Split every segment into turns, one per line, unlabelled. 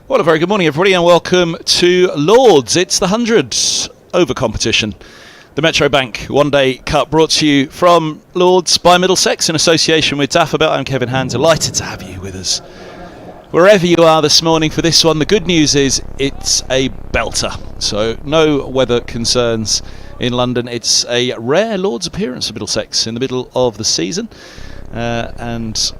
Well, a very good morning, everybody, and welcome to Lords. It's the 100 over competition. The Metro Bank One Day Cup brought to you from Lords by Middlesex in association with Daffabelt. I'm Kevin Hand, delighted to have you with us wherever you are this morning for this one. The good news is it's a belter, so no weather concerns in London. It's a rare Lords appearance for Middlesex in the middle of the season, and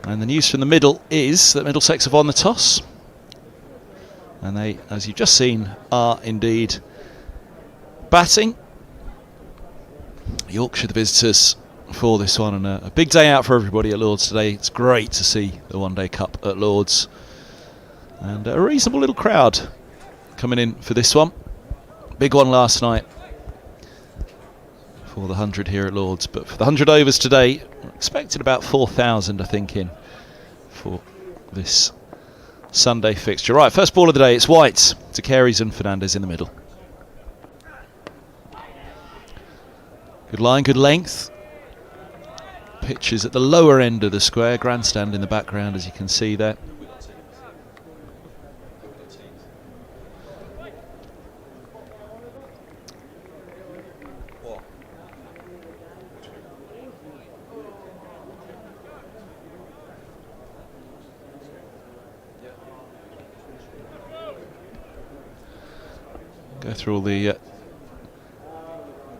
the news from the middle is that Middlesex have won the toss. And they, as you've just seen, are indeed batting. Yorkshire, the visitors, for this one. And a big day out for everybody at Lords today. It's great to see the One Day Cup at Lords. And a reasonable little crowd coming in for this one. Big one last night for the 100 here at Lords. But for the 100 overs today, expected about 4,000, I think, in for this Sunday fixture. Right, first ball of the day, it's white to Carey's and Fernandez in the middle. Good line, good length. Pitch is at the lower end of the square, grandstand in the background, as you can see there. Go through all the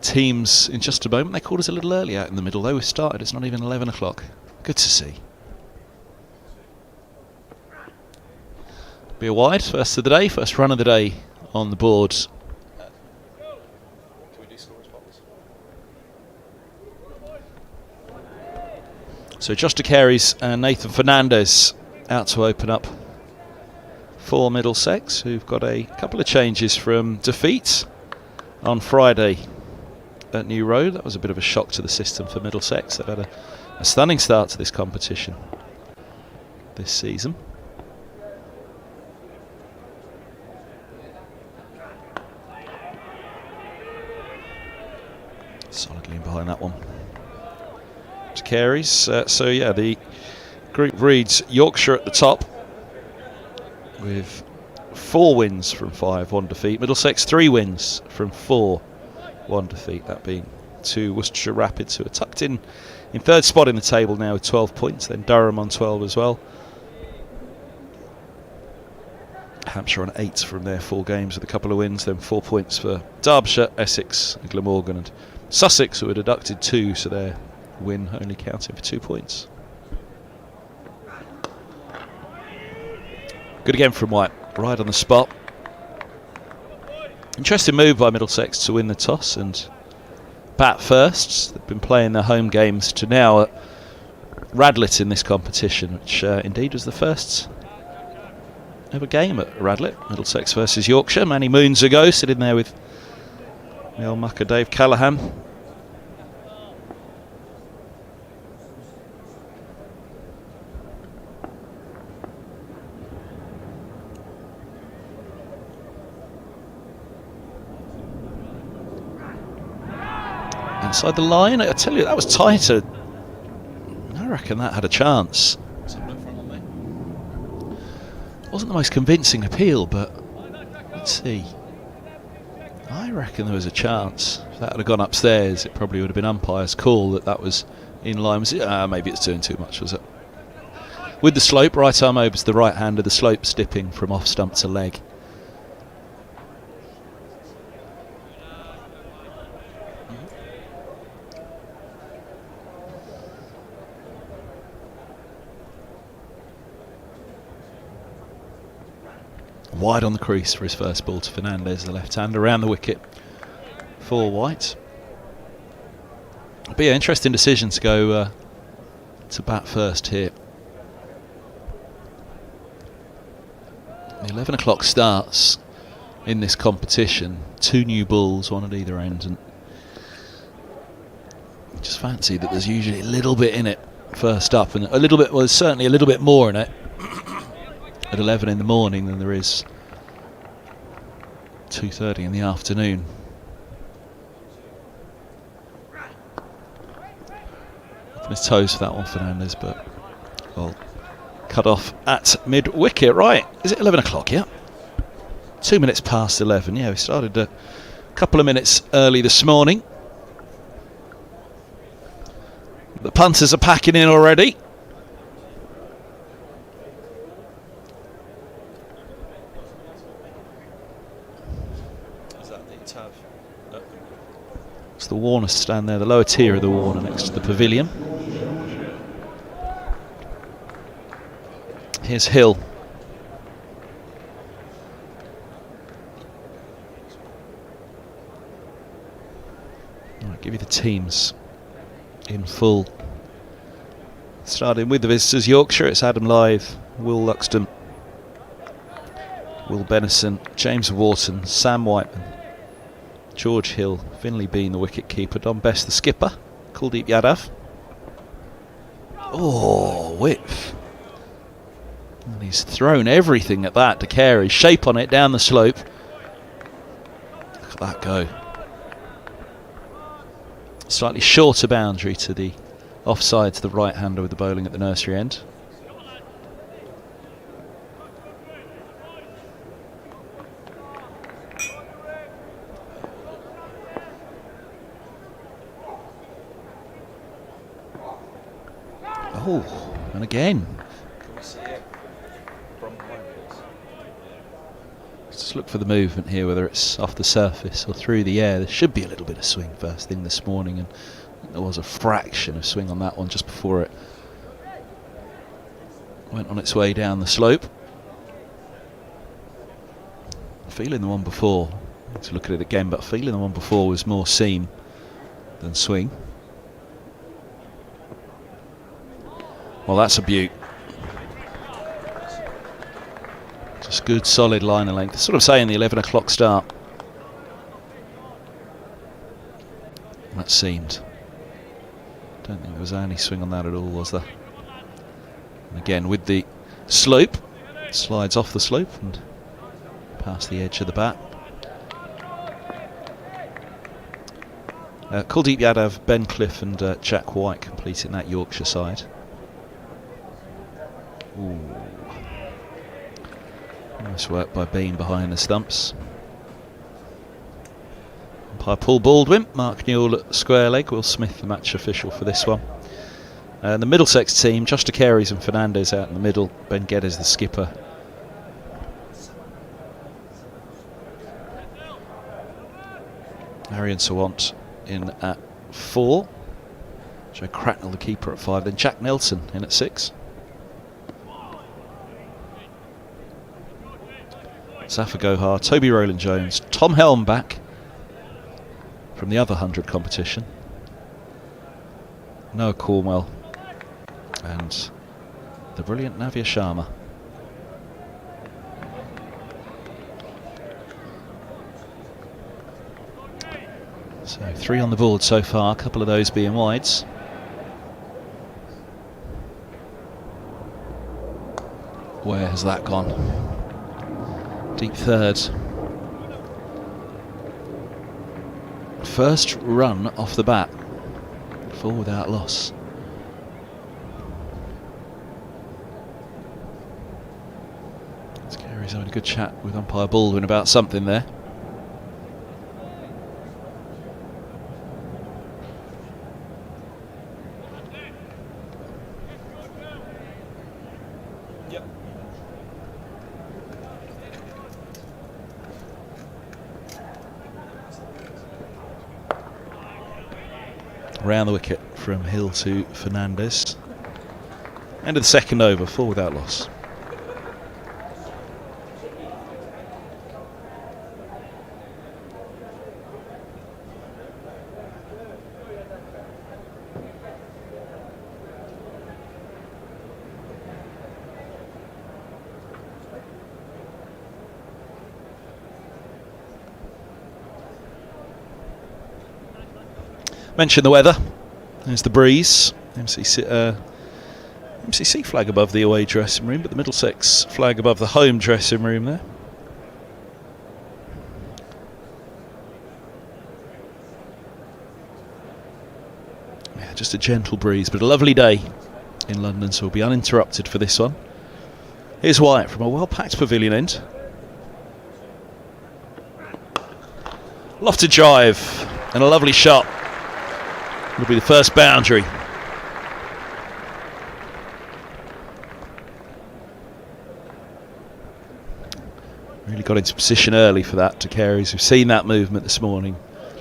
teams in just a moment. They called us a little early out in the middle, though. We started, it's not even 11 o'clock. Good to see. Be a wide, first of the day, first run of the day on the board. So Josh Carey's and Nathan Fernandez out to open up for Middlesex, who've got a couple of changes from defeat on Friday at New Road. That was a bit of a shock to the system for Middlesex. They've had a stunning start to this competition this season. Solidly in behind that one. To Carey's. So yeah, the group reads Yorkshire at the top, with 4 wins from 5, 1 defeat. Middlesex 3 wins from 4, 1 defeat. That being to Worcestershire Rapids, who are tucked in third spot in the table now with 12 points. Then Durham on 12 as well. Hampshire on 8 from their 4 games with a couple of wins. Then 4 points for Derbyshire, Essex and Glamorgan, and Sussex, who had deducted 2, so their win only counting for 2 points. Good again from White, right on the spot. Interesting move by Middlesex to win the toss and bat first. They've been playing their home games to now at Radlett in this competition, which indeed was the first ever game at Radlett. Middlesex versus Yorkshire, many moons ago, sitting there with the old mucker Dave Callaghan. Inside the line, I tell you, that was tighter. I reckon that had a chance. Wasn't the most convincing appeal, but let's see. I reckon there was a chance. If that had gone upstairs, it probably would have been umpire's call that was in line. Was it? Maybe it's doing too much, was it? With the slope, right arm over to the right hander, the slope dipping from off stump to leg. Wide on the crease for his first ball to Fernandez, the left-hander, around the wicket for White. It'll be an interesting decision to go to bat first here. The 11 o'clock starts in this competition. 2 new balls, 1 at either end, and just fancy that there's usually a little bit in it first up, and a little bit, well, there's certainly a little bit more in it at 11 in the morning than there is 2:30 in the afternoon. Up on his toes for that one, Fernandez, but well, cut off at mid-wicket. Right, is it 11 o'clock yet? 2 minutes past 11. Yeah, we started a couple of minutes early this morning. The punters are packing in already. It's the Warner stand there, the lower tier of the Warner next to the pavilion. Here's Hill. I'll give you the teams in full. Starting with the visitors, Yorkshire, it's Adam Lythe, Will Luxton, Will Benison, James Wharton, Sam Whiteman, George Hill, Finlay Bean the wicket keeper, Don Best the skipper, Kuldeep Yadav. Oh, width. And he's thrown everything at that to carry. Shape on it down the slope. Look at that go. Slightly shorter boundary to the offside to the right-hander with the bowling at the nursery end. Oh, and again. Just look for the movement here, whether it's off the surface or through the air. There should be a little bit of swing first thing this morning, and there was a fraction of swing on that one just before it went on its way down the slope. Feeling the one before, to look at it again, but feeling the one before was more seam than swing. Well, that's a beaut. Just good solid line of length. Sort of saying the 11 o'clock start. That seemed. Don't think there was any swing on that at all, was there? And again, with the slope, slides off the slope and past the edge of the bat. Kuldeep Yadav, Ben Cliff and Jack White completing that Yorkshire side. Ooh. Nice work by Bean behind the stumps. Umpire Paul Baldwin, Mark Newell at square leg, Will Smith the match official for this one. And the Middlesex team, Josh DeCaries and Fernandez out in the middle, Ben Geddes the skipper. Arian Sawant in at 4. Joe Cracknell the keeper at 5, then Jack Nelson in at 6. Zafar Gohar, Toby Rowland Jones, Tom Helm back from the other 100 competition, Noah Cornwell and the brilliant Navya Sharma. So 3 on the board so far, a couple of those being wides. Where has that gone? Deep third. First run off the bat. 4 without loss. Gary's having a good chat with umpire Baldwin about something there. Round the wicket from Hill to Fernandez. End of the second over, 4 without loss. Mention the weather. There's the breeze. MCC flag above the away dressing room, but the Middlesex flag above the home dressing room there. Yeah, just a gentle breeze, but a lovely day in London, so we'll be uninterrupted for this one. Here's White from a well-packed pavilion end. Lofted drive and a lovely shot. It'll be the first boundary. Really got into position early for that to Carey's. We've seen that movement this morning.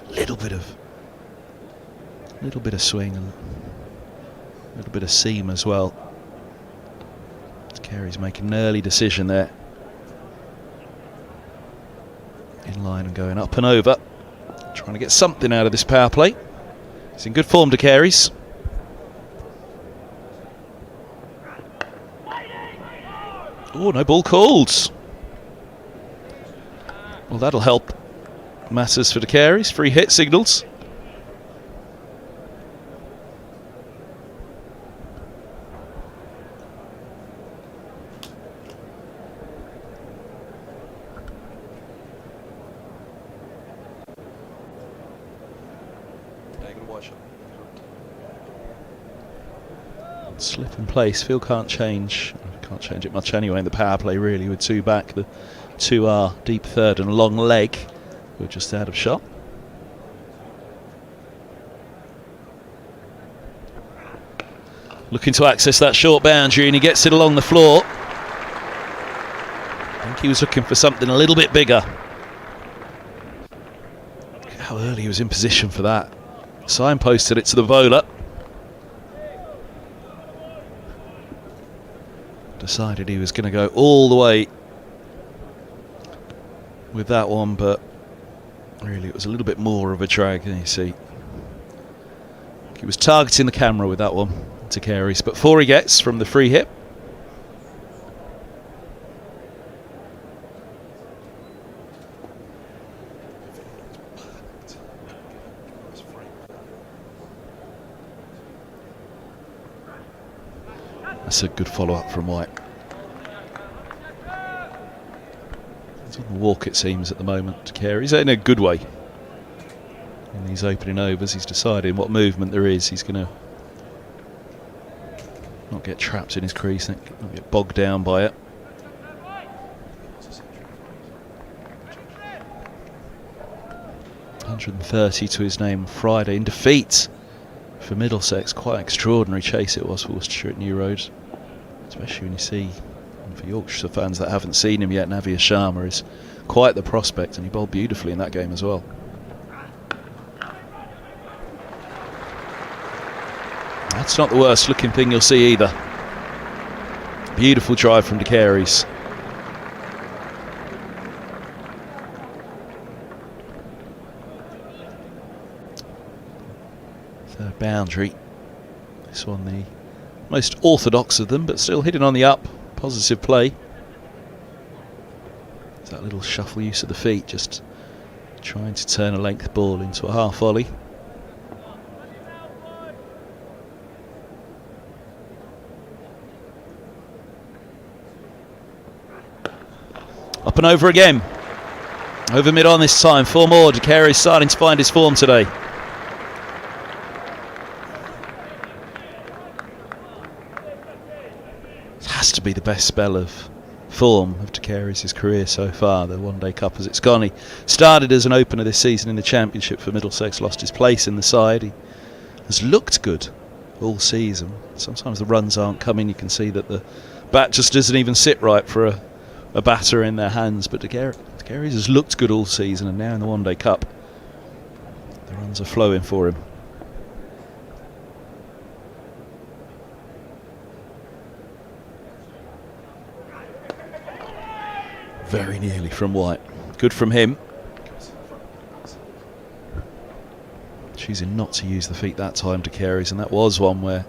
Little bit of swing and a little bit of seam as well. Carey's making an early decision there. In line and going up and over. Trying to get something out of this power play. He's in good form to Carey's. Oh, no ball called. Well, that'll help matters for De Carey's. Free hit signals. Slip in place. Field can't change it much anyway in the power play, really, with two back. The 2R deep third and a long leg. We're just out of shot. Looking to access that short boundary, and he gets it along the floor. I think he was looking for something a little bit bigger. Look how early he was in position for that. Signposted it to the bowler. Decided he was going to go all the way with that one, but really it was a little bit more of a drag than you see. He was targeting the camera with that one to Carey's, but 4 he gets from the free hit. That's a good follow-up from White. He's on the walk, it seems, at the moment to Carey. He's in a good way. In these opening overs, he's deciding what movement there is. He's going to not get trapped in his crease, not get bogged down by it. .130 to his name Friday in defeat for Middlesex. Quite an extraordinary chase it was for Worcestershire at New Road, especially when you see, and for Yorkshire fans that haven't seen him yet, Navia Sharma is quite the prospect, and he bowled beautifully in that game as well. That's not the worst looking thing you'll see either. Beautiful drive from De Carey's. Third boundary. This one the most orthodox of them, but still hitting on the up. Positive play. It's that little shuffle use of the feet, just trying to turn a length ball into a half volley. Up and over again. Over mid on this time. 4 more. De Carey's starting to find his form today. It has to be the best spell of form of De Carey's career so far. The One Day Cup as it's gone. He started as an opener this season in the Championship for Middlesex. Lost his place in the side. He has looked good all season. Sometimes the runs aren't coming. You can see that the bat just doesn't even sit right for a batter in their hands, but De Carey's has looked good all season, and now in the One Day Cup the runs are flowing for him. Very nearly from White. Good from him. Choosing not to use the feet that time, De Carey's, and that was one where,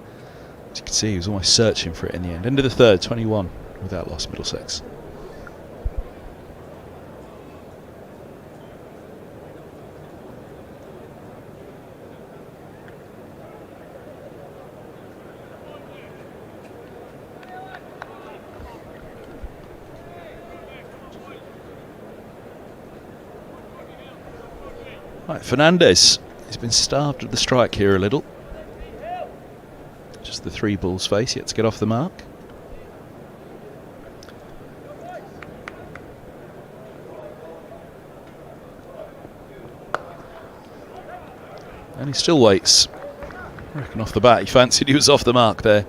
as you can see, he was almost searching for it in the end. End of the third, 21 without loss, Middlesex. Right, Fernandez, he's been starved at the strike here a little. Just the 3 balls face, yet to get off the mark. And he still waits. I reckon off the bat he fancied he was off the mark there.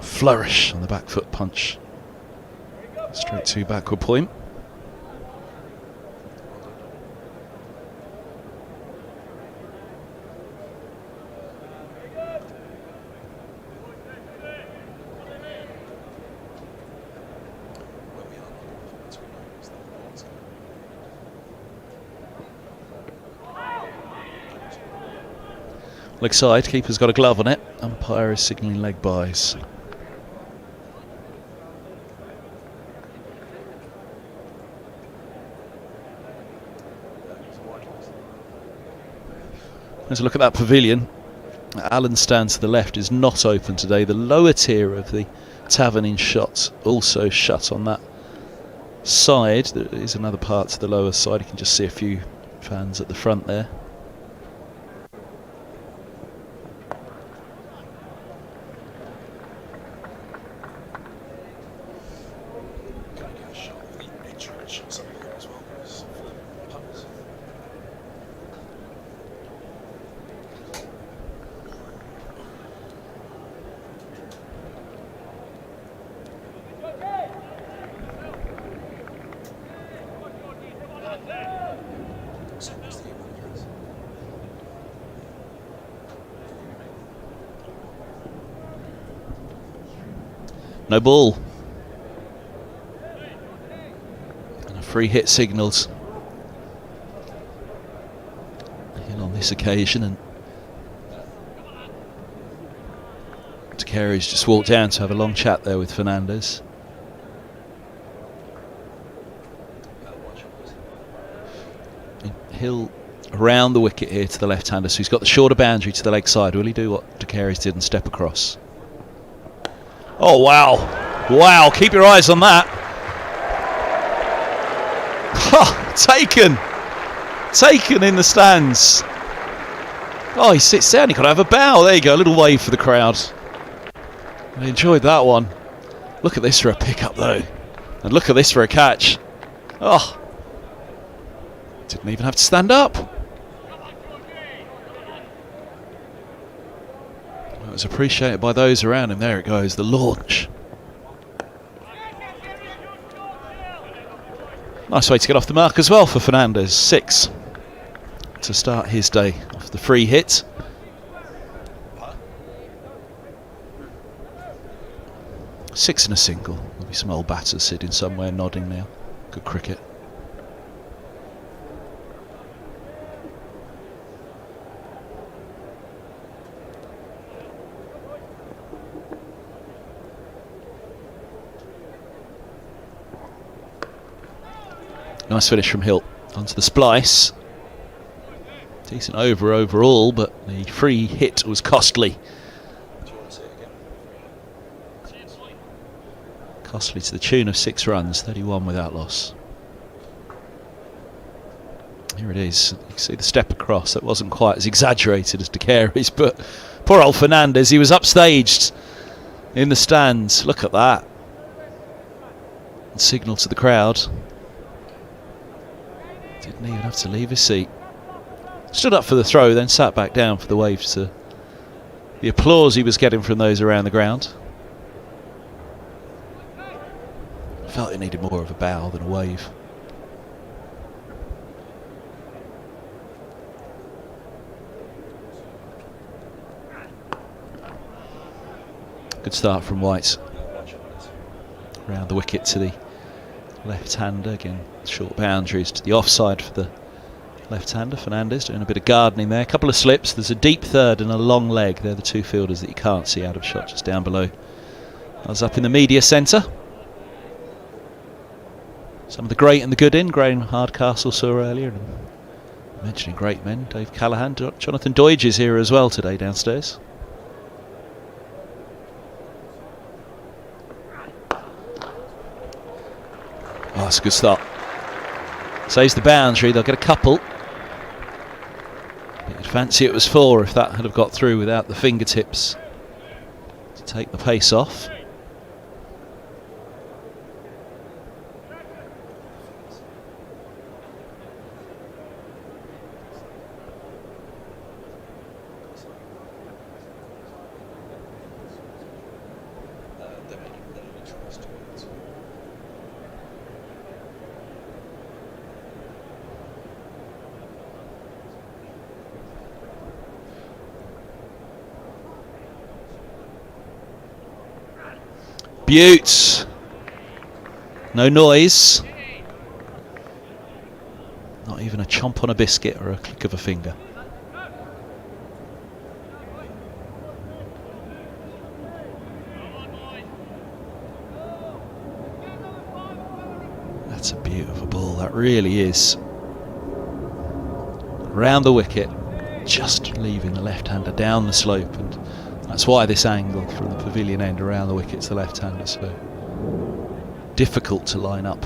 Flourish on the back foot punch. Straight to backward point. Leg side, keeper's got a glove on it. Umpire is signalling leg byes. Let's look at that pavilion. Alan's stand to the left is not open today. The lower tier of the tavern in Shot also shut on that side. There is another part to the lower side. You can just see a few fans at the front there. No ball. And a free hit signals in on this occasion, and Carey's just walked down to have a long chat there with Fernandez. He'll around the wicket here to the left-hander, so he's got the shorter boundary to the leg side. Will he do what De Carey's did and step across? Oh, wow. Wow, keep your eyes on that. Taken. Taken in the stands. Oh, he sits down. He could have a bow. There you go. A little wave for the crowd. I enjoyed that one. Look at this for a pick-up, though. And look at this for a catch. Oh. Didn't even have to stand up. It was appreciated by those around him. There it goes, the launch. Nice way to get off the mark as well for Fernandez. 6 to start his day off the free hit. Six and a single. There'll be some old batters sitting somewhere nodding now. Good cricket. Nice finish from Hill onto the splice. Decent over overall, but the free hit was costly. Costly to the tune of 6 runs, 31 without loss. Here it is. You can see the step across. That wasn't quite as exaggerated as De Carey's, but poor old Fernandez, he was upstaged in the stands. Look at that. And signal to the crowd. Didn't even have to leave his seat. Stood up for the throw, then sat back down for the waves to the applause he was getting from those around the ground. Felt he needed more of a bow than a wave. Good start from White. Round the wicket to the left-hander. Again, short boundaries to the offside for the left-hander. Fernandez doing a bit of gardening there. A couple of slips. There's a deep third and a long leg. They're the two fielders that you can't see out of shot just down below. I was up in the media centre. Some of the great and the good in. Graham Hardcastle saw earlier. And mentioning great men, Dave Callaghan. Jonathan Doidge is here as well today downstairs. Oh, that's a good start. Saves the boundary. They'll get a couple. You'd fancy it was 4 if that had have got through without the fingertips to take the pace off. beaut. No noise. Not even a chomp on a biscuit or a click of a finger. That's a beautiful ball, that really is. Around the wicket, just leaving the left-hander down the slope, and that's why this angle from the pavilion end around the wicket to the left-hander is so difficult to line up.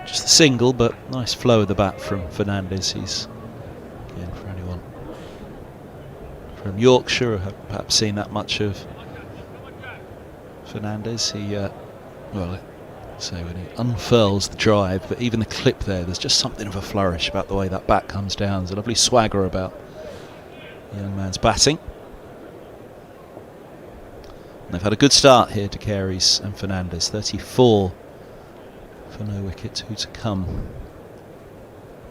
Just a single, but nice flow of the bat from Fernandez. He's, again, for anyone from Yorkshire, have perhaps seen that much of Fernandez. He, well, so when he unfurls the drive, but even the clip there's just something of a flourish about the way that bat comes down. There's a lovely swagger about the young man's batting. And they've had a good start here, De Carey's and Fernandez. 34 for no wicket, 2 to come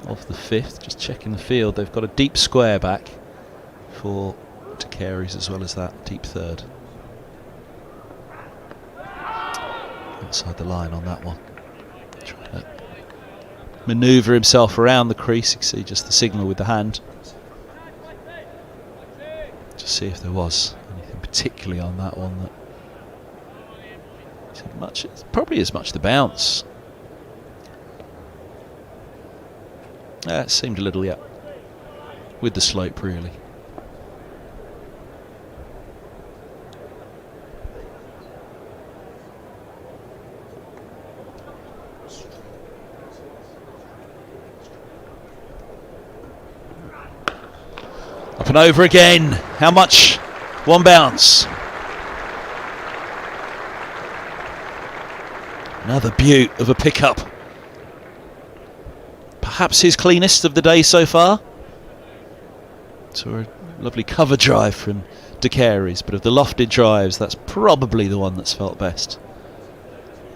of the 5th. Just checking the field, they've got a deep square back for De Carey's as well as that deep third. Outside the line on that one. Trying to manoeuvre himself around the crease. You can see just the signal with the hand. Just see if there was anything particularly on that one that it's probably as much the bounce. It seemed a little, yeah, with the slope really. Up and over again. How much? One bounce. Another beaut of a pickup. Perhaps his cleanest of the day so far. So a lovely cover drive from De Carey's, but of the lofted drives, that's probably the one that's felt best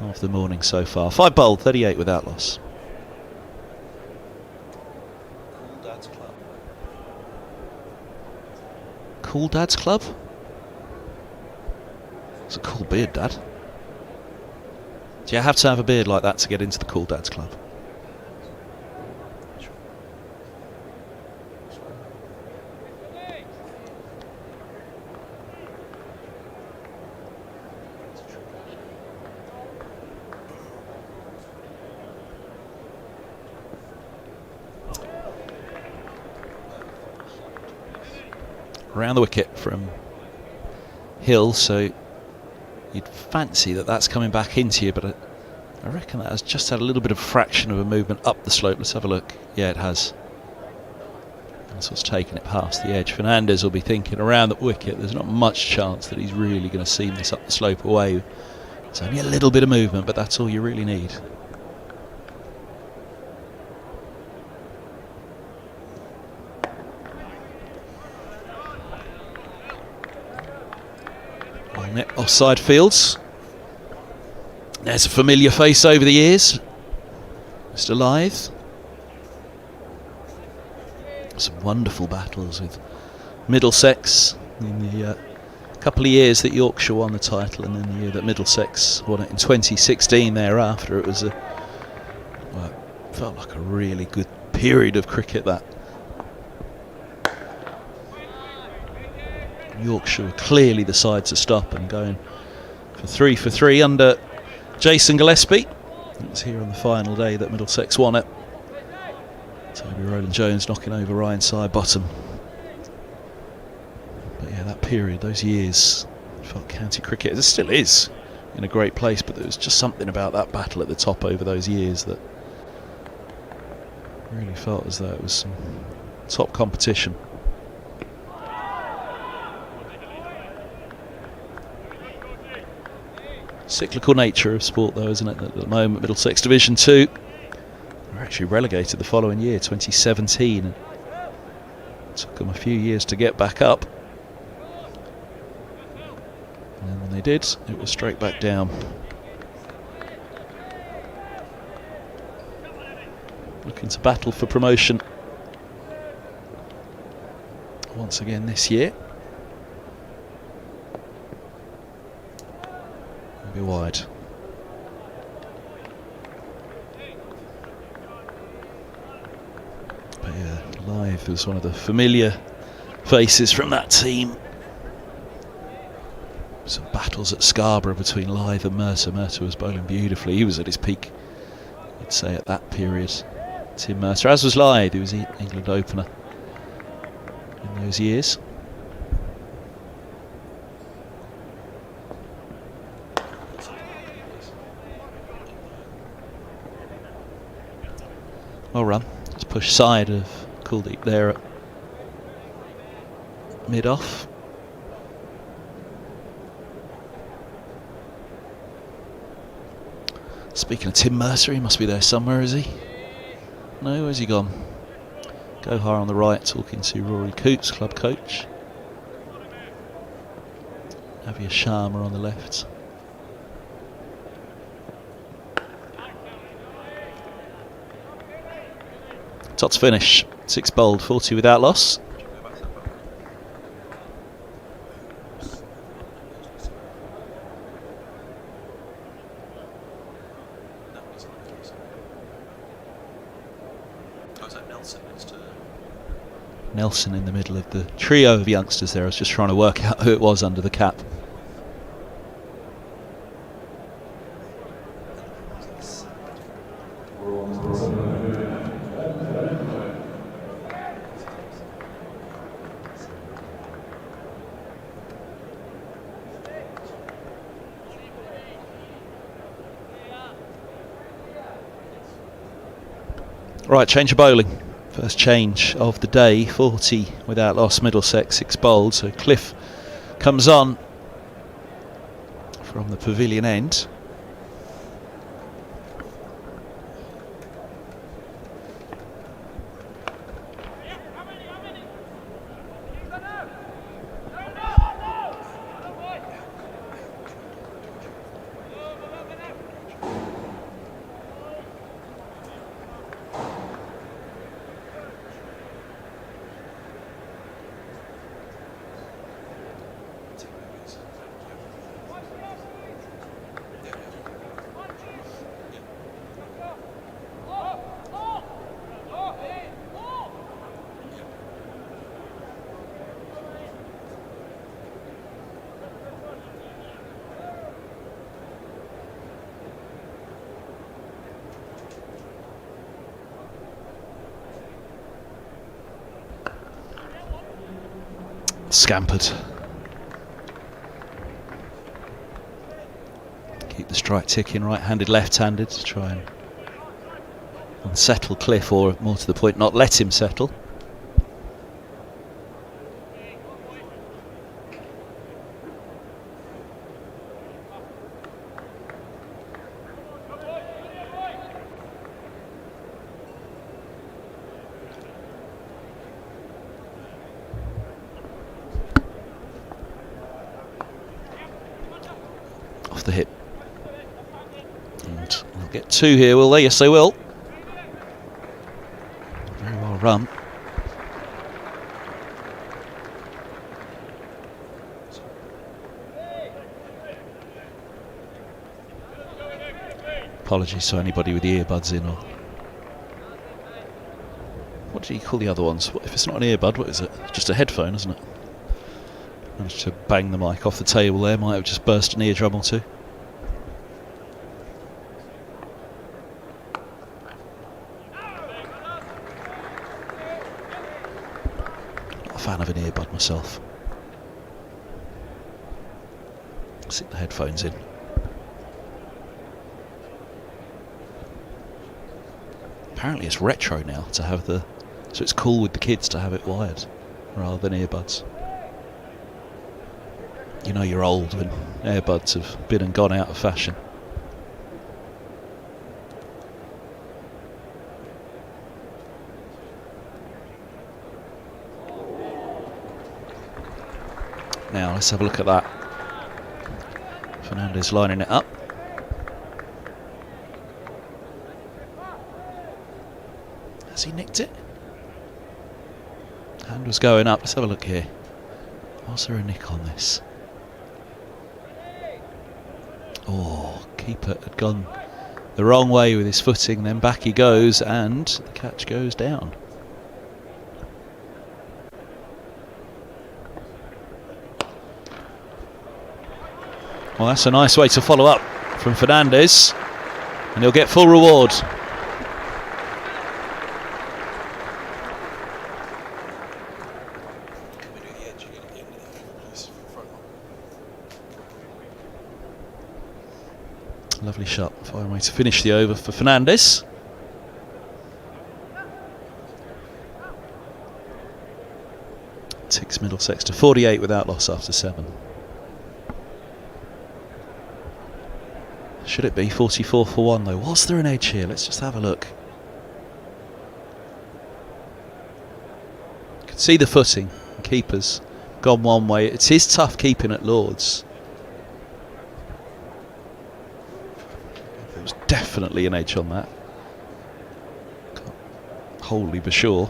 of the morning so far. 5 bowled, 38 without loss. Cool Dad's Club? It's a cool beard, Dad. Do you have to have a beard like that to get into the Cool Dad's Club? Around the wicket from Hill, so you'd fancy that that's coming back into you, but I reckon that has just had a little bit of fraction of a movement up the slope. Let's have a look. Yeah, it has. That's what's taken it past the edge. Fernandez will be thinking around the wicket, there's not much chance that he's really going to seam this up the slope away. It's only a little bit of movement, but that's all you really need. Offside fields. There's a familiar face over the years, Mr. Lythe. Some wonderful battles with Middlesex in the couple of years that Yorkshire won the title, and then the year that Middlesex won it in 2016 thereafter. It was it felt like a really good period of cricket, that. Yorkshire were clearly the side to stop, and going for 3 for 3 under Jason Gillespie. It was here on the final day that Middlesex won it. Toby Rowland-Jones knocking over Ryan Sidebottom. But yeah, that period, those years, felt county cricket, it still is in a great place, but there was just something about that battle at the top over those years that really felt as though it was some top competition. Cyclical nature of sport though, isn't it? At the moment, Middlesex Division 2 were actually relegated the following year, 2017. It took them a few years to get back up. And when they did, it was straight back down. Looking to battle for promotion once again this year. Maybe wide. But yeah, Lythe was one of the familiar faces from that team. Some battles at Scarborough between Lythe and Mercer. Mercer was bowling beautifully. He was at his peak, I'd say, at that period. Tim Mercer, as was Lythe, who was the England opener in those years. Well run. Just push side of Kuldeep there at mid-off. Speaking of Tim Mercer, he must be there somewhere, is he? No, where's he gone? Gohar on the right, talking to Rory Cootes, club coach. Avia Sharma on the left. Tots finish, 6 bowled, 40 without loss. Nelson in the middle of the trio of youngsters there. I was just trying to work out who it was under the cap. Right, change of bowling. First change of the day, 40 without loss, Middlesex, 6 bowled. So Cliff comes on from the pavilion end. Scampered. Keep the strike ticking, right-handed, left-handed, to try and unsettle Cliff, or more to the point, not let him settle. The hit, and they'll get 2 here, will they? Yes, they will. Very well run. Apologies to anybody with the earbuds in, or what do you call the other ones? What if it's not an earbud? What is it? Just a headphone, isn't it? Managed to bang the mic off the table there. Might have just burst an eardrum or two. Not a fan of an earbud myself. Stick the headphones in. Apparently it's retro now to have the... So it's cool with the kids to have it wired rather than earbuds. You know you're old when earbuds have been and gone out of fashion. Now let's have a look at that. Fernandez lining it up. Has he nicked it? Hand was going up. Let's have a look here. Was there a nick on this? Oh, keeper had gone the wrong way with his footing, then back he goes, and the catch goes down. Well, that's a nice way to follow up from Fernandez, and he'll get full reward. Lovely shot, fine way to finish the over for Fernandez. Takes Middlesex to 48 without loss after 7. Should it be 44 for 1 though? Was there an edge here? Let's just have a look. You can see the footing. The keeper's gone one way. It's his tough keeping at Lords. There was definitely an edge on that. Can't wholly be sure.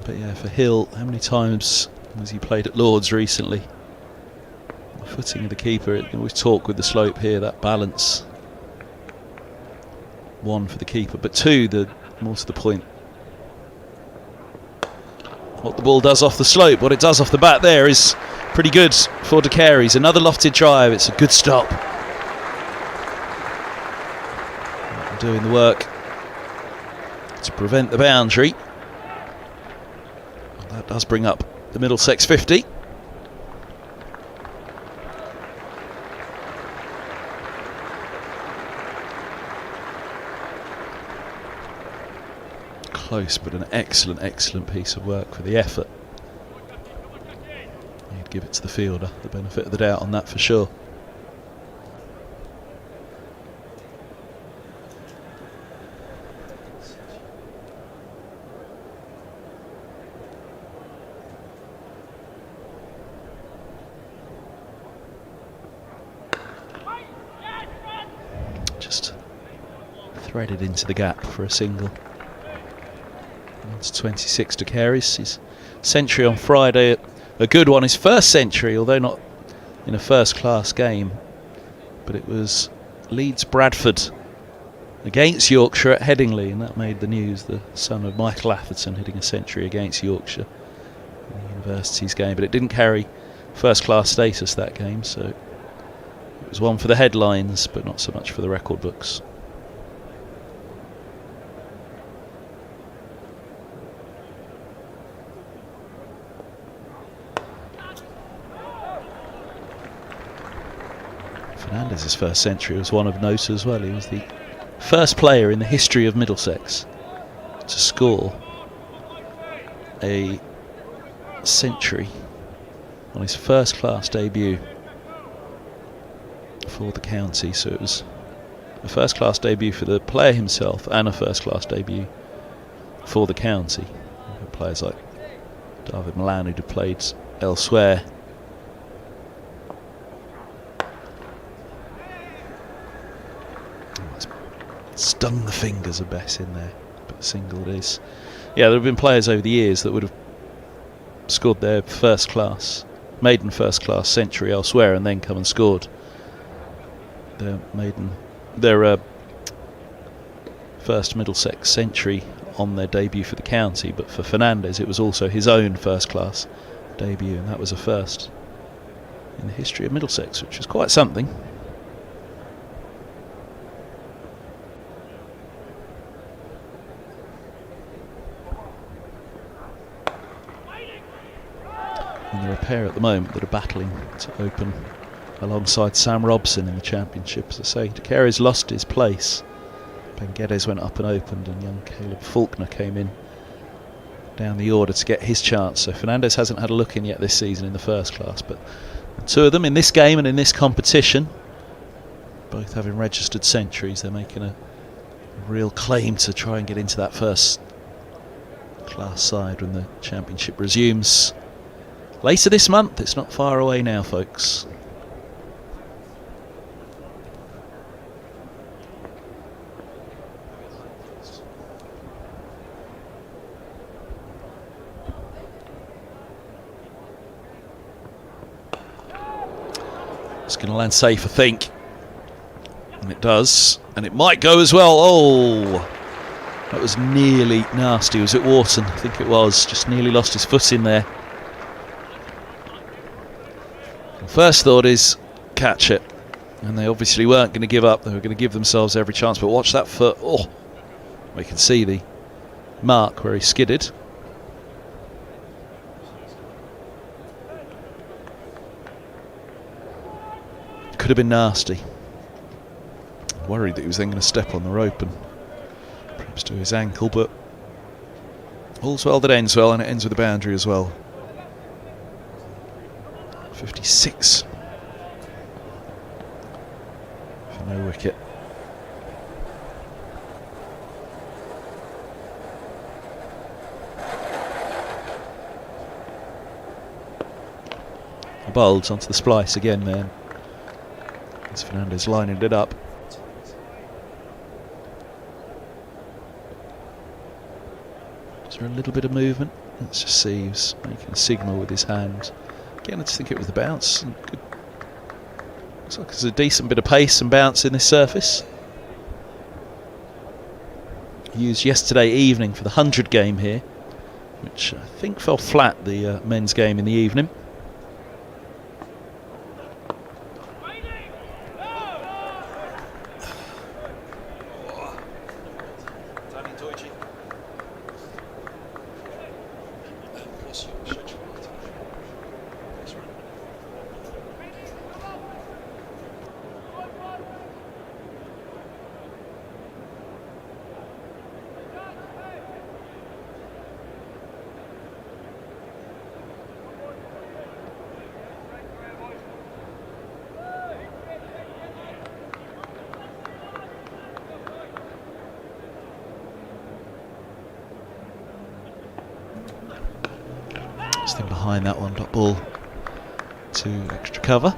But yeah, for Hill, how many times has he played at Lords recently? The footing of the keeper, you always talk with the slope here, that balance. 1 for the keeper, but 2, the more to the point, what the ball does off the slope, what it does off the bat there is pretty good for De Carey's. Another lofted drive, it's a good stop. Doing the work to prevent the boundary. That does bring up the Middlesex 50. Close, but an excellent, excellent piece of work for the effort. You'd give it to the fielder, the benefit of the doubt on that for sure. Just threaded into the gap for a single. It's 26 to Carey's. His century on Friday, a good one. His first century, although not in a first-class game, but it was Leeds Bradford against Yorkshire at Headingley, and that made the news. The son of Michael Atherton hitting a century against Yorkshire in the University's game, but it didn't carry first-class status that game, so it was one for the headlines, but not so much for the record books. Fernandez's first century was one of note as well. He was the first player in the history of Middlesex to score a century on his first-class debut for the county. So it was a first-class debut for the player himself and a first-class debut for the county. Players like David Milan, who'd have played elsewhere. Stung the fingers of Bess in there, but a single it is. Yeah, there have been players over the years that would have scored their maiden first class century elsewhere and then come and scored their first Middlesex century on their debut for the county. But for Fernandez, it was also his own first class debut, and that was a first in the history of Middlesex, which is quite something. And there are a pair at the moment that are battling to open alongside Sam Robson in the championship. As I say, De Carey's lost his place. Ben Guedes went up and opened, and young Caleb Faulkner came in down the order to get his chance. So Fernandez hasn't had a look in yet this season in the first class, but the two of them in this game and in this competition, both having registered centuries, they're making a real claim to try and get into that first class side when the championship resumes later this month. It's not far away now, folks. It's going to land safe, I think. And it does. And it might go as well. Oh, that was nearly nasty. Was it Wharton? I think it was. Just nearly lost his foot in there. The first thought is catch it. And they obviously weren't going to give up. They were going to give themselves every chance. But watch that foot. Oh, we can see the mark where he skidded. Could have been nasty. Worried that he was then going to step on the rope and perhaps do his ankle, but all's well that ends well, and it ends with a boundary as well. 56 for no wicket. Bowls onto the splice again, man. As Fernandez lining it up. Is there a little bit of movement? Let's just see. He was making a signal with his hand. Again, I just think it was the bounce. Good. Looks like there's a decent bit of pace and bounce in this surface. Used yesterday evening for the 100 game here, which I think fell flat, the men's game in the evening. Staying behind that one, dot ball to extra cover.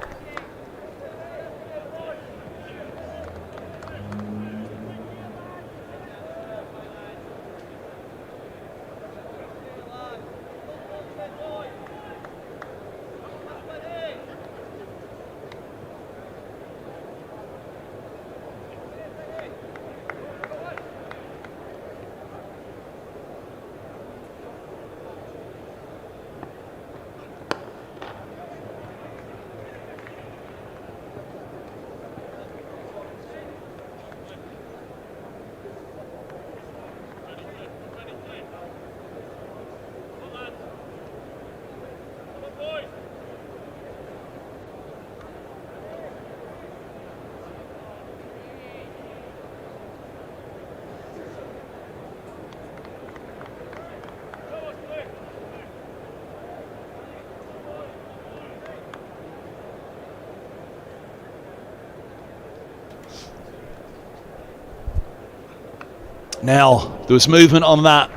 Now, there was movement on that.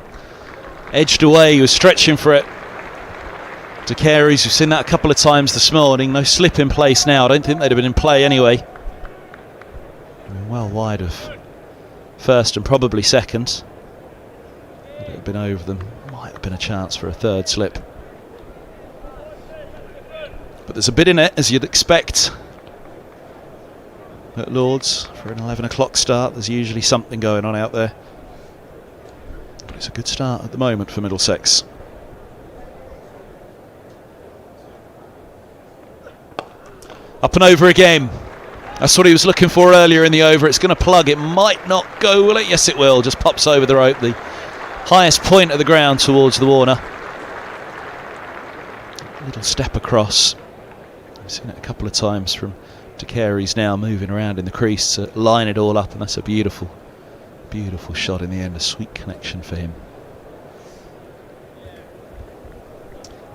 Edged away, he was stretching for it. De Carey's, we've seen that a couple of times this morning. No slip in place now. I don't think they'd have been in play anyway. Well wide of first and probably second. Would it have been over them? Might have been a chance for a third slip. But there's a bit in it, as you'd expect. At Lord's, for an 11 o'clock start, there's usually something going on out there. But it's a good start at the moment for Middlesex. Up and over again. That's what he was looking for earlier in the over. It's going to plug. It might not go, will it? Yes, it will. Just pops over the rope. The highest point of the ground towards the Warner. A little step across. I've seen it a couple of times from De Carey's now, moving around in the crease to line it all up, and that's a beautiful, beautiful shot in the end. A sweet connection for him.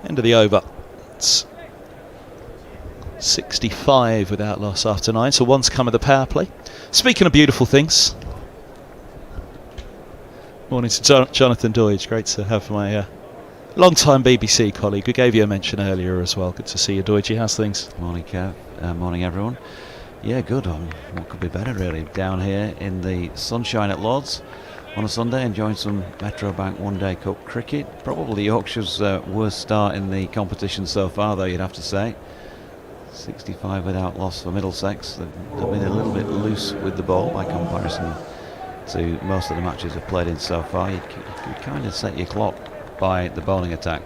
End of the over. It's 65 without loss after 9, so one's come of the power play. Speaking of beautiful things, Morning to Jonathan Doidge. Great to have my long-time BBC colleague. We gave you a mention earlier as well. Good to see you, Doidge. How's things?
Morning, Kev. Morning, everyone. Yeah, good. What could be better, really? Down here in the sunshine at Lords on a Sunday, enjoying some Metro Bank One Day Cup cricket. Probably Yorkshire's worst start in the competition so far, though, you'd have to say. 65 without loss for Middlesex. They've been a little bit loose with the ball by comparison to most of the matches they've played in so far. You kind of set your clock by the bowling attack.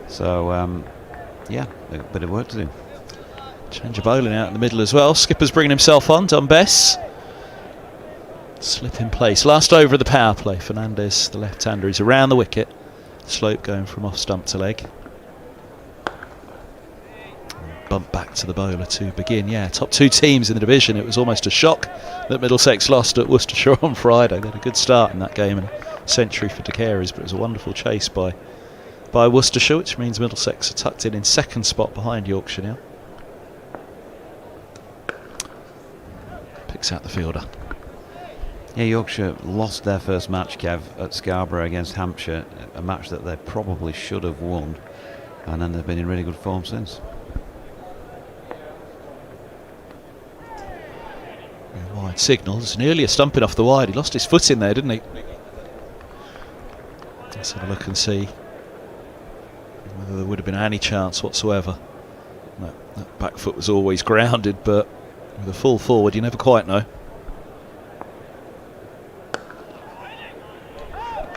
So, yeah, a bit of work to do.
Change of bowling out in the middle as well. Skipper's bringing himself on. Done Bess. Slip in place. Last over of the power play. Fernandez, the left-hander, is around the wicket. Slope going from off stump to leg. Bump back to the bowler to begin. Yeah, top two teams in the division. It was almost a shock that Middlesex lost at Worcestershire on Friday. They had a good start in that game and a century for De Carey's, but it was a wonderful chase by Worcestershire, which means Middlesex are tucked in second spot behind Yorkshire now. Picks out the fielder.
Yeah, Yorkshire lost their first match, Kev, at Scarborough against Hampshire, a match that they probably should have won, and then they've been in really good form since.
Wide signals, nearly a stumping off the wide. He lost his foot in there, didn't he? Let's have a look and see whether there would have been any chance whatsoever. No, that back foot was always grounded, but with a full forward, you never quite know.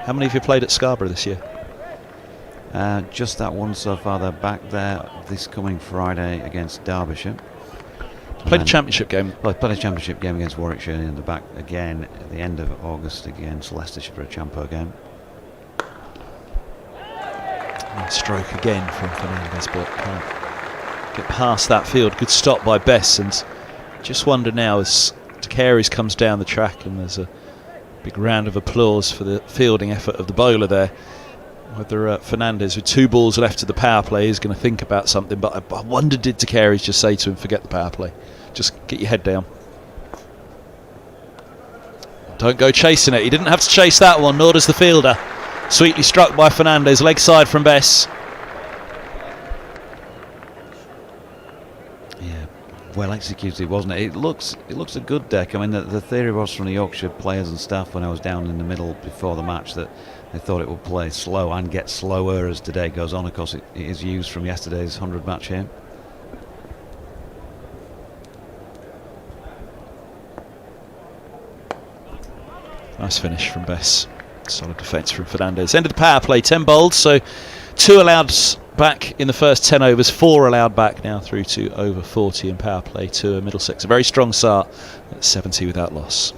How many of you played at Scarborough this year?
Just that one so far. They're back there this coming Friday against Derbyshire.
Played a championship game.
Well, played a championship game against Warwickshire, and in the back again at the end of August against Leicestershire for a Champo game.
Nice stroke again from Fernandez, but can't get past that field. Good stop by Bess, and just wonder now as De Carey's comes down the track, and there's a big round of applause for the fielding effort of the bowler there, whether Fernandez, with 2 balls left to the power play, is going to think about something. But I wonder, did De Carey's just say to him, forget the power play, just get your head down, don't go chasing it. He didn't have to chase that one, nor does the fielder. Sweetly struck by Fernandez, leg side from Bess.
Yeah, well executed, wasn't it? It looks a good deck. I mean, the theory was from the Yorkshire players and staff when I was down in the middle before the match that they thought it would play slow and get slower as today goes on. Of course, it is used from yesterday's 100 match here.
Nice finish from Bess. Solid defence from Fernandez. End of the power play, 10 bowled, so 2 allowed back in the first 10 overs, 4 allowed back now through to over 40 in power play to Middlesex. A very strong start at 70 without loss.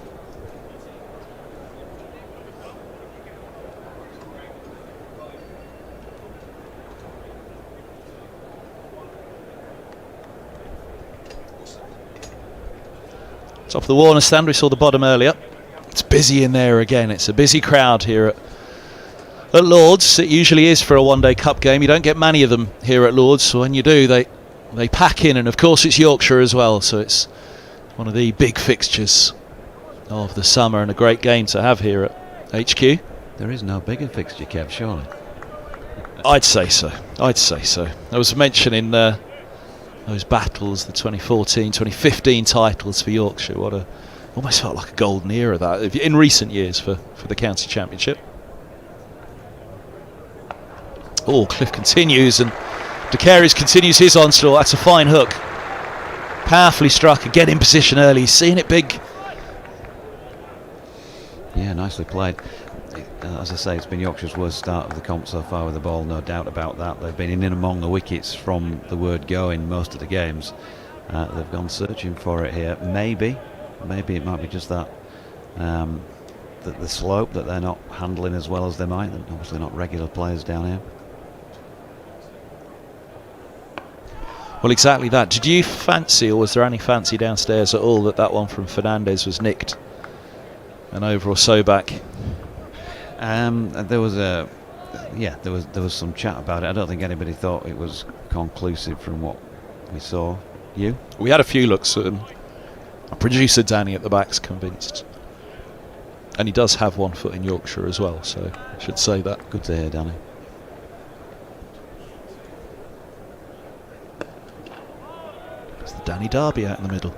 Top of the Warner stand, we saw the bottom earlier. It's busy in there again. It's a busy crowd here at Lords. It usually is for a one-day cup game. You don't get many of them here at Lords, so when you do, they pack in, and of course it's Yorkshire as well, so it's one of the big fixtures of the summer and a great game to have here at HQ.
There is no bigger fixture, Kev, surely.
I'd say so. There was mention in those battles, the 2014, 2015 titles for Yorkshire. Almost felt like a golden era that in recent years for the county championship. Oh, Cliff continues, and De Carey's continues his onslaught. That's a fine hook. Powerfully struck, again in position early. He's seeing it big.
Yeah, nicely played. As I say, it's been Yorkshire's worst start of the comp so far with the ball, no doubt about that. They've been in and among the wickets from the word go in most of the games. They've gone searching for it here. Maybe it might be just that the slope that they're not handling as well as they might. They're obviously not regular players down here.
Well, exactly that. Did you fancy, or was there any fancy downstairs at all, that one from Fernandez was nicked an over or so back?
There was some chat about it. I don't think anybody thought it was conclusive from what we saw. You?
We had a few looks at them. Our producer Danny at the back's convinced And he does have one foot in Yorkshire as well, so I should say that.
Good to hear, Danny.
It's the Danny Derby out in the middle.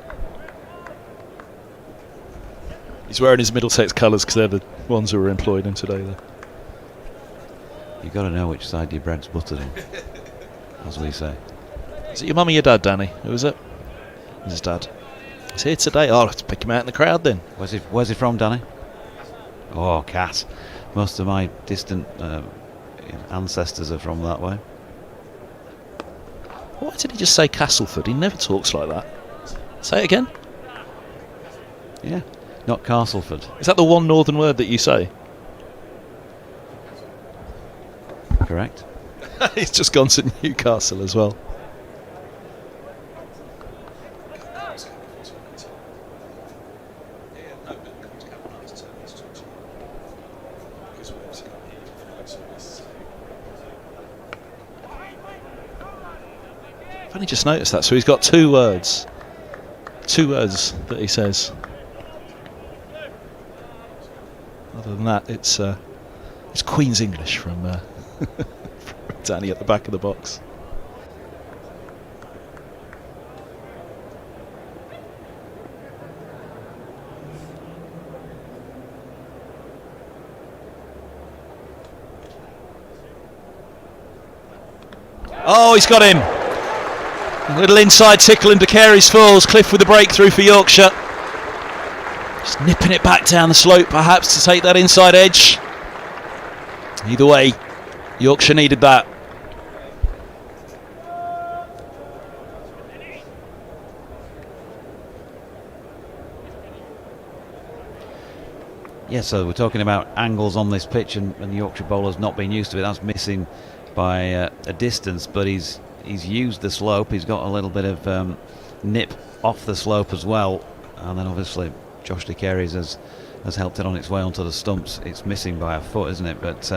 He's wearing his Middlesex colours because they're the ones who were employed in today, though.
You've got to know which side your bread's buttered on, as we say.
Is it your mum or your dad, Danny? Who is it? It's his dad. He's here today. Oh, let's pick him out in the crowd then.
Where's he from, Danny? Oh, Cass. Most of my distant ancestors are from that way.
Why did he just say Castleford? He never talks like that. Say it again.
Yeah, not Castleford.
Is that the one northern word that you say?
Correct.
He's just gone to Newcastle as well. I've only just noticed that. So he's got two words that he says. Other than that, it's Queen's English from Danny at the back of the box. Oh, he's got him. A little inside tickle into Carey's Falls. Cliff with the breakthrough for Yorkshire. Just nipping it back down the slope perhaps to take that inside edge. Either way, Yorkshire needed that.
Yeah, so we're talking about angles on this pitch, and Yorkshire bowlers not being used to it. That's missing by a distance, but he's used the slope. He's got a little bit of nip off the slope as well, and then obviously Josh de Carey's has helped it on its way onto the stumps. It's missing by a foot, isn't it? But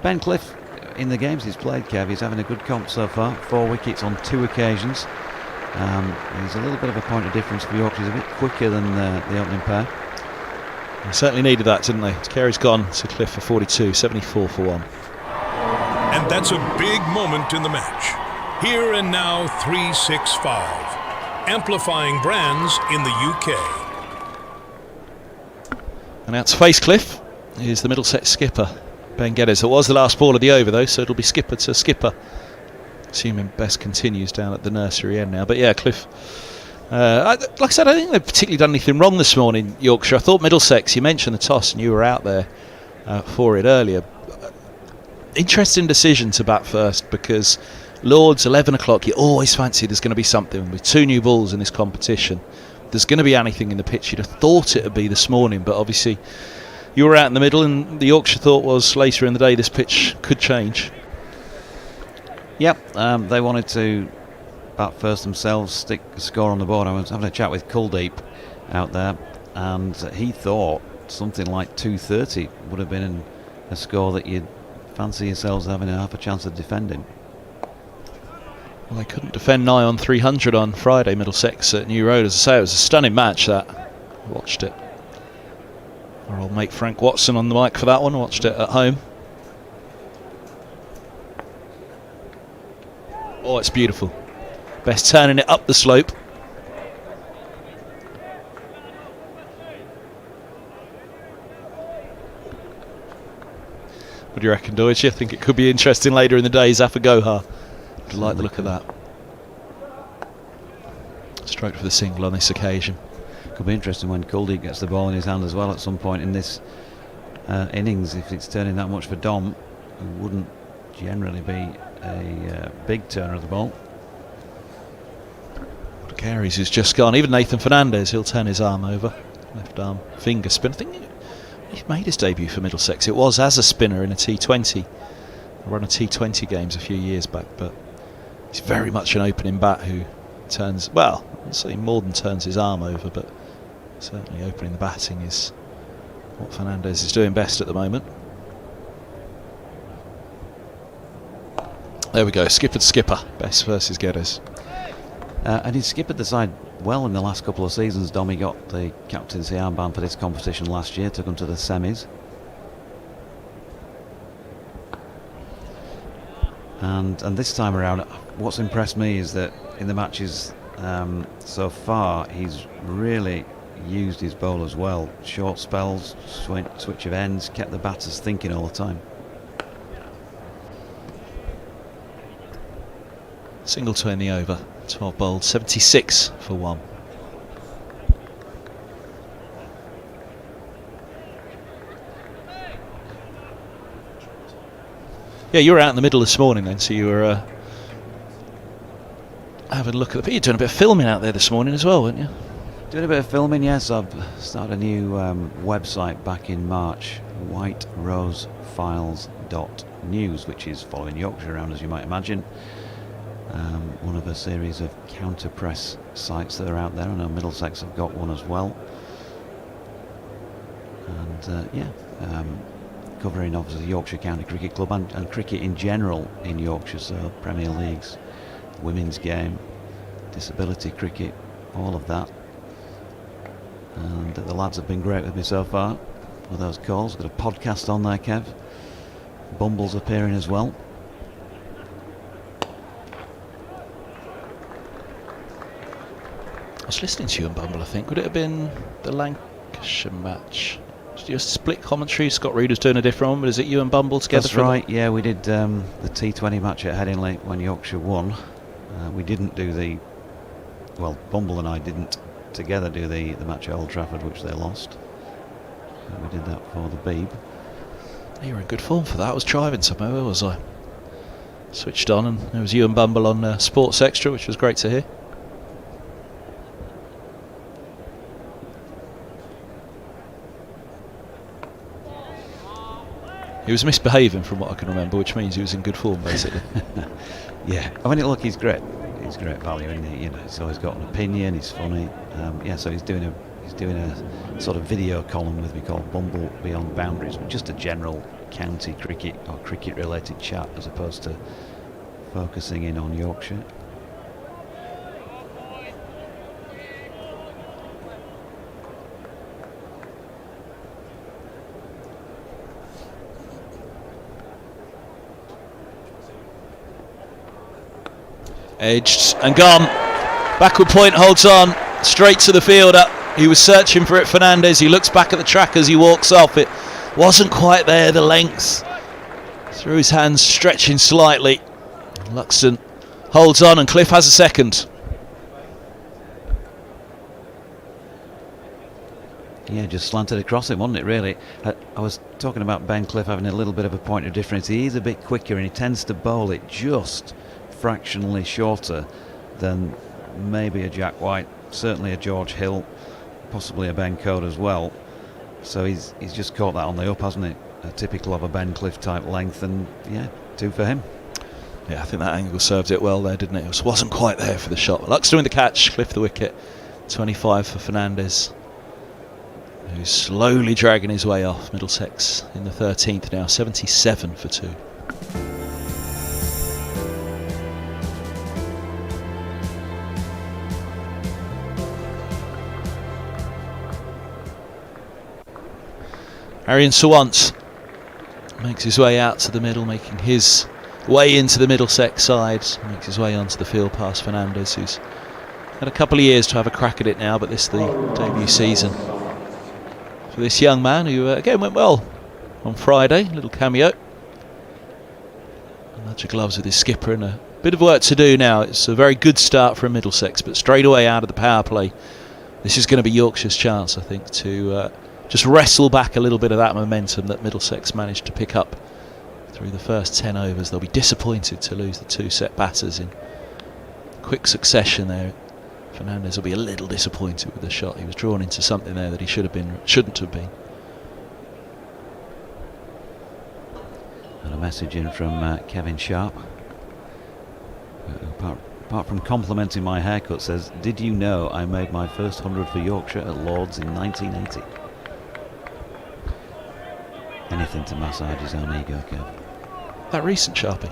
Ben Cliff, in the games he's played, Kev, he's having a good comp so far. 4 wickets on 2 occasions. He's a little bit of a point of difference for Yorkshire. He's a bit quicker than the opening pair.
They certainly needed that, didn't they? Carey's gone to Cliff for 42, 74 for 1.
And that's a big moment in the match. Here and now 365. Amplifying brands in the UK.
And out to face Cliff is the Middlesex skipper, Ben Geddes. It was the last ball of the over though, so it'll be skipper to skipper. Assuming Best continues down at the nursery end now. But yeah, Cliff, like I said, I think they've particularly done anything wrong this morning, Yorkshire. I thought Middlesex, you mentioned the toss and you were out there for it earlier. Interesting decision to bat first, because Lords, 11 o'clock, you always fancy there's going to be something. With 2 new balls in this competition, there's going to be anything in the pitch. You'd have thought it would be this morning, but obviously you were out in the middle, and the Yorkshire thought was later in the day this pitch could change.
Yep, they wanted to bat first themselves, stick a score on the board. I was having a chat with Kuldeep out there, and he thought something like 230 would have been a score that you'd fancy yourselves having half a chance of defending.
Well, they couldn't defend nigh on 300 on Friday, Middlesex at New Road. As I say, it was a stunning match that. Watched it. Our old mate Frank Watson on the mic for that one. Watched it at home. Oh, it's beautiful. Best turning it up the slope. What do you reckon, Deutsch? I think it could be interesting later in the day. Zafar Gohar. I like the look of that. Stroked for the single on this occasion.
Could be interesting when Kuldeep gets the ball in his hand as well at some point in this innings. If it's turning that much for Dom, it wouldn't generally be a big turner of the ball.
Carey's who's just gone. Even Nathan Fernandez, he'll turn his arm over. Left arm finger spin. I think he made his debut for Middlesex. It was as a spinner in a T20. I ran a T20 games a few years back, but he's very much an opening bat who turns, well, I'd say more than turns his arm over, but certainly opening the batting is what Fernandez is doing best at the moment. There we go, skipper to skipper. Best versus Geddes.
And he's skippered the side well in the last couple of seasons. Dom, he got the captaincy armband for this competition last year, took him to the semis. And this time around, what's impressed me is that in the matches so far, he's really used his bowlers well. Short spells, switch of ends, kept the batters thinking all the time.
Single to end the over. 12 bowled, 76 for 1. Yeah, you were out in the middle this morning then, so you were having a look at the... You're doing a bit of filming out there this morning as well, weren't you?
Doing a bit of filming, yes. I've started a new website back in March, whiterosefiles.news, which is following Yorkshire around, as you might imagine. One of a series of counter press sites that are out there. I know Middlesex have got one as well. And covering obviously the Yorkshire County Cricket Club and cricket in general in Yorkshire, so Premier Leagues, women's game, disability cricket, all of that. And the lads have been great with me so far with those calls. Got a podcast on there, Kev. Bumble's appearing as well.
I was listening to you and Bumble, I think. Would it have been the Lancashire match? Did you split commentary? Scott Reed was doing a different one, but is it you and Bumble together?
That's right, yeah, we did the T20 match at Headingley when Yorkshire won. We didn't do Bumble and I didn't together do the match at Old Trafford, which they lost. We did that for the Beeb.
You were in good form for that. I was driving somewhere, where was I? Switched on and there was you and Bumble on Sports Extra, which was great to hear. He was misbehaving from what I can remember, which means he was in good form, basically.
Yeah, I mean, look, he's great. He's great value, and he's always got an opinion. He's funny. So he's doing a sort of video column with me called Bumble Beyond Boundaries, but just a general county cricket or cricket-related chat as opposed to focusing in on Yorkshire.
Edged and gone. Backward point holds on. Straight to the fielder. He was searching for it, Fernandez. He looks back at the track as he walks off. It wasn't quite there, the length. Through his hands, stretching slightly. Luxton holds on and Cliff has a second.
Yeah, just slanted across him, wasn't it, really? I was talking about Ben Cliff having a little bit of a point of difference. He is a bit quicker and he tends to bowl it just fractionally shorter than maybe a Jack White, certainly a George Hill, possibly a Ben Code as well. So he's just caught that on the up, hasn't he? Typical of a Ben Cliff type length, and yeah, 2 for him.
Yeah, I think that angle served it well there, didn't it? It wasn't quite there for the shot. Luxton with the catch, Cliff the wicket. 25 for Fernandez, who's slowly dragging his way off. Middlesex in the 13th now, 77 for 2. Arian Sawant makes his way out to the middle, making his way into the Middlesex side, makes his way onto the field past Fernandez, who's had a couple of years to have a crack at it now, but this is the debut season for this young man who again went well on Friday. Little cameo, a nudge of gloves with his skipper, and a bit of work to do now. It's a very good start for Middlesex, but straight away out of the power play, this is going to be Yorkshire's chance, I think, to just wrestle back a little bit of that momentum that Middlesex managed to pick up through the first 10 overs. They'll be disappointed to lose the 2 set batters in quick succession there. Fernandez will be a little disappointed with the shot. He was drawn into something there that he shouldn't have been.
And a message in from Kevin Sharp. Apart from complimenting my haircut, says, "Did you know I made my first 100 for Yorkshire at Lords in 1980? Anything to massage his own ego, Kev.
That recent, Sharpie?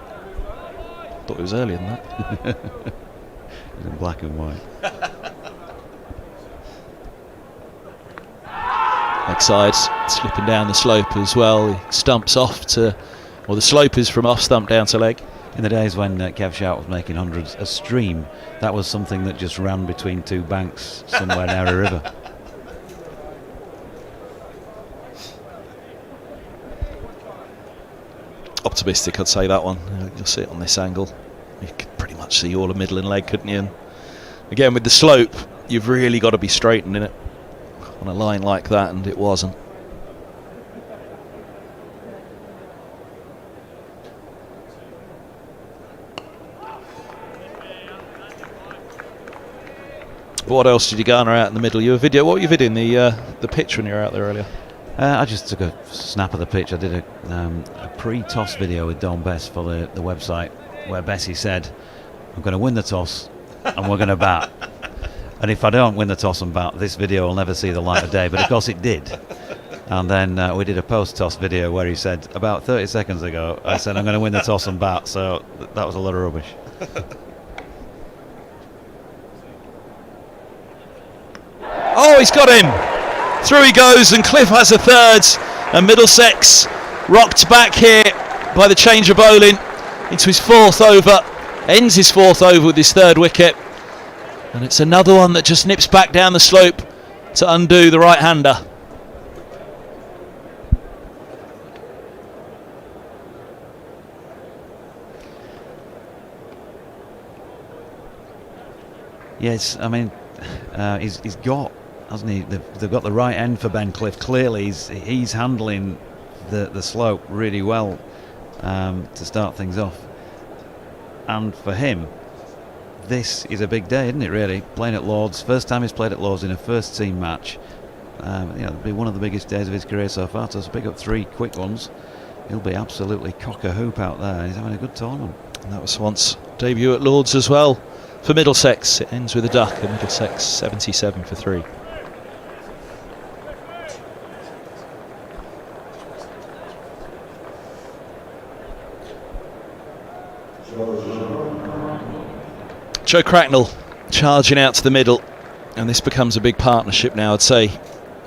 Thought it was earlier than that.
It's in black and white.
Backside, slipping down the slope as well. He stumps off to, or the slope is from off stump down to leg.
In the days when Kev Shout was making hundreds a stream, that was something that just ran between two banks somewhere near a river.
Optimistic, I'd say that one. You'll see it on this angle. You could pretty much see all the middle and leg, couldn't you? And again, with the slope, you've really got to be straightening it on a line like that, and it wasn't. What else did you garner out in the middle? You were video. What were you videoing? The pitch when you were out there earlier?
I just took a snap of the pitch. I did a pre-toss video with Don Bess for the website, where Bessie said, "I'm going to win the toss and we're going to bat. And if I don't win the toss and bat, this video will never see the light of day." But of course it did. And then we did a post-toss video where he said, about 30 seconds ago, I said, "I'm going to win the toss and bat." So that was a lot of rubbish.
Oh, he's got him! Through he goes, and Cliff has a third, and Middlesex rocked back here by the change of bowling into his fourth over, ends his fourth over with his third wicket, and it's another one that just nips back down the slope to undo the right-hander.
Yes, I mean, he's got, hasn't he? They've got the right end for Ben Cliff. Clearly, he's handling the slope really well to start things off. And for him, this is a big day, isn't it? Really, playing at Lords, first time he's played at Lords in a first team match. It'll be one of the biggest days of his career so far. So to pick up 3 quick ones, he'll be absolutely cock a hoop out there. He's having a good tournament.
And that was once debut at Lords as well for Middlesex. It ends with a duck, and Middlesex 77 for 3. Joe Cracknell charging out to the middle, and this becomes a big partnership now, I'd say.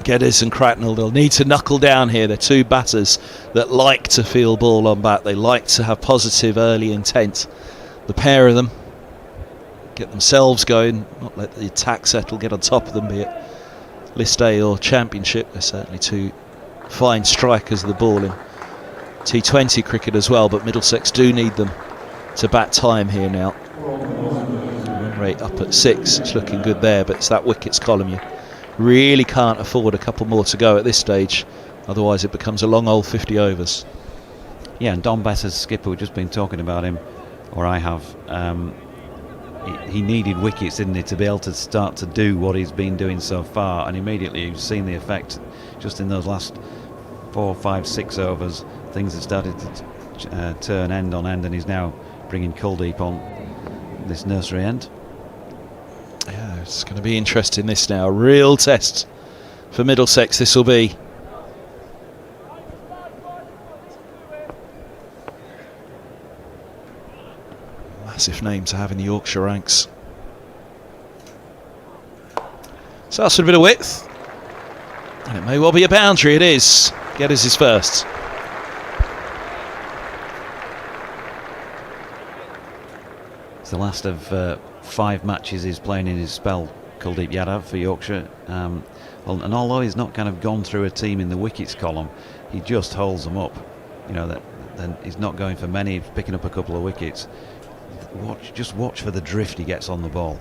Geddes and Cracknell, they'll need to knuckle down here. They're two batters that like to feel ball on bat. They like to have positive early intent. The pair of them get themselves going, not let the attack settle, get on top of them, be it List A or Championship. They're certainly two fine strikers of the ball in T20 cricket as well, but Middlesex do need them to bat time here now. Run rate up at 6, it's looking good there, but it's that wickets column. You really can't afford a couple more to go at this stage, otherwise it becomes a long old 50 overs.
Yeah, and Don Bess's skipper, we've just been talking about him, or I have. He needed wickets, didn't he, to be able to start to do what he's been doing so far, and immediately you've seen the effect just in those last 4, 5, 6 overs. Things have started to turn end on end, and he's now bringing Kuldeep on this nursery end.
Yeah, it's going to be interesting this now. A real test for Middlesex this will be. Massive name to have in the Yorkshire ranks. So that's a bit of width, and it may well be a boundary. It is. Geddes is first.
It's the last of 5 matches he's playing in his spell, Kuldeep Yadav, for Yorkshire. And although he's not kind of gone through a team in the wickets column, he just holds them up. You know, then he's not going for many, picking up a couple of wickets. Just watch for the drift he gets on the ball.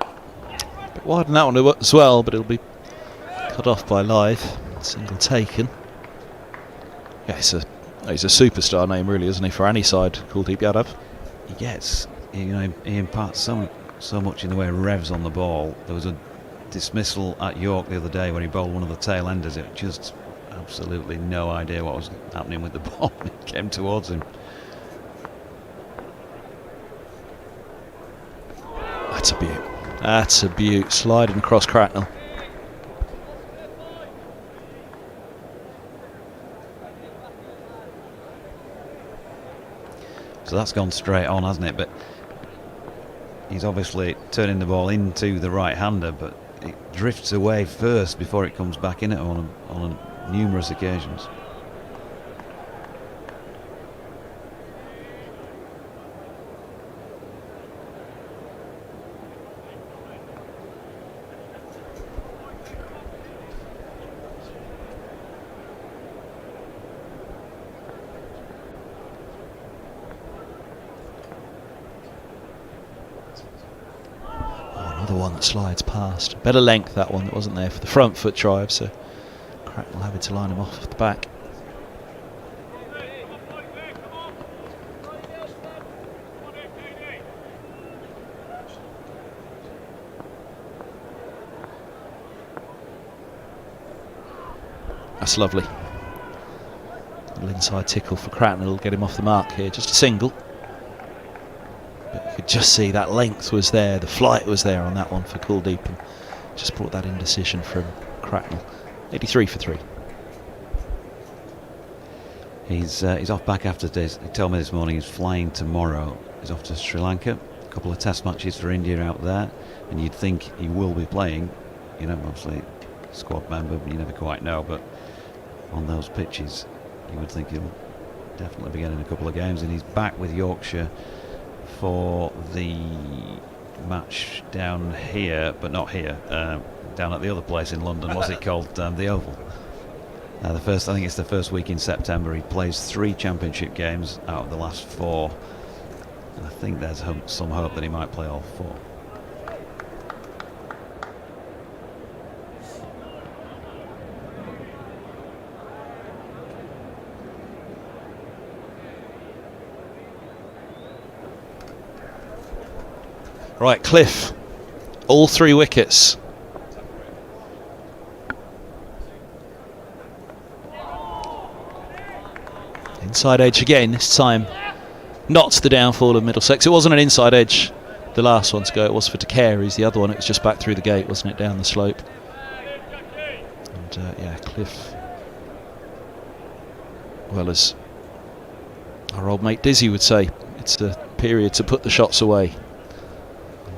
A bit wide on that one as well, but it'll be cut off by Live. Single taken. Yeah, he's a superstar name, really, isn't he, for any side, Kuldeep Yadav?
He gets, he imparts so much in the way of revs on the ball. There was a dismissal at York the other day when he bowled one of the tail enders. It just absolutely no idea what was happening with the ball. It came towards him.
That's a beaut. That's a beaut. Sliding across Cracknell.
So that's gone straight on, hasn't it? But he's obviously turning the ball into the right-hander, but it drifts away first before it comes back in it on numerous occasions.
Another one that slides past. Better length, that one, that wasn't there for the front foot drive, so Cracknell having to line him off the back. That's lovely. Little inside tickle for Cracknell will get him off the mark here. Just a single. But you could just see that length was there, the flight was there on that one for Kuldeep, and just brought that indecision from Cracknell. 83 for 3.
He's off back after this. He told me this morning he's flying tomorrow. He's off to Sri Lanka. A couple of test matches for India out there, and you'd think he will be playing. You know, obviously squad member, but you never quite know. But on those pitches, you would think he'll definitely be getting a couple of games, and he's back with Yorkshire for the match down here, but not here, down at the other place in London. What's it called? The Oval. I think it's the first week in September. He plays 3 championship games out of the last 4. And I think there's some hope that he might play all 4.
Right, Cliff, all 3 wickets. Inside edge again, this time not the downfall of Middlesex. It wasn't an inside edge the last one to go, it was for De Carey's. The other one, it was just back through the gate, wasn't it, down the slope. And yeah, Cliff, well, as our old mate Dizzy would say, it's a period to put the shots away.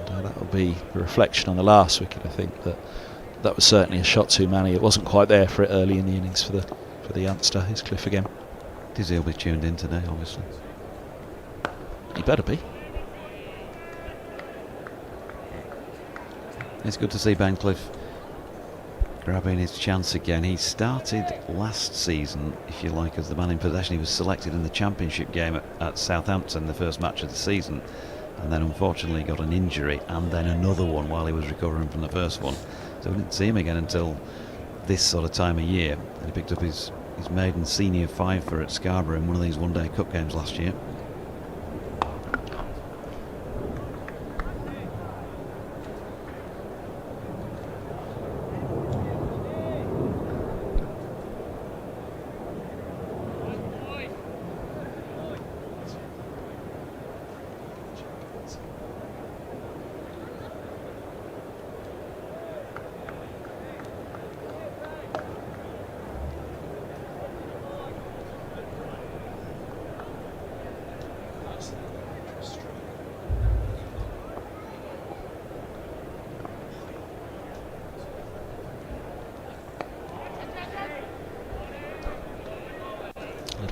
That will be a reflection on the last wicket. I think that was certainly a shot too many. It wasn't quite there for it early in the innings for the youngster. Here's Cliff again.
Dizzy will be tuned in today, obviously.
He better be.
It's good to see Ben Cliff grabbing his chance again. He started last season, if you like, as the man in possession. He was selected in the championship game at Southampton, the first match of the season, and then unfortunately got an injury and then another one while he was recovering from the first one. So we didn't see him again until this sort of time of year. And he picked up his maiden senior 5-fer at Scarborough in one of these one-day cup games last year.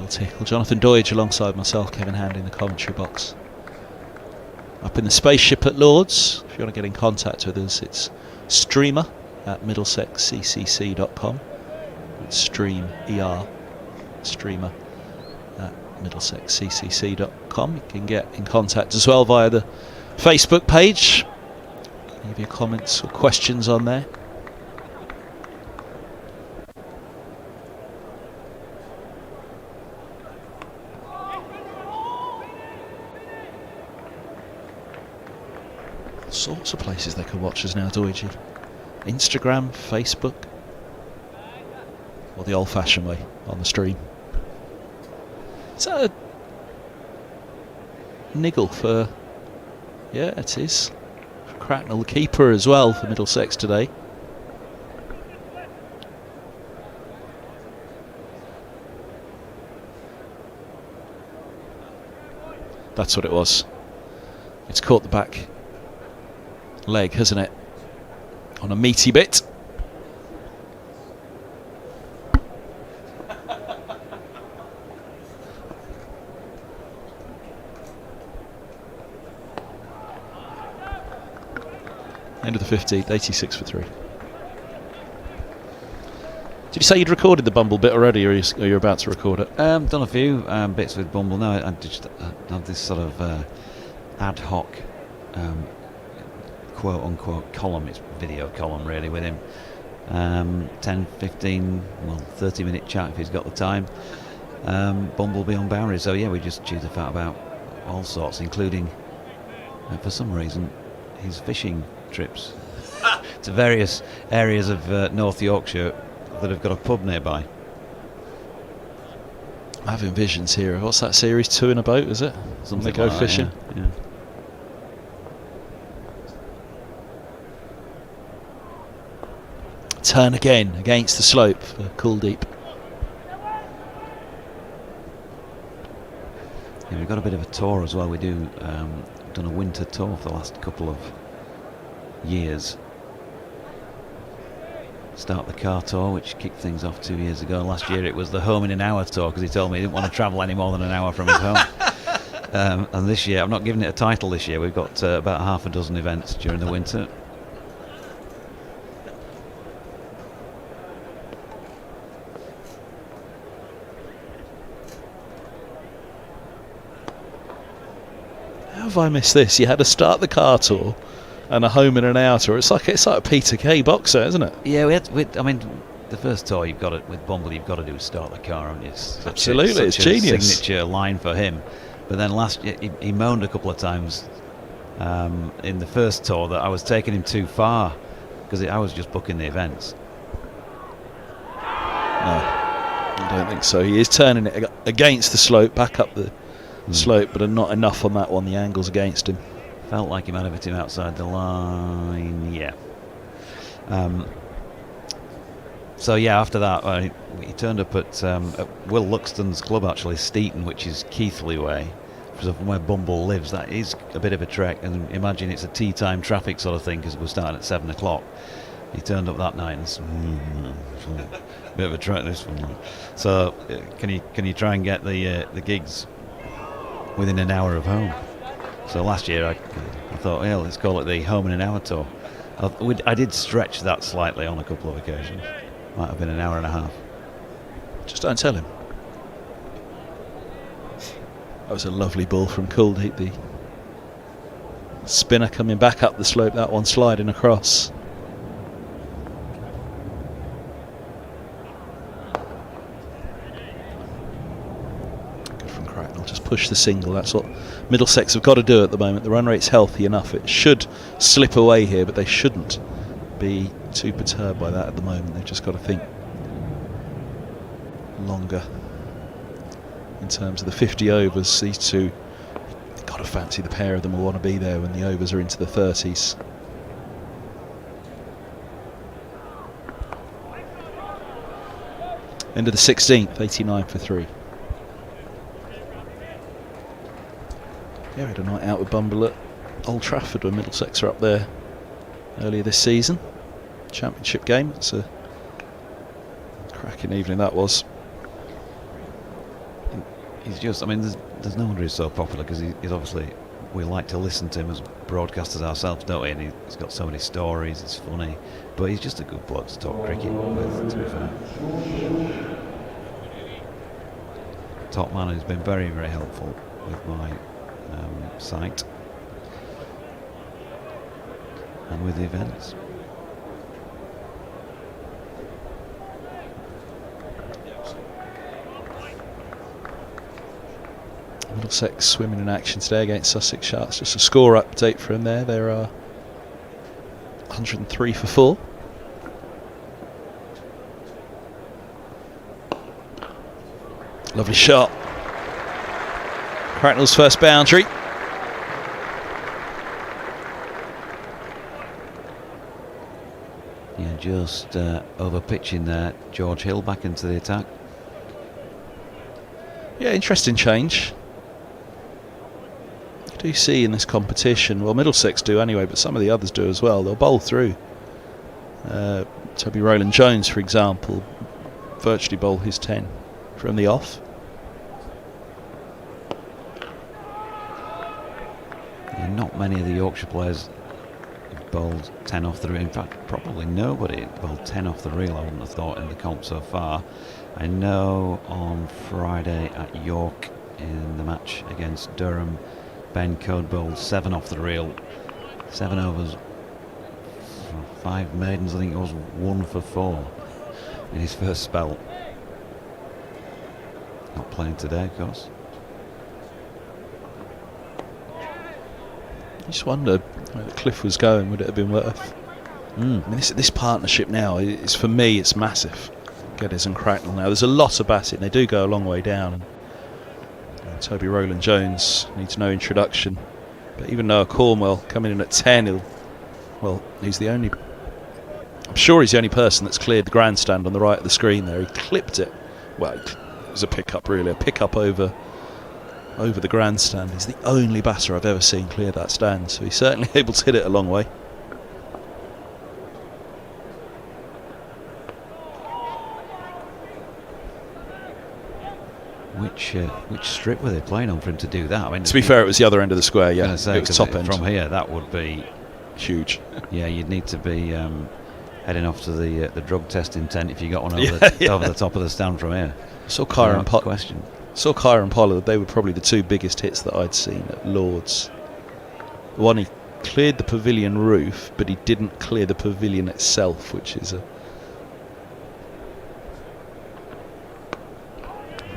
Tickle. Jonathan Doidge alongside myself, Kevin Hand in the commentary box. Up in the spaceship at Lords. If you want to get in contact with us, it's streamer at middlesexccc.com. It's stream ER, streamer at middlesexccc.com. You can get in contact as well via the Facebook page. Leave your comments or questions on there. Sorts of places they can watch us now, Doidge. Instagram, Facebook, or the old-fashioned way on the stream. Is that a niggle for? Yeah, it is. For Cracknell, the keeper as well for Middlesex today. That's what it was. It's caught the back leg, hasn't it? On a meaty bit. End of the 15th, 86 for 3. Did you say you'd recorded the Bumble bit already, or are you about to record it?
Done a few bits with Bumble. No, I just have this sort of ad hoc quote-unquote column. It's video column, really, with him. 10, 15, 30-minute chat if he's got the time. Bumblebee on boundaries. So, yeah, we just choose the fat about all sorts, including, for some reason, his fishing trips to various areas of North Yorkshire that have got a pub nearby.
I'm having visions here. What's that series, 2 in a boat, is it?
Something
they go
like
fishing.
That, yeah.
Turn again against the slope for Cooldeep.
Yeah, we've got a bit of a tour as well. We do done a winter tour for the last couple of years. Start the car tour, which kicked things off 2 years ago. Last year it was the home in an hour tour, because he told me he didn't want to travel any more than an hour from his home. And this year, I'm not giving it a title this year, we've got about half a dozen events during the winter.
How have I missed this? You had to start the car tour and a home in an hour tour. It's like a Peter Kay boxer, isn't it?
Yeah, I mean, the first tour you've got to, with Bumble, you've got to do is start the car, haven't you?
Absolutely, it's genius.
Signature line for him. But then last year he moaned a couple of times in the first tour that I was taking him too far, because I was just booking the events.
No, I don't think so. He is turning it against the slope, back up the slope, but not enough on that one. The angle's against him.
Felt like he might have hit him outside the line, yeah. So yeah, after that, he turned up at Will Luxton's club, actually, Steeton, which is Keithley way, from where Bumble lives. That is a bit of a trek, and imagine it's a tea time traffic sort of thing, because we're starting at 7 o'clock. He turned up that night and said, bit of a trek this one. So can you try and get the gigs within an hour of home? So last year I thought, well, let's call it the home in an hour tour. I did stretch that slightly on a couple of occasions. Might have been an hour and a half.
Just don't tell him. That was a lovely ball from Cooldeep. The spinner coming back up the slope, that one sliding across. Good from Cracknell. Just push the single. That's what Middlesex have got to do at the moment. The run rate's healthy enough. It should slip away here, but they shouldn't be too perturbed by that at the moment. They've just got to think longer in terms of the 50 overs. These two, you've got to fancy the pair of them will want to be there when the overs are into the 30s. End of the 16th, 89 for 3. Yeah, we had a night out with Bumble at Old Trafford when Middlesex are up there earlier this season. Championship game. It's a cracking evening that was.
He's just, I mean, there's no wonder he's so popular, because he's obviously, we like to listen to him as broadcasters ourselves, don't we? And he's got so many stories, it's funny, but he's just a good bloke to talk cricket with, to be fair. Top man who's been very, very helpful with my site and with the events.
Middlesex swimming in action today against Sussex Sharks. Just a score update from there. There are 103 for 4. Lovely shot. Cracknell's first boundary.
Yeah, just over pitching there. George Hill back into the attack.
Yeah, interesting change. do see in this competition, well, Middlesex do anyway, but some of the others do as well. They'll bowl through. Toby Rowland-Jones, for example, virtually bowl his 10 from the off.
Yeah, not many of the Yorkshire players have bowled 10 off the reel. In fact, probably nobody bowled 10 off the reel, I wouldn't have thought, in the comp so far. I know on Friday at York in the match against Durham, Ben Code bowled 7 off the reel, 7 overs, 5 maidens, I think it was 1 for 4 in his first spell. Not playing today, of course.
I just wonder where the cliff was going. Would it have been worth? I mean, this partnership now is, for me, it's massive. Geddes and Cracknell now. There's a lot of batting. They do go a long way down. And Toby Rowland-Jones needs no introduction. But even Noah Cornwell coming in at 10, he's the only. I'm sure he's the only person that's cleared the grandstand on the right of the screen there. He clipped it. Well, it was a pickup, really, a pickup over the grandstand. He's the only batter I've ever seen clear that stand, so he's certainly able to hit it a long way.
Which strip were they playing on for him to do that? I mean,
to be fair, it was the other end of the square. Yeah,
it
was top end.
From here, that would be
huge.
Yeah, you'd need to be heading off to the drug testing tent if you got one over, over the top of the stand from here.
Saw Kyron Pollard. They were probably the two biggest hits that I'd seen at Lord's. One, he cleared the pavilion roof, but he didn't clear the pavilion itself, which is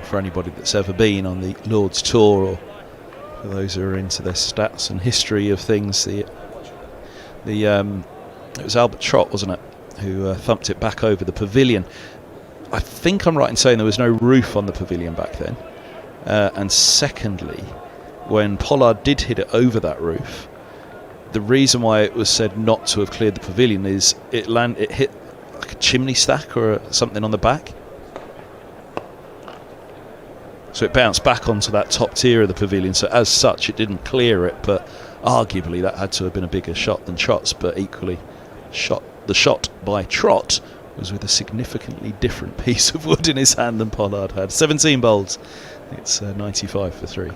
for anybody that's ever been on the Lord's tour, or for those who are into their stats and history of things, it was Albert Trott, wasn't it, who thumped it back over the pavilion. I think I'm right in saying there was no roof on the pavilion back then. And secondly, when Pollard did hit it over that roof, the reason why it was said not to have cleared the pavilion is it hit like a chimney stack or something on the back. So it bounced back onto that top tier of the pavilion. So as such, it didn't clear it, but arguably that had to have been a bigger shot than Trott's. But equally, the shot by Trott was with a significantly different piece of wood in his hand than Pollard had. 17 bowls. It's 95 for 3.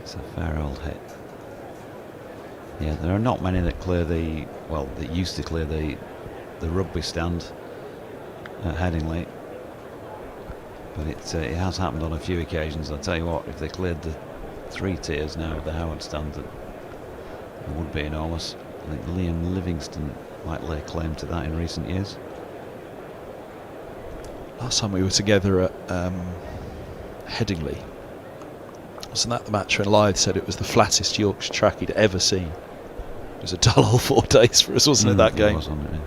It's a fair old hit. Yeah, there are not many that that used to clear the rugby stand at Headingley. But it has happened on a few occasions. I'll tell you what, if they cleared the 3 tiers now of the Howard stand, it would be enormous. I think Liam Livingston might lay claim to that in recent years.
Last time we were together at Headingley, wasn't that the match when Lyth said it was the flattest Yorkshire track he'd ever seen? It was a dull old 4 days for us, wasn't it, that game?
It was, wasn't it?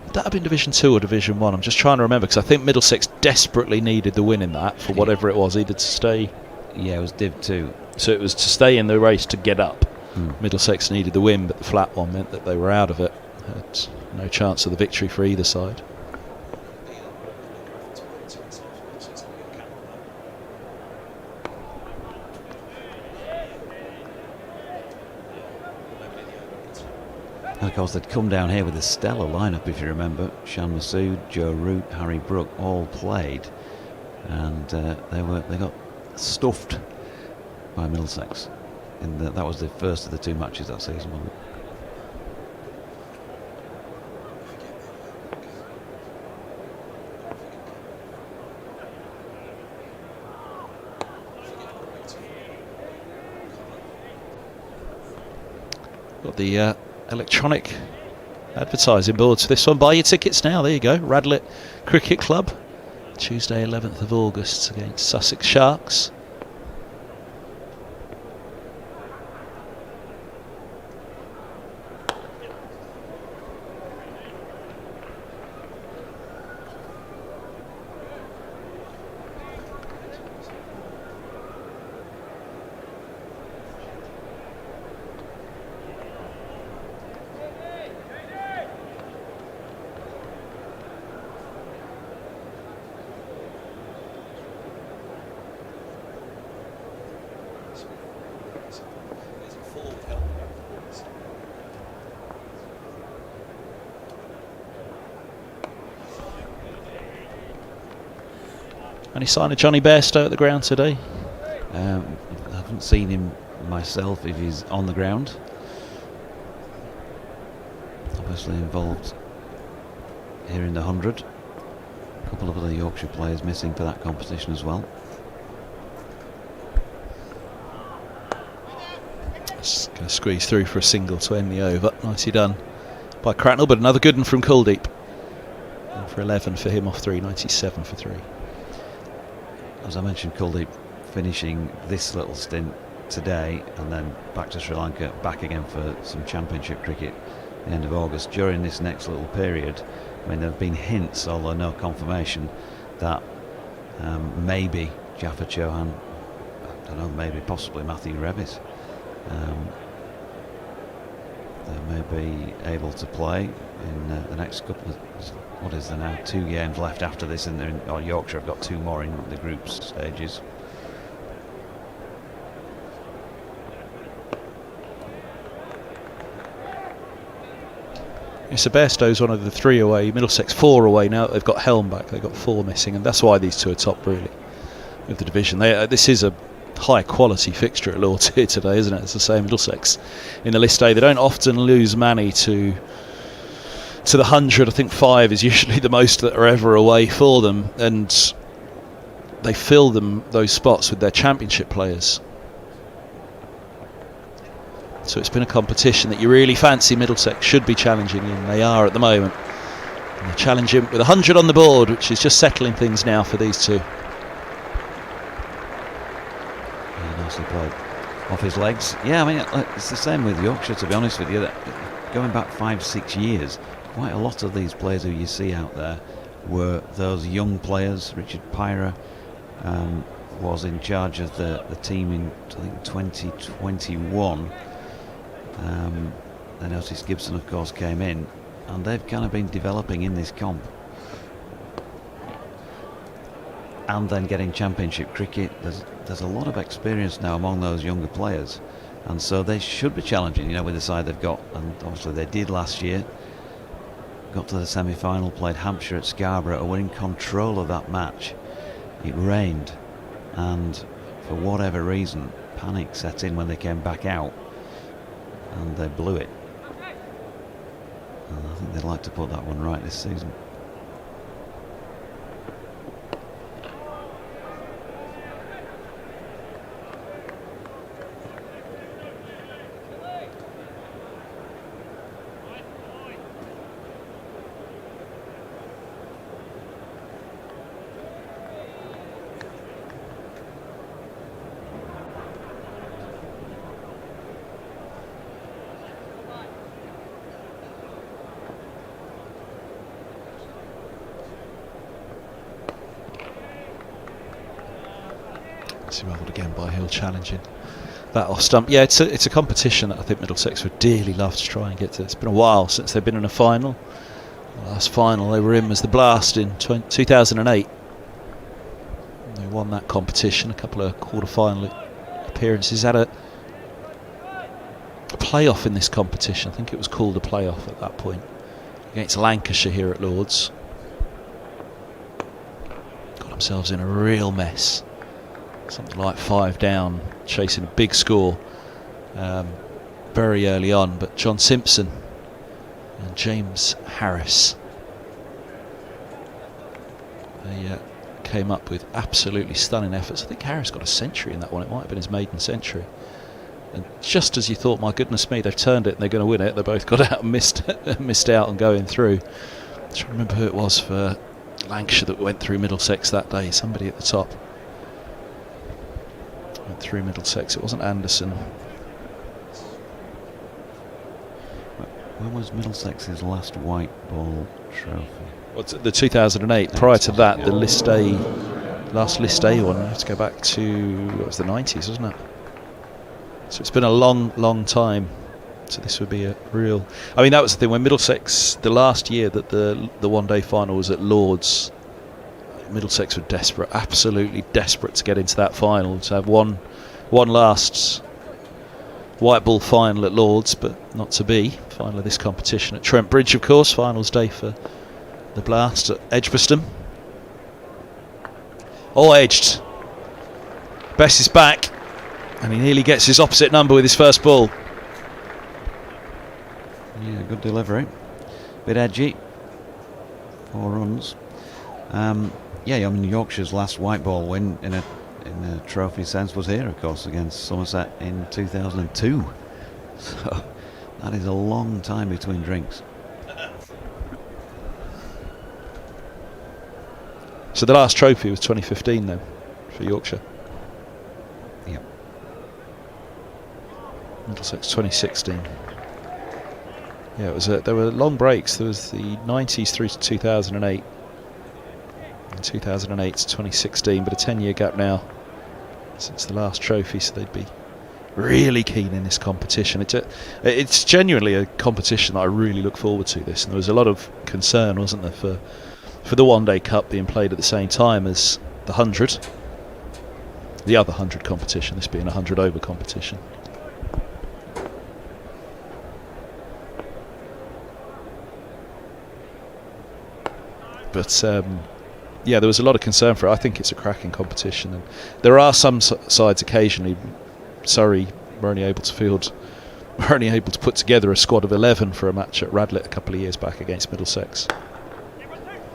Would that have been Division 2 or Division 1? I'm just trying to remember, because I think Middlesex desperately needed the win in that for whatever it was, either to stay.
Yeah, it was Div 2.
So it was to stay in the race to get up. Middlesex needed the win, but the flat one meant that they were out of it. Had no chance of the victory for either side.
And of course, they'd come down here with a stellar lineup, if you remember. Shan Masood, Joe Root, Harry Brook all played, and they got stuffed by Middlesex. That was the first of the 2 matches that season, wasn't it?
Got the electronic advertising boards for this one. Buy your tickets now. There you go. Radlett Cricket Club, Tuesday 11th of August against Sussex Sharks. Any sign of Johnny Bairstow at the ground today?
I haven't seen him myself if he's on the ground. Obviously involved here in the 100. A couple of other Yorkshire players missing for that competition as well.
Just going to squeeze through for a single to end the over. Nicely done by Cracknell, but another good one from Kuldeep. And for 11 for him off 3, 97 for 3.
As I mentioned, Kuldeep finishing this little stint today and then back to Sri Lanka, back again for some championship cricket at the end of August. During this next little period, I mean, there have been hints, although no confirmation, that maybe Jaffa Chauhan, I don't know, maybe possibly Matthew Revis, they may be able to play in the next couple of, what is there now, 2 games left after this, and Yorkshire have got 2 more in the group stages.
So Bairstow's one of the 3 away, Middlesex 4 away now. They've got Helm back, they've got 4 missing, and that's why these two are top really of the division. This is a high quality fixture at Lord's here today, isn't it? It's the same Middlesex in the list A. They don't often lose many to the 100. I think 5 is usually the most that are ever away for them, and they fill those spots with their championship players. So it's been a competition that you really fancy Middlesex should be challenging in. They are at the moment. And they're challenging with 100 on the board, which is just settling things now for these two.
Yeah, nicely played off his legs. Yeah, I mean, it's the same with Yorkshire, to be honest with you. Going back 5-6 years, quite a lot of these players who you see out there were those young players. Richard Pyra was in charge of the team in, I think, 2021. Then Otis Gibson, of course, came in, and they've kind of been developing in this comp, and then getting championship cricket. There's a lot of experience now among those younger players, and so they should be challenging, with the side they've got. And obviously they did last year. Got to the semi-final, played Hampshire at Scarborough, and were in control of that match. It rained, and for whatever reason, panic set in when they came back out, and they blew it. And I think they'd like to put that one right this season.
Rolled again by Hill, challenging that off stump. Yeah, it's a competition that I think Middlesex would dearly love to try and get to. It's been a while since they've been in a final. The last final they were in was the Blast in 2008. And they won that competition. A couple of quarter-final appearances. Had a playoff in this competition. I think it was called a playoff at that point, against Lancashire here at Lord's. Got themselves in a real mess. Something like 5 down, chasing a big score very early on. But John Simpson and James Harris, they came up with absolutely stunning efforts. I think Harris got a century in that one. It might have been his maiden century. And just as you thought, my goodness me, they've turned it and they're going to win it, they both got out and missed out on going through. I'm trying to remember who it was for Lancashire that went through Middlesex that day. Somebody at the top went through Middlesex. It wasn't Anderson.
When was Middlesex's last white ball trophy?
What's the 2008? Prior to that, the last List A one. Let's go back to, what was the 90s, wasn't it? So it's been a long time. So this would be a real. I mean, that was the thing when Middlesex, the last year that the one-day final was at Lord's, Middlesex were desperate, absolutely desperate to get into that final, to have one last white ball final at Lord's, but not to be. Final of this competition at Trent Bridge, of course. Finals day for the Blast at Edgbaston. all edged. Bess is back, and he nearly gets his opposite number with his first ball.
Yeah, good delivery. Bit edgy. 4 runs. Yeah, I mean, Yorkshire's last white ball win in a trophy sense was here, of course, against Somerset in 2002. So that is a long time between drinks.
So the last trophy was 2015 then for Yorkshire.
Yep.
Middlesex 2016. Yeah, it was. There were long breaks. There was the 90s through to 2008, and 2008 to 2016, but a 10-year gap now since the last trophy. So they'd be really keen in this competition. It's genuinely a competition that I really look forward to. This, and there was a lot of concern, wasn't there, for the one-day cup being played at the same time as the 100, the other 100 competition. This being a 100 over competition. But yeah, there was a lot of concern for it. I think it's a cracking competition, and there are some sides occasionally. Surrey were only able to put together a squad of 11 for a match at Radlett a couple of years back against Middlesex.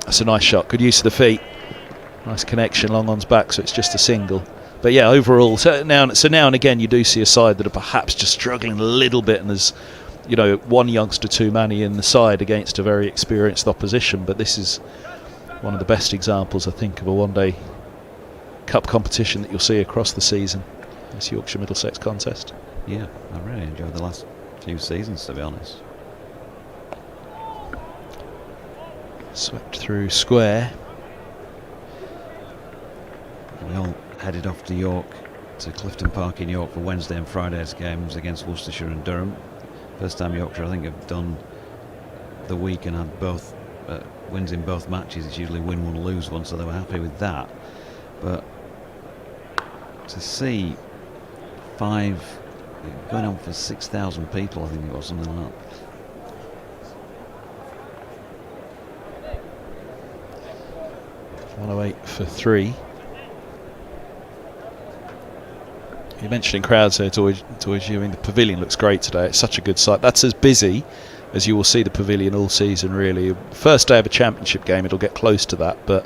That's a nice shot, good use of the feet, nice connection, long on's back, so it's just a single. But yeah, overall, so now and again you do see a side that are perhaps just struggling a little bit, and there's, you know, one youngster too many in the side against a very experienced opposition. But this is one of the best examples, I think, of a one-day cup competition that you'll see across the season. This Yorkshire Middlesex contest.
Yeah, I really enjoyed the last few seasons, to be honest.
Swept through square.
We all headed off to York, to Clifton Park in York for Wednesday and Friday's games against Worcestershire and Durham. First time Yorkshire, I think, have done the week and had both wins in both matches. It's usually win one, lose one, so they were happy with that. But to see 5 going on for 6,000 people, I think it was, something like that.
.108 for 3. You're mentioning crowds there, towards you. I mean, the pavilion looks great today. It's such a good sight. That's as busy as you will see the pavilion all season, really. First day of a championship game, it'll get close to that, but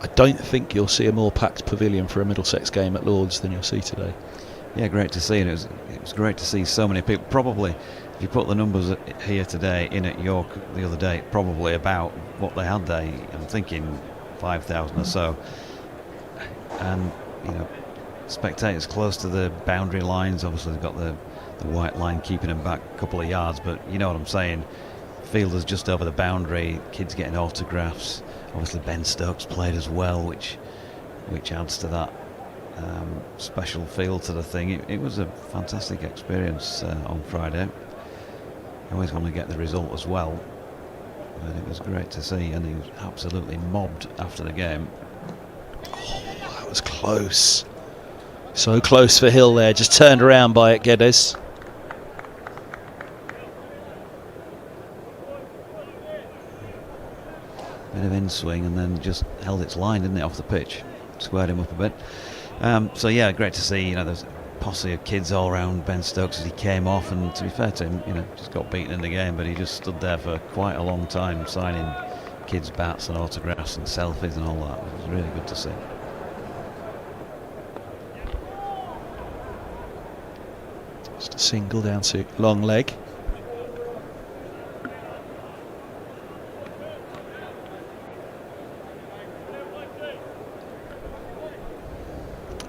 I don't think you'll see a more packed pavilion for a Middlesex game at Lords than you'll see today.
Yeah, great to see, and it was great to see so many people. Probably, if you put the numbers here today in at York the other day, probably about what they had there. I'm thinking 5,000 or so, and you know, spectators close to the boundary lines. Obviously, they've got the white line keeping them back a couple of yards, but you know what I'm saying. Fielders just over the boundary, kids getting autographs. Obviously, Ben Stokes played as well, which adds to that special feel to the thing. It was a fantastic experience on Friday. I always want to get the result as well, and it was great to see. And he was absolutely mobbed after the game.
Oh, that was close. So close for Hill there. Just turned around by it, Geddes.
Bit of in-swing and then just held its line, didn't it, off the pitch. Squared him up a bit. So yeah, great to see. You know, there's a posse of kids all around Ben Stokes as he came off, and to be fair to him, you know, just got beaten in the game, but he just stood there for quite a long time signing kids' bats and autographs and selfies and all that. It was really good to see.
Just a single down to long leg.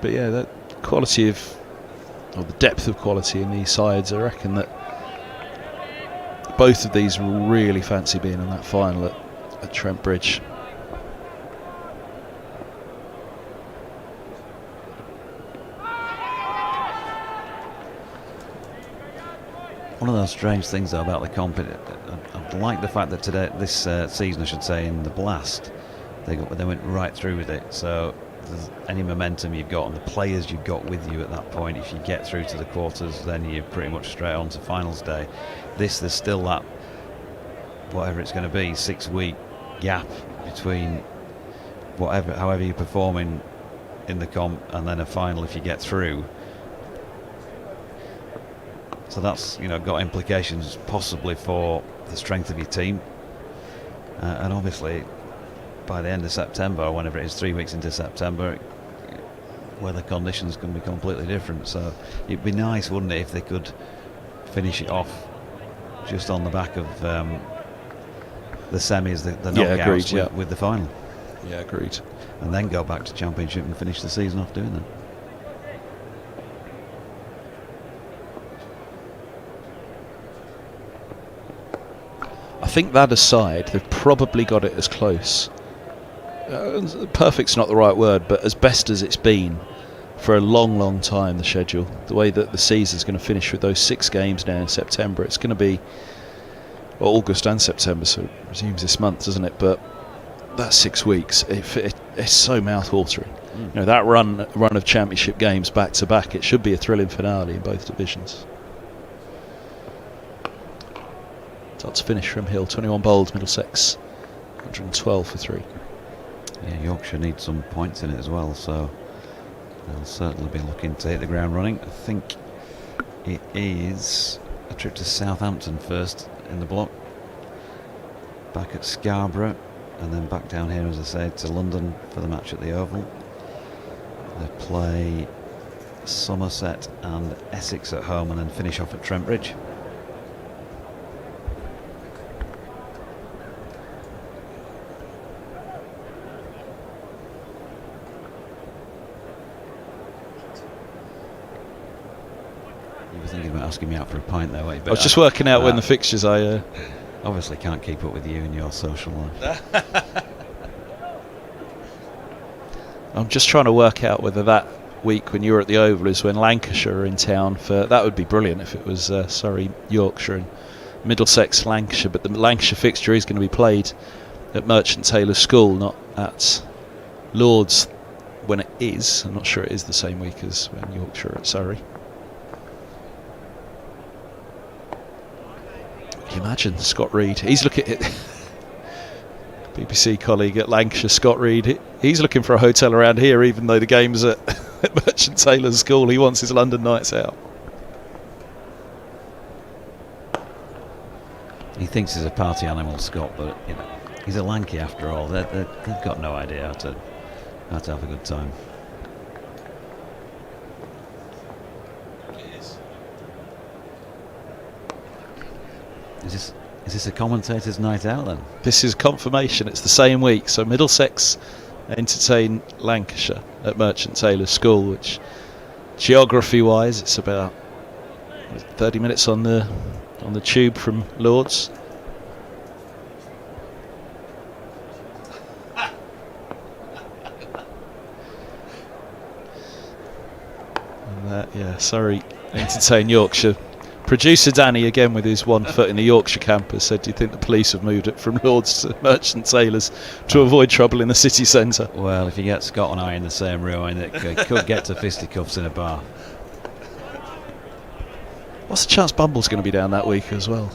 But yeah, that quality of, or the depth of quality in these sides, I reckon that both of these will really fancy being in that final at Trent Bridge.
One of those strange things though about the comp, I like the fact that today, this season I should say, in the Blast, they went right through with it. So any momentum you've got and the players you've got with you at that point, if you get through to the quarters, then you're pretty much straight on to finals day. There's still that, whatever it's going to be, 6-week gap between however you're performing in the comp, and then a final if you get through. So that's, you know, got implications possibly for the strength of your team, and obviously by the end of September, or whenever it is, 3 weeks into September, weather conditions can be completely different. So it'd be nice, wouldn't it, if they could finish it off just on the back of the semis, the knockouts, with the final.
Yeah, agreed.
And then go back to Championship and finish the season off doing that.
I think that aside, they've probably got it as close. Perfect's not the right word, but as best as it's been for a long, long time, the schedule. The way that the season's going to finish with those 6 games now in September, it's going to be, well, August and September, so it resumes this month, doesn't it? But that 6 weeks, it's so mouth-watering. You know, that run of Championship games back to back, it should be a thrilling finale in both divisions. Start to finish from Hill, 21 bowled, Middlesex 112 for 3.
Yeah, Yorkshire needs some points in it as well, so they'll certainly be looking to hit the ground running. I think it is a trip to Southampton first in the block, back at Scarborough, and then back down here, as I said, to London for the match at the Oval. They play Somerset and Essex at home, and then finish off at Trent Bridge. You were thinking about asking me out for a pint there, wait, but
I was just working out when the fixtures I
obviously can't keep up with you and your social life.
I'm just trying to work out whether that week when you were at the Oval is when Lancashire are in town for. That would be brilliant if it was Surrey, Yorkshire and Middlesex, Lancashire, but the Lancashire fixture is going to be played at Merchant Taylor's School, not at Lord's when it is. I'm not sure it is the same week as when Yorkshire are at Surrey. Can you imagine Scott Reed? He's looking at BBC colleague at Lancashire, Scott Reed. He's looking for a hotel around here, even though the game's at Merchant Taylor's School. He wants his London nights out.
He thinks he's a party animal, Scott, but you know, he's a Lanky after all. They've got no idea how to have a good time. Is this a commentator's night out then?
This is confirmation. It's the same week. So Middlesex entertain Lancashire at Merchant Taylor's School, which geography-wise, it's about 30 minutes on the tube from Lord's. And sorry, entertain Yorkshire. Producer Danny, again with his 1 foot in the Yorkshire campus, said, do you think the police have moved it from Lord's to Merchant Taylor's to avoid trouble in the city centre?
Well, if you get Scott and I in the same room, I mean, it could get to fisticuffs in a bar.
What's the chance Bumble's going to be down that week as well?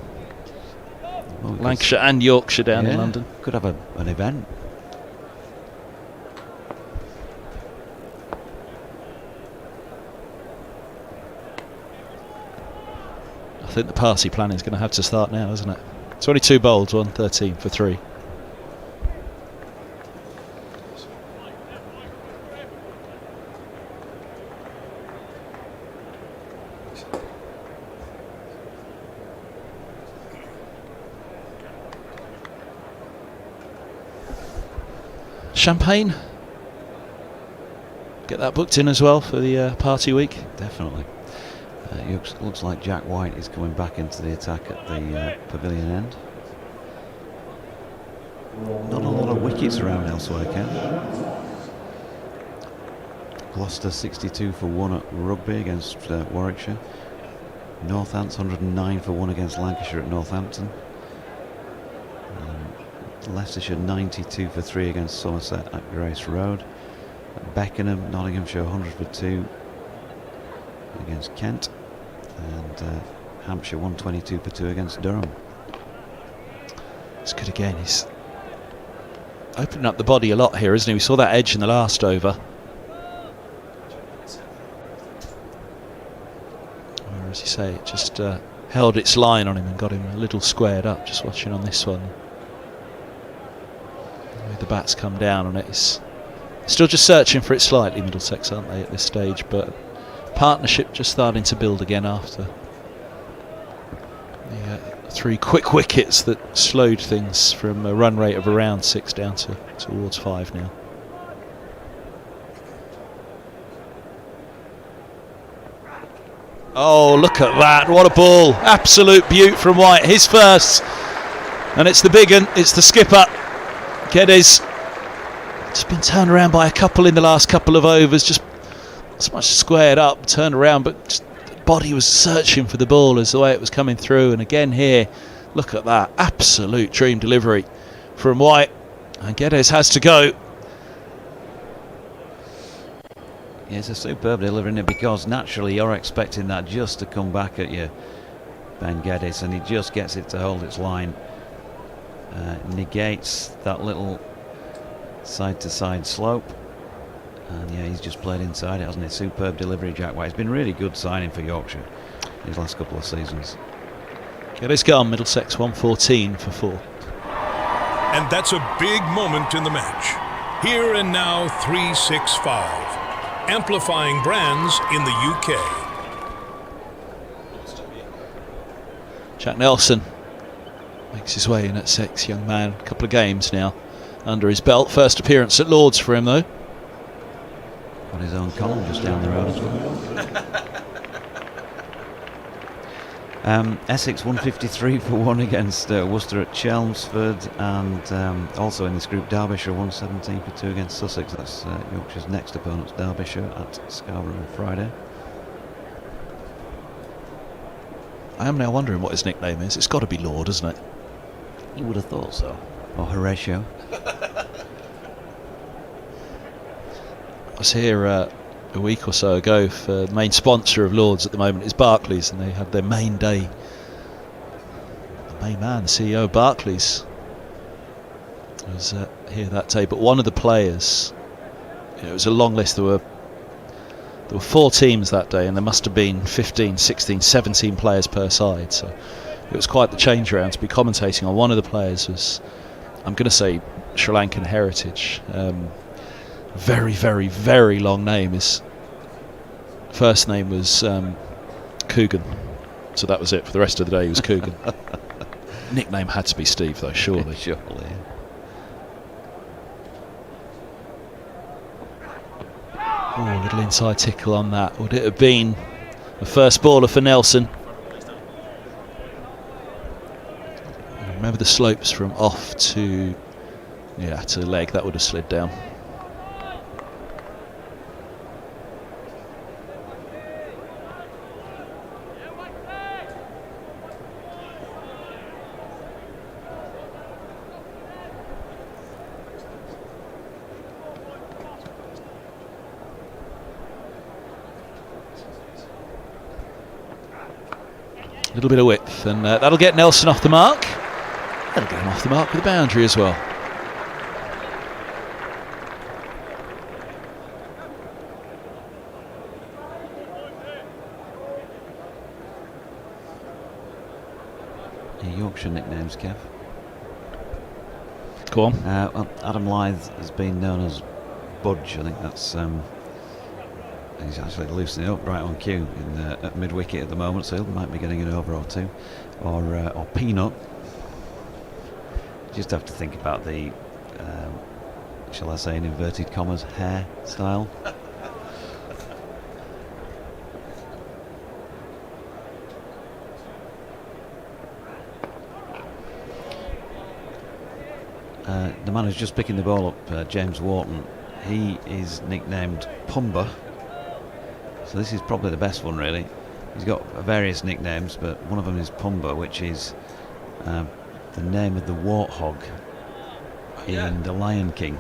Lancashire and Yorkshire down in London.
Could have an event.
I think the party planning is going to have to start now, isn't it? 22 bowled, 113 for 3. Champagne? Get that booked in as well for the party week?
Definitely. Looks like Jack White is coming back into the attack at the pavilion end. Not a lot of wickets around elsewhere, Ken. Gloucester 62 for 1 at Rugby against Warwickshire. Northants 109 for 1 against Lancashire at Northampton. Leicestershire 92 for 3 against Somerset at Grace Road. Beckenham, Nottinghamshire 100 for 2 against Kent. And Hampshire 122 for 2 against Durham.
It's good again. He's opening up the body a lot here, isn't he? We saw that edge in the last over. as you say, it just held its line on him and got him a little squared up. Just watching on this one, the bats come down on it. It's still just searching for it slightly, Middlesex, aren't they, at this stage? But partnership just starting to build again after the 3 quick wickets that slowed things from a run rate of around 6 down to towards 5 now. Oh, look at that, what a ball. Absolute beaut from White, his first. And it's the big one, it's the skipper. Geddes just been turned around by a couple in the last couple of overs, just so much squared up, turned around, but just the body was searching for the ball as the way it was coming through. And again here, look at that, absolute dream delivery from White. And Geddes has to go.
Yeah, it's a superb delivery, isn't it? Because naturally you're expecting that just to come back at you, Ben Geddes, and he just gets it to hold its line. Negates that little side-to-side slope, and yeah, he's just played inside it, hasn't he? Superb delivery, Jack White. It's been really good signing for Yorkshire these last couple of seasons.
Geddes gone, Middlesex 114 for 4.
And that's a big moment in the match. Here and now 365. Amplifying brands in the UK.
Jack Nelson makes his way in at 6. Young man, a couple of games now under his belt. First appearance at Lord's for him though.
Got his own column just down the road as well. Essex 153 for 1 against Worcester at Chelmsford, and also in this group Derbyshire 117 for 2 against Sussex. That's Yorkshire's next opponents, Derbyshire at Scarborough on Friday.
I am now wondering what his nickname is. It's got to be Lord, isn't it?
You would have thought so. Or Horatio.
I was here a week or so ago for the main sponsor of Lord's at the moment is Barclays, and they had their main day. The main man, the CEO of Barclays, was here that day. But one of the players, it was a long list. There were 4 teams that day, and there must have been 15, 16, 17 players per side. So it was quite the change around to be commentating on. One of the players was, I'm going to say, Sri Lankan heritage. Very, very, very long name. His first name was Coogan, so that was it. For the rest of the day he was Coogan. Nickname had to be Steve though, surely.
Surely.
Oh, a little inside tickle on that. Would it have been the first baller for Nelson? Remember the slopes from off to leg, that would have slid down. A little bit of width, and that'll get Nelson off the mark. That'll get him off the mark with the boundary as well.
Your Yorkshire nicknames, Kev?
Go on.
Well, Adam Lyth has been known as Budge. I think that's he's actually loosening up right on cue at mid wicket at the moment, so he might be getting an over or 2, or Peanut. Just have to think about the shall I say in inverted commas hair style. The man who's just picking the ball up, James Wharton, he is nicknamed Pumba. So this is probably the best one, really. He's got various nicknames, but one of them is Pumba, which is the name of the warthog in The Lion King.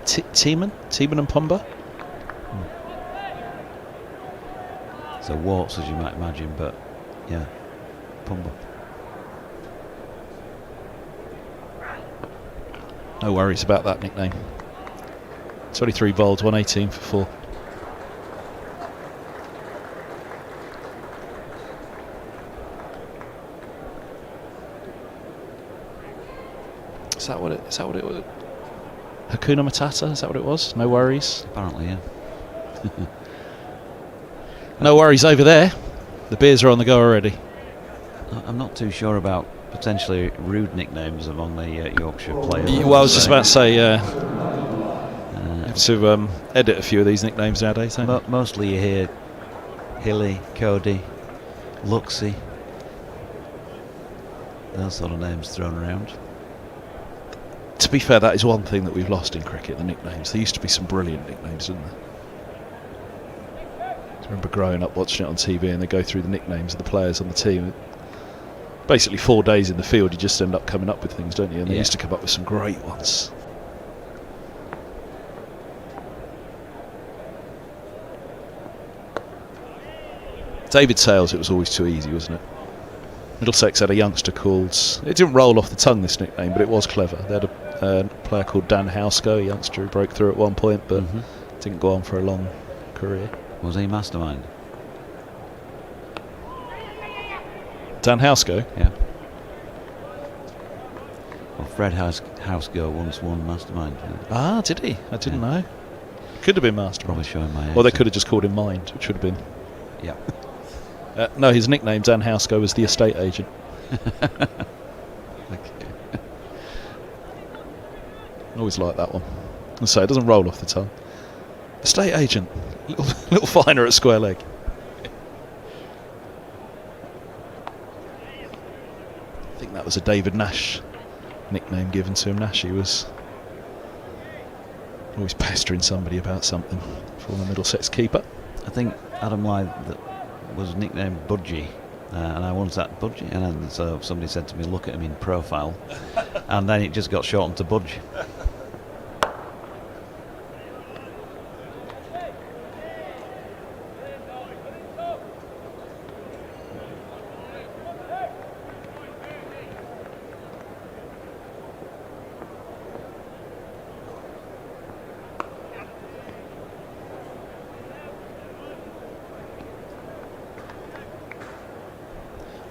Timon and Pumba?
So warts, as you might imagine, but yeah, Pumba.
No worries about that nickname. 23 bowled, 118 for 4. Is that what it was? Hakuna Matata, is that what it was? No worries.
Apparently, yeah.
No worries over there. The beers are on the go already.
I'm not too sure about potentially rude nicknames among the Yorkshire players.
Well, I was just about to say, have to edit a few of these nicknames nowadays.
Mostly you hear Hilly, Cody, Luxie, those sort of names thrown around.
To be fair, that is one thing that we've lost in cricket, the nicknames. There used to be some brilliant nicknames, didn't there? I remember growing up watching it on TV and they go through the nicknames of the players on the team. Basically 4 days in the field, you just end up coming up with things, don't you? And they used to come up with some great ones. David Sales, it was always too easy, wasn't it? Middlesex had a youngster called... It didn't roll off the tongue, this nickname, but it was clever. They had a player called Dan Housego, a youngster who broke through at one point, but didn't go on for a long career.
Was he mastermind?
Dan Housego?
Yeah. Well, Fred Housego once won mastermind.
Ah, did he? I didn't know. Could have been mastermind.
Probably showing my age.
Or they could have just called him Mind, which would have been...
Yeah.
No, his nickname, Dan Housego, was the estate agent. Always like that one. And so it doesn't roll off the tongue. Estate agent, little finer at square leg. I think that was a David Nash nickname given to him. Nashy was always pestering somebody about something. Former Middlesex keeper.
I think Adam Lyth was nicknamed Budgie, and I once at Budgie, and then so somebody said to me, look at him in profile, and then it just got shortened to Budge.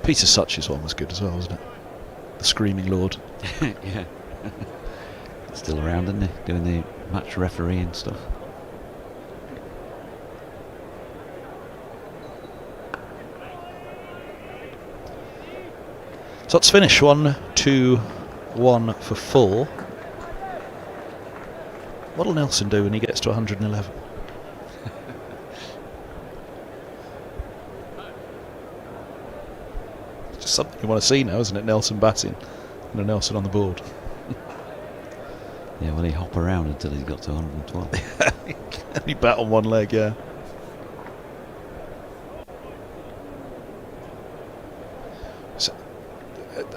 Peter Such's one was good as well, wasn't it? The Screaming Lord.
Yeah. Still around, isn't he? Doing the match referee and stuff.
So let's finish 1-2-1 for 4. What'll Nelson do when he gets to 111? Something you want to see now, isn't it? Nelson batting and a Nelson on the board.
Yeah, will he hop around until he's got to 112?
Can he bat on one leg? Yeah. So,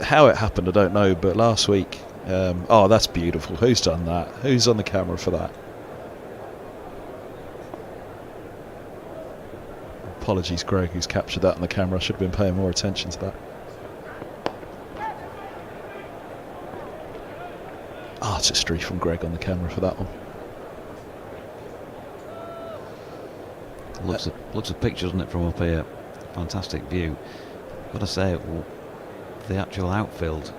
how it happened, I don't know. But last week, oh, that's beautiful. Who's done that? Who's on the camera for that? Apologies, Greg, who's captured that on the camera. I should have been paying more attention to that. Artistry from Greg on the camera for that one.
Looks a picture, doesn't it, from up here? Fantastic view. Got to say, the actual outfield,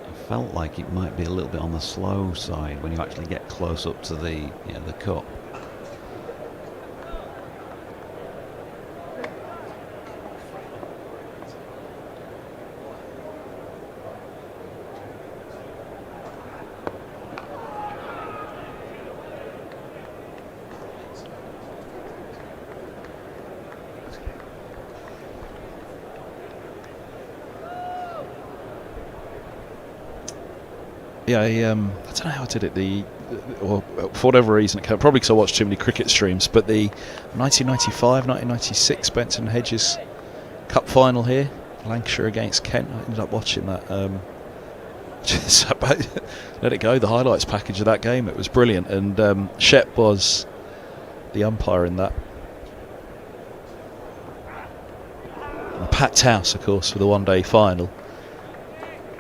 I felt like it might be a little bit on the slow side when you actually get close up to the cup.
Yeah, I don't know how I did it. Or for whatever reason, probably because I watched too many cricket streams. But the 1995, 1996 Benton Hedges Cup final here, Lancashire against Kent. I ended up watching that. Let it go. The highlights package of that game. It was brilliant, and Shep was the umpire in that. And a packed house, of course, for the one-day final.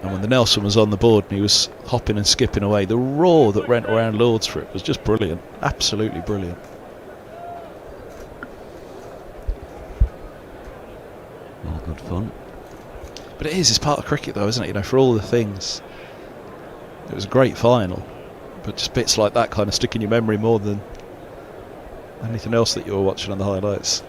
And when the Nelson was on the board and he was hopping and skipping away, the roar that went around Lords for it was just brilliant. Absolutely brilliant.
All good fun.
But it's part of cricket though, isn't it? For all the things It was a great final, but just bits like that kind of stick in your memory more than anything else that you were watching on the highlights.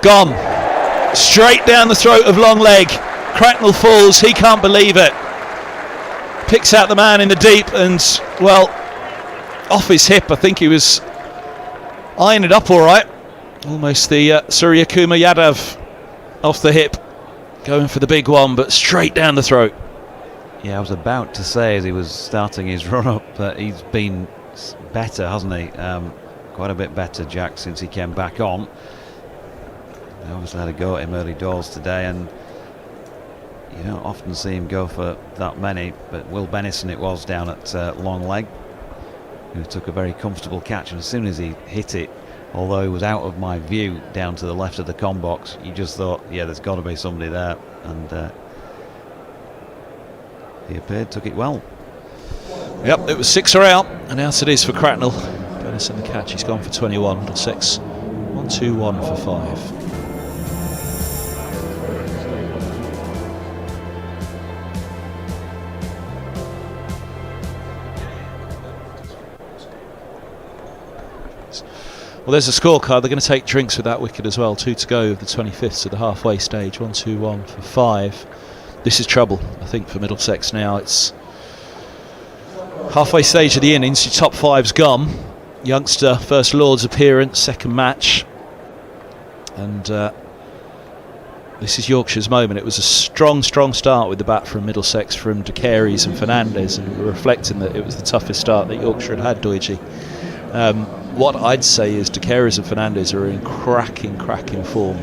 Gone. Straight down the throat of long leg. Cracknell falls, he can't believe it. Picks out the man in the deep and, well, off his hip. I think he was eyeing it up all right. Almost the Suryakuma Yadav off the hip. Going for the big one, but straight down the throat.
Yeah, I was about to say as he was starting his run-up that he's been better, hasn't he? Quite a bit better, Jack, since he came back on. I obviously had a go at him early doors today, and you don't often see him go for that many, but Will Bennison it was down at long leg, who took a very comfortable catch, and as soon as he hit it, although he was out of my view down to the left of the com box, you just thought, yeah, there's got to be somebody there, and he appeared, took it well.
Yep, it was 6 are out, and out it is for Cracknell. Bennison the catch, he's gone for 21, Middlesex 1-2-1 for 5. Well, there's a scorecard. They're going to take drinks with that wicket as well. 2 to go of the 25th to the halfway stage. 1-2-1 for 5. This is trouble, I think, for Middlesex now. It's halfway stage of the innings. Your top 5's gone. Youngster, first Lord's appearance, second match. And this is Yorkshire's moment. It was a strong start with the bat from Middlesex, from De Carey's and Fernandez, and we're reflecting that it was the toughest start that Yorkshire had Doidgy. What I'd say is De Carey's and Fernandez are in cracking form.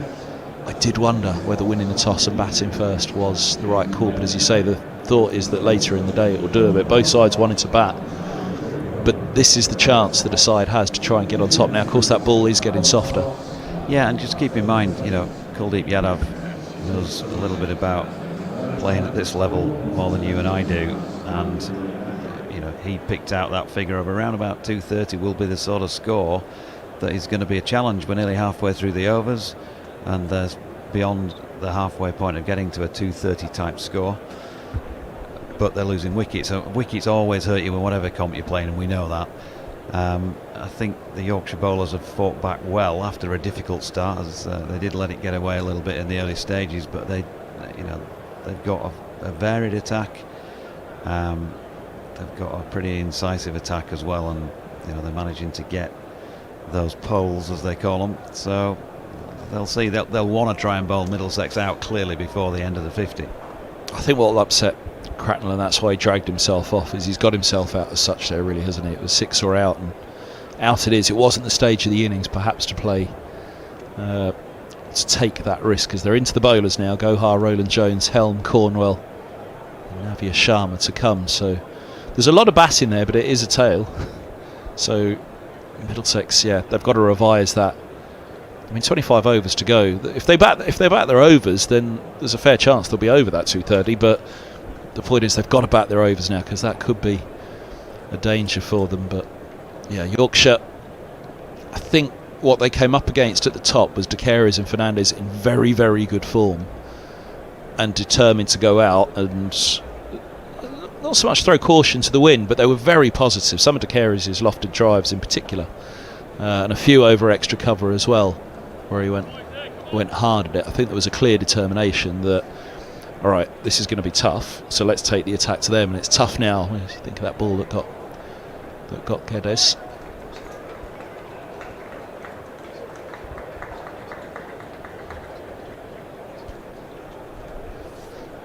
I did wonder whether winning the toss and batting first was the right call, but as you say, the thought is that later in the day it will do a bit. Both sides wanted to bat, but this is the chance that a side has to try and get on top. Now, of course, that ball is getting softer.
Yeah, and just keep in mind, you know, Kuldeep Yadav knows a little bit about playing at this level more than you and I do, and he picked out that figure of around about 230 will be the sort of score that is going to be a challenge. We're nearly halfway through the overs, and there's beyond the halfway point of getting to a 230 type score, but they're losing wickets, so wickets always hurt you in whatever comp you're playing, and we know that. I think the Yorkshire bowlers have fought back well after a difficult start, as they did let it get away a little bit in the early stages, but they've got a varied attack. They've got a pretty incisive attack as well, and they're managing to get those poles, as they call them. So they'll see. They'll want to try and bowl Middlesex out clearly before the end of the 50.
I think what will upset Cracknell, and that's why he dragged himself off, is he's got himself out as such there, really, hasn't he? It was 6 or out, and out it is. It wasn't the stage of the innings perhaps to play, to take that risk, because they're into the bowlers now. Gohar, Roland Jones, Helm, Cornwell, and Navia Sharma to come. So there's a lot of bat in there, but it is a tail. So Middlesex, yeah, they've got to revise that. I mean, 25 overs to go. If they bat their overs, then there's a fair chance they'll be over that 230. But the point is, they've got to bat their overs now, because that could be a danger for them. But yeah, Yorkshire, I think what they came up against at the top was De Carey's and Fernandez in very, very good form and determined to go out and not so much throw caution to the wind, but they were very positive. Some of De Carey's lofted drives in particular, and a few over extra cover as well, where he went hard at it. I think there was a clear determination that, all right, this is going to be tough, so let's take the attack to them. And it's tough now. If you think of that ball that got Guedes.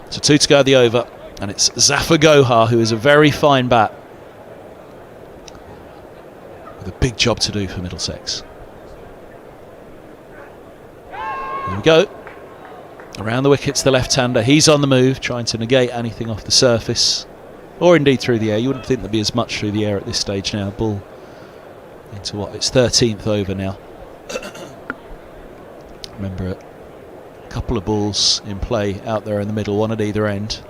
So 2 to go the over, and it's Zafar Gohar, who is a very fine bat with a big job to do for Middlesex. Here we go. Around the wickets, the left-hander. He's on the move, trying to negate anything off the surface, or indeed through the air. You wouldn't think there'd be as much through the air at this stage now. Ball into what? It's 13th over now. Remember it. Couple of balls in play out there in the middle, one at either end.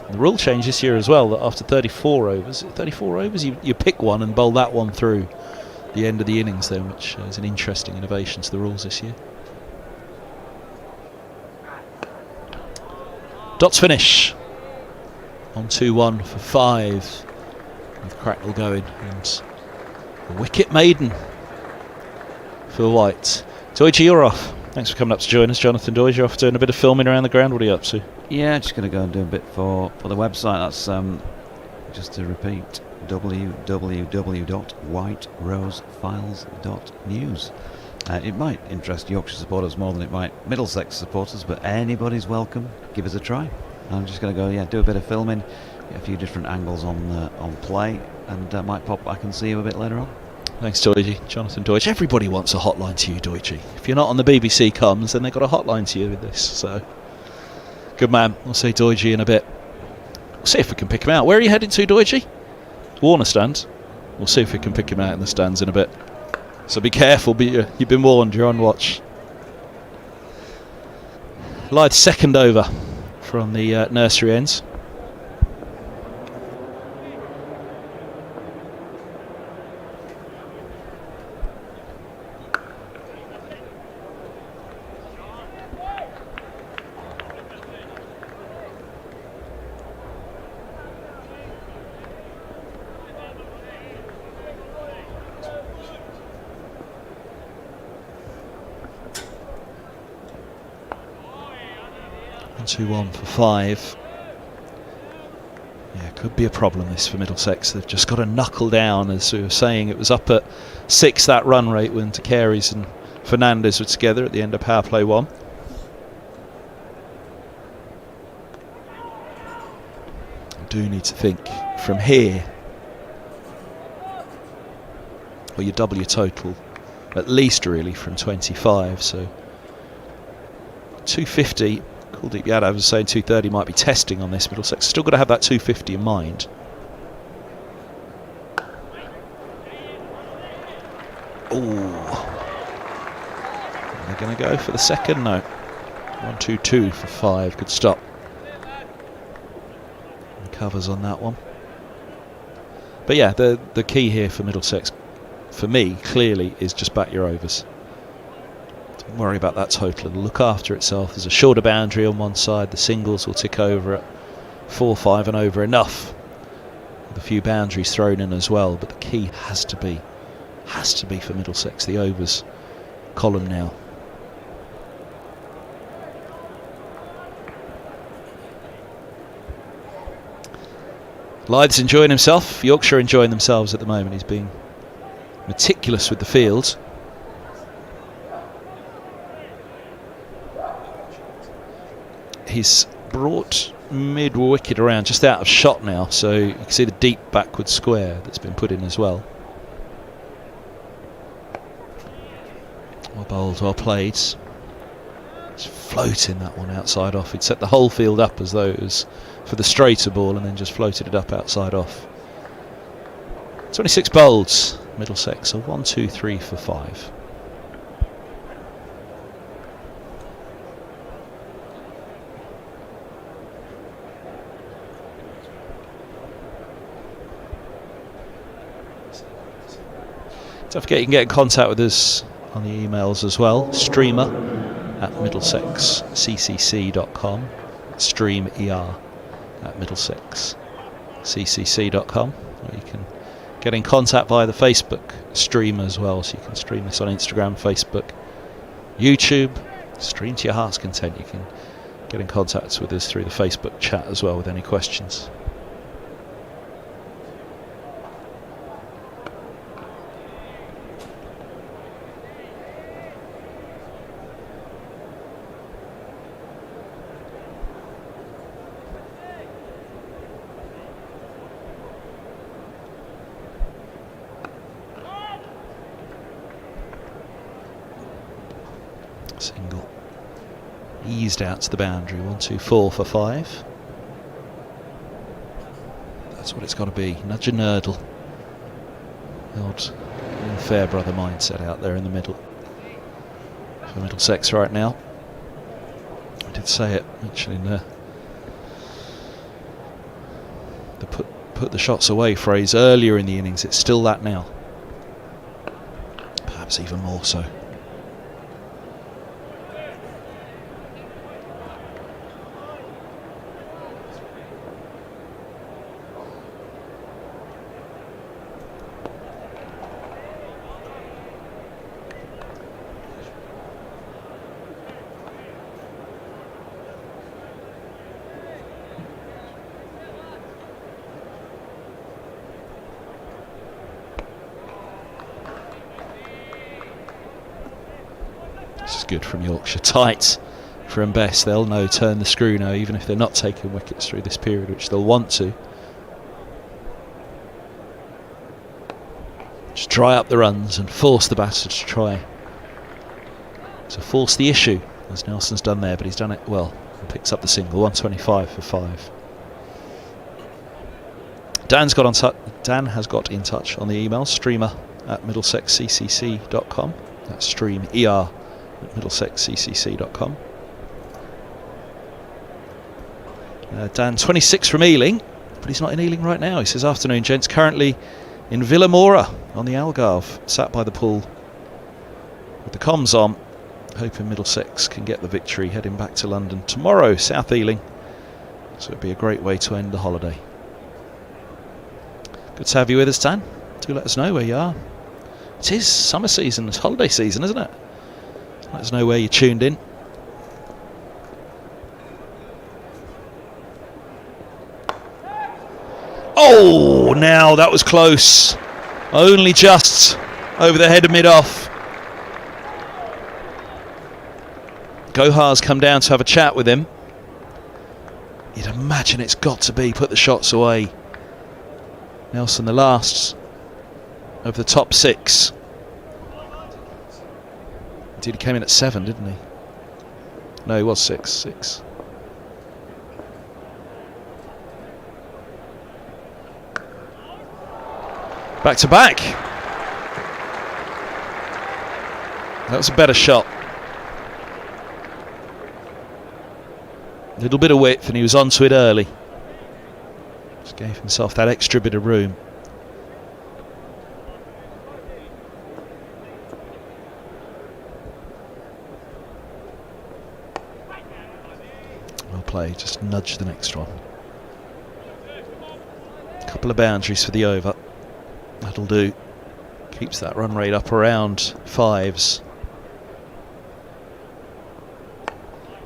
And the rule change this year as well, that after 34 overs, you pick one and bowl that one through. the end of the innings then, which is an interesting innovation to the rules this year. Dots finish on 2-1 for 5 with Cracknell going, and a wicket maiden for White. Doidge, you're off. Thanks for coming up to join us, Jonathan Doidge. You're off doing a bit of filming around the ground. What are you up to?
Yeah, just going to go and do a bit for the website. That's just to repeat, www.whiterosefiles.news. It might interest Yorkshire supporters more than it might Middlesex supporters, but anybody's welcome. Give us a try. I'm just going to go, do a bit of filming, get a few different angles on play, and might pop back and see you a bit later on.
Thanks, Doidge. Jonathan Doidge. Everybody wants a hotline to you, Doidge. If you're not on the BBC comms, then they've got a hotline to you with this. So, good man. We'll see Doidge in a bit. We'll see if we can pick him out. Where are you heading to, Doidge? Warner stand. We'll see if we can pick him out in the stands in a bit. So be careful. You've been warned. You're on watch. Lyth second over from the nursery ends. And 2-1 for 5. Yeah, could be a problem this for Middlesex. They've just got to knuckle down. As we were saying, it was up at 6, that run rate, when Takeris and Fernandez were together at the end of power play 1. I do need to think from here. Well, you double your total at least really from 25, so 250. Kuldeep Yadav was saying 230 might be testing on this. Middlesex still got to have that 250 in mind. Oh, they're going to go for the second. No, 1-2-2 for 5. Good stop. And covers on that one. But yeah, the key here for Middlesex, for me, clearly, is just back your overs. Don't worry about that total. It'll look after itself. There's a shorter boundary on one side. The singles will tick over at 4, 5 and over enough, with a few boundaries thrown in as well. But the key has to be for Middlesex, the overs column now. Lyth's enjoying himself. Yorkshire enjoying themselves at the moment. He's being meticulous with the field. He's brought mid-wicket around, just out of shot now, so you can see the deep backward square that's been put in as well. Well bowled, well played. It's floating that one outside off. He'd set the whole field up as though it was for the straighter ball and then just floated it up outside off. 26 bowls, Middlesex, so 1, 2, 3 for 5. Don't forget you can get in contact with us on the emails as well. Streamer at middlesexccc.com. Streamer at middlesexccc.com. Or you can get in contact via the Facebook stream as well, so you can stream this on Instagram, Facebook, YouTube. Stream to your heart's content. You can get in contact with us through the Facebook chat as well with any questions. Single eased out to the boundary. 1, 2, 4 for 5. That's what it's got to be. Nudge and nurdle. The old Fairbrother mindset out there in the middle for Middlesex right now. I did say it actually in the put the shots away phrase earlier in the innings. It's still that now. perhaps even more so. This is good from Yorkshire. Tight from Best. They'll know turn the screw now, even if they're not taking wickets through this period, which they'll want to. Just dry up the runs and force the batter to try to force the issue, as Nelson's done there, but he's done it well. And picks up the single. 125 for 5. Dan has got in touch on the email, streamer@middlesexccc.com. That's stream ER at middlesexccc.com. Dan, 26 from Ealing, but he's not in Ealing right now. He says, afternoon gents, currently in Villamora on the Algarve, sat by the pool with the comms on, hoping Middlesex can get the victory, heading back to London tomorrow, South Ealing, so it'd be a great way to end the holiday. Good to have you with us, Dan. Do let us know where you are. It is summer season, it's holiday season, isn't it? Let us know where you tuned in. Oh, now that was close. Only just over the head of mid-off. Gohar's come down to have a chat with him. You'd imagine it's got to be put the shots away. Nelson, the last of the top 6. Indeed, he came in at 7, didn't he? No, he was 6. Back to back. That was a better shot. Little bit of width, and he was onto it early. Just gave himself that extra bit of room. Well played, just nudge the next one. Couple of boundaries for the over. That'll do. Keeps that run rate up around 5s,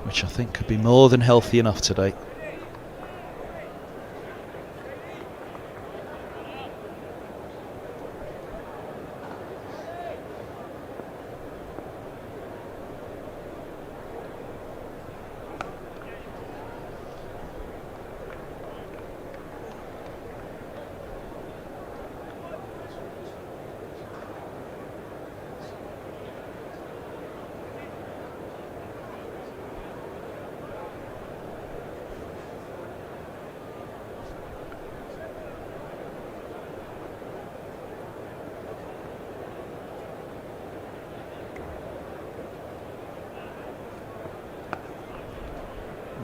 which I think could be more than healthy enough today.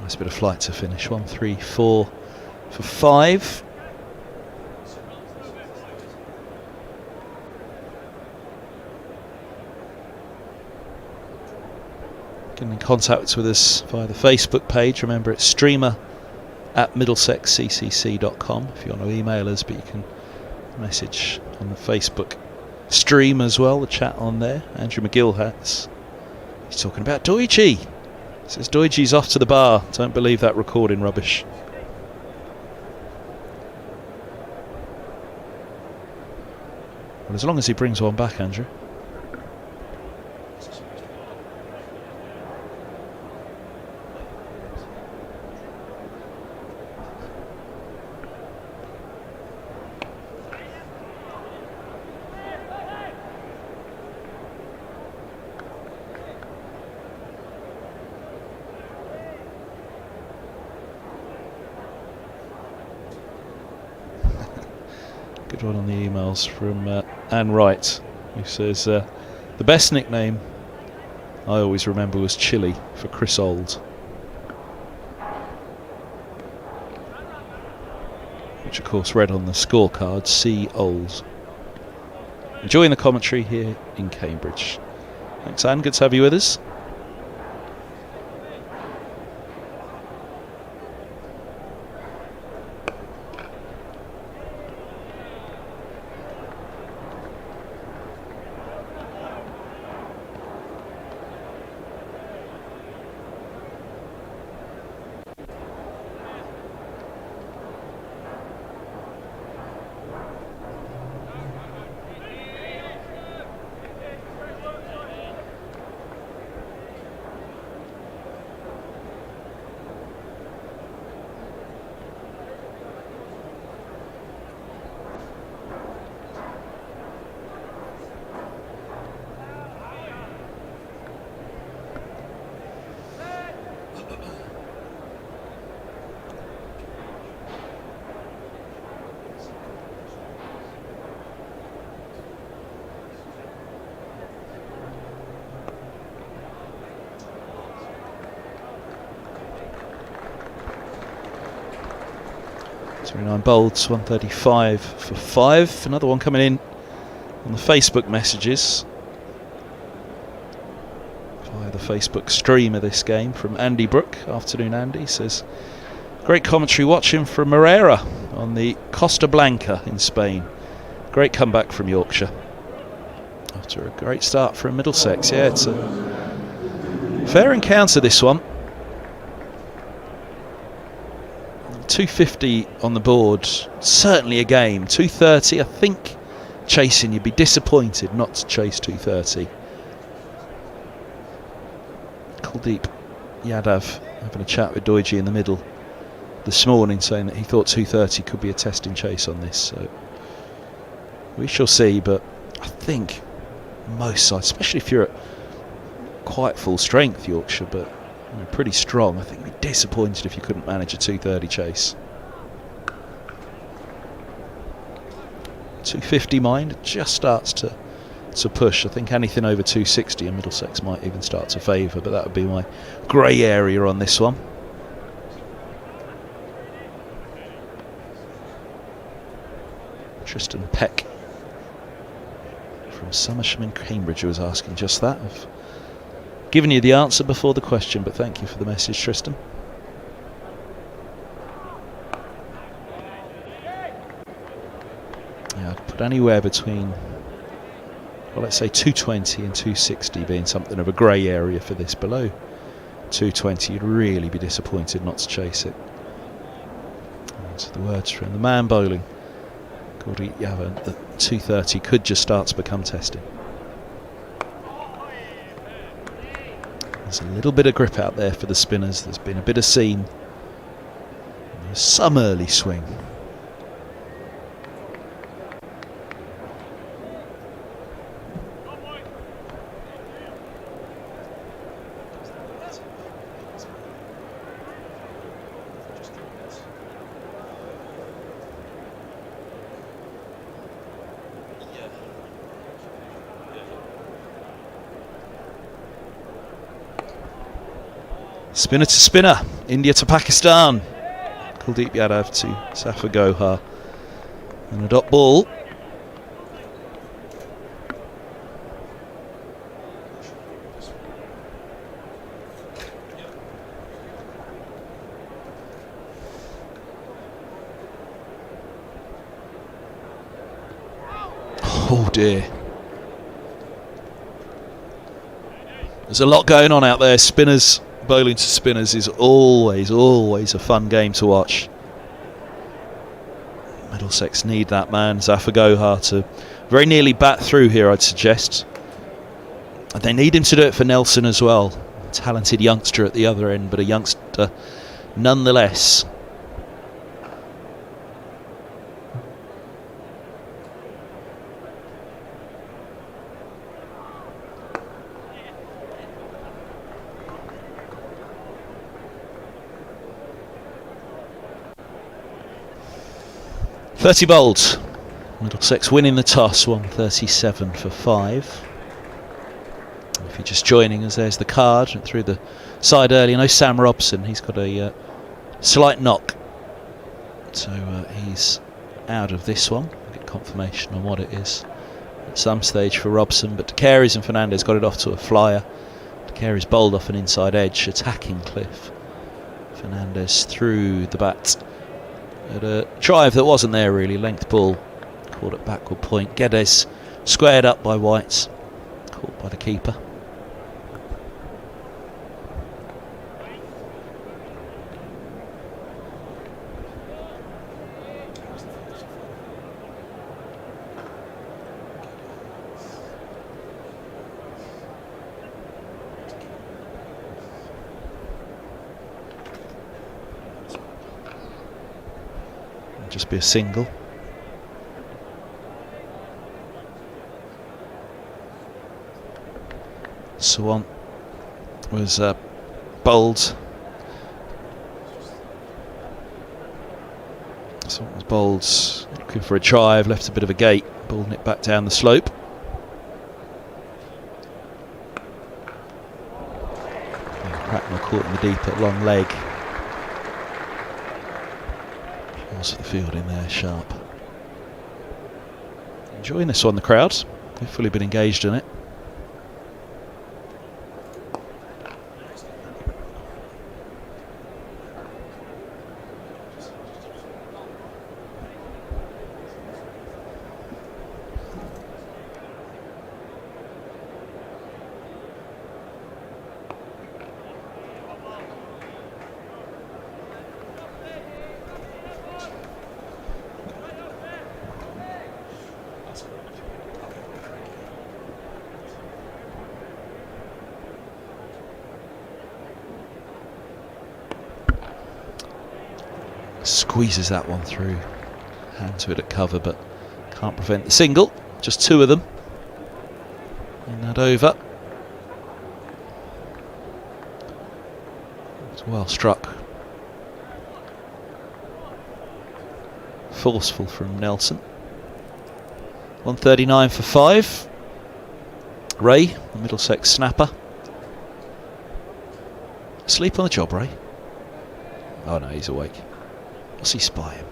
Nice bit of flight to finish. 1, 3, 4 for 5. Getting in contact with us via the Facebook page. Remember, it's streamer@middlesexccc.com if you want to email us, but you can message on the Facebook stream as well, the chat on there. Andrew McGill he's talking about Doidgy. Says Doidgy's off to the bar. Don't believe that recording rubbish. Well, as long as he brings one back, Andrew. Good one on the emails from Anne Wright, who says the best nickname I always remember was Chili for Chris Old, which of course read on the scorecard C. Old. enjoying the commentary here in Cambridge. Thanks, Anne. Good to have you with us. Nine bolts, 135 for 5. Another one coming in on the Facebook messages via the Facebook stream of this game from Andy Brook. Afternoon, Andy says, great commentary watching from Morera on the Costa Blanca in Spain. Great comeback from Yorkshire after a great start from Middlesex. Yeah, it's a fair encounter, this one. 250 on the board, certainly a game. 230, I think, chasing, you'd be disappointed not to chase 230. Kuldeep Yadav having a chat with Doiji in the middle this morning, saying that he thought 230 could be a testing chase on this. So we shall see, but I think most sides, especially if you're at quite full strength Yorkshire, but pretty strong, I think you'd be disappointed if you couldn't manage a 230 chase. 250 mind just starts to push. I think anything over 260 and Middlesex might even start to favour, but that would be my grey area on this one. Tristan Peck from Somersham in Cambridge who was asking just that. I've given you the answer before the question, but thank you for the message, Tristan. Yeah, I'd put anywhere between, well, let's say 220 and 260 being something of a grey area for this. Below 220, you'd really be disappointed not to chase it. And the words from the man bowling, Gordy Yavan, that 230 could just start to become testing. There's a little bit of grip out there for the spinners. There's been a bit of seam. There's some early swing. Spinner to spinner, India to Pakistan. Kuldeep Yadav to Safa Gohar. And a dot ball. Oh dear. There's a lot going on out there. Spinners. Bowling to spinners is always a fun game to watch. Middlesex need that man, Zafar Gohar, to very nearly bat through here, I'd suggest. And they need him to do it for Nelson as well. Talented youngster at the other end, but a youngster nonetheless. .30 bowled. Middlesex winning the toss, 137 for 5. If you're just joining us, there's the card through the side early. I know Sam Robson, he's got a slight knock, so he's out of this one. I'll get confirmation on what it is at some stage for Robson, but De Carey's and Fernandez got it off to a flyer. De Carey's bowled off an inside edge, attacking Cliff. Fernandez through the bat at a drive that wasn't there really, length ball, caught at backward point. Guedes squared up by White, caught by the keeper. Just be a single. Swan was bowled. Swan was bowled, looking for a drive, left a bit of a gate, bowling it back down the slope. Cracknell caught in the deep at long leg. The field in there, sharp. Enjoying this one, the crowd. They've fully been engaged in it. Squeezes that one through, hand to it at cover, but can't prevent the single. Just two of them in that over. It's well struck, forceful from Nelson. 139 for 5. Ray, the Middlesex snapper. Asleep on the job, Ray? Oh no, he's awake. What's he spying?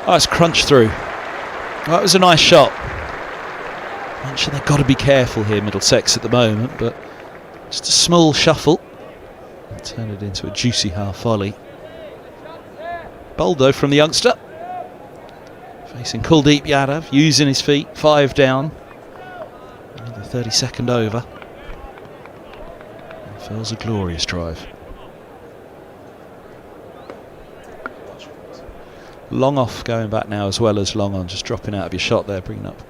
Oh, it's crunched through. That was a nice shot. I mentioned they've got to be careful here, Middlesex, at the moment, but just a small shuffle. Turn it into a juicy half volley. Bold though from the youngster. Facing Kuldeep Yadav, using his feet, 5 down. Another 32nd over. And feels a glorious drive. Long off going back now, as well as long on, just dropping out of your shot there, bringing up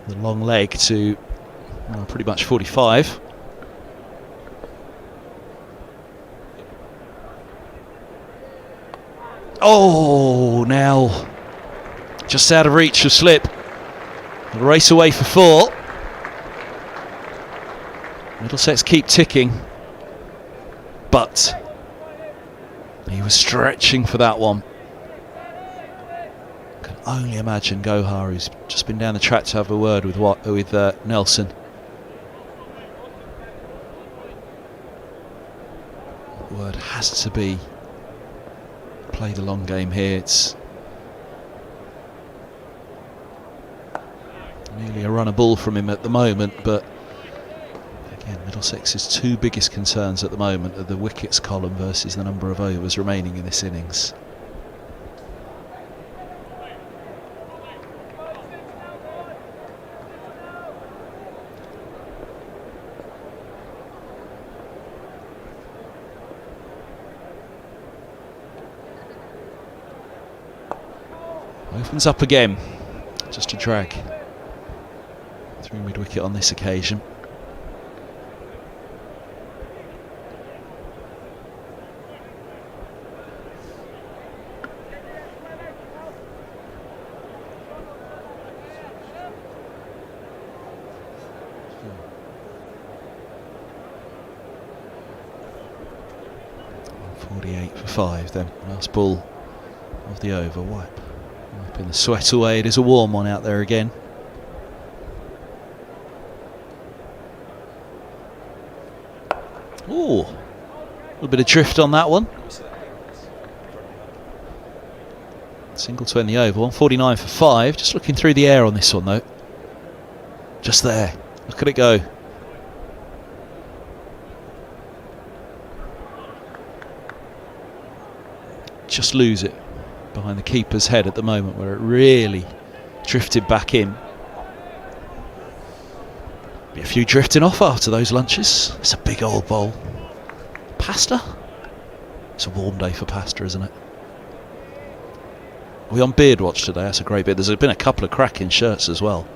the long leg to pretty much 45. Oh, now just out of reach of slip. Race away for 4. Middlesex keep ticking, but he was stretching for that one. Can only imagine Gohar, who's just been down the track to have a word with Nelson. The word has to be play the long game here. It's nearly a run of ball from him at the moment, but again, Middlesex's 2 biggest concerns at the moment are the wickets column versus the number of overs remaining in this innings. Opens up again. Just a drag through mid-wicket on this occasion. For 5 then. Last ball of the over. Wiping the sweat away. It is a warm one out there again. Ooh, a little bit of drift on that one. Single to end the over. 149 for 5. Just looking through the air on this one though. Just there. Look at it go. Just lose it behind the keeper's head at the moment, where it really drifted back in. Be a few drifting off after those lunches. It's a big old bowl. Pasta? It's a warm day for pasta, isn't it? Are we on Beard Watch today? That's a great bit. There's been a couple of cracking shirts as well.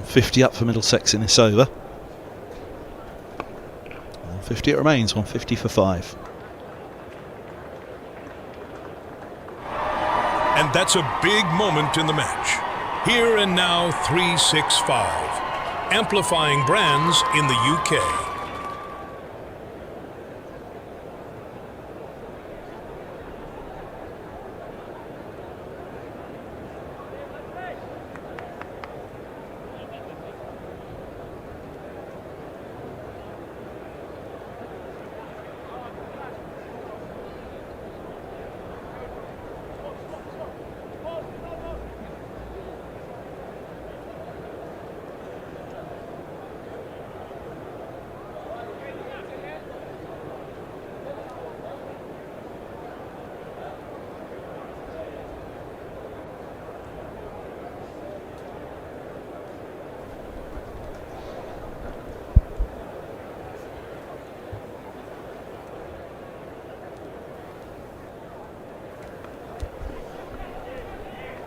.50 up for Middlesex in this over. 150 it remains, 150 for 5.
And that's a big moment in the match. Here and now 365. Amplifying brands in the UK.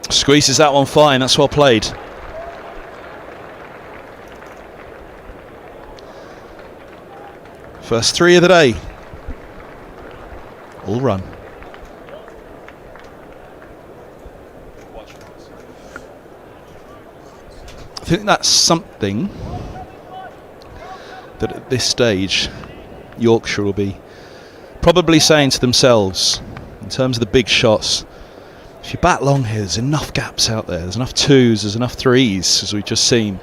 Squeezes that one fine, that's well played. First 3 of the day. All run. I think that's something that at this stage Yorkshire will be probably saying to themselves in terms of the big shots. If you bat long here, there's enough gaps out there. There's enough twos, there's enough threes, as we've just seen.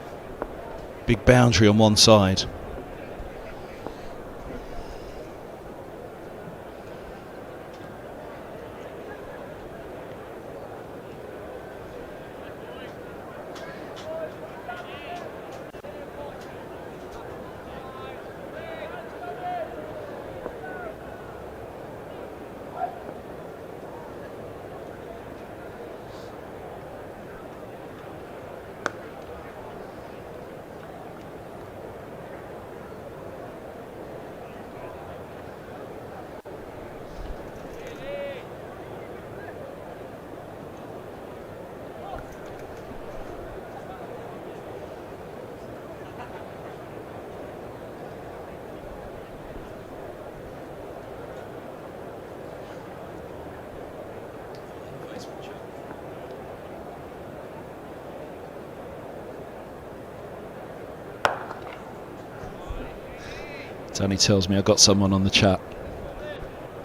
Big boundary on one side. Danny tells me I got someone on the chat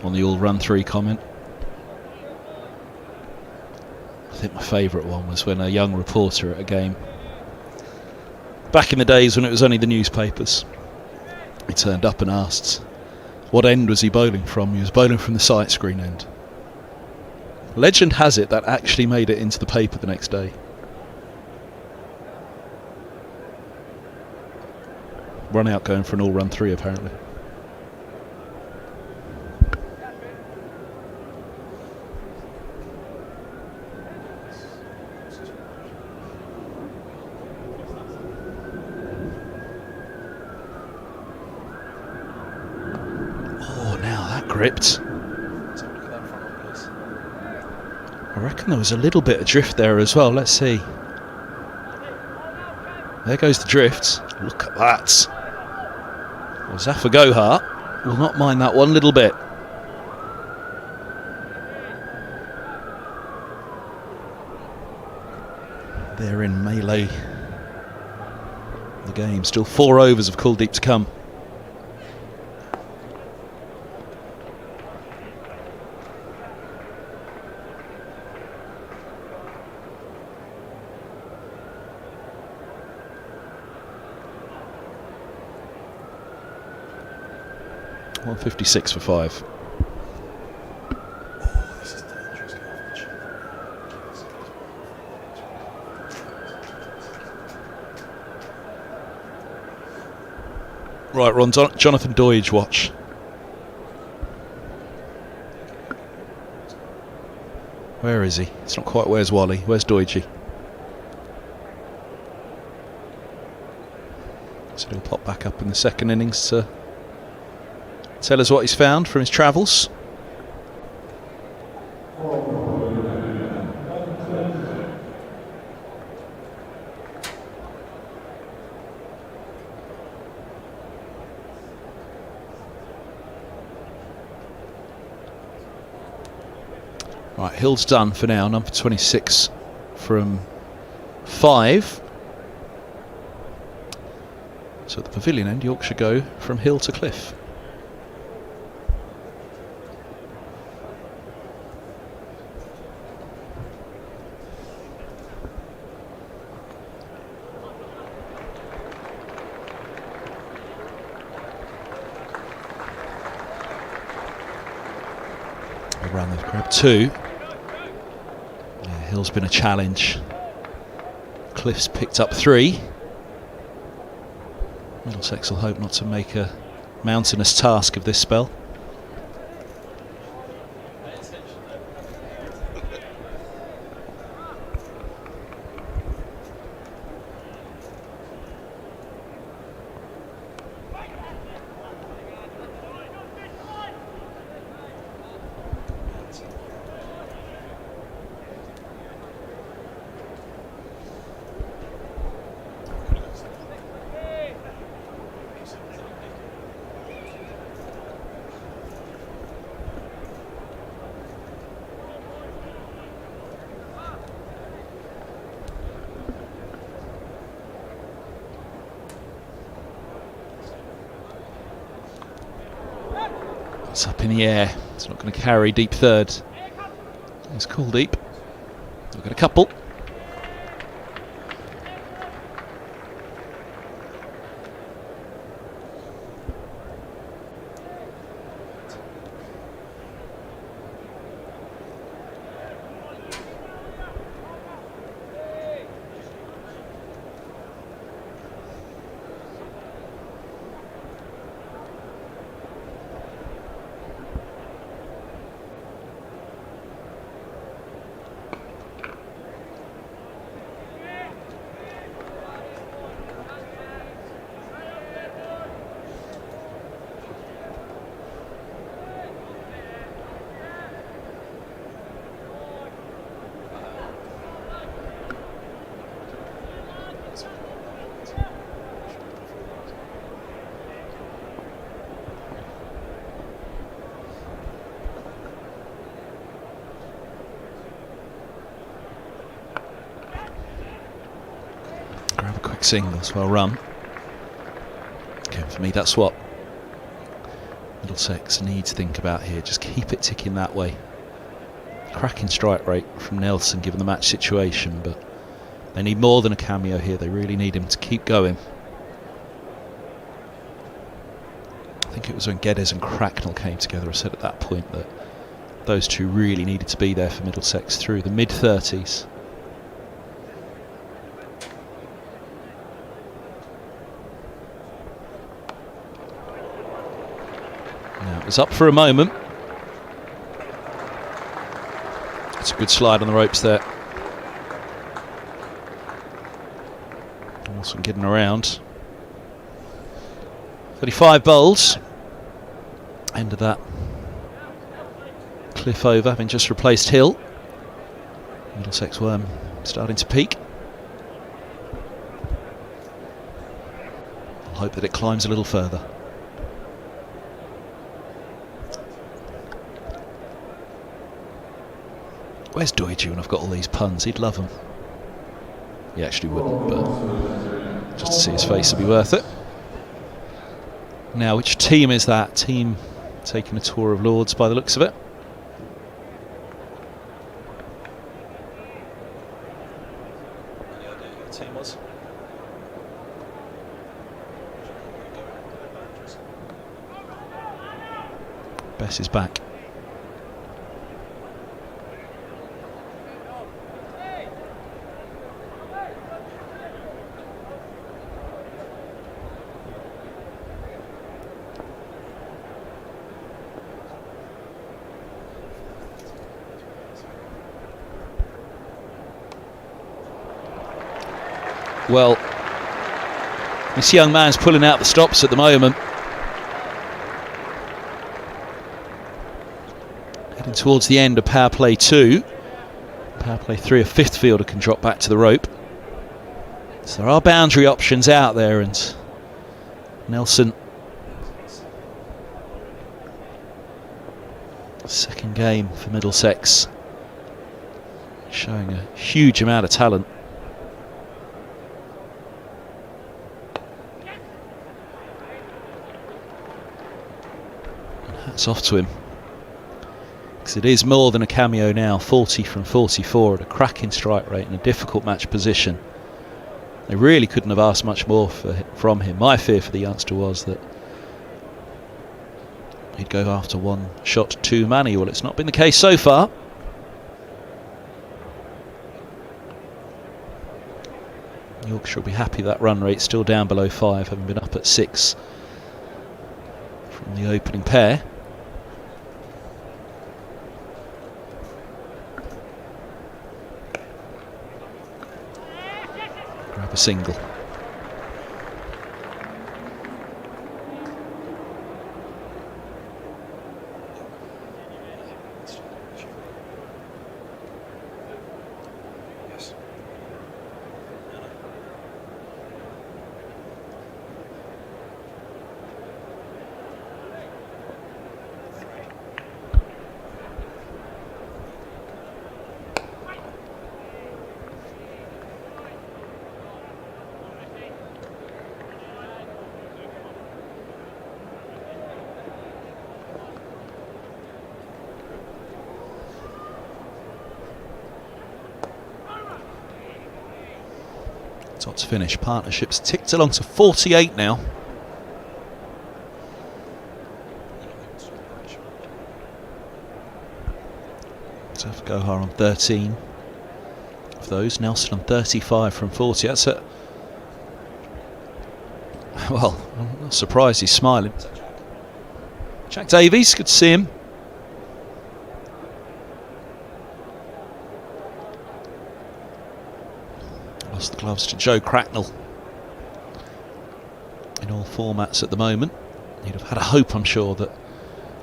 on the all run 3 comment. I think my favourite one was when a young reporter at a game, back in the days when it was only the newspapers, he turned up and asked what end was he bowling from. He was bowling from the sight screen end. Legend has it that actually made it into the paper the next day. Run out going for an all run 3 apparently. Oh, now that gripped. I reckon there was a little bit of drift there as well. Let's see. There goes the drift. Look at that. Well, Zafar Gohart will not mind that one little bit. They're in melee. The game. Still 4 overs of Kuldeep to come. .156 for 5. Oh, this is dangerous coverage. Right, we're on Jonathan Doidge watch. Where is he? It's not quite where's Wally. Where's Doidge? So he'll pop back up in the second innings to tell us what he's found from his travels. Right, Hill's done for now, number 26 from 5. So at the pavilion end, Yorkshire go from Hill to Cliff. Around they've grabbed 2. Yeah, Hill's been a challenge. Cliff's picked up 3. Middlesex will hope not to make a mountainous task of this spell. It's up in the air. It's not going to carry deep third. It's Kuldeep. We've got a couple. Grab a quick singles, well run. Again, for me, that's what Middlesex need to think about here. Just keep it ticking that way. Cracking strike rate from Nelson given the match situation, but they need more than a cameo here. They really need him to keep going. I think it was when Geddes and Cracknell came together, I said at that point that those two really needed to be there for Middlesex through the mid-30s. Now it was up for a moment. It's a good slide on the ropes there. Nelson getting around. 35 bowls. End of that cliff over, having just replaced Hill. Middlesex worm starting to peak. I'll hope that it climbs a little further. Where's Doiji when I've got all these puns? He'd love them. He actually wouldn't, but just to see his face would be worth it. Now, which team is that? Team taking a tour of Lords by the looks of it. Team was. Bess is back. Well, this young man's pulling out the stops at the moment. Heading towards the end of power play 2. Power play 3, a fifth fielder can drop back to the rope. So there are boundary options out there, and Nelson, second game for Middlesex, showing a huge amount of talent. Hats off to him, because it is more than a cameo now. 40 from 44 at a cracking strike rate in a difficult match position. They really couldn't have asked much more from him. My fear for the youngster was that he'd go after one shot too many. Well, it's not been the case so far. Yorkshire will be happy that run rate's still down below 5, having been up at 6 from the opening pair. Grab a single. Start to finish. Partnerships ticked along to 48 now. So Gohar on 13 of those. Nelson on 35 from 40. That's it. Well, I'm not surprised he's smiling. Jack Davies, good to see him. Lost the gloves to Joe Cracknell. In all formats at the moment. He'd have had a hope, I'm sure, that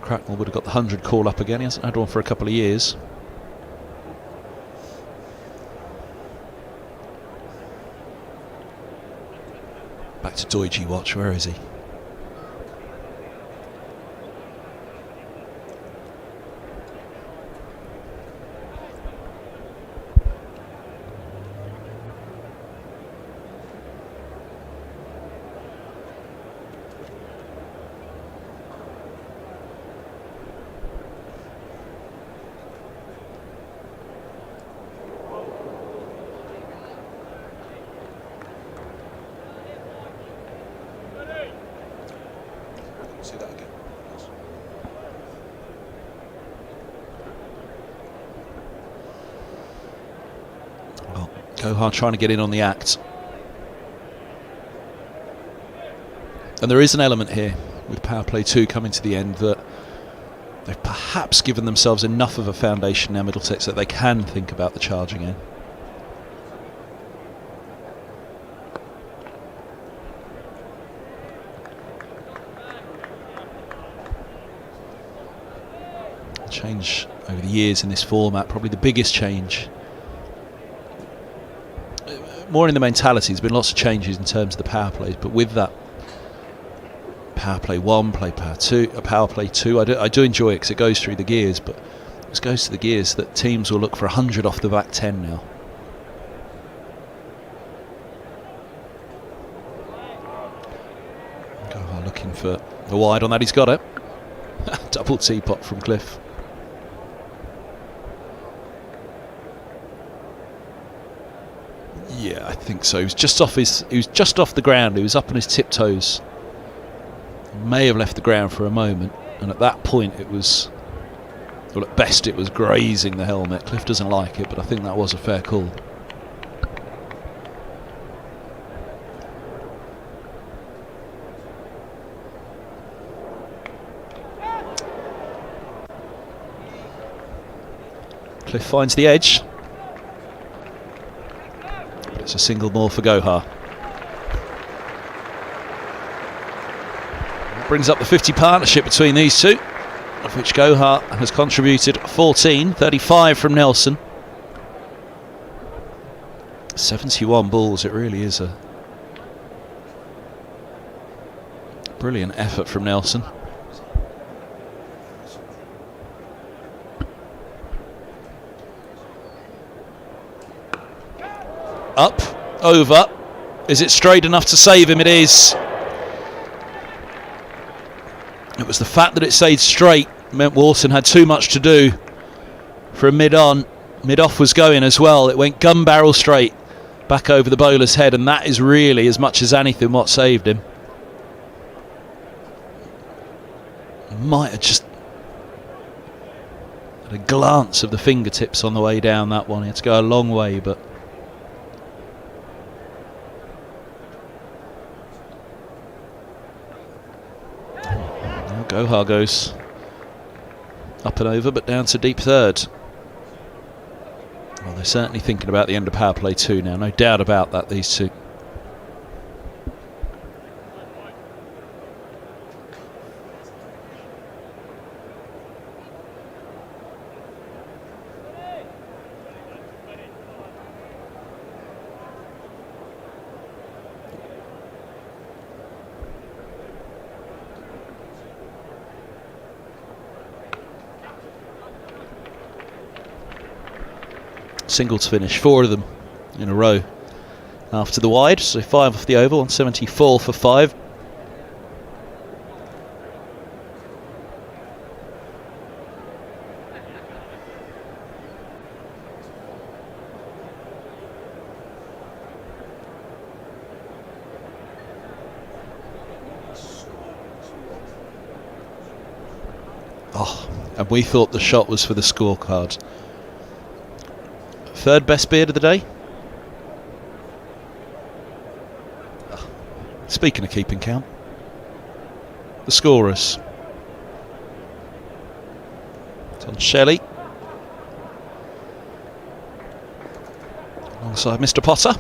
Cracknell would have got the 100 call up again. He hasn't had one for a couple of years. Back to Doiji watch, where is he? See that again. Well, Gohar trying to get in on the act. And there is an element here with power play 2 coming to the end that they've perhaps given themselves enough of a foundation now, Middlesex, that they can think about the charging end. Change over the years in this format, probably the biggest change. More in the mentality, there's been lots of changes in terms of the power plays, but with that power play 1, power play 2, I do enjoy it because it goes through the gears, but it goes to the gears that teams will look for 100 off the back 10 now. Gohar looking for the wide on that, he's got it. Double teapot from Cliff. Yeah, I think so. He was just off the ground. He was up on his tiptoes. May have left the ground for a moment, and at that point it was, well, at best it was grazing the helmet. Cliff doesn't like it, but I think that was a fair call. Cliff finds the edge. But it's a single more for Gohar. Brings up the 50 partnership between these two, of which Gohar has contributed 14, 35 from Nelson. 71 balls, it really is a brilliant effort from Nelson. Up, over. Is it straight enough to save him? It is. It was the fact that it stayed straight meant Walton had too much to do for a mid-on. Mid-off was going as well. It went gun barrel straight back over the bowler's head, and that is really, as much as anything, what saved him. Might have just had a glance of the fingertips on the way down that one. He had to go a long way, but Gohar goes up and over, but down to deep third. Well, they're certainly thinking about the end of power play 2 now, no doubt about that, these two. Singles finish, 4 of them in a row after the wide, so 5 off the over, 174 for 5. Oh, and we thought the shot was for the scorecard. Third best beard of the day. Oh, speaking of keeping count, the scorers. It's on Shelley. Alongside Mr. Potter.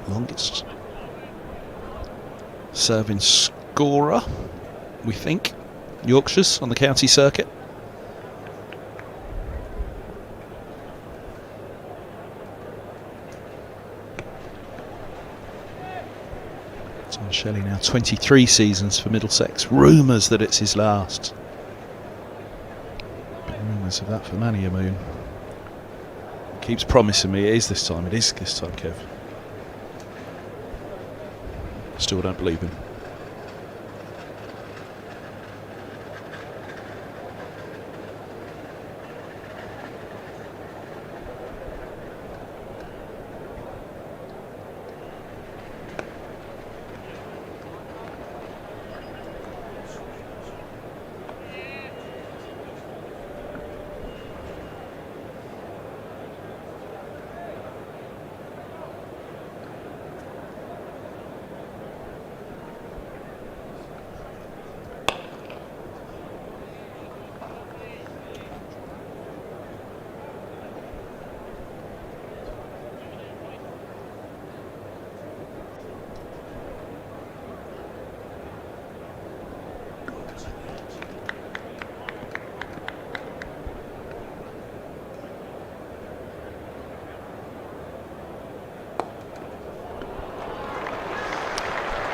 Longest serving scorer, we think. Yorkshire's on the county circuit. Tom Shelley now 23 seasons for Middlesex. Rumours that it's his last. Been rumours of that for many a moon. Keeps promising me it is this time. It is this time, Kev. Still don't believe him.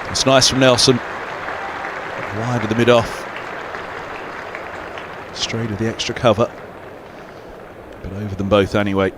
It's nice from Nelson. Wide of the mid-off. Straight of the extra cover. But over them both anyway.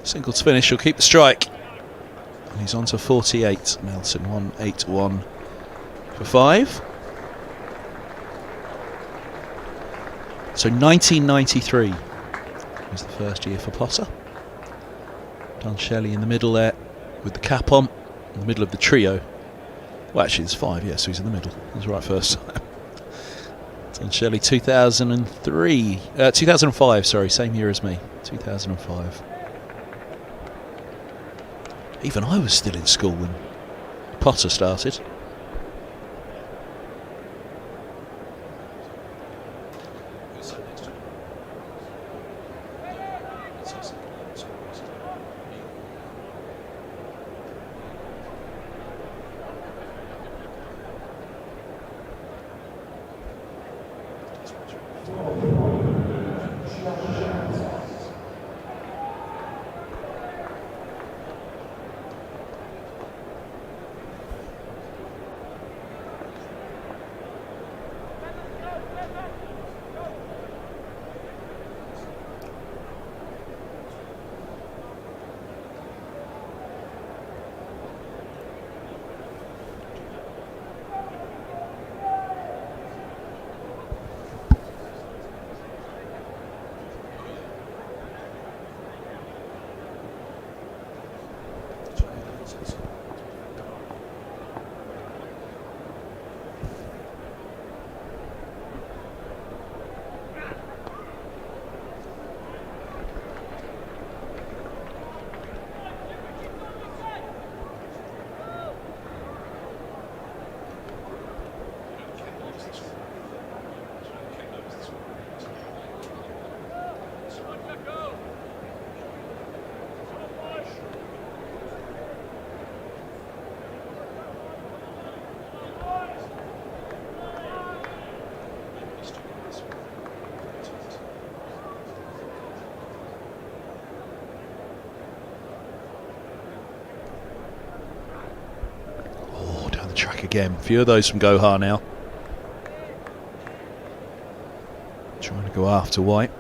Singles finish, he'll keep the strike. And he's on to 48. Nelson 1-8-1 for 5. So 1993 was the first year for Potter. Don Shelley in the middle there with the cap on, in the middle of the trio. Well, actually it's 5, yeah, so he's in the middle. That's right first time. Don Shelley 2005, sorry, same year as me, 2005. Even I was still in school when Potter started. the track again. A few of those from Gohar now. Trying to go after White.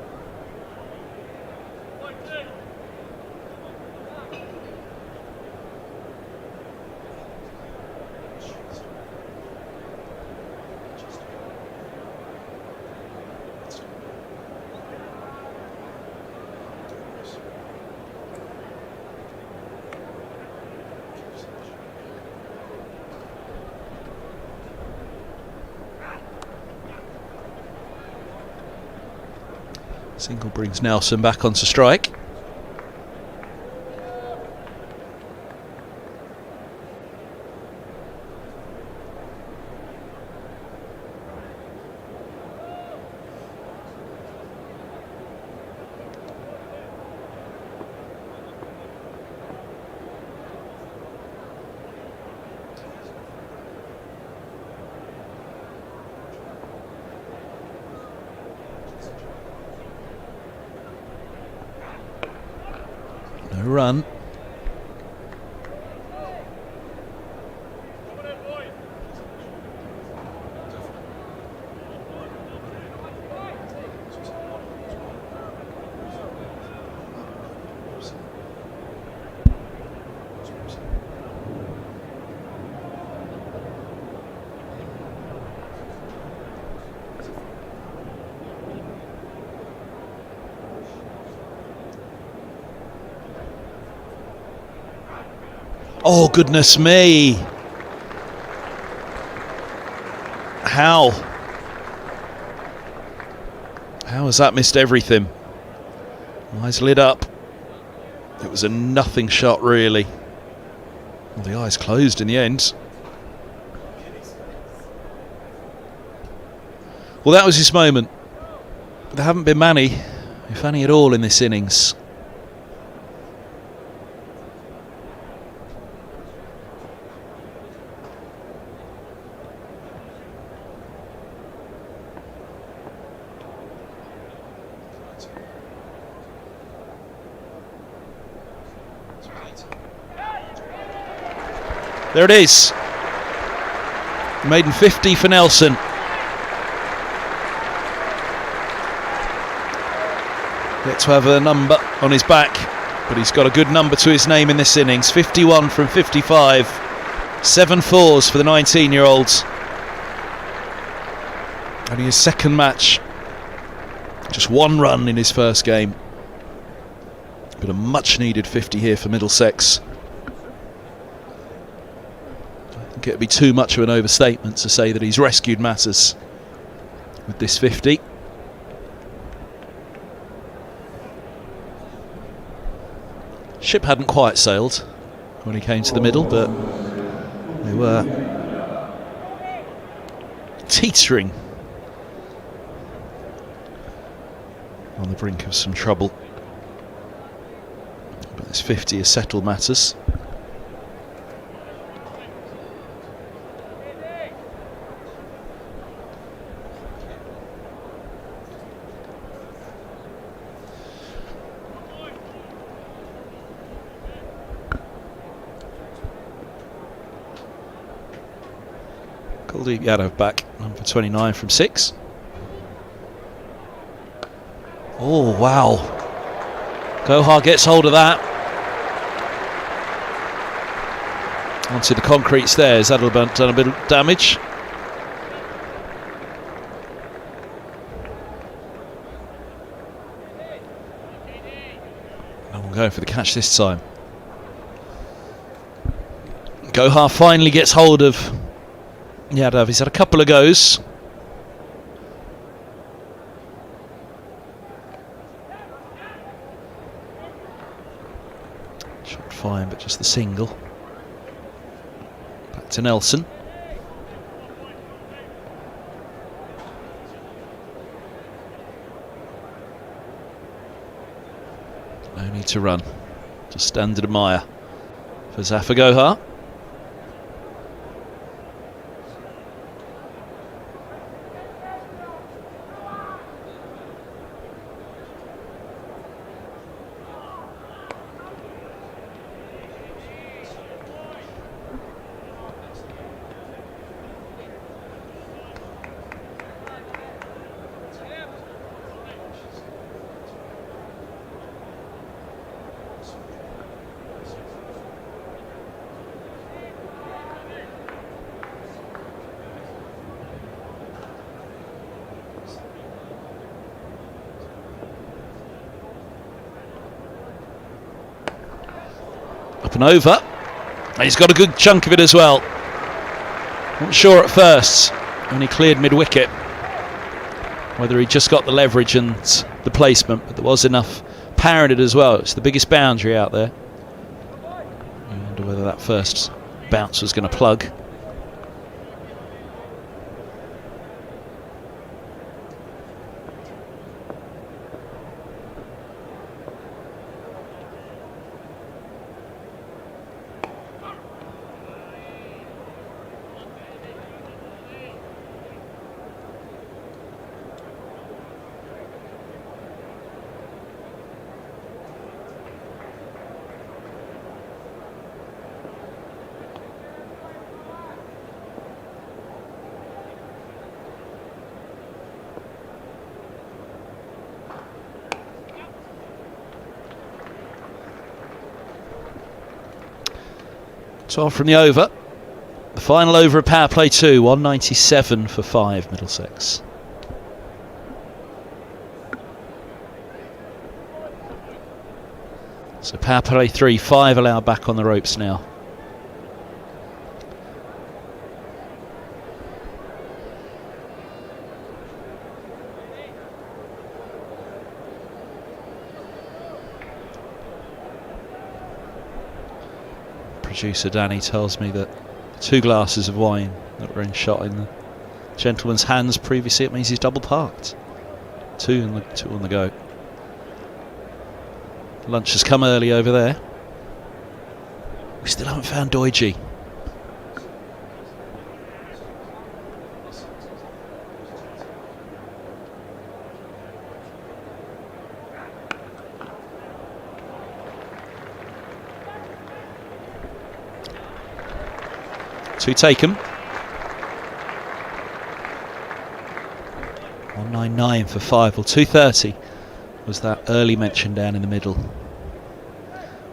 Single brings Nelson back onto strike. No run. Oh, goodness me. How? How has that missed everything? Eyes lit up. It was a nothing shot, really. Well, the eyes closed in the end. Well, that was his moment. There haven't been many, if any at all, in this innings. There it is. Maiden 50 for Nelson. Yet to have a number on his back, but he's got a good number to his name in this innings. 51 from 55. 7 fours for the 19-year-olds. Only his second match. Just 1 run in his first game. But a much-needed 50 here for Middlesex. I think it would be too much of an overstatement to say that he's rescued matters with this 50. Ship hadn't quite sailed when he came to the middle, but they were teetering on the brink of some trouble. But this 50 has settled matters. Kuldeep Yadav back, number 29 from 6. Oh, wow. Gohar gets hold of that. Onto the concrete stairs. That'll have done a bit of damage. No one going for the catch this time. Gohar finally gets hold of Yadav. He's had a couple of goes. Shot fine, but just the single. Back to Nelson. No need to run. Just stand and admire for Zafar Gohar. Up and over. And he's got a good chunk of it as well. Not sure at first when he cleared mid-wicket whether he just got the leverage and the placement, but there was enough power in it as well. It's the biggest boundary out there. I wonder whether that first bounce was going to plug. So from the over, the final over of power play 2, 197 for 5 Middlesex. So power play 3, 5 allowed back on the ropes now. Producer Danny tells me that 2 glasses of wine that were in shot in the gentleman's hands previously, it means he's double parked. 2 on the go. Lunch has come early over there. We still haven't found Doiji. Two taken. 199 for 5, or 230 was that early mention down in the middle.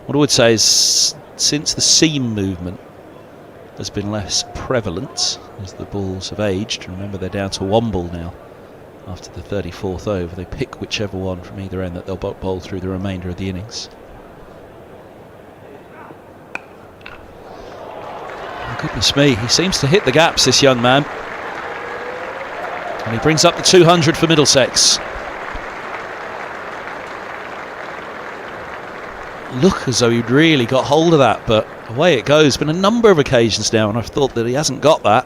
What I would say is, since the seam movement has been less prevalent as the balls have aged, remember they're down to 1 ball now after the 34th over, they pick whichever one from either end that they'll bowl through the remainder of the innings. Goodness me, he seems to hit the gaps, this young man. And he brings up the 200 for Middlesex. Look as though he'd really got hold of that, but away it goes. Been a number of occasions now, and I've thought that he hasn't got that,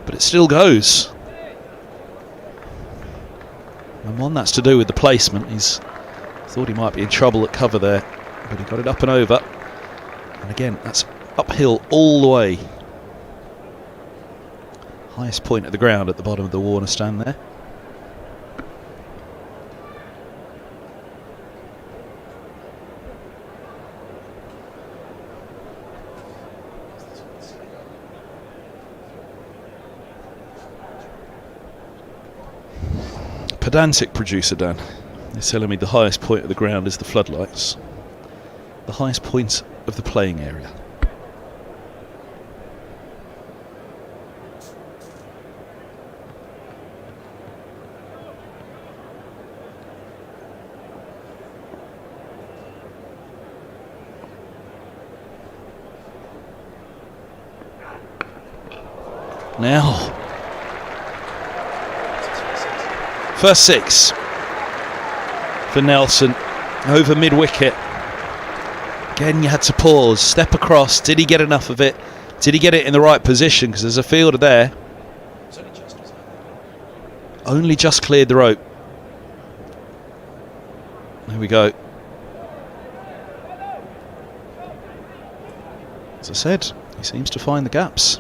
but it still goes. And one that's to do with the placement. He's thought he might be in trouble at cover there, but he got it up and over. And again, that's uphill all the way. Highest point of the ground at the bottom of the Warner stand there. Pedantic producer Dan is telling me the highest point of the ground is the floodlights. The highest point of the playing area. Now, first 6 for Nelson over mid-wicket. Again, you had to pause, step across. Did he get enough of it? Did he get it in the right position? Because there's a fielder there. Only just cleared the rope. There we go. As I said, he seems to find the gaps.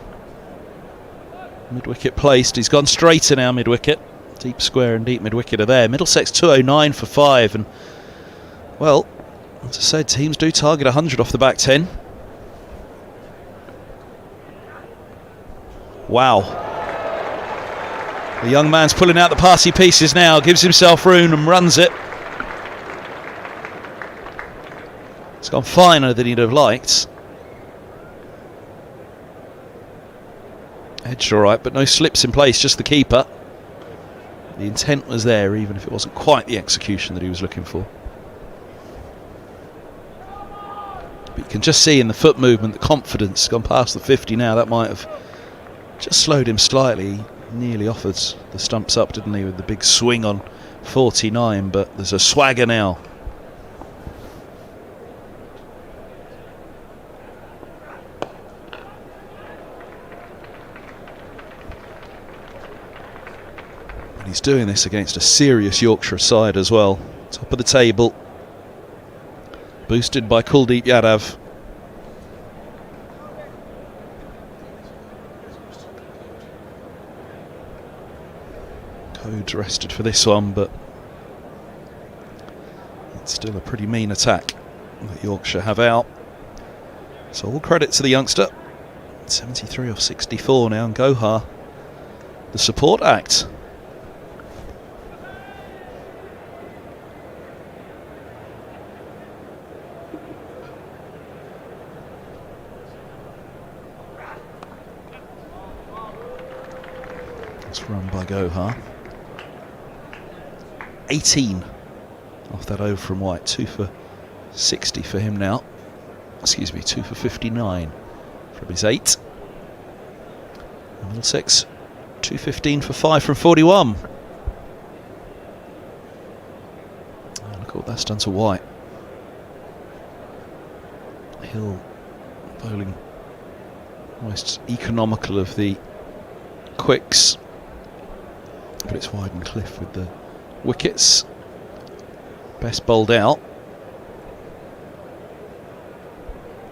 Mid-wicket placed. He's gone straighter now, mid-wicket. Deep square and deep mid-wicket are there. Middlesex 209 for 5. And, well, as I said, teams do target 100 off the back 10. Wow. The young man's pulling out the passy pieces now. Gives himself room and runs it. It's gone finer than he'd have liked. Edged all right, but no slips in place, just the keeper. The intent was there, even if it wasn't quite the execution that he was looking for. But you can just see in the foot movement, the confidence, gone past the 50 now. That might have just slowed him slightly. He nearly offered the stumps up, didn't he, with the big swing on 49, but there's a swagger now. And he's doing this against a serious Yorkshire side as well. Top of the table, boosted by Kuldeep Yadav. Codes rested for this one, but it's still a pretty mean attack that Yorkshire have out. So all credit to the youngster. 73 off 64 now, and Gohar, the support act. It's run by Gohar. 18 off that over from White. 2 for 60 for him now. Excuse me, 2 for 59 from his 8. And Middlesex 215 for 5 from 41. Oh, look what that's done to White. Hill bowling most economical of the quicks, but it's Wyden Cliff with the wickets. Best bowled out.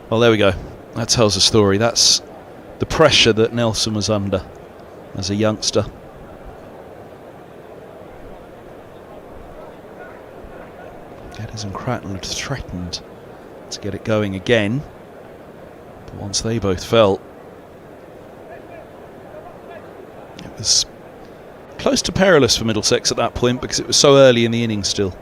Well, there we go. That tells a story. That's the pressure that Nelson was under as a youngster. Geddes and Cratton had threatened to get it going again, but once they both fell, it was close to perilous for Middlesex at that point because it was so early in the innings still.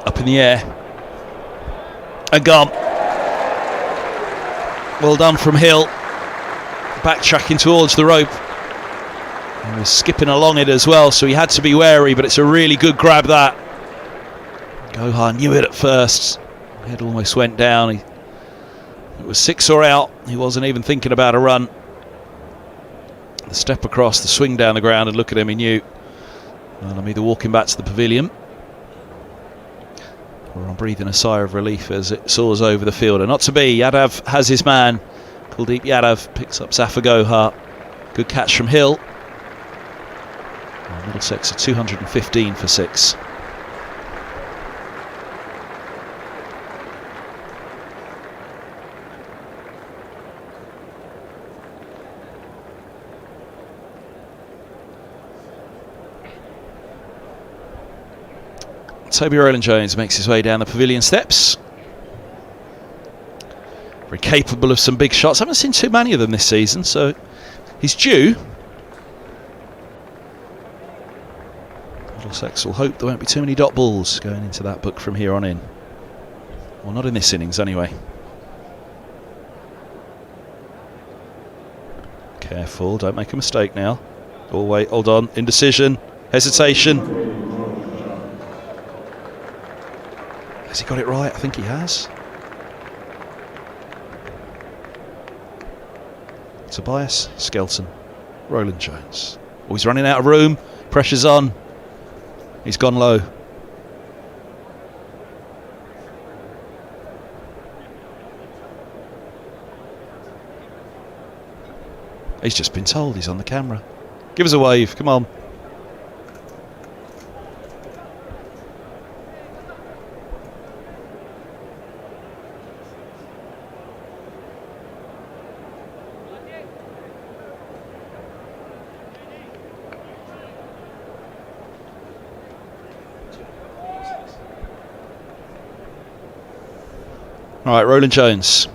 Up in the air and gone. Well done from Hill, backtracking towards the rope. He was skipping along it as well, so he had to be wary, but it's a really good grab that. Gohar knew it at first. Head almost went down. It was 6 or out. He wasn't even thinking about a run. The step across, the swing down the ground, and look at him, he knew. Well, I'm either walking back to the pavilion or I'm breathing a sigh of relief as it soars over the fielder. Not to be. Yadav has his man. Kuldeep Yadav picks up Zafar Gohar. Good catch from Hill. And Middlesex are 215 for 6. Toby Rowland-Jones makes his way down the pavilion steps. Very capable of some big shots. I haven't seen too many of them this season, so he's due. Middlesex will hope there won't be too many dot balls going into that book from here on in. Well, not in this innings anyway. Careful, don't make a mistake now. Oh wait, hold on, indecision, hesitation. Has he got it right? I think he has. Tobias Skelton, Rowland-Jones. Oh, he's running out of room. Pressure's on. He's gone low. He's just been told he's on the camera. Give us a wave, come on. All right, Roland Jones.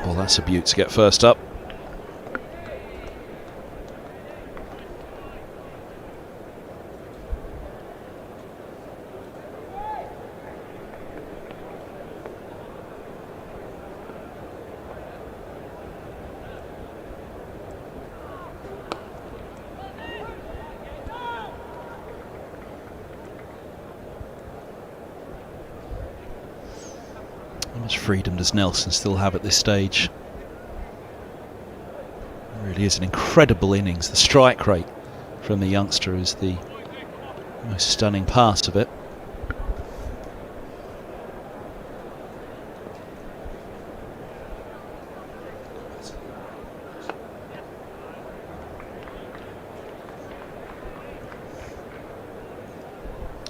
Well, that's a beaut to get first up. How much freedom does Nelson still have at this stage? It really is an incredible innings. The strike rate from the youngster is the most stunning part of it.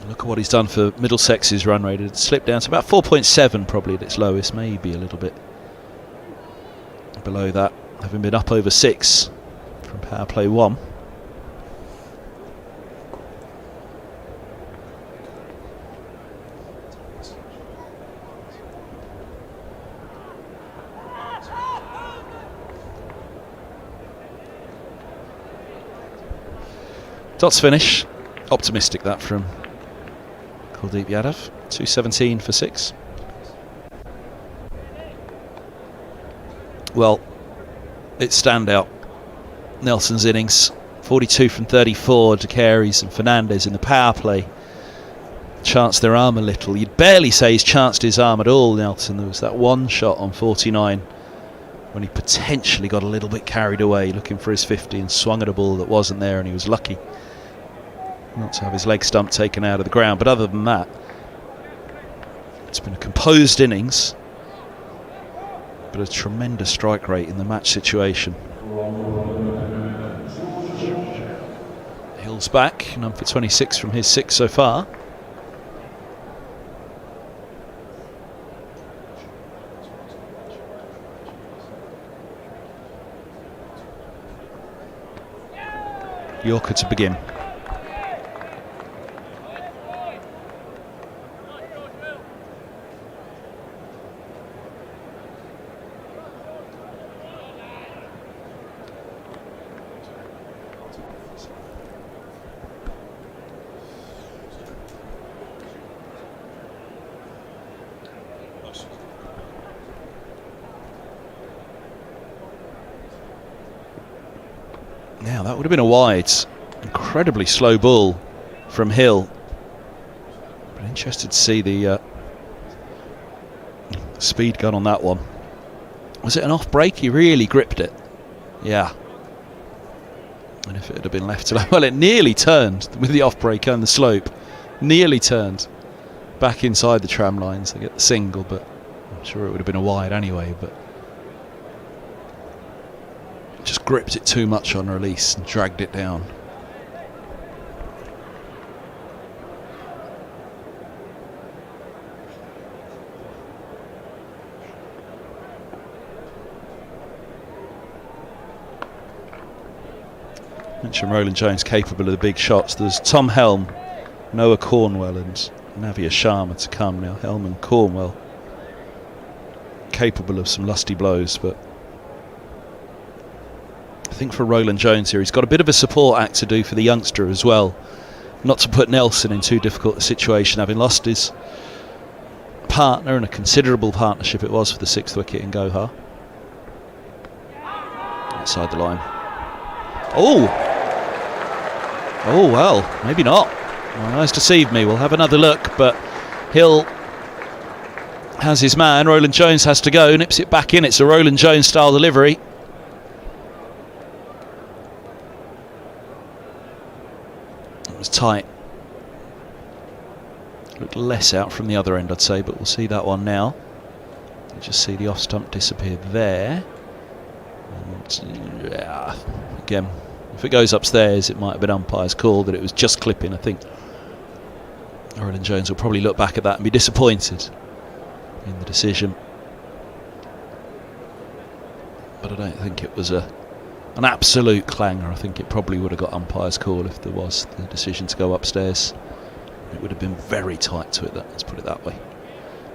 Look at what he's done for Middlesex's run rate. It slipped down to about 4.7 probably at its lowest, maybe a little bit below that, having been up over 6 from power play 1. Dots finish. Optimistic that from Kuldeep Yadav. 217 for 6. Well, it's standout. Nelson's innings. 42 from 34 to Carey's and Fernandez in the power play. Chanced their arm a little. You'd barely say he's chanced his arm at all, Nelson. There was that one shot on 49 when he potentially got a little bit carried away looking for his 50 and swung at a ball that wasn't there, and he was lucky not to have his leg stump taken out of the ground. But other than that, it's been a composed innings, but a tremendous strike rate in the match situation. Hill's back, number 26 from his 6 so far. Yorker to begin. Now that would have been a wide, incredibly slow ball from Hill. But interested to see the speed gun on that one. Was it an off break? He really gripped it. Yeah. And if it had been left alone, well, it nearly turned with the off break and the slope. Nearly turned back inside the tram lines to get the single, but I'm sure it would have been a wide anyway. But just gripped it too much on release and dragged it down. Mentioned Roland Jones capable of the big shots. There's Tom Helm, Noah Cornwell and Navia Sharma to come now. Helm and Cornwell capable of some lusty blows, but I think for Roland Jones here, he's got a bit of a support act to do for the youngster as well. Not to put Nelson in too difficult a situation, having lost his partner, and a considerable partnership it was for the 6th wicket in Gohar. Outside the line. Oh! Oh, well, maybe not. My eyes deceived me. We'll have another look, but Hill has his man. Roland Jones has to go, nips it back in. It's a Roland Jones style delivery. It was tight. Looked less out from the other end, I'd say, but we'll see that one now. You just see the off stump disappear there. And, yeah, again, if it goes upstairs, it might have been umpire's call that it was just clipping. I think Roland Jones will probably look back at that and be disappointed in the decision. but I don't think it was an absolute clanger. I think it probably would have got umpire's call if there was the decision to go upstairs. It would have been very tight to it, let's put it that way.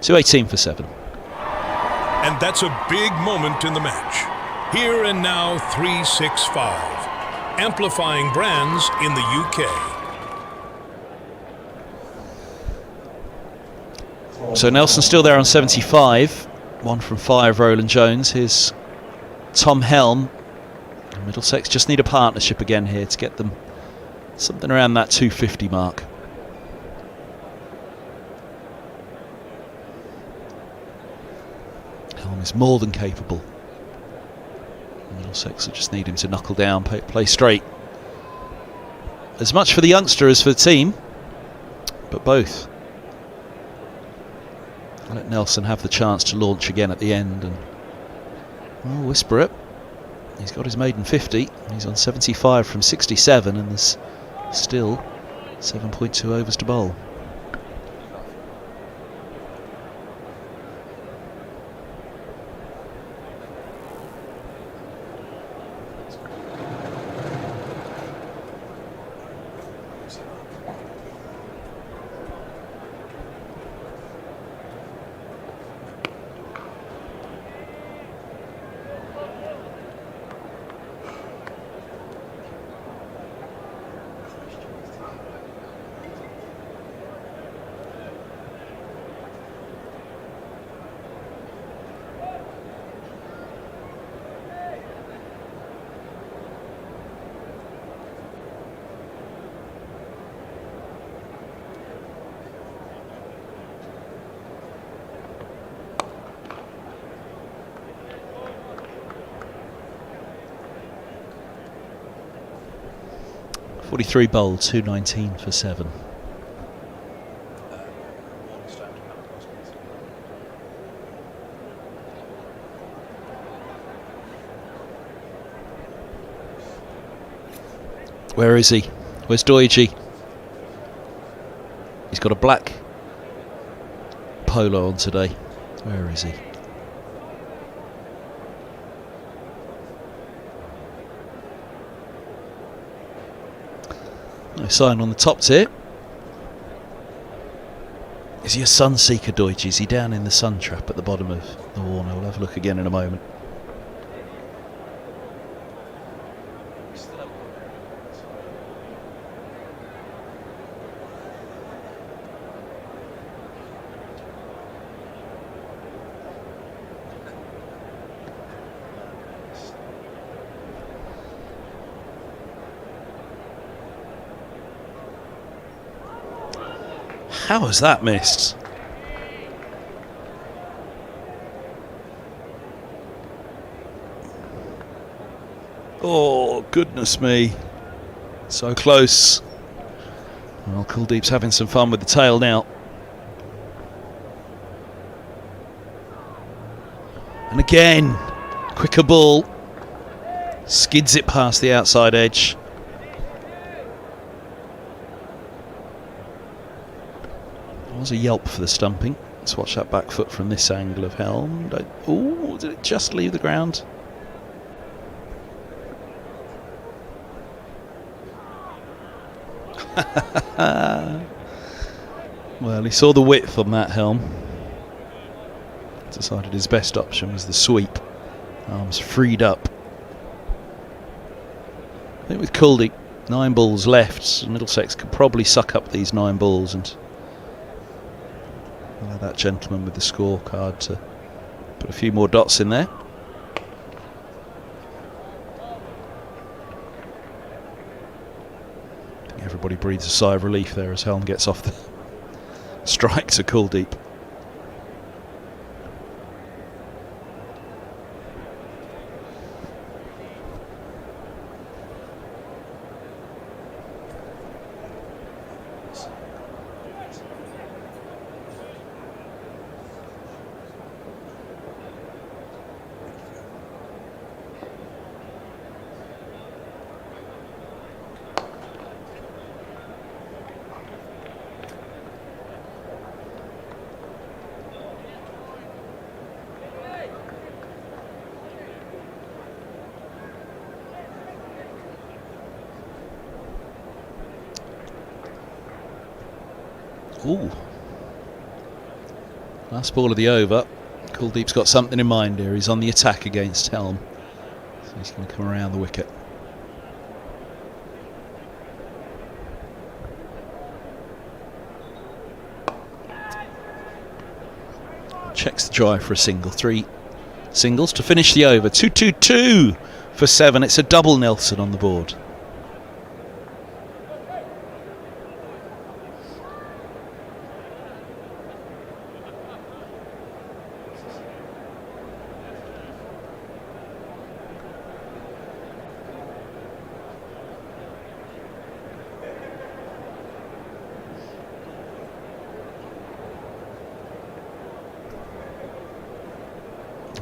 2:18 for 7.
And that's a big moment in the match. Here and now 365. Amplifying brands in the UK.
So Nelson still there on 75. 1 from 5, Roland Jones. Here's Tom Helm. Middlesex just need a partnership again here to get them something around that 250 mark. Helm is more than capable. Middlesex will just need him to knuckle down, play straight. As much for the youngster as for the team, but both. I'll let Nelson have the chance to launch again at the end. And whisper it. He's got his maiden 50. He's on 75 from 67, and there's still 7.2 overs to bowl. .43 bowled, 2:19 for 7. Where is he? Where's Doige? He's got a black polo on today. Where is he? No sign on the top tier. Is he a sun seeker, Doige? Is he down in the sun trap at the bottom of the Warner? We'll have a look again in a moment. How has that missed? Oh, goodness me. So close. Well, Kuldeep's having some fun with the tail now. And again, quicker ball. Skids it past the outside edge. Was a yelp for the stumping. Let's watch that back foot from this angle of Helm. Oh, did it just leave the ground? Well, he saw the width on that Helm. Decided his best option was the sweep. Arms freed up. I think with Kuldeep, 9 balls left, Middlesex could probably suck up these 9 balls and allow that gentleman with the scorecard to put a few more dots in there. I think everybody breathes a sigh of relief there as Helm gets off the strike to Kuldeep. Ooh. Last ball of the over. Kuldeep's got something in mind here. He's on the attack against Helm. So he's going to come around the wicket. Checks the drive for a single. 3 singles to finish the over. 2-2-2 for 7. It's a double Nelson on the board.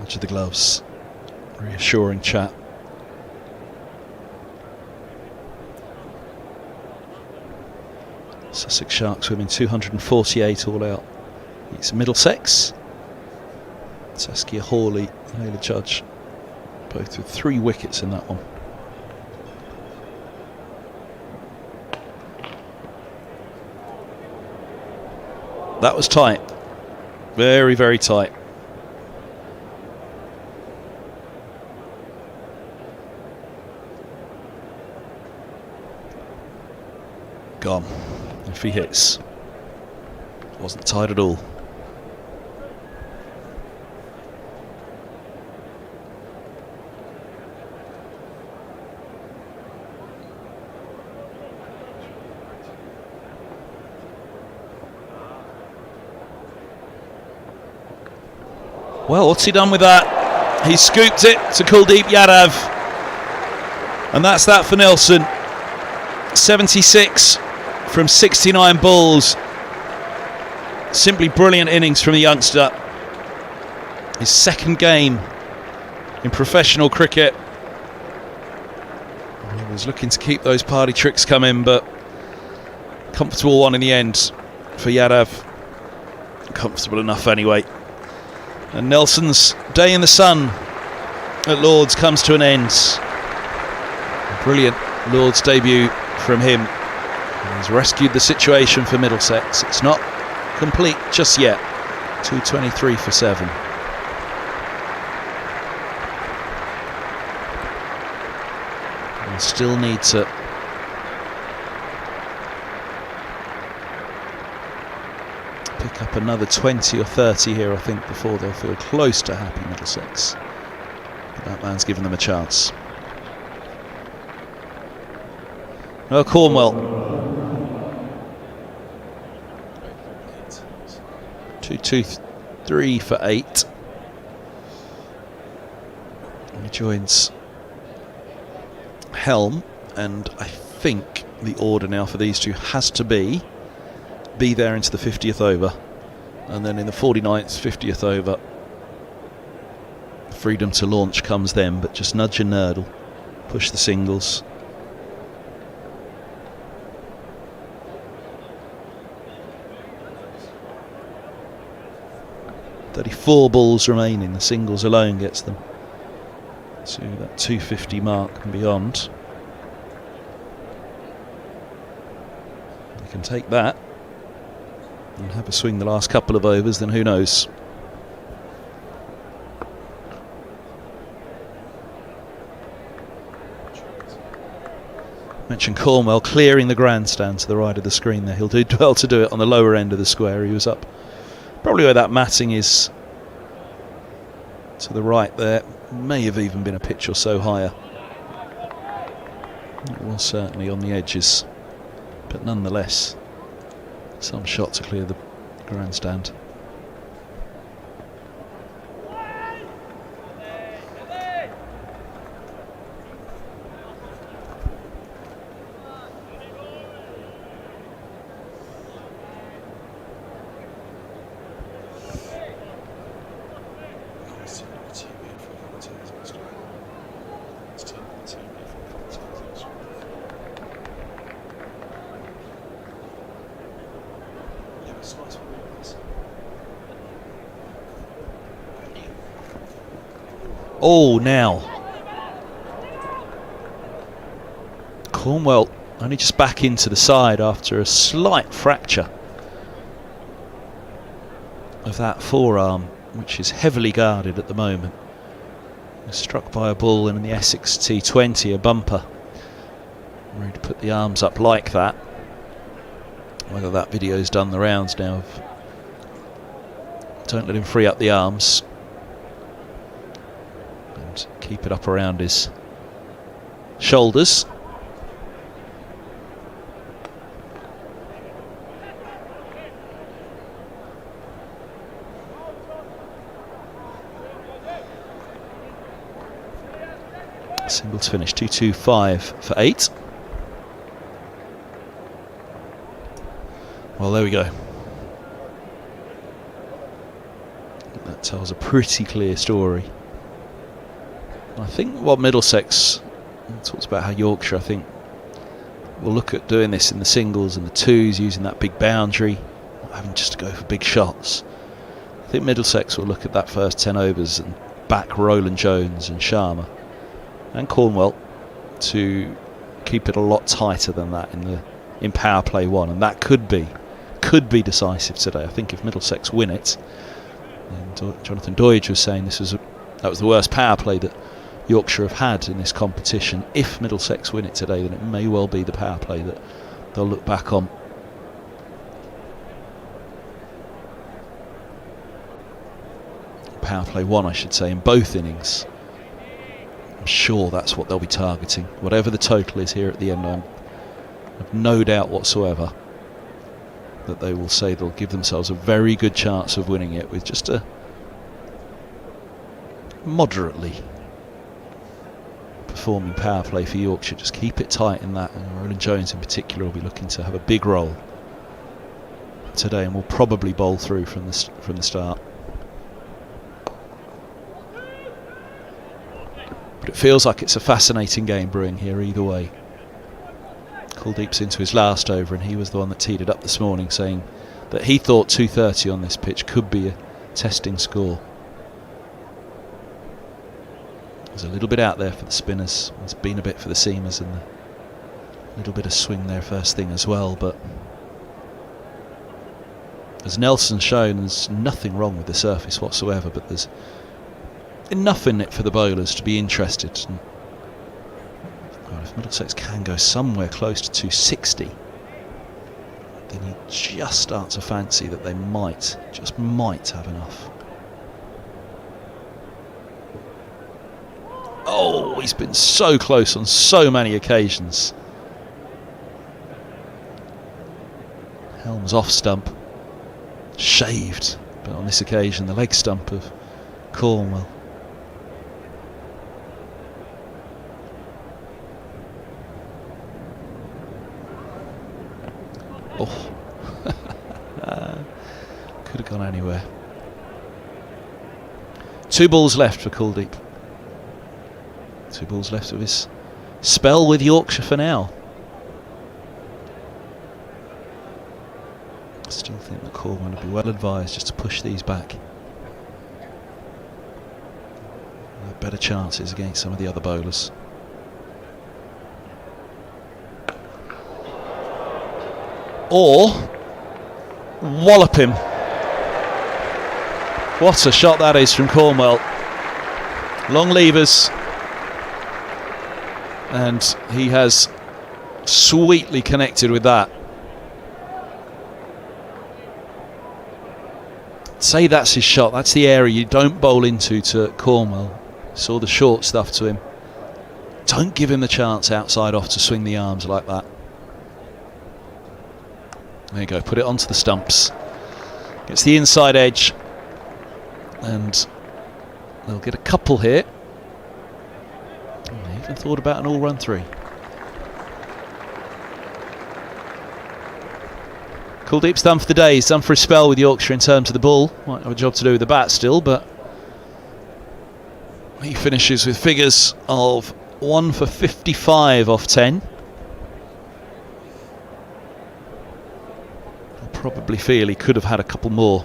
Edge of the gloves. Reassuring chat. Sussex Sharks winning 248 all out. It's Middlesex. Saskia Hawley, Layla Judge, both with 3 wickets in that one. That was tight. Very, very tight. Gone. If he hits. Wasn't tight at all. Well, what's he done with that? He scooped it to Kuldeep Yadav. And that's that for Nelson. 76 from 69 balls. Simply brilliant innings from the youngster. His second game in professional cricket. He was looking to keep those party tricks coming, but comfortable one in the end for Yadav. Comfortable enough anyway. And Nelson's day in the sun at Lord's comes to an end. Brilliant Lord's debut from him. He's rescued the situation for Middlesex. It's not complete just yet. 223 for 7. And still need to pick up another 20 or 30 here, I think, before they'll feel close to happy Middlesex. But that man's given them a chance. No, Cornwell. 2-2-3 for 8. He joins Helm, and I think the order now for these two has to be there into the 50th over, and then in the 49th, 50th over, freedom to launch comes then, but just nudge and nurdle, push the singles. .34 balls remaining. The singles alone gets them to that 250 mark and beyond. They can take that and have a swing the last couple of overs, then who knows. Mentioned Cornwell clearing the grandstand to the right of the screen there. He'll do well to do it on the lower end of the square. He was up probably where that matting is to the right there. May have even been a pitch or so higher. It was certainly on the edges, but nonetheless some shot to clear the grandstand. Oh, now Cornwell only just back into the side after a slight fracture of that forearm, which is heavily guarded at the moment. He was struck by a bull in the Essex T20, a bumper, where he'd put the arms up like that. Whether that video's done the rounds now of don't let him free up the arms and keep it up around his shoulders. Singles finish 2-2-5 for 8. Well, there we go. That tells a pretty clear story. I think what Middlesex talks about, how Yorkshire, I think, will look at doing this in the singles and the twos, using that big boundary, not having just to go for big shots. I think Middlesex will look at that first 10 overs and back Roland Jones and Sharma and Cornwell to keep it a lot tighter than that in power play 1, and that could be decisive today. I think if Middlesex win it, and Jonathan Doidge was saying that was the worst power play that Yorkshire have had in this competition. If Middlesex win it today, then it may well be the power play that they'll look back on. Power play 1, I should say, in both innings. I'm sure that's what they'll be targeting. Whatever the total is here at the end, I have no doubt whatsoever that they will say they'll give themselves a very good chance of winning it with just a moderately performing power play for Yorkshire. Just keep it tight in that, and Roland Jones in particular will be looking to have a big role today and will probably bowl through from the start. But it feels like it's a fascinating game brewing here either way. Kuldeep's into his last over, and he was the one that teed it up this morning, saying that he thought 230 on this pitch could be a testing score. There's a little bit out there for the spinners. There's been a bit for the seamers, and a little bit of swing there first thing as well. But as Nelson's shown, there's nothing wrong with the surface whatsoever, but there's enough in it for the bowlers to be interested. And well, if Middlesex can go somewhere close to 260, then you just start to fancy that they might have enough. Oh, he's been so close on so many occasions. Helm's off stump, shaved, but on this occasion the leg stump of Cornwell. Oh, could have gone anywhere. 2 balls left for Kuldeep. 2 balls left of his spell with Yorkshire for now. I still think that Cornwell would be well advised just to push these back. Have better chances against some of the other bowlers. Or wallop him. What a shot that is from Cornwell. Long levers, and he has sweetly connected with that. Say that's his shot. That's the area you don't bowl into to Cornwell. Saw the short stuff to him. Don't give him the chance outside off to swing the arms like that. There you go, put it onto the stumps. Gets the inside edge, and they'll get a couple here. They even thought about an all-run 3. Kuldeep's done for the day. He's done for his spell with Yorkshire in terms of the ball. Might have a job to do with the bat still, but he finishes with figures of 1 for 55 off 10. Probably feel he could have had a couple more.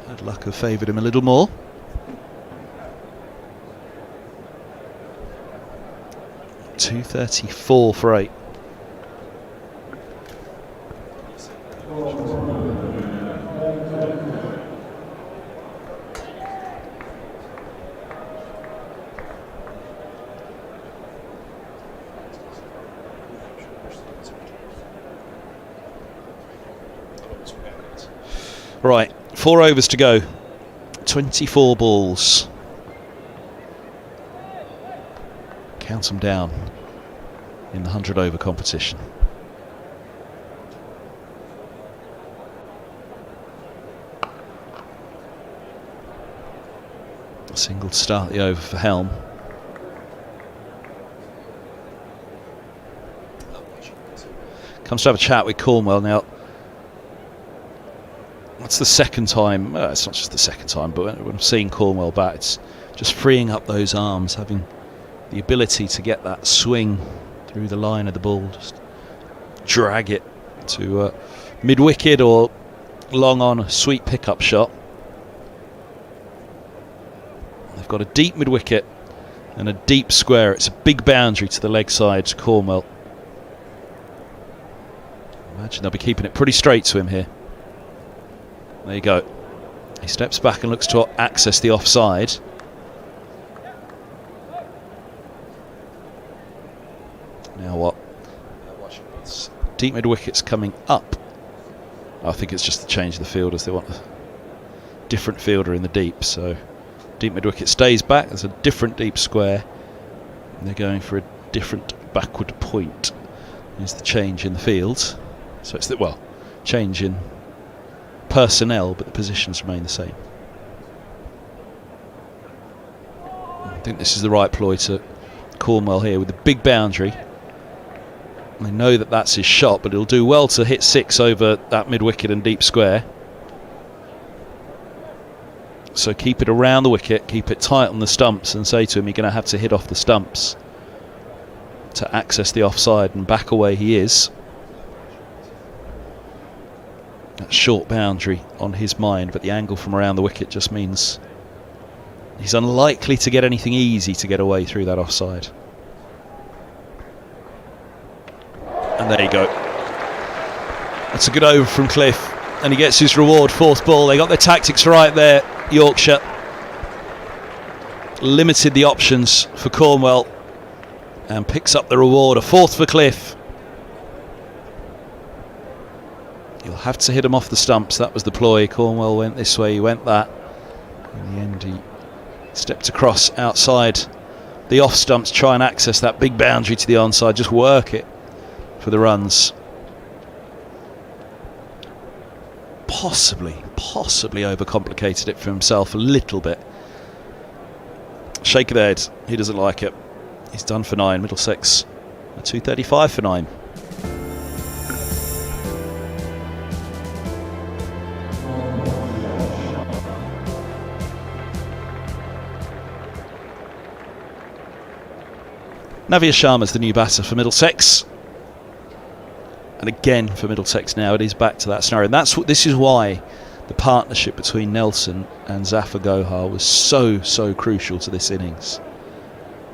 Had luck have favoured him a little more. .234 for 8. Right, 4 overs to go. 24 balls. Count them down in the 100 over competition. A single to start the over for Helm. Comes to have a chat with Cornwell now. That's the second time, it's not just the second time, but when I've seen Cornwell bat, it's just freeing up those arms, having the ability to get that swing through the line of the ball, just drag it to mid-wicket or long on, a sweet pickup shot. They've got a deep mid-wicket and a deep square. It's a big boundary to the leg side to Cornwell. Imagine they'll be keeping it pretty straight to him here. There you go. He steps back and looks to access the offside. Now what? Deep mid wicket's coming up. I think it's just the change of the fielders. They want a different fielder in the deep, so deep mid wicket stays back. There's a different deep square, and they're going for a different backward point. There's the change in the field. So it's the change in personnel, but the positions remain the same. I think this is the right ploy to Cornwell here with the big boundary. They know that that's his shot, but he'll do well to hit 6 over that mid-wicket and deep square. So keep it around the wicket, keep it tight on the stumps, and say to him you're going to have to hit off the stumps to access the offside, and back away he is. That short boundary on his mind, but the angle from around the wicket just means he's unlikely to get anything easy to get away through that offside. And there you go. That's a good over from Cliff, and he gets his reward. 4th ball. They got their tactics right there, Yorkshire. Limited the options for Cornwell and picks up the reward. A 4th for Cliff. You'll have to hit him off the stumps. That was the ploy. Cornwell went this way, he went that. In the end, he stepped across outside the off stumps, try and access that big boundary to the onside, just work it for the runs. Possibly overcomplicated it for himself a little bit. Shake of the head. He doesn't like it. He's done for 9. Middlesex, a 235 for 9. Navia Sharma's the new batter for Middlesex. And again for Middlesex now, it is back to that scenario. And this is why the partnership between Nelson and Zafar Gohar was so crucial to this innings.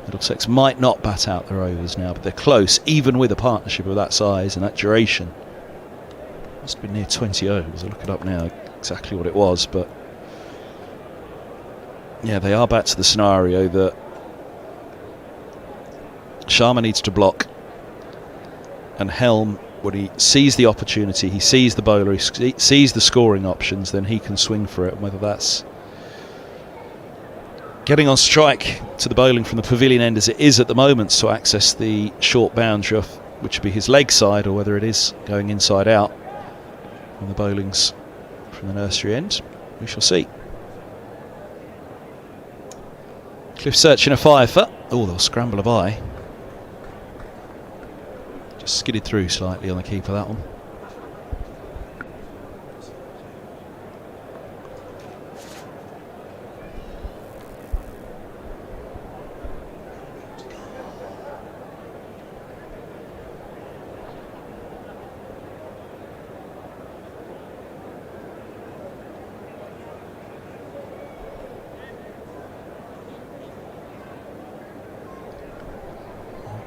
Middlesex might not bat out their overs now, but they're close, even with a partnership of that size and that duration. Must have been near 20 overs. I'll look it up now exactly what it was, but yeah, they are back to the scenario that Sharma needs to block, and Helm, when he sees the opportunity, he sees the bowler, he sees the scoring options, then he can swing for it. And whether that's getting on strike to the bowling from the pavilion end as it is at the moment to access the short boundary off, which would be his leg side, or whether it is going inside out when the bowling's from the nursery end, we shall see. Cliff searching a 5 for. Oh, they'll scramble a by. Just skidded through slightly on the keeper, that one.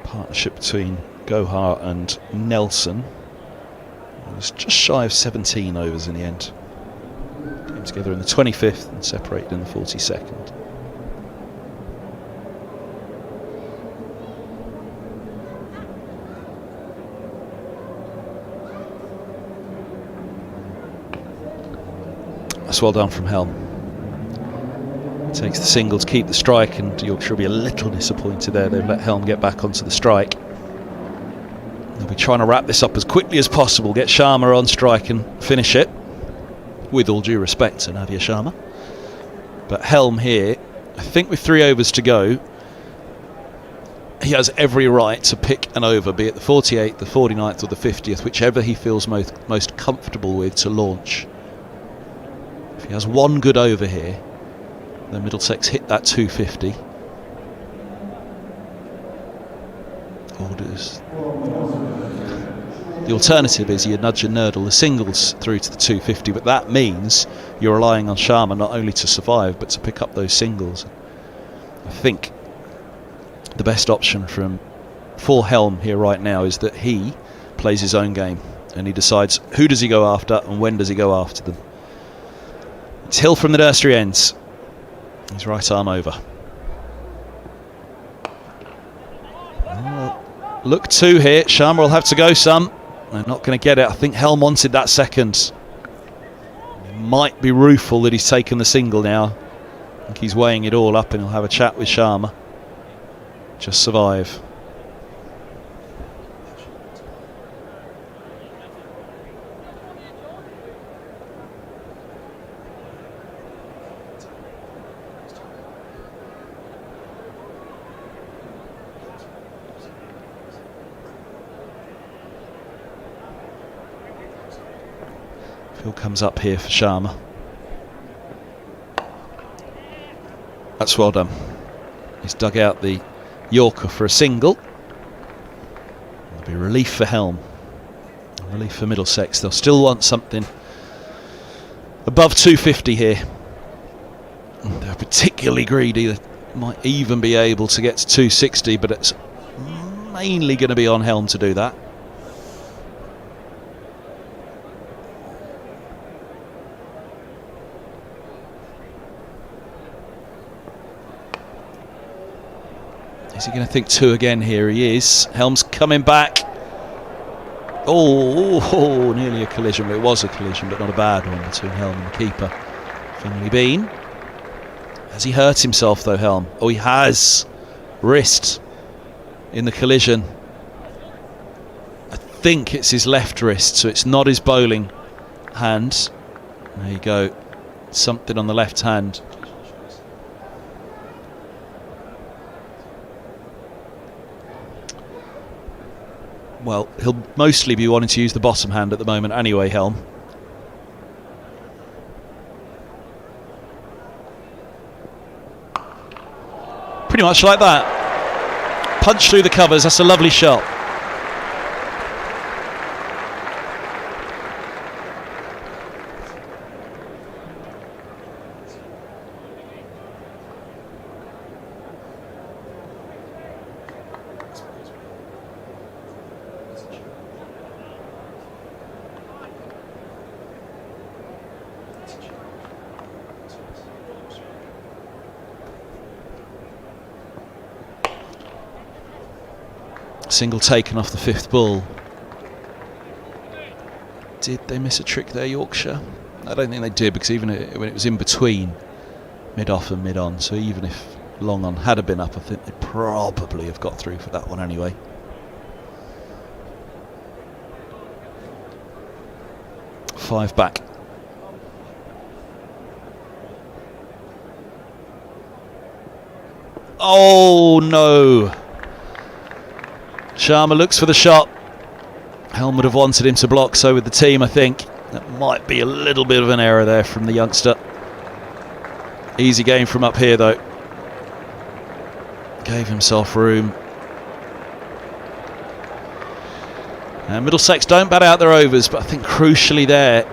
Partnership between Gohar and Nelson. It was just shy of 17 overs in the end. Came together in the 25th and separated in the 42nd. That's well done from Helm. Takes the single to keep the strike, and Yorkshire will be a little disappointed there. They've let Helm get back onto the strike. They'll be trying to wrap this up as quickly as possible, get Sharma on strike and finish it, with all due respect to Nadia Sharma. But Helm here, I think with 3 overs to go, he has every right to pick an over, be it the 48th, the 49th or the 50th, whichever he feels most comfortable with to launch. If he has one good over here, then Middlesex hit that 250. Orders. The alternative is you nudge and nurdle the singles through to the 250, but that means you're relying on Sharma not only to survive but to pick up those singles. I think the best option for Helm here right now is that he plays his own game and he decides who does he go after and when does he go after them. It's Hill from the nursery ends. His right arm over. Look 2 here. Sharma will have to go some. They're not going to get it. I think Helm wanted that second. Might be rueful that he's taken the single now. I think he's weighing it all up and he'll have a chat with Sharma. Just survive. Phil comes up here for Sharma. That's well done. He's dug out the Yorker for a single. There'll be relief for Helm. Relief for Middlesex. They'll still want something above 250 here. They're particularly greedy. They might even be able to get to 260, but it's mainly going to be on Helm to do that. Is he going to think 2 again? Here he is. Helm's coming back. Oh, nearly a collision. It was a collision, but not a bad one between Helm and the keeper. Finley Bean. Has he hurt himself though, Helm? Oh, he has. Wrist in the collision. I think it's his left wrist, so it's not his bowling hand. There you go. Something on the left hand. Well, he'll mostly be wanting to use the bottom hand at the moment anyway, Helm. Pretty much like that. Punch through the covers, that's a lovely shot. Single taken off the 5th ball. Did they miss a trick there, Yorkshire? I don't think they did, because even when it was in between mid-off and mid-on, so even if long on had been up, I think they'd probably have got through for that one anyway. Five back. Oh no! Sharma looks for the shot. Helm would have wanted him to block, so with the team I think. That might be a little bit of an error there from the youngster. Easy game from up here though. Gave himself room. And Middlesex don't bat out their overs, but I think crucially there,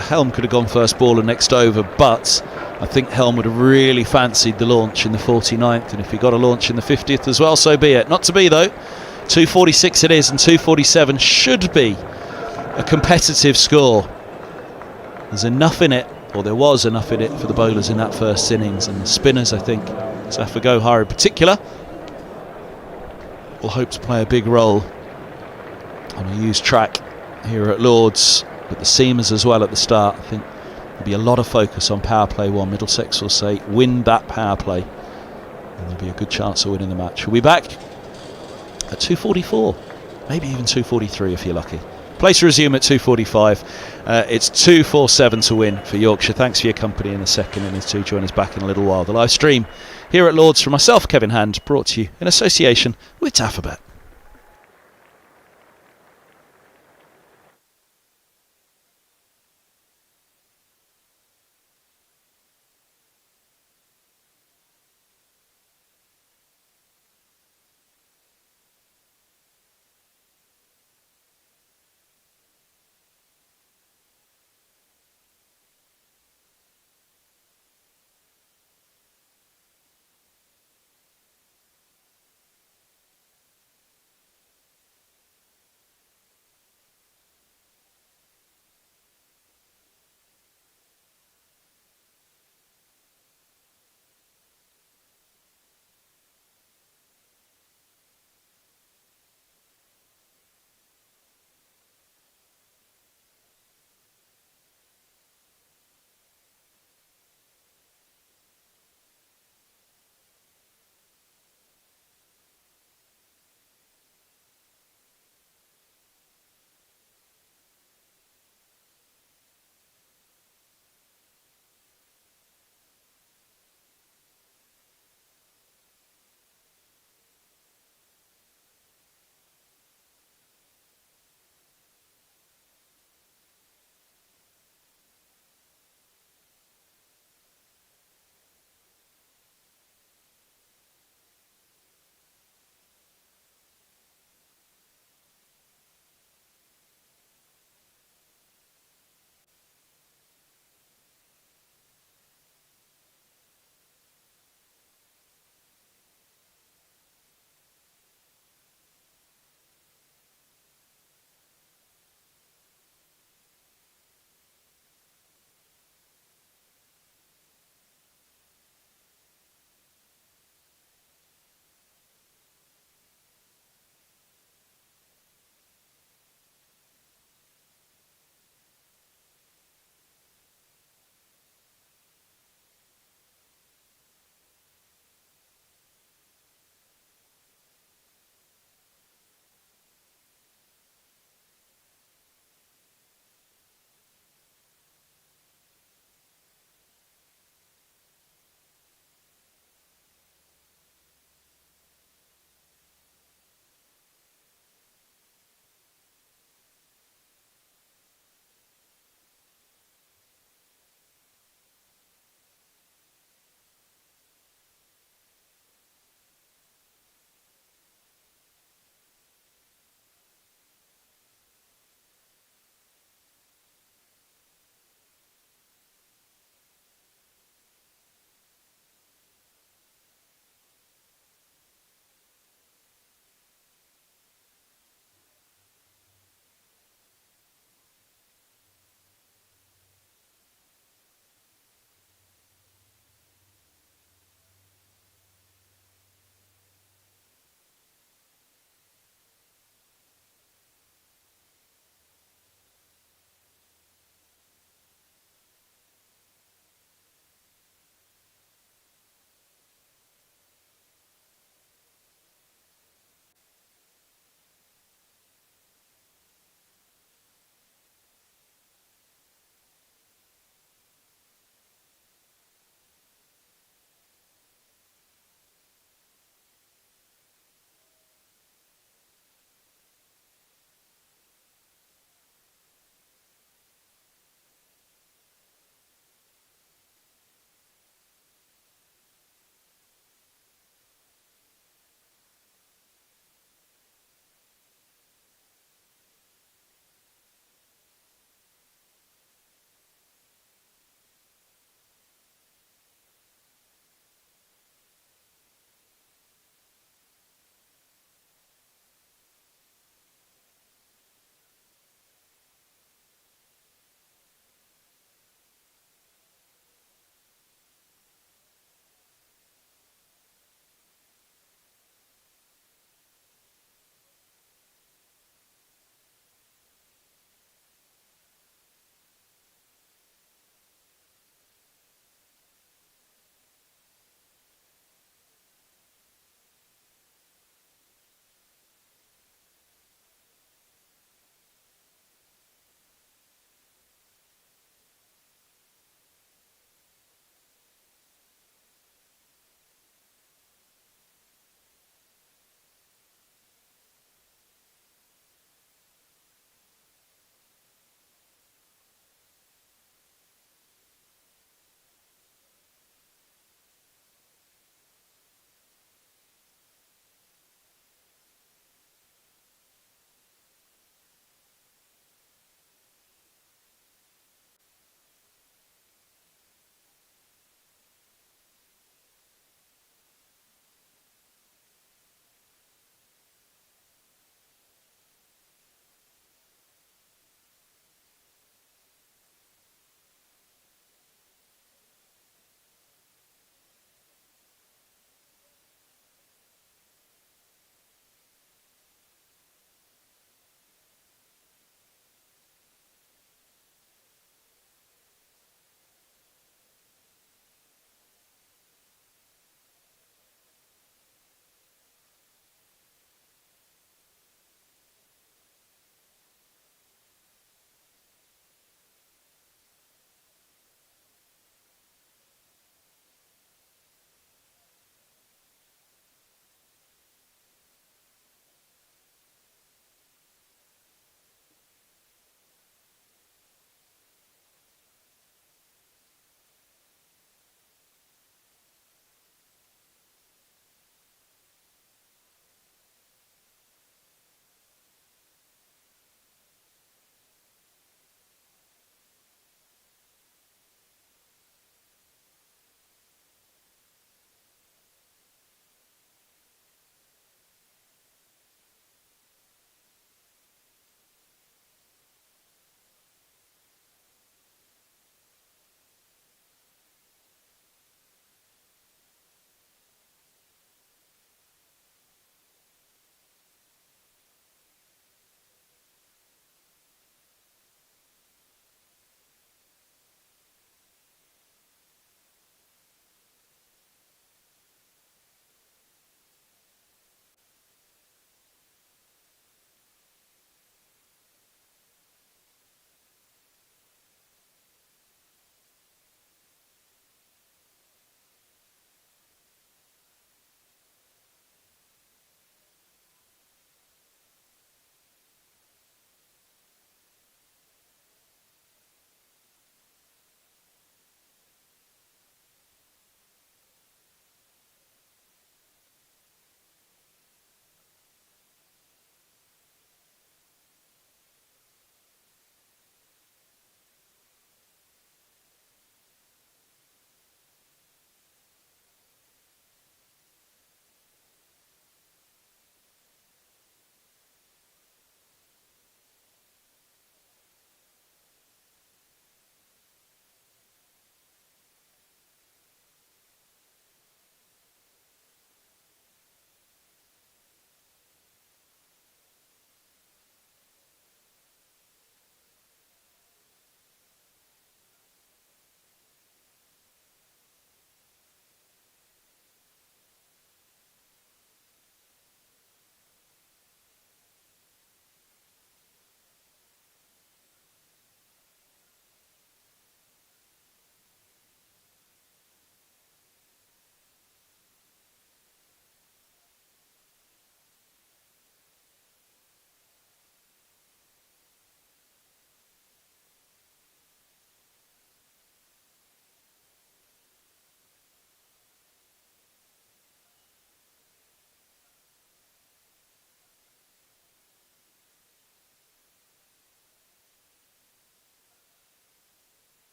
Helm could have gone first ball and next over, but I think Helm would have really fancied the launch in the 49th, and if he got a launch in the 50th as well, so be it. Not to be though. 246 it is, and 247 should be a competitive score. There's enough in it, or there was enough in it for the bowlers in that first innings, and the spinners, I think, Zafar Gohar in particular, will hope to play a big role on a used track here at Lord's, but the seamers as well at the start. I think There'll be a lot of focus on power play one. Middlesex will say, win that power play, and there'll be a good chance of winning the match. We'll be back at 2:44, maybe even 2:43 if you're lucky. Play to resume at 2:45. It's 2-4-7 to win for Yorkshire. Thanks for your company in the second innings. Do join us back in a little while. The live stream here at Lords from myself, Kevin Hand, brought to you in association with Tafabet.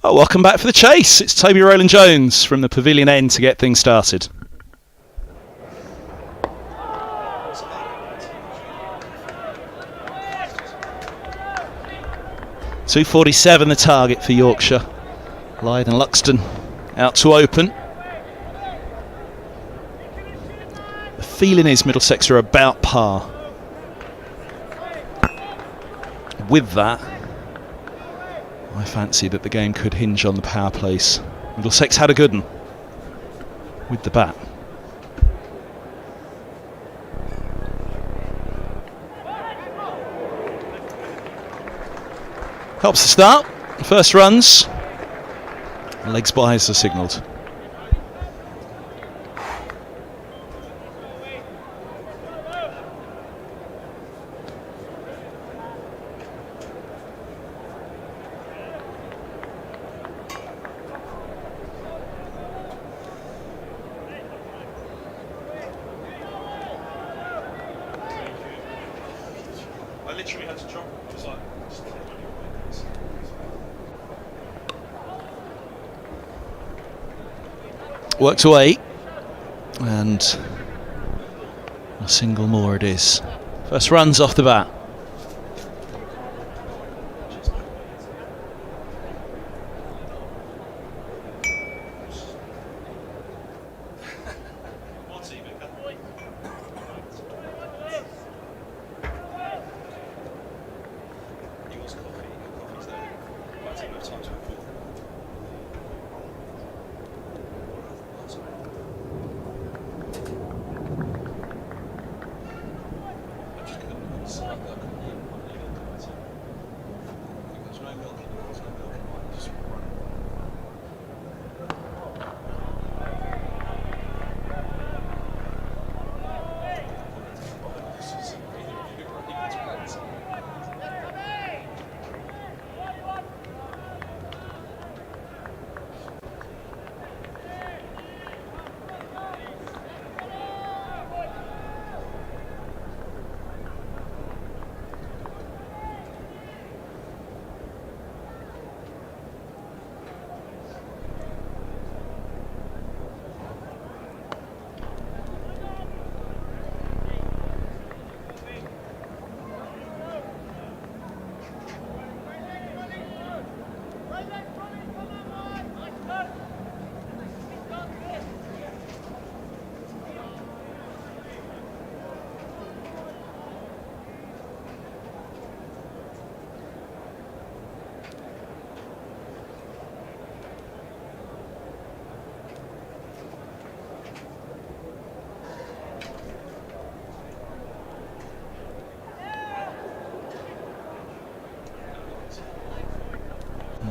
Oh, welcome back for the chase. It's Toby Rowland-Jones from the pavilion end to get things started. .247 the target for Yorkshire. Lythe and Luxton out to open. The feeling is Middlesex are about par. With that, I fancy that the game could hinge on the power plays. Middlesex had a good one with the bat. Helps the start. First runs. Legs byes are signalled. I literally had to jump. It was like worked away, and a single more it is. First runs off the bat.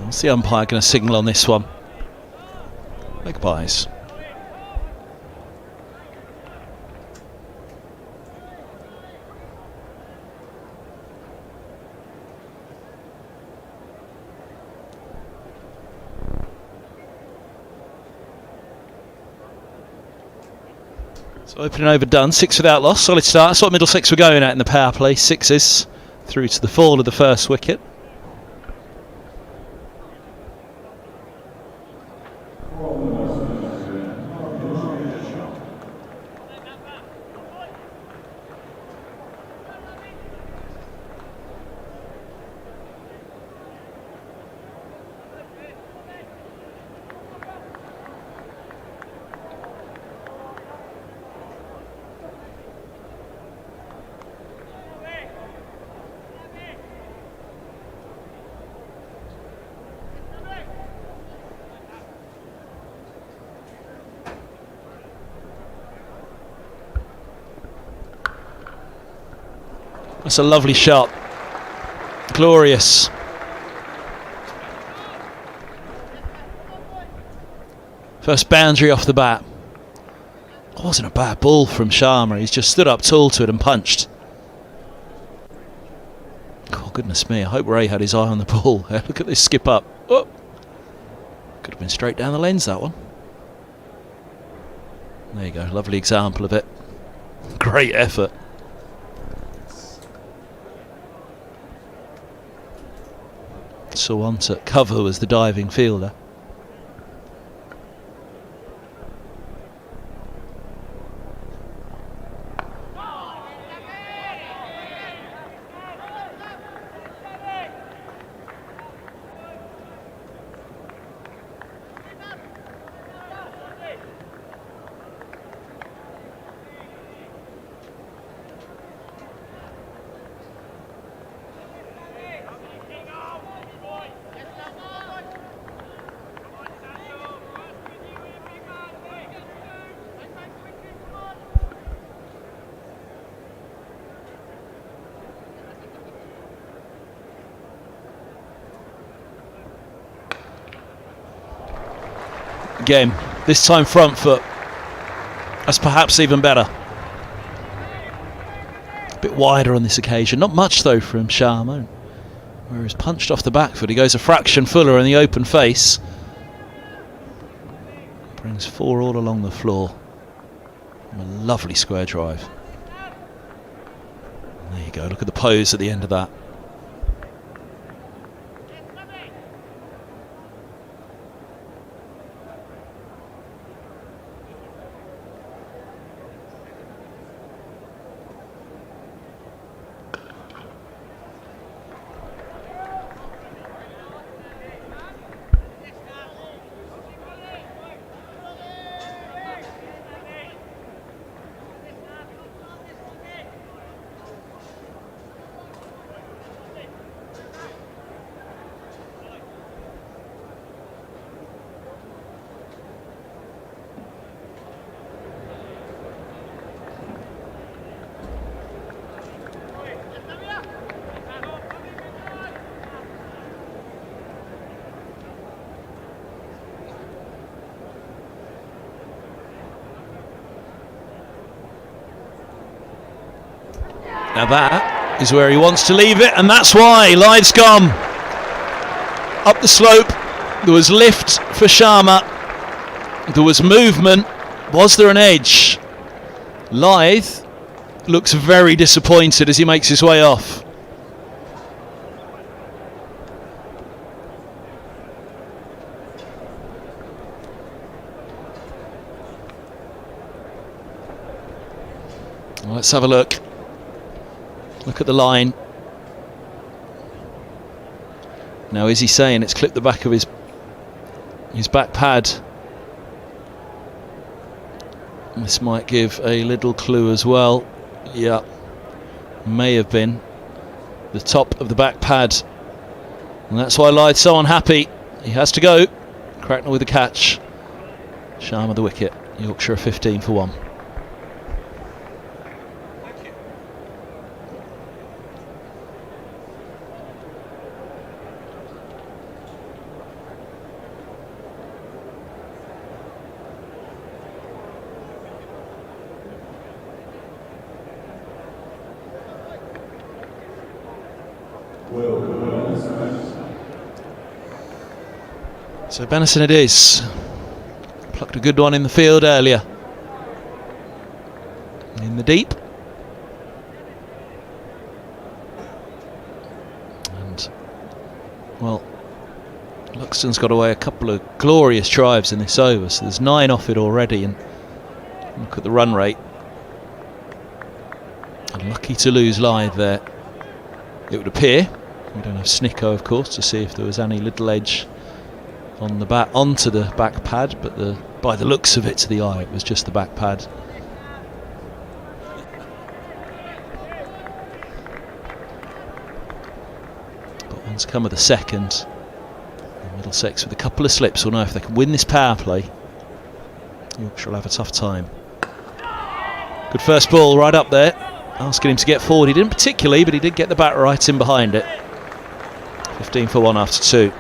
What's the umpire going to signal on this one? Leg byes. So opening over done, 6 without loss, solid start. That's what Middlesex were going at in the power play, 6s through to the fall of the first wicket. That's a lovely shot. Glorious. First boundary off the bat. It wasn't a bad ball from Sharma. He's just stood up tall to it and punched. Oh, goodness me. I hope Ray had his eye on the ball. Look at this skip up. Oh. Could have been straight down the lens, that one. There you go. Lovely example of it. Great effort. saw onto cover was the diving fielder. Again, this time front foot. That's perhaps even better. A bit wider on this occasion. Not much though from Sharma. Where he's punched off the back foot. He goes a fraction fuller in the open face. Brings 4 all along the floor. And a lovely square drive. There you go. Look at the pose at the end of that. Now that is where he wants to leave it, and that's why Lythe's gone. Up the slope, there was lift for Sharma, there was movement. Was there an edge? Lythe looks very disappointed as he makes his way off. Let's have a look. Look at the line. Now is he saying it's clipped the back of his back pad? This might give a little clue as well. Yeah, may have been the top of the back pad, and that's why Lythe's so unhappy. He has to go. Cracknell with the catch. Sharma the wicket. Yorkshire 15 for 1. So Benison it is. Plucked a good one in the field earlier. In the deep. And, well, Luxton's got away a couple of glorious drives in this over, so there's 9 off it already, and look at the run rate. Unlucky to lose Lythe there, it would appear. We don't have Snicko, of course, to see if there was any little edge on the back onto the back pad, but by the looks of it to the eye, it was just the back pad. But one's come with a second. And Middlesex with a couple of slips will know if they can win this power play. Yorkshire will have a tough time. Good first ball right up there, asking him to get forward. He didn't particularly, but he did get the bat right in behind it. 15 for 1 after 2.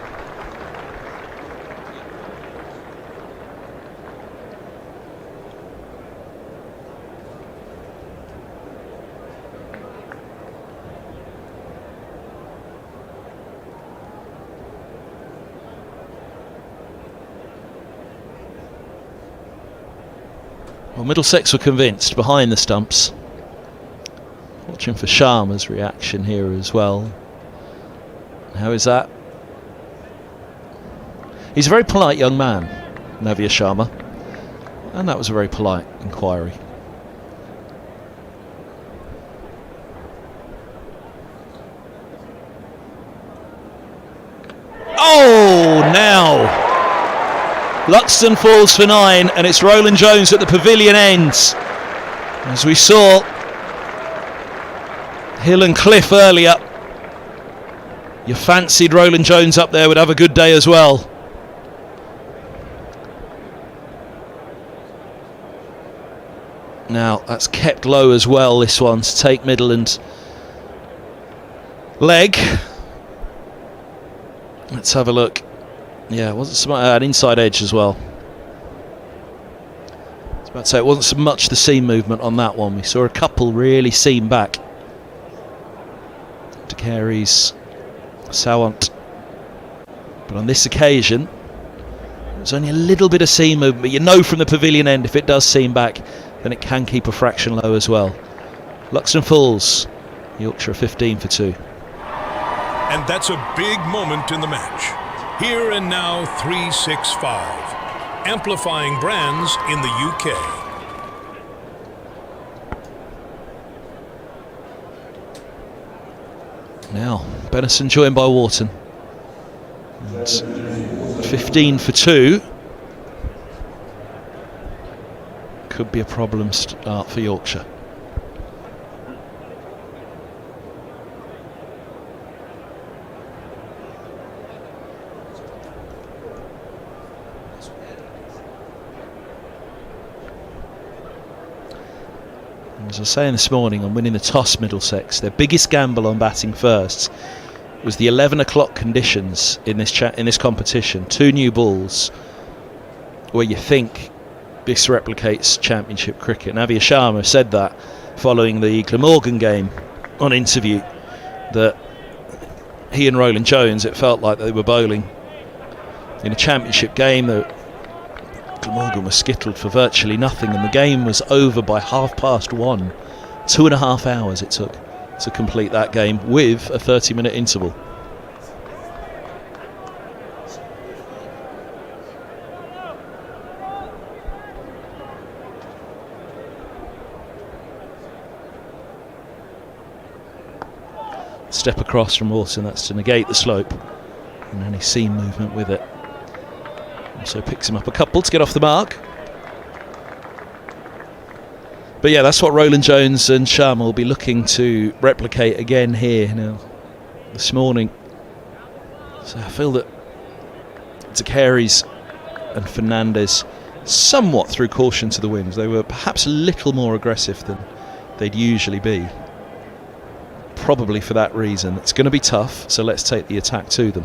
Well, Middlesex were convinced behind the stumps. Watching for Sharma's reaction here as well. How is that? He's a very polite young man, Navia Sharma, and that was a very polite inquiry. Oh, now Luxton falls for 9, and it's Roland Jones at the pavilion ends. As we saw Hill and Cliff earlier, you fancied Roland Jones up there would have a good day as well. Now that's kept low as well, this one, to take middle and leg. Let's have a look. Yeah, it wasn't so much an inside edge as well. I was about to say, it wasn't so much the seam movement on that one. We saw a couple really seam back. De Carey's Sawant. But on this occasion, there's only a little bit of seam movement, but you know from the pavilion end if it does seam back, then it can keep a fraction low as well. Luxton falls. Yorkshire 15 for 2.
And that's a big moment in the match. Here and now 365. Amplifying brands in the UK.
Now, Benison joined by Wharton. And 15 for 2. Could be a problem start for Yorkshire. As I was saying this morning, on winning the toss, Middlesex, their biggest gamble on batting first was the 11 o'clock conditions in this competition. 2 new balls, where you think this replicates championship cricket. Navia Sharma said that following the Glamorgan game on interview, that he and Roland Jones, it felt like they were bowling in a championship game. That Glamorgan was skittled for virtually nothing, and the game was over by 1:30. 2.5 hours it took to complete that game with a 30-minute interval. Step across from Wharton, that's to negate the slope, and any seam movement with it. Also picks him up a couple to get off the mark. But yeah, that's what Roland Jones and Sharma will be looking to replicate again here now this morning. So I feel that De Carey's and Fernandez somewhat threw caution to the wind. They were perhaps a little more aggressive than they'd usually be. Probably for that reason. It's going to be tough, so let's take the attack to them.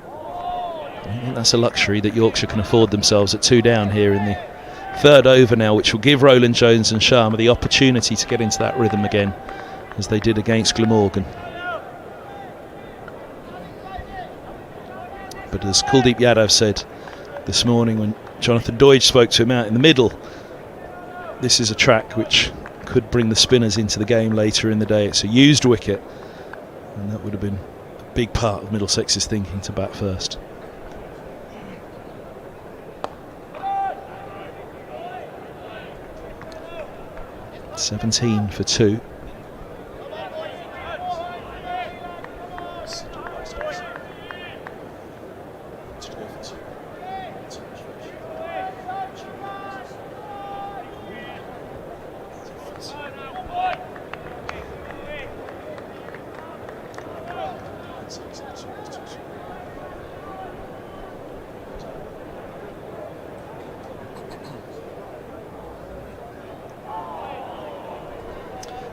I think that's a luxury that Yorkshire can afford themselves at 2 down here in the 3rd over now, which will give Roland Jones and Sharma the opportunity to get into that rhythm again, as they did against Glamorgan. But as Kuldeep Yadav said this morning when Jonathan Doidge spoke to him out in the middle, this is a track which could bring the spinners into the game later in the day. It's a used wicket, and that would have been a big part of Middlesex's thinking to bat first. $17 for 2.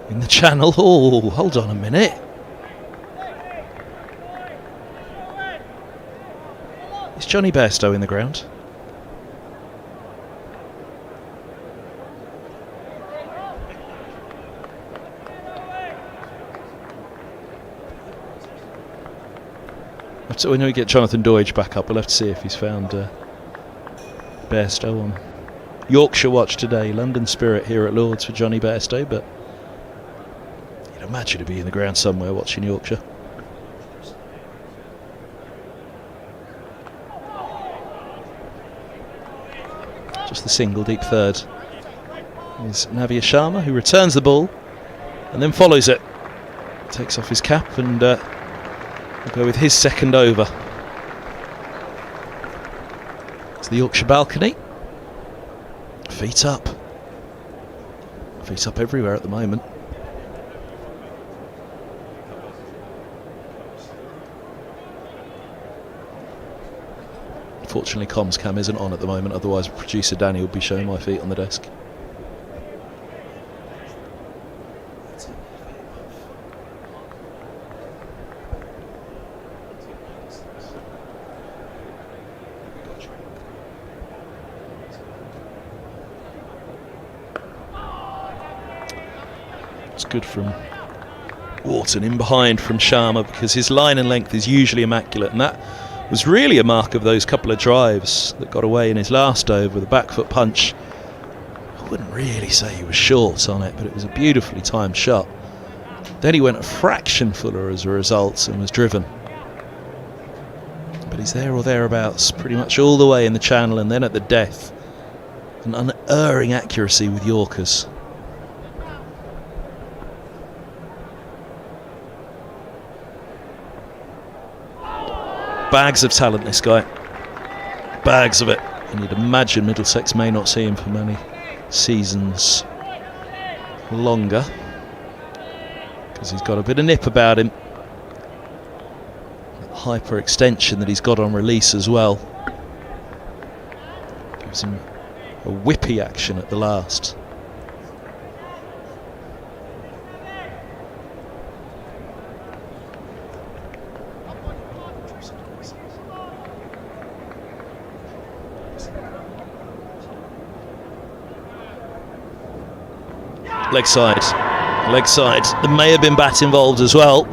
In the channel. Oh, hold on a minute. Is Johnny Bairstow in the ground? So when we get Jonathan Doidge back up, we'll have to see if he's found Bairstow on Yorkshire watch today. London Spirit here at Lord's for Johnny Bairstow, but you'd imagine to be in the ground somewhere watching Yorkshire. just the single deep third. Is Navia Sharma, who returns the ball and then follows it. Takes off his cap and will go with his second over. To the Yorkshire balcony. Feet up. Feet up everywhere at the moment. Unfortunately, comms cam isn't on at the moment, otherwise producer Danny would be showing my feet on the desk. It's good from Wharton in behind from Sharma, because his line and length is usually immaculate, and that was really a mark of those couple of drives that got away in his last over with a back foot punch. I wouldn't really say he was short on it, but it was a beautifully timed shot. Then he went a fraction fuller as a result and was driven. But he's there or thereabouts pretty much all the way in the channel, and then at the death. An unerring accuracy with Yorkers. Bags of talent, this guy. Bags of it. And you'd imagine Middlesex may not see him for many seasons longer, because he's got a bit of nip about him. That hyper extension that he's got on release as well gives him a whippy action at the last. Leg side. There may have been bat involved as well,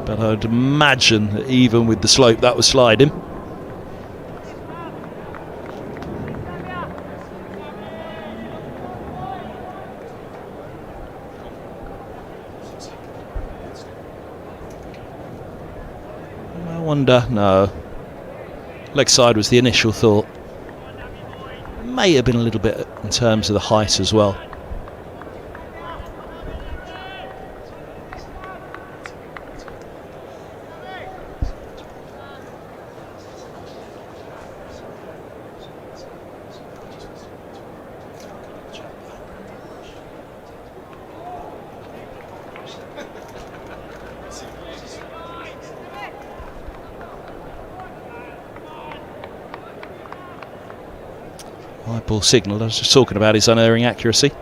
but I'd imagine that even with the slope that was sliding. I wonder, no. Leg side was the initial thought. May have been a little bit in terms of the height as well. High ball signal. I was just talking about his unerring accuracy.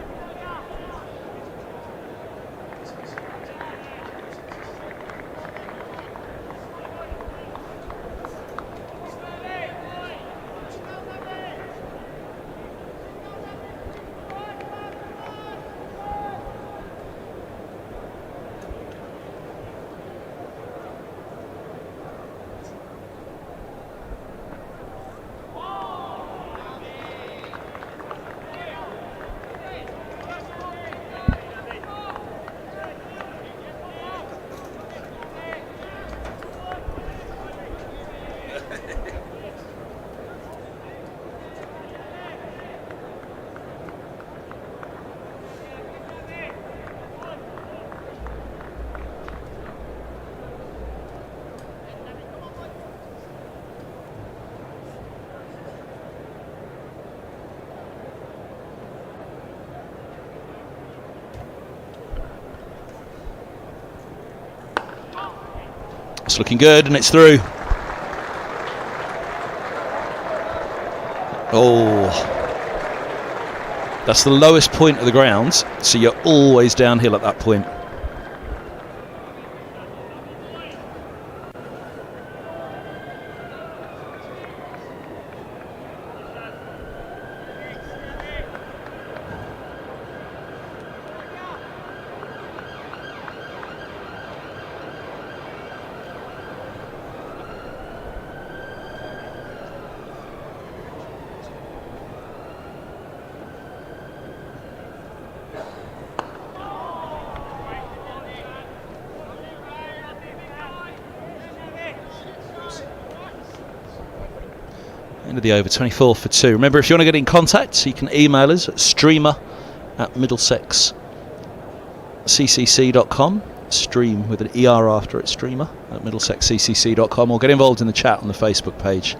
It's looking good, and it's through. Oh, that's the lowest point of the grounds, so you're always downhill at that point. into the over, 24 for 2. Remember, if you want to get in contact, you can email us at streamer@middlesexccc.com. Stream with an ER after it, streamer@middlesexccc.com, or get involved in the chat on the Facebook page,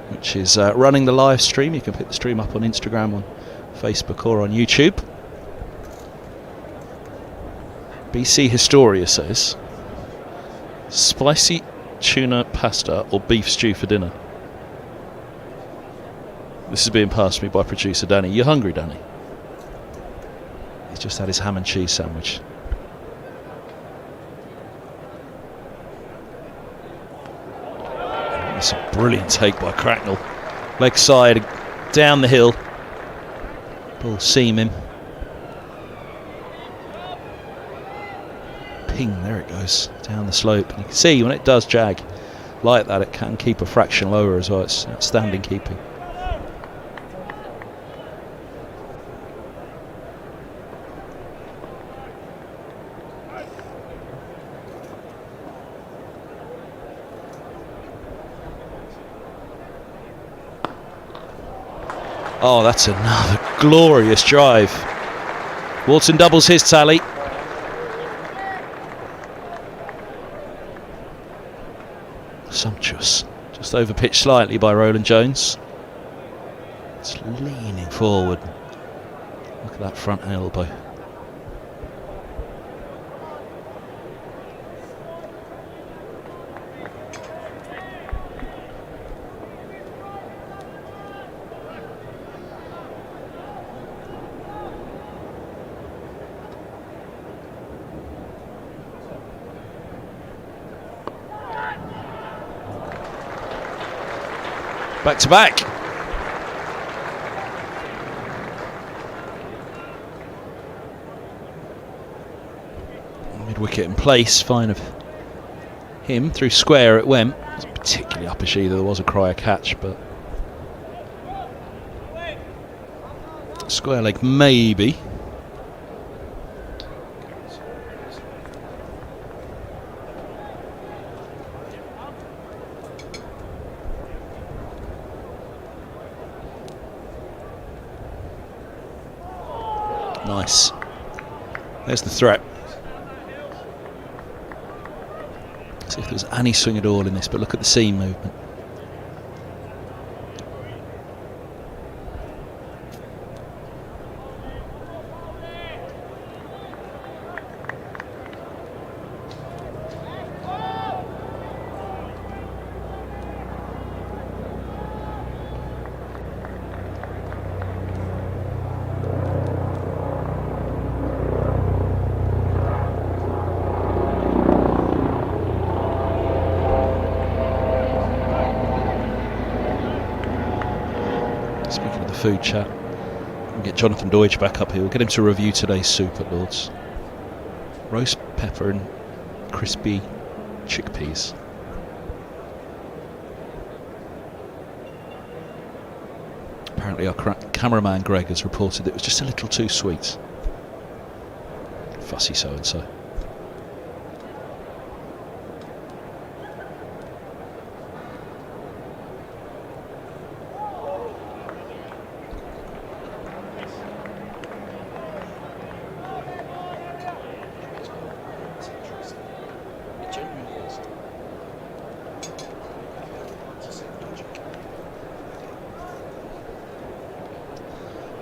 which is running the live stream. You can pick the stream up on Instagram, on Facebook, or on YouTube. BC Historia says, spicy tuna pasta or beef stew for dinner. This is being passed me by producer Danny. You hungry, Danny? He's just had his ham and cheese sandwich. That's a brilliant take by Cracknell. Leg side, down the hill. Ball seaming. Ping, there it goes, down the slope. And you can see when it does jag like that, it can keep a fraction lower as well. It's outstanding keeping. Oh, that's another glorious drive. Walton doubles his tally. Sumptuous. Just over pitched slightly by Roland Jones. It's leaning forward. Look at that front elbow. Back to back. Mid wicket in place, fine of him. Through square it went. It wasn't particularly uppish either, there was a crier catch, but square leg maybe. Nice. There's the threat. See if there's any swing at all in this, but look at the seam movement. Food chat. We'll get Jonathan Deutsch back up here. We'll get him to review today's soup at Lord's. Roast pepper and crispy chickpeas. Apparently our cameraman Greg has reported that it was just a little too sweet. Fussy so-and-so.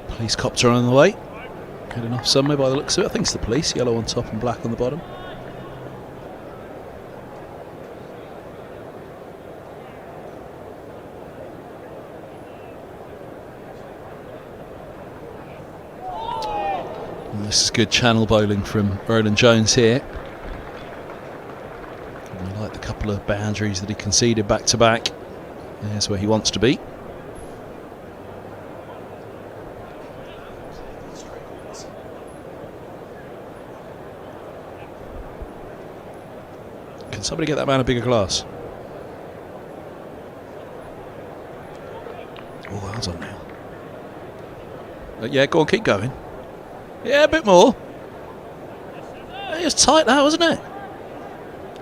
Police copter on the way, heading off somewhere by the looks of it. I think it's the police, yellow on top and black on the bottom. And this is good channel bowling from Roland Jones here. And I like the couple of boundaries that he conceded back to back. There's where he wants to be. Can somebody get that man a bigger glass? Oh, that's on now. Yeah, go on, keep going. Yeah, a bit more. It was tight that, wasn't it?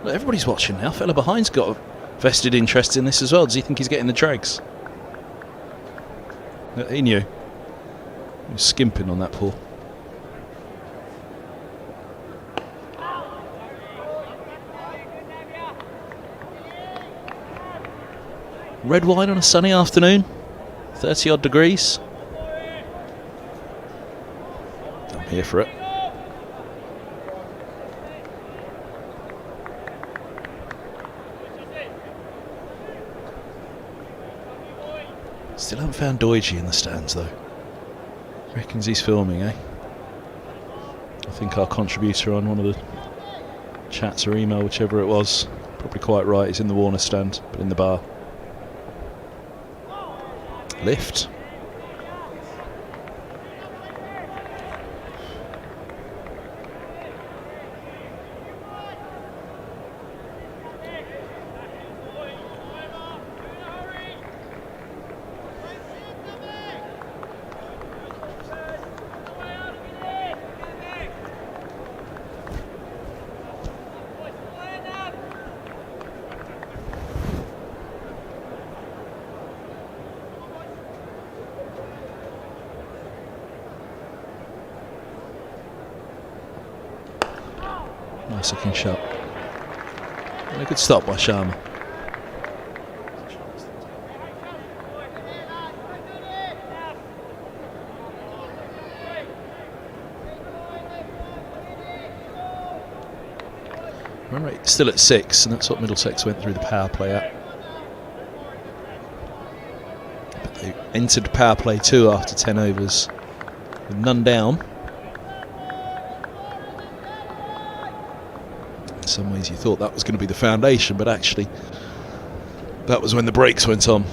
Look, everybody's watching now. Fella behind's got a vested interest in this as well. Does he think he's getting the dregs? He knew. He was skimping on that ball. Red wine on a sunny afternoon, 30 odd degrees. I'm here for it. Still haven't found Doigi in the stands though. Reckons he's filming, eh? I think our contributor on one of the chats or email, whichever it was, probably quite right. He's in the Warner stand, but in the bar. Lift. Nice looking shot. And a good stop by Sharma. Run rate still at 6, and that's what Middlesex went through the power play at. But they entered power play 2 after 10 overs with none down. In some ways you thought that was going to be the foundation, but actually that was when the brakes went on.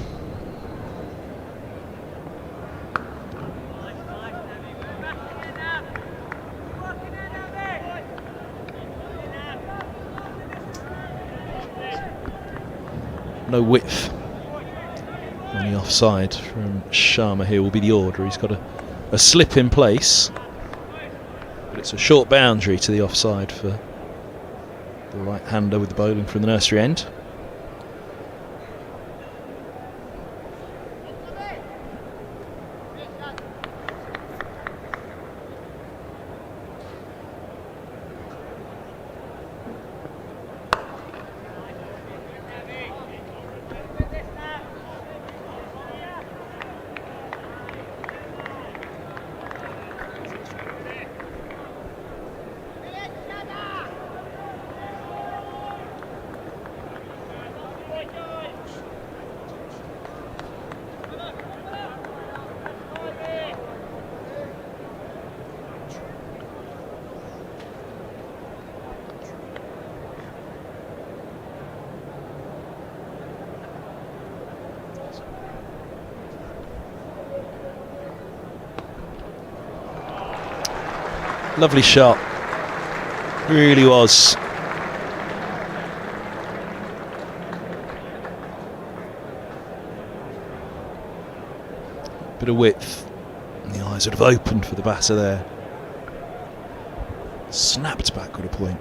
No width on the offside from Sharma here will be the order. He's got a slip in place, but it's a short boundary to the offside for the right-hander with the bowling from the nursery end. Lovely shot, really was. Bit of width, and the eyes would have opened for the batter there. Snapped back with a point.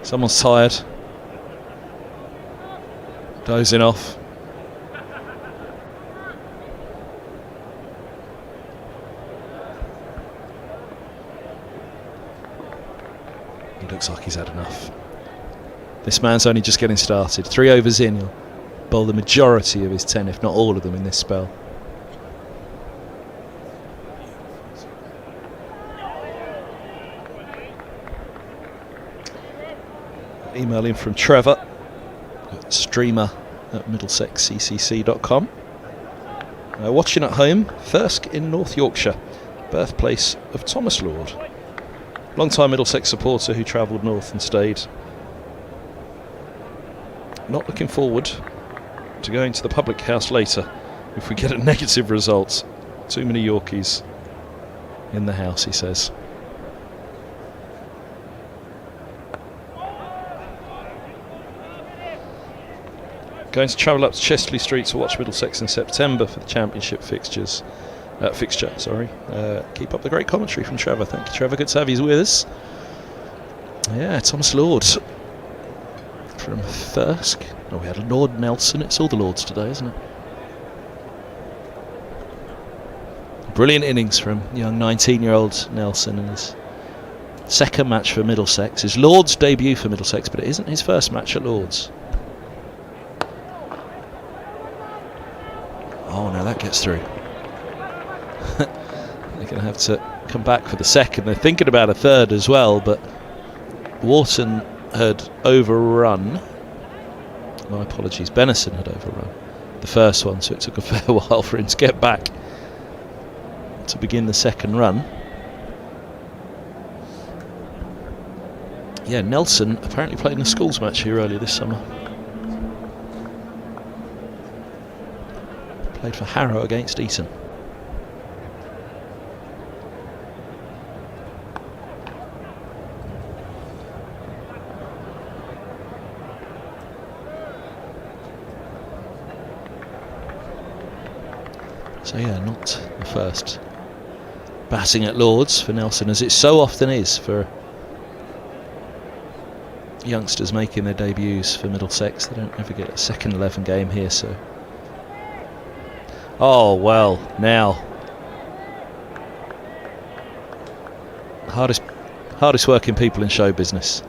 Someone's tired. Dozing off. He looks like he's had enough. This man's only just getting started. 3 overs in, he'll bowl the majority of his 10, if not all of them, in this spell. Email in from Trevor, streamer at middlesexccc.com. Watching at home, Thirsk in North Yorkshire, birthplace of Thomas Lord. Long-time Middlesex supporter who travelled north and stayed. Not looking forward to going to the public house later if we get a negative result. Too many Yorkies in the house, he says. Going to travel up to Chesterley Street to watch Middlesex in September for the championship fixture. Keep up the great commentary from Trevor. Thank you, Trevor. Good to have you with us. Yeah, Thomas Lord from Thirsk. Oh, we had Lord Nelson. It's all the Lords today, isn't it? Brilliant innings from young 19-year-old Nelson in his second match for Middlesex. His Lord's debut for Middlesex, but it isn't his first match at Lords. Oh, no, that gets through. They're going to have to come back for the second. They're thinking about a third as well, but Wharton had overrun. My apologies, Benison had overrun the first one, so it took a fair while for him to get back to begin the second run. Yeah, Nelson apparently played in a schools match here earlier this summer. Played for Harrow against Eton. So yeah, not the first batting at Lords for Nelson, as it so often is for youngsters making their debuts for Middlesex. They don't ever get a second 11 game here, so. Oh well, now hardest working people in show business.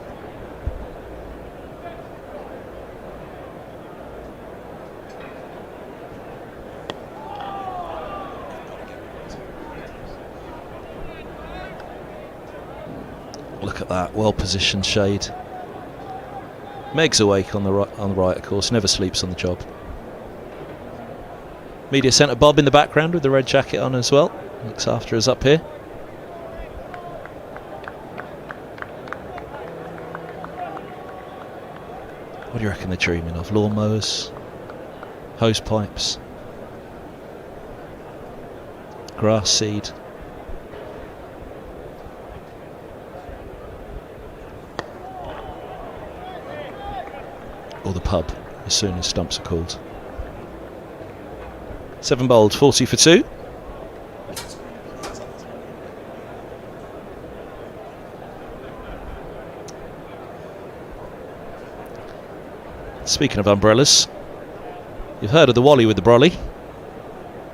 Look at that, well-positioned shade. Meg's awake on the right, of course, never sleeps on the job. Media centre Bob in the background with the red jacket on as well. Looks after us up here. What do you reckon they're dreaming of? Lawnmowers? Hose pipes? Grass seed? Or the pub, as soon as stumps are called. 7 bowled, 40 for 2. Speaking of umbrellas, you've heard of the Wally with the brolly.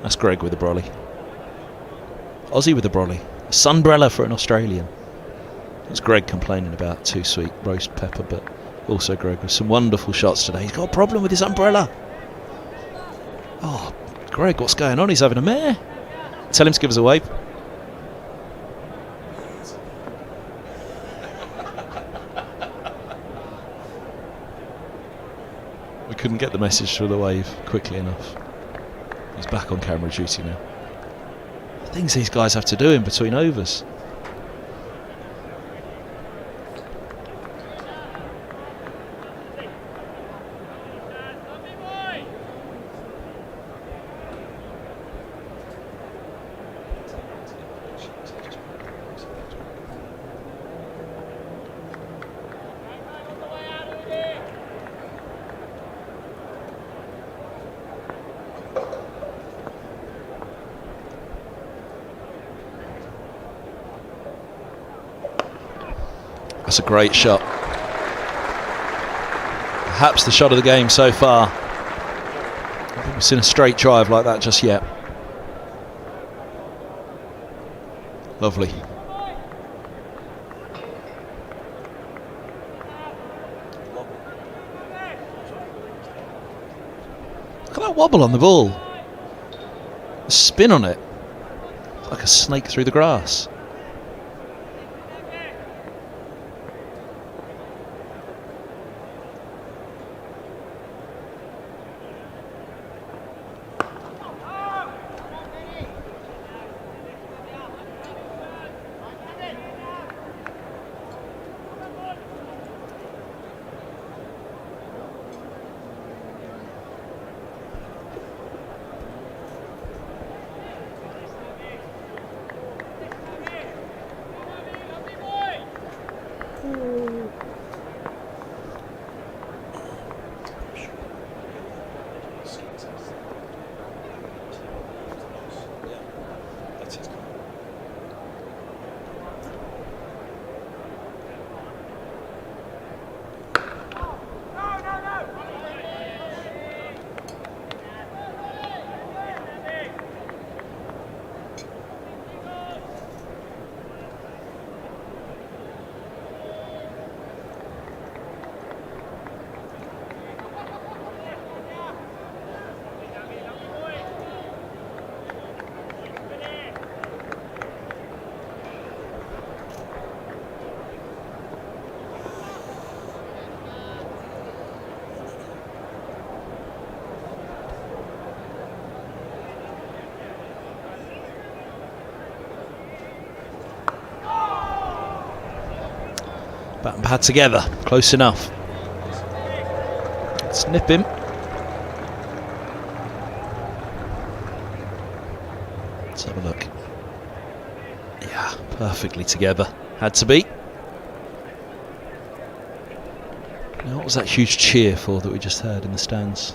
That's Greg with the brolly. Aussie with the brolly. A sunbrella for an Australian. It's Greg complaining about too sweet roast pepper, but also Greg with some wonderful shots today. He's got a problem with his umbrella. Oh, Greg, what's going on? He's having a mare. Tell him to give us a wave. We couldn't get the message through the wave quickly enough. He's back on camera duty now. The things these guys have to do in between overs. That's a great shot. Perhaps the shot of the game so far. I don't think we've seen a straight drive like that just yet. Lovely. Look at that wobble on the ball. The spin on it. It's like a snake through the grass. Bat and pad together, close enough. Let's nip him. Let's have a look. Yeah, perfectly together. Had to be. Now, what was that huge cheer for that we just heard in the stands?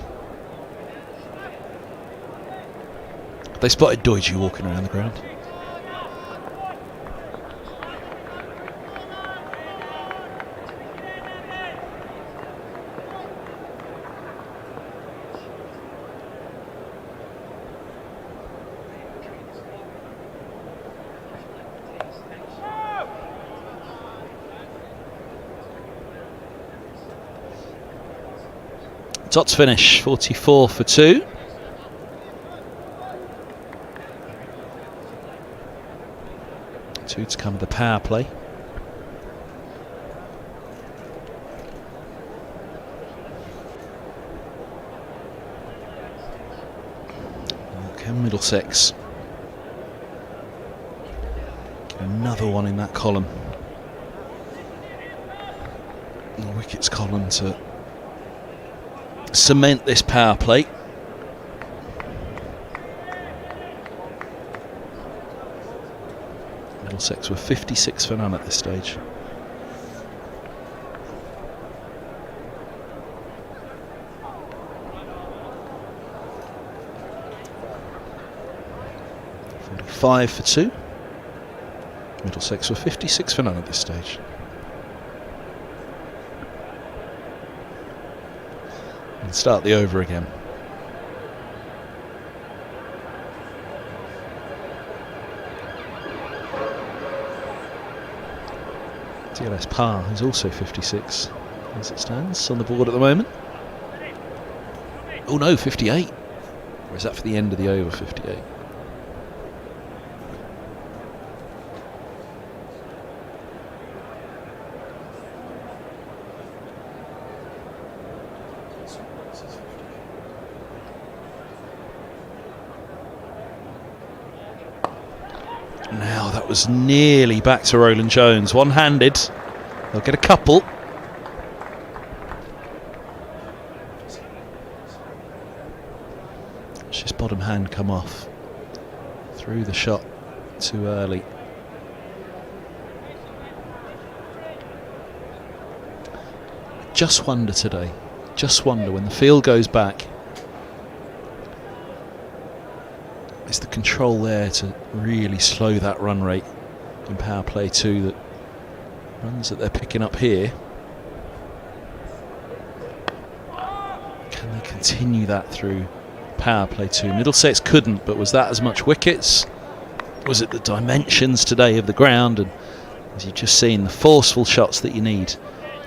They spotted Doidge walking around the ground. Dots finish, 44 for 2. Two to come with the power play. Okay, Middlesex. Get another one in that column. The wickets column to cement this power play. Middlesex were 56 for none at this stage. $45 for 2. Middlesex were 56 for none at this stage. And start the over again. DLS Par is also 56 as it stands on the board at the moment. Oh no, 58. Or is that for the end of the over, 58? Now that was nearly back to Roland Jones, one-handed. They'll get a couple. Watch his bottom hand come off. Threw the shot too early. Just wonder today, just wonder when the field goes back, is the control there to really slow that run rate in power play 2, that runs that they're picking up here? Can they continue that through power play 2? Middlesex couldn't, but was that as much wickets? Was it the dimensions today of the ground? And as you've just seen, the forceful shots that you need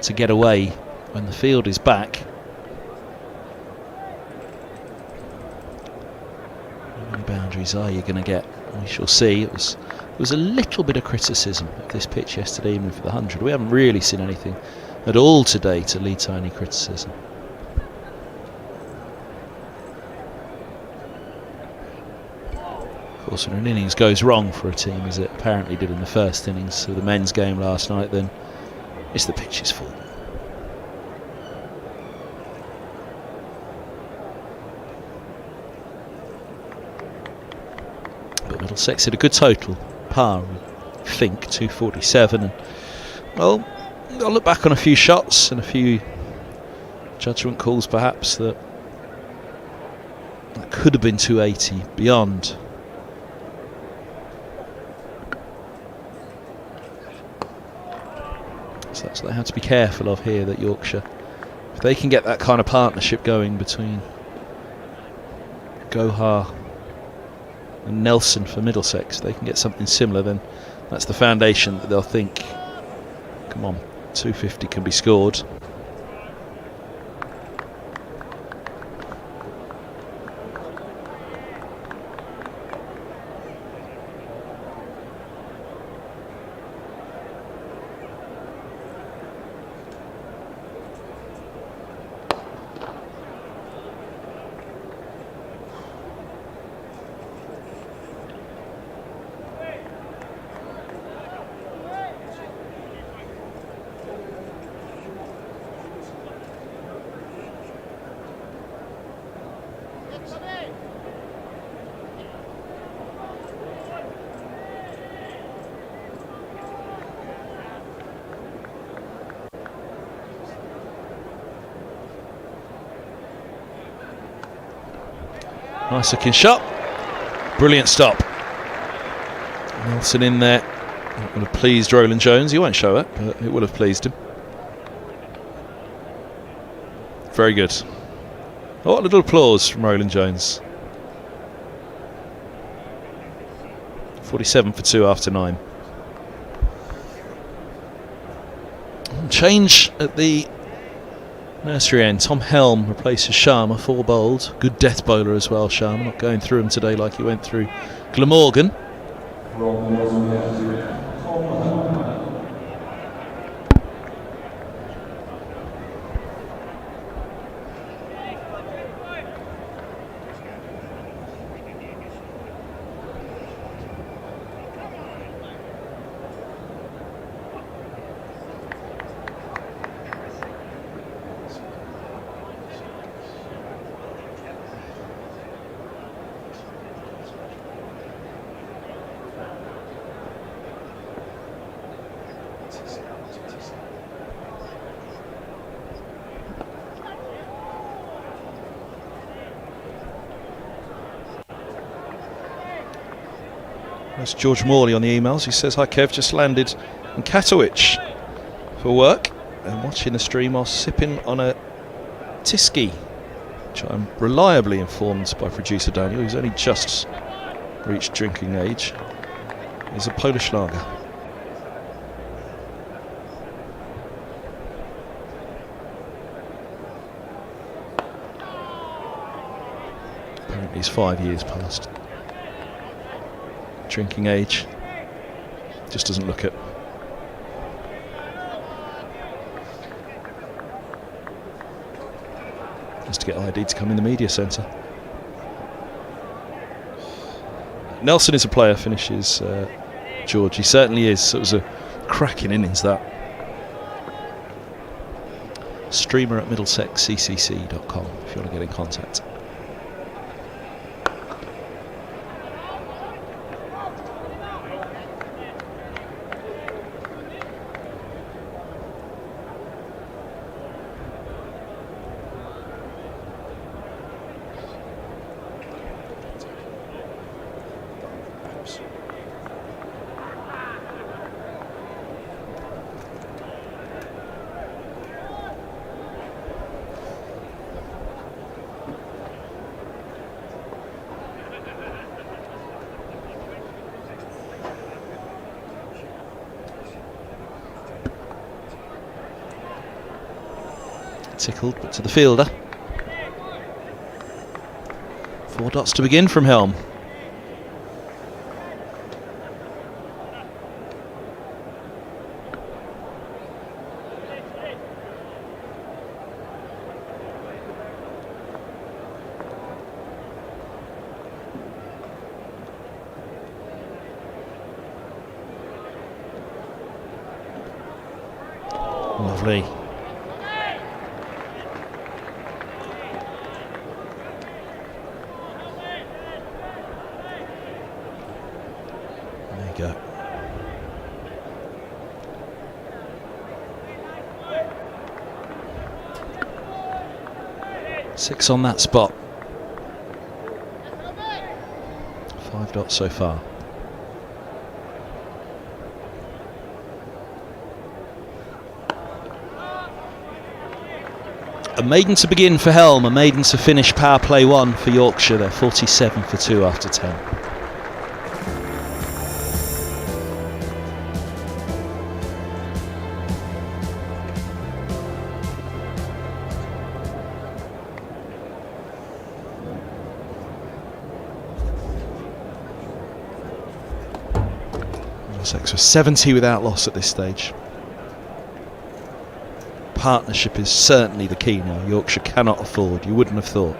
to get away when the field is back. Boundaries are you going to get? We shall see. There was a little bit of criticism of this pitch yesterday evening for the 100. We haven't really seen anything at all today to lead to any criticism. Of course, when an innings goes wrong for a team, as it apparently did in the first innings of the men's game last night, then it's the pitch's fault. Middlesex had a good total. Par, I think, 247. And, well, I'll look back on a few shots and a few judgment calls, perhaps, that could have been 280 beyond. So that's what they have to be careful of here, that Yorkshire. If they can get that kind of partnership going between Gohar and Nelson for Middlesex, they can get something similar, then that's the foundation that they'll think, come on, 250 can be scored. Nice looking shot. Brilliant stop. Nelson in there. It would have pleased Roland Jones. He won't show it, but it would have pleased him. Very good. Oh, a little applause from Roland Jones. 47 for 2 after 9. Change at the nursery end. Tom Helm replaces Sharma, 4 bowled. Good death bowler as well, Sharma. Not going through him today like he went through Glamorgan. That's George Morley on the emails. He says, "Hi Kev, just landed in Katowice for work and watching the stream while sipping on a Tiski," which I'm reliably informed by producer Daniel, who's only just reached drinking age, is a Polish lager. Apparently he's 5 years past drinking age. Just doesn't look it. Just to get ID to come in the media centre. Nelson is a player, finishes George. He certainly is. It was a cracking innings, that. Streamer at middlesexccc.com if you want to get in contact. Tickled, but to the fielder. 4 dots to begin from Helm. Lovely. Go. Six on that spot. 5 dots so far. A maiden to begin for Helm, a maiden to finish power play 1 for Yorkshire. They're 47 for 2 after 10. Middlesex was 70 without loss at this stage. Partnership is certainly the key now. Yorkshire cannot afford, you wouldn't have thought,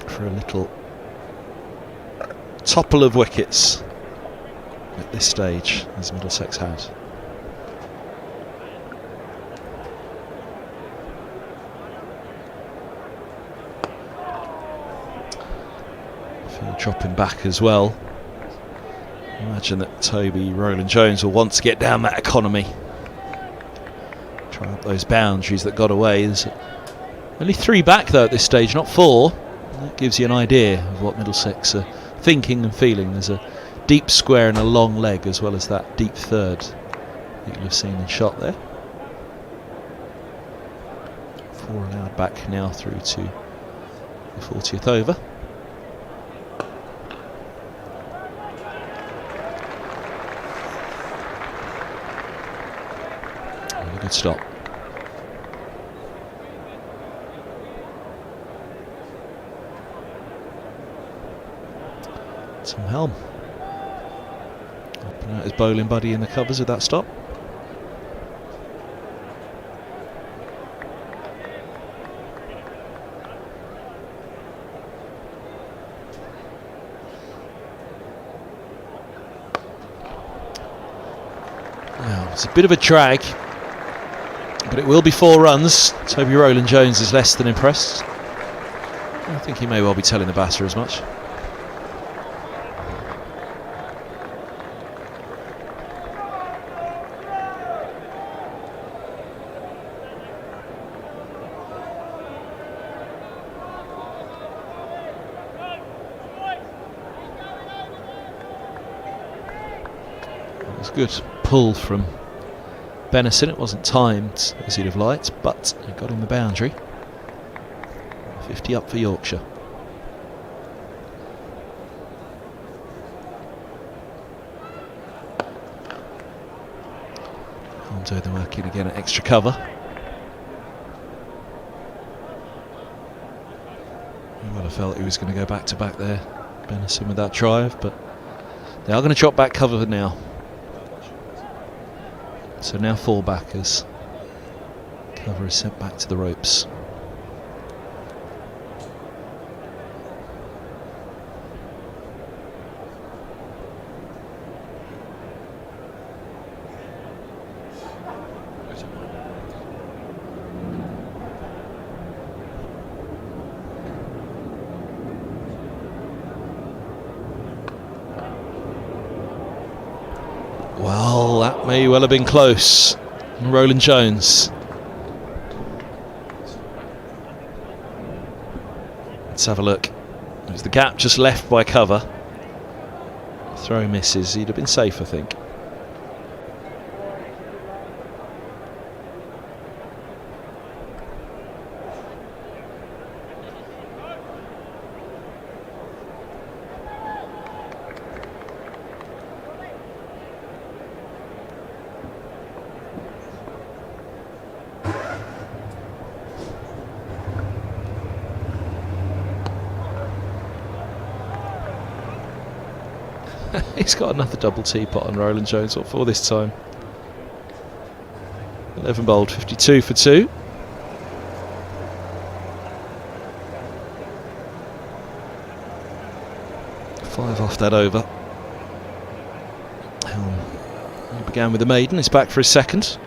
for a little topple of wickets at this stage, as Middlesex has. Field dropping back as well. Imagine that Toby Roland Jones will want to get down that economy. Try up those boundaries that got away. There's only 3 back though at this stage, not 4. That gives you an idea of what Middlesex are thinking and feeling. There's a deep square and a long leg, as well as that deep third that you'll have seen and shot there. 4 allowed back now through to the 40th over. And a good stop. Tom Helm helping out his bowling buddy in the covers with that stop. Well, it's a bit of a drag, but it will be 4 runs. Toby Rowland-Jones is less than impressed. I think he may well be telling the batter as much. Good pull from Benison. It wasn't timed as he'd have liked, but it got him the boundary. 50 up for Yorkshire. Can't do the work in again at extra cover. He would have felt he was going to go back to back there, Benison, with that drive, but they are going to chop back cover now. So now fall back as cover is sent back to the ropes. Well, that may well have been close. Rowland-Jones. Let's have a look. There's the gap just left by cover. Throw misses. He'd have been safe, I think. He's got another double teapot on Rowland-Jones. What for this time? 11 bowled, 52 for 2. Five off that over. He began with the maiden. He's back for his second.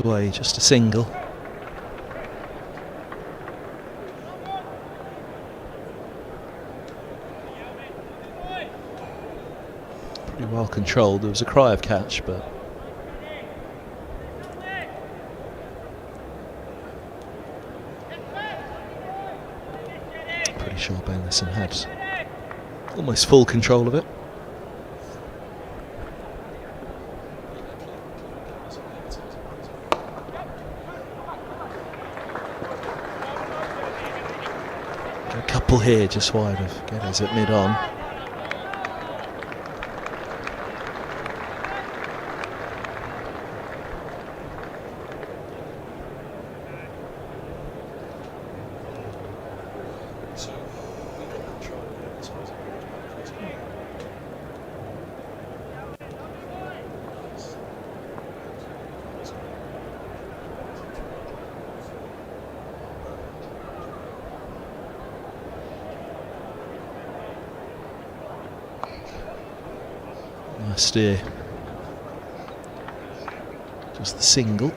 Away, just a single. Pretty well controlled. There was a cry of catch, but pretty sure Benison had almost full control of it. couple here just wide of Geddes at mid-on. Nice steer. Just the single.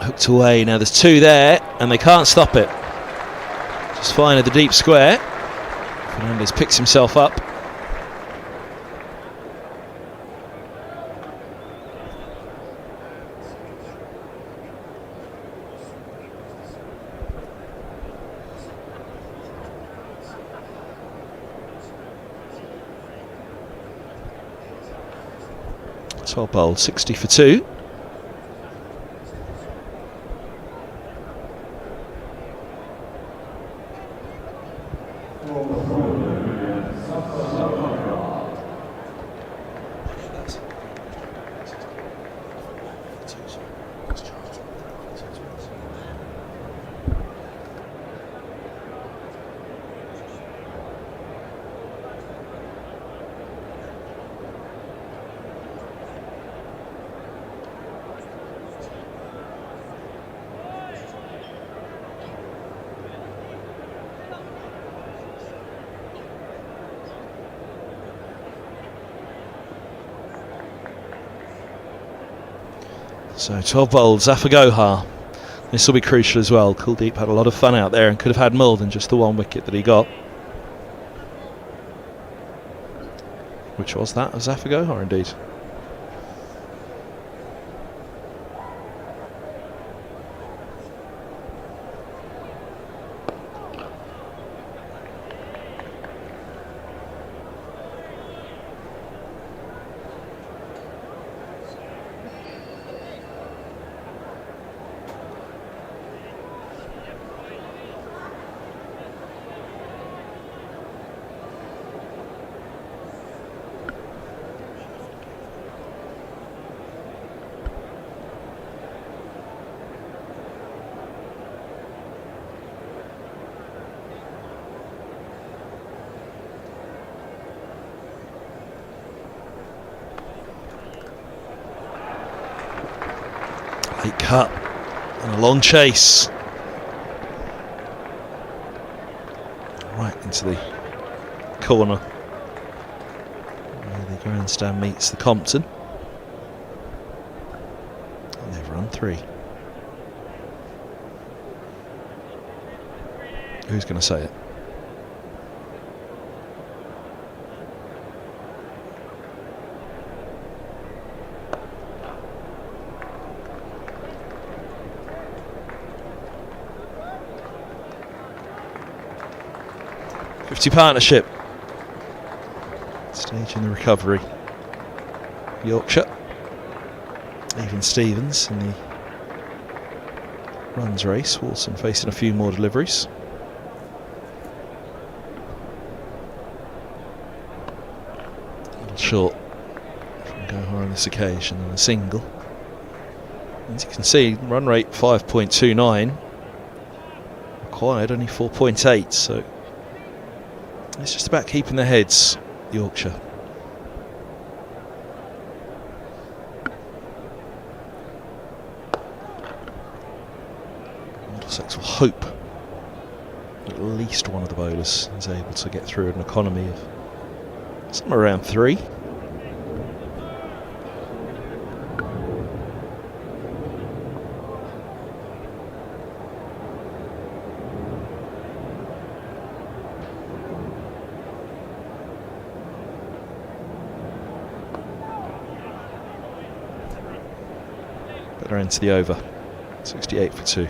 Hooked away. Now there's two there and they can't stop it. Just fine at the deep square. Fernandez picks himself up. Top bowl, 60 for 2. So 12 bowls, Zafagoha. This will be crucial as well. Kuldeep had a lot of fun out there and could have had more than just the one wicket that he got. Which was that of Zafagoha indeed. Late cut and a long chase. Right into the corner where the grandstand meets the Compton. And they've run 3. Who's going to say it? Partnership. Stage in the recovery. Yorkshire. Even Stevens in the runs race. Wilson facing a few more deliveries. A little short from Gohar on this occasion and a single. As you can see, run rate 5.29. Required only 4.8, so it's just about keeping their heads, Yorkshire. Middlesex will hope at least one of the bowlers is able to get through an economy of somewhere around 3. Better into the over. 68 for 2.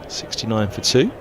.69 for 2.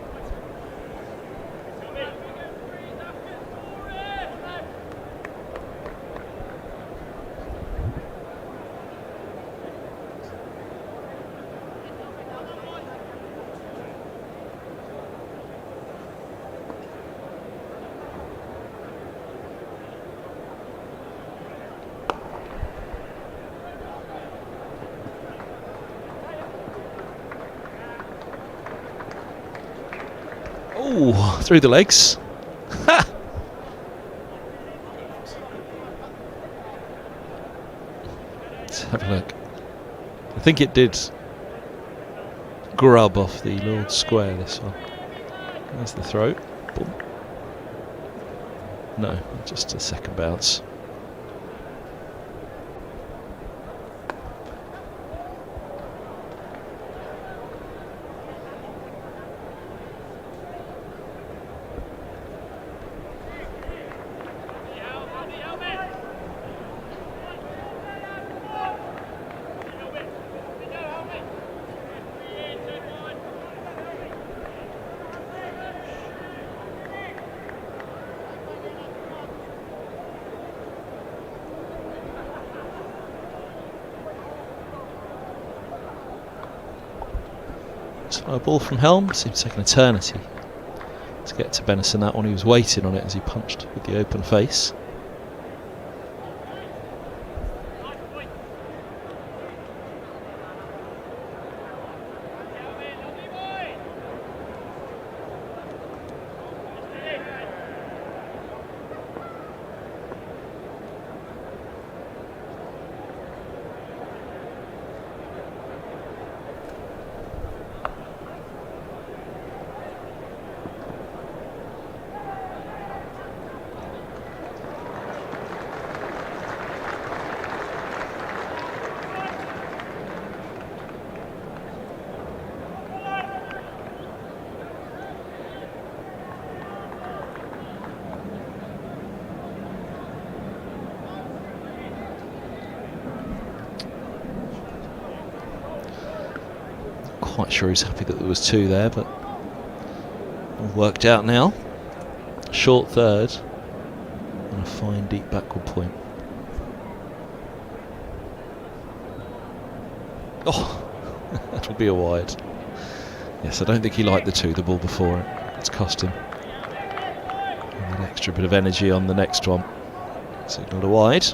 Oh, through the legs. Ha! Let's have a look. I think it did grub off the Lord's square, this one. There's the throw. Boom. No, just a second bounce. Slow ball from Helm. Seems to take an eternity to get to Benison. That one, he was waiting on it as he punched with the open face. Quite sure he's happy that there was 2 there, but all worked out now. Short third and a fine deep backward point. Oh, that'll be a wide. Yes, I don't think he liked the 2, the ball before it. It's cost him. And an extra bit of energy on the next one. Signalled a wide.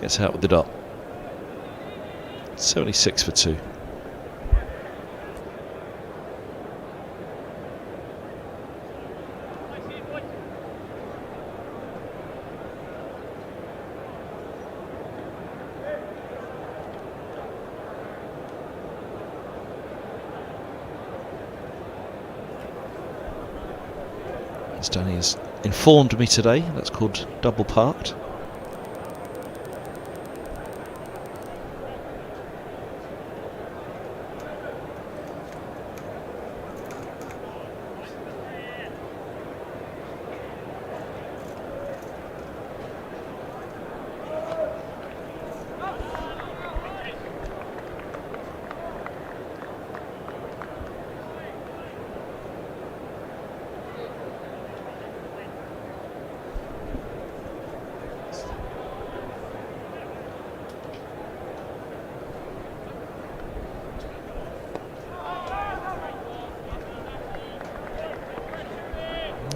Gets out with the dot. 76 for 2. As Danny has informed me today, that's called double parked.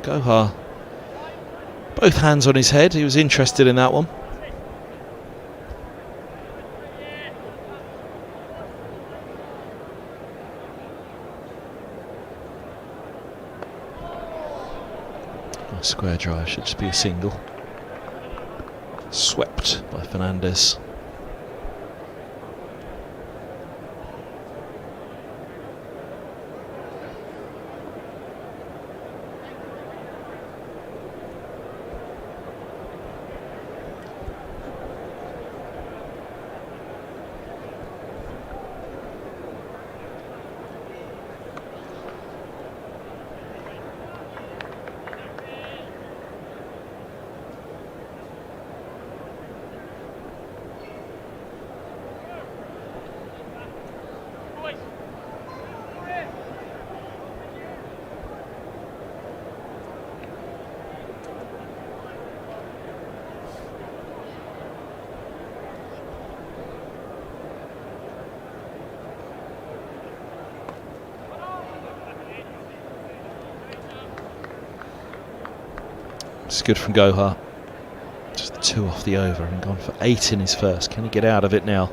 Gohar, both hands on his head, he was interested in that one. A square drive should just be a single. Swept by Fernandez. It's good from Gohar. Just 2 off the over and gone for 8 in his first. Can he get out of it now?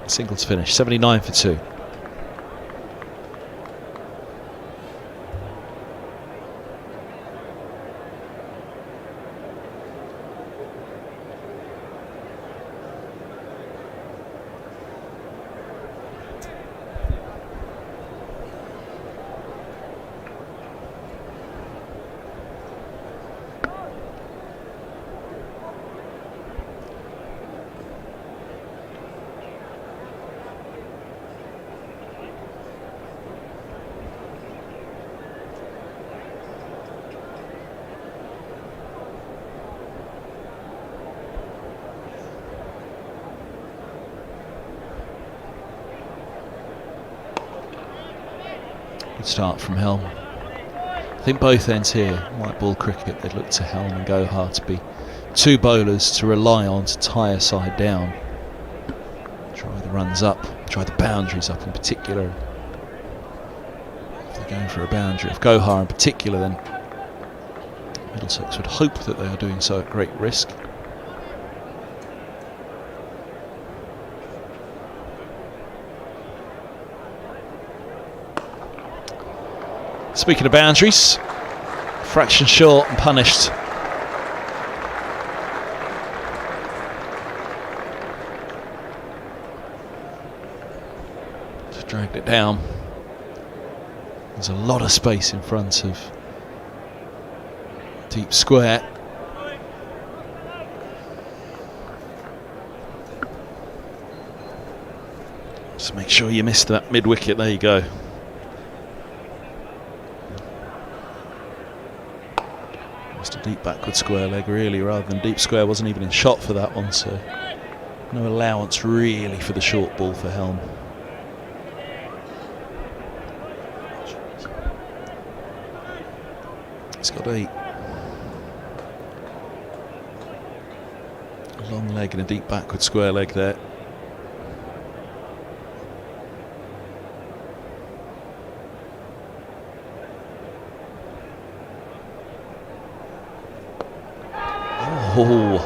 Singles finish, 79 for 2. Good start from Helm. I think both ends here, white ball cricket, they'd look to Helm and Gohar to be 2 bowlers to rely on to tie a side down. Try the runs up, try the boundaries up in particular. If they're going for a boundary of Gohar in particular, then Middlesex would hope that they are doing so at great risk. Speaking of boundaries, fraction short and punished. Just dragged it down. There's a lot of space in front of deep square. Just make sure you missed that mid wicket. There you go. Just a deep backward square leg really, rather than deep square. Wasn't even in shot for that one, so no allowance really for the short ball for Helm. He's got a long leg and a deep backward square leg there. Oh,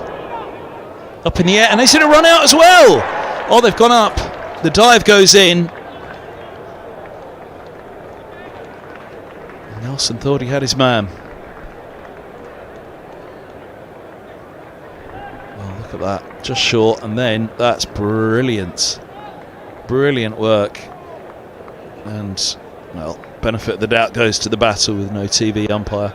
up in the air, and they should have run out as well. Oh, they've gone up. The dive goes in. Nelson thought he had his man. Well, look at that, just short, and then that's brilliant. Brilliant work. And, well, benefit of the doubt goes to the battle with no TV umpire.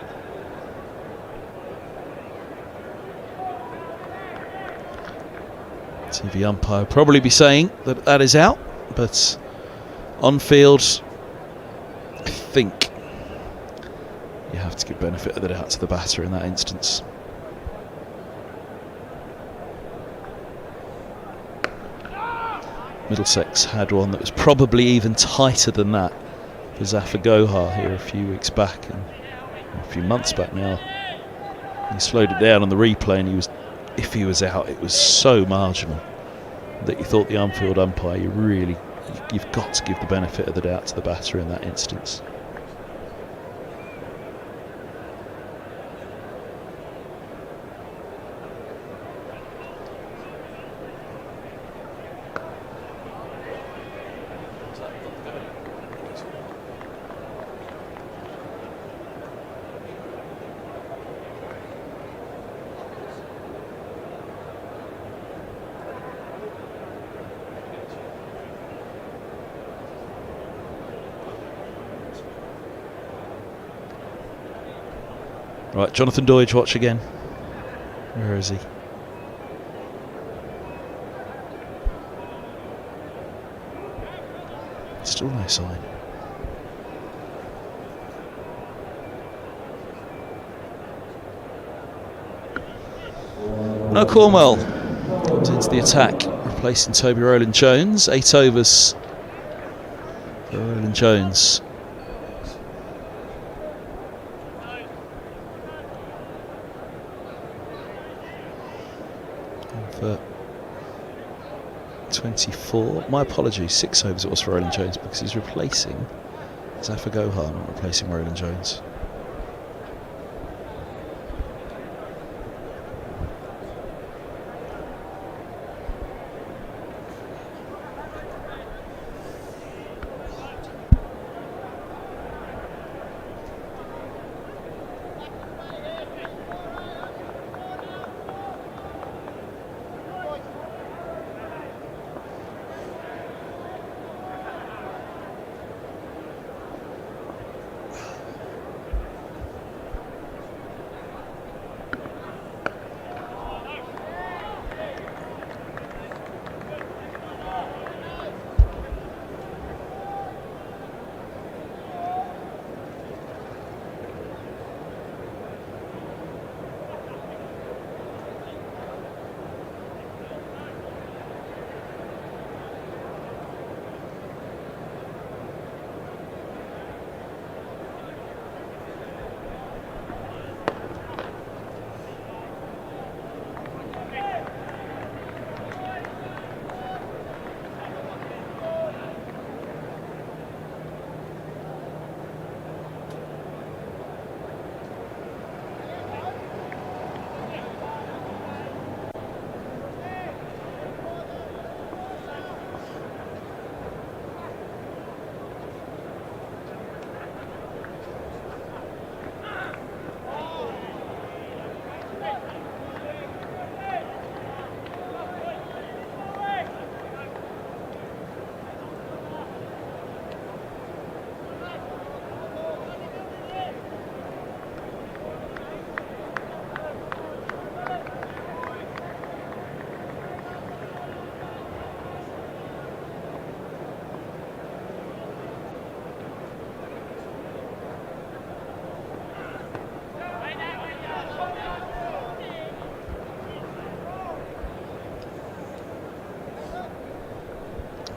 TV umpire will probably be saying that that is out, but on field, I think you have to give benefit of the doubt to the batter in that instance. Middlesex had one that was probably even tighter than that for Zafar Gohar here a few weeks back, and a few months back now. He slowed it down on the replay, and if he was out, it was so marginal that you thought the on-field umpire, you've got to give the benefit of the doubt to the batter in that instance. Right, Jonathan Doidge, watch again. Where is he? Still no sign. No Cornwell comes into the attack, replacing Toby Rowland-Jones. 8 overs for Rowland-Jones. For 24. My apologies, 6 overs it was for Rowland-Jones because he's replacing Zafar Gohar, not replacing Rowland-Jones.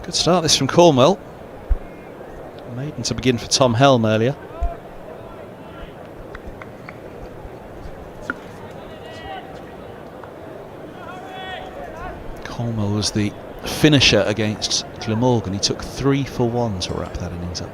Good start this from Cornwell. Maiden to begin for Tom Helm earlier. Cornwell was the finisher against Glamorgan. He took 3 for 1 to wrap that innings up.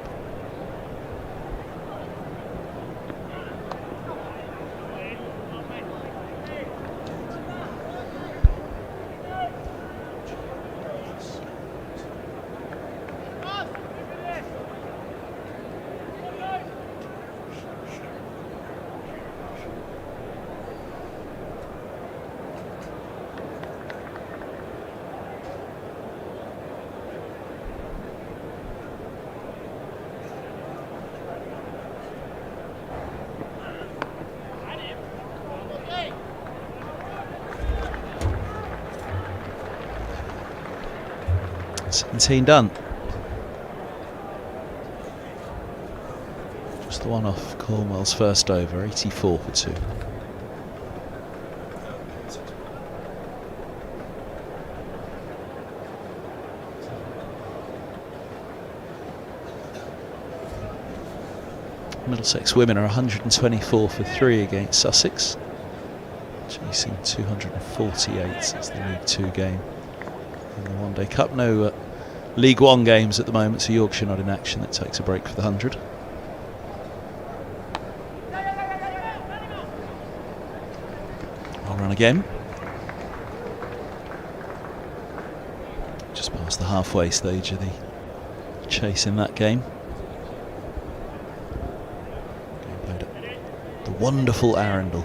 17 done. Just the one off Cornwell's first over, 84 for 2. Middlesex women are 124 for 3 against Sussex, chasing 248 as the League 2 game in the One Day Cup. No League 1 games at the moment, so Yorkshire not in action. That takes a break for the 100. I'll run again. Just past the halfway stage of the chase in that game. The wonderful Arundel.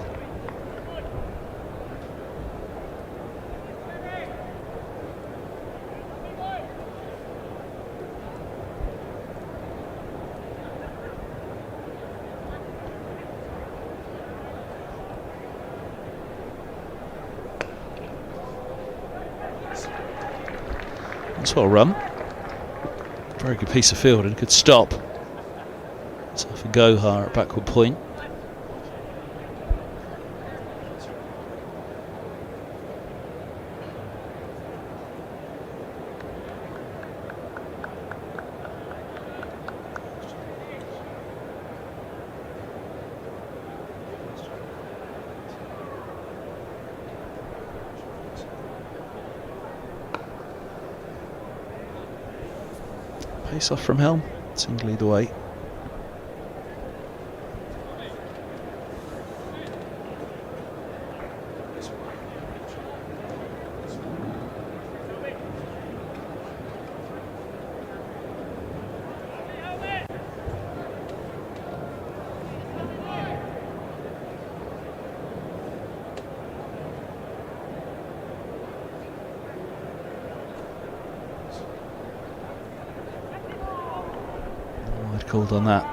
That's well run. Very good piece of field and a good stop. So for Gohar at backward point. Pace off from Helm, single either way. Called on that.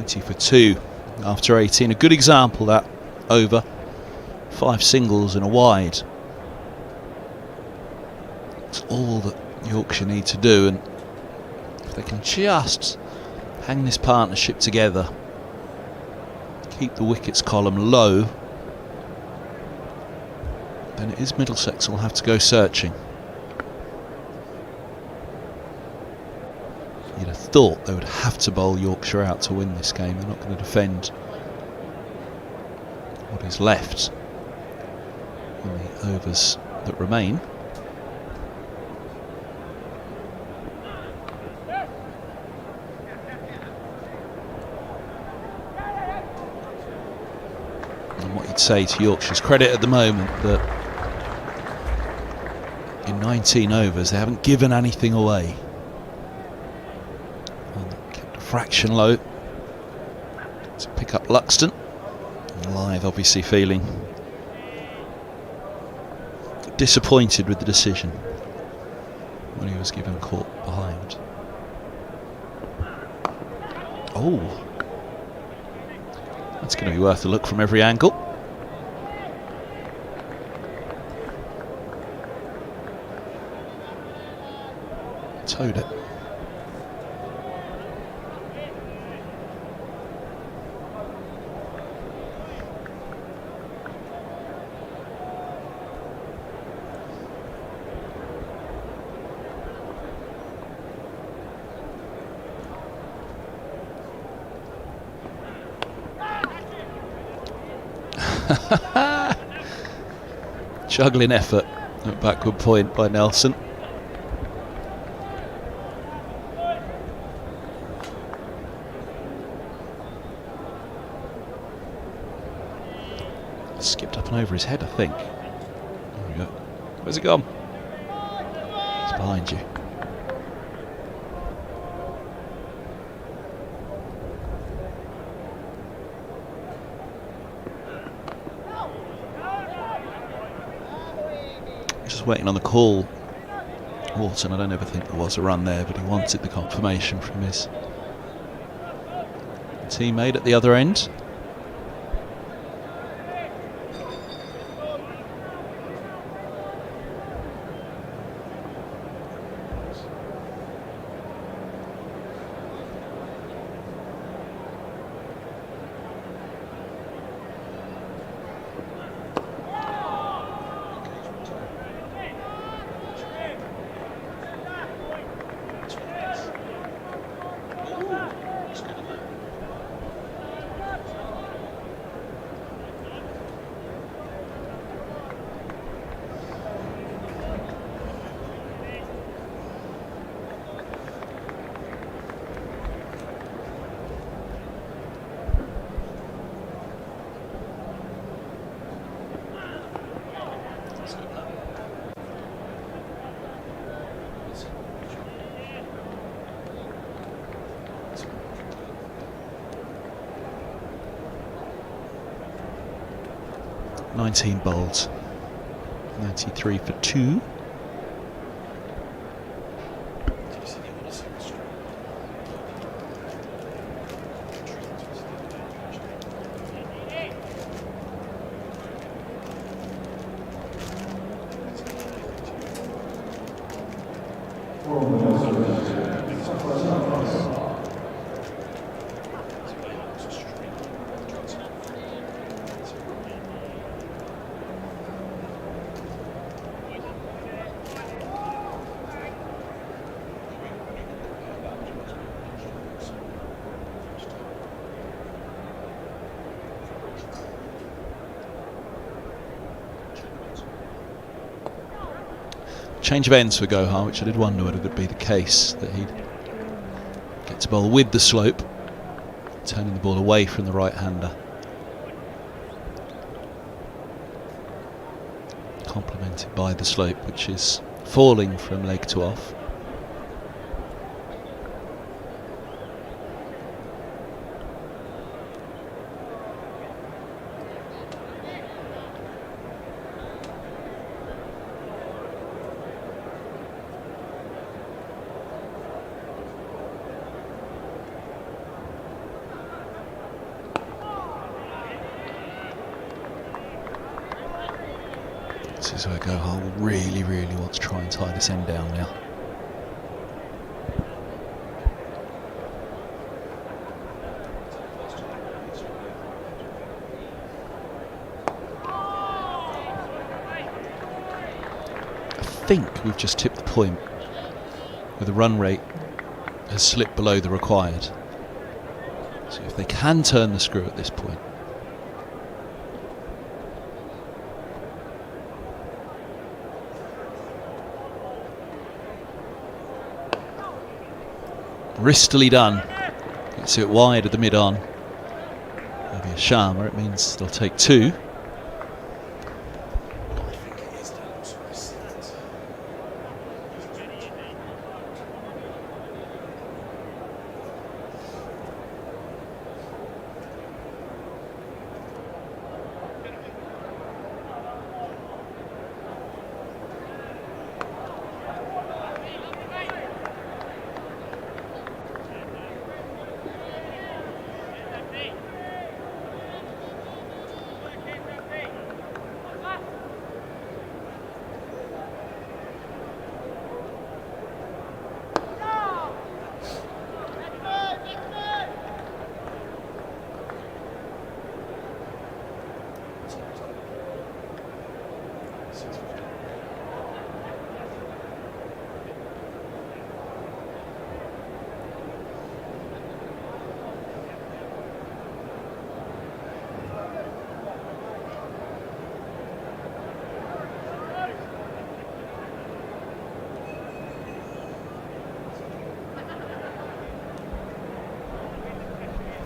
For 2 after 18. A good example, that over. 5 singles and a wide. It's all that Yorkshire need to do, and if they can just hang this partnership together, keep the wickets column low, then it is Middlesex will have to go searching. You'd have thought they would have to bowl Yorkshire out to win this game. They're not going to defend what is left in the overs that remain. And what you would say to Yorkshire's credit at the moment that in 19 overs they haven't given anything away. And kept a fraction low to pick up Luxton. And Lyth obviously feeling disappointed with the decision when he was given caught behind. Oh, that's going to be worth a look from every angle. Towed it. Juggling effort at backward point by Nelson. Skipped up and over his head, I think. There we go. Where's it gone? It's behind you. Just waiting on the call. Wharton, I don't ever think there was a run there, but he wanted the confirmation from his teammate at the other end. "19 bowls, 93 for 2. Change of ends for Gohar, which I did wonder whether it would be the case, that he'd get to bowl with the slope, turning the ball away from the right-hander. Complemented by the slope, which is falling from leg to off. This is where Gohar will really want to try and tie this end down now. I think we've just tipped the point where the run rate has slipped below the required. So if they can turn the screw at this point, wristily done. Gets it wide of the mid-on. That'll be a charmer. It means they'll take 2.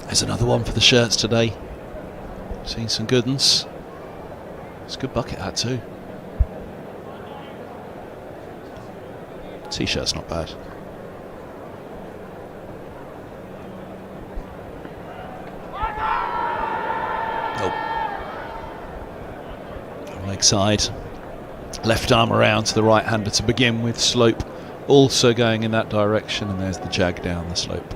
There's another one for the shirts today. Seen some good ones. It's a good bucket hat too. T-shirt's not bad. Oh. Leg side. Left arm around to the right hander to begin with. Slope also going in that direction, and there's the jag down the slope.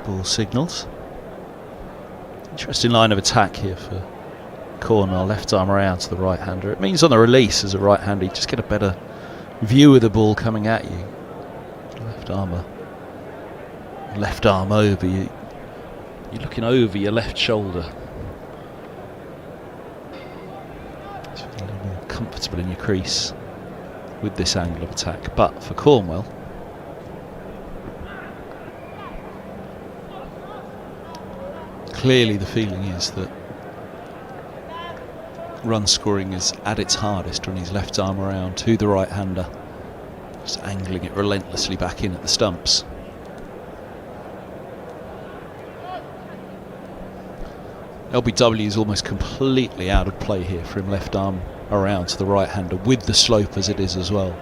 Ball signals. Interesting line of attack here for Cornwell. Left arm around to the right hander. It means on the release as a right hander you just get a better view of the ball coming at you. Left arm over you. You're looking over your left shoulder. It's a little more comfortable in your crease with this angle of attack. But for Cornwell, clearly the feeling is that run scoring is at its hardest when he's left arm around to the right hander, just angling it relentlessly back in at the stumps. LBW is almost completely out of play here for him, left arm around to the right hander with the slope as it is as well.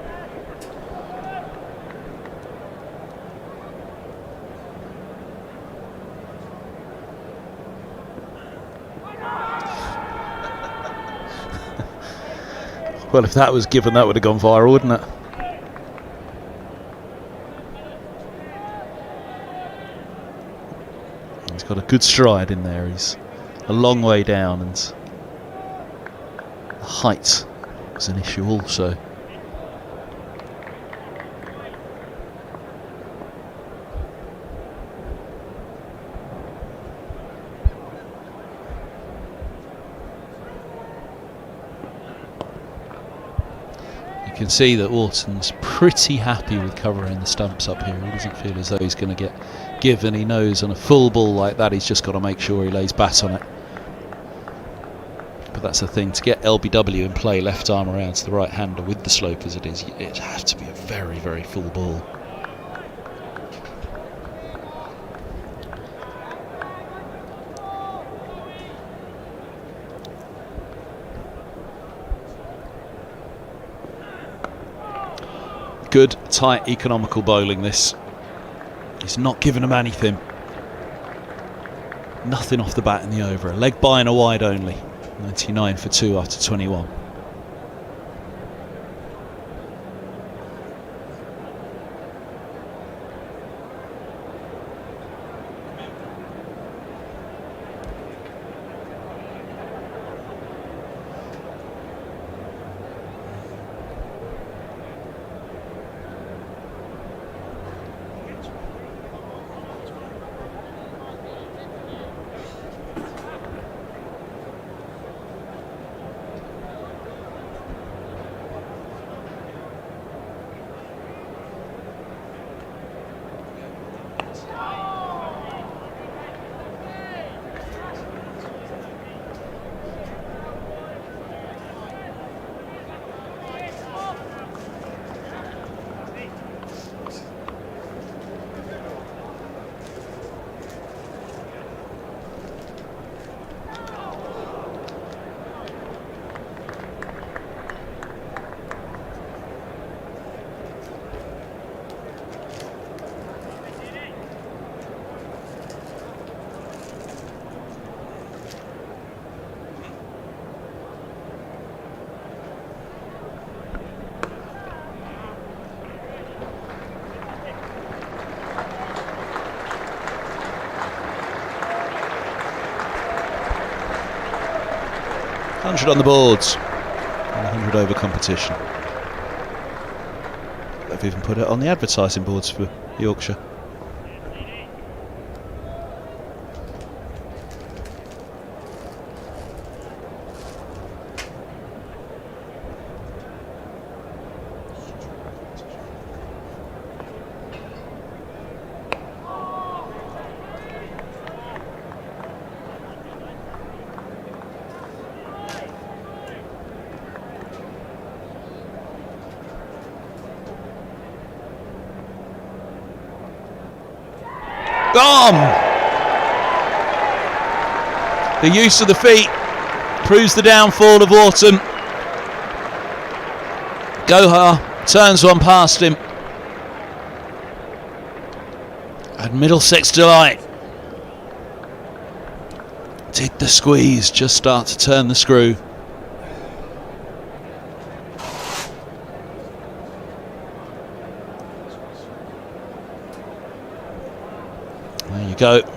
Well, if that was given, that would have gone viral, wouldn't it? He's got a good stride in there. He's a long way down, and the height was an issue also. You can see that Wharton's pretty happy with covering the stumps up here. He doesn't feel as though he's going to get given. He knows on a full ball like that he's just got to make sure he lays bat on it. But that's the thing, to get LBW in play, left arm around to the right hander with the slope as it is, it has to be a very, very full ball. Good, tight, economical bowling this. He's not giving them anything. Nothing off the bat in the over. A leg by and a wide only. 99 for 2 after 21. 100 on the boards. And 100 over competition. They've even put it on the advertising boards for Yorkshire. The use of the feet proves the downfall of Autumn. Gohar turns one past him. And Middlesex Delight. Did the squeeze just start to turn the screw? There you go.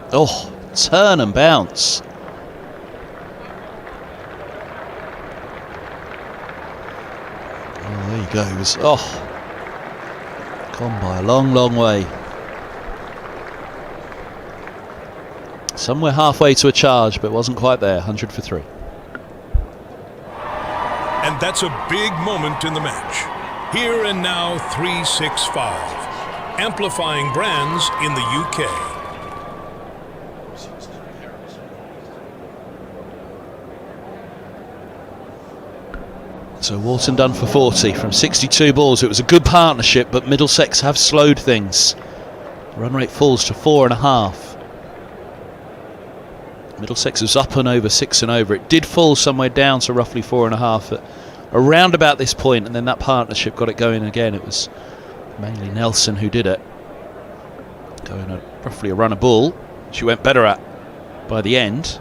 Oh, turn and bounce. Oh, there you go. He was, gone by a long, long way. Somewhere halfway to a charge, but wasn't quite there. 100 for 3.
And that's a big moment in the match. Here and now 365. Amplifying brands in the UK.
So Wharton done for 40 from 62 balls. It was a good partnership, but Middlesex have slowed things. Run rate falls to 4.5. Middlesex was up and over, 6 and over. It did fall somewhere down to roughly 4.5 at around about this point, and then that partnership got it going again. It was mainly Nelson who did it. Going at roughly a run a ball. She went better at by the end.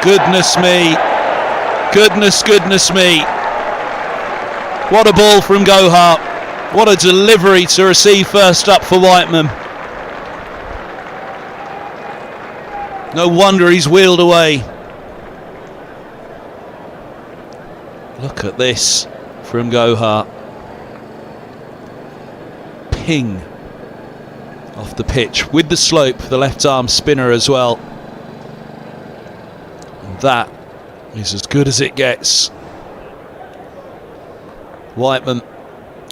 Goodness me. Goodness me. What a ball from Gohar. What a delivery to receive first up for Whiteman. No wonder he's wheeled away. Look at this from Gohar. Ping off the pitch with the slope, the left arm spinner as well. That is as good as it gets. Whiteman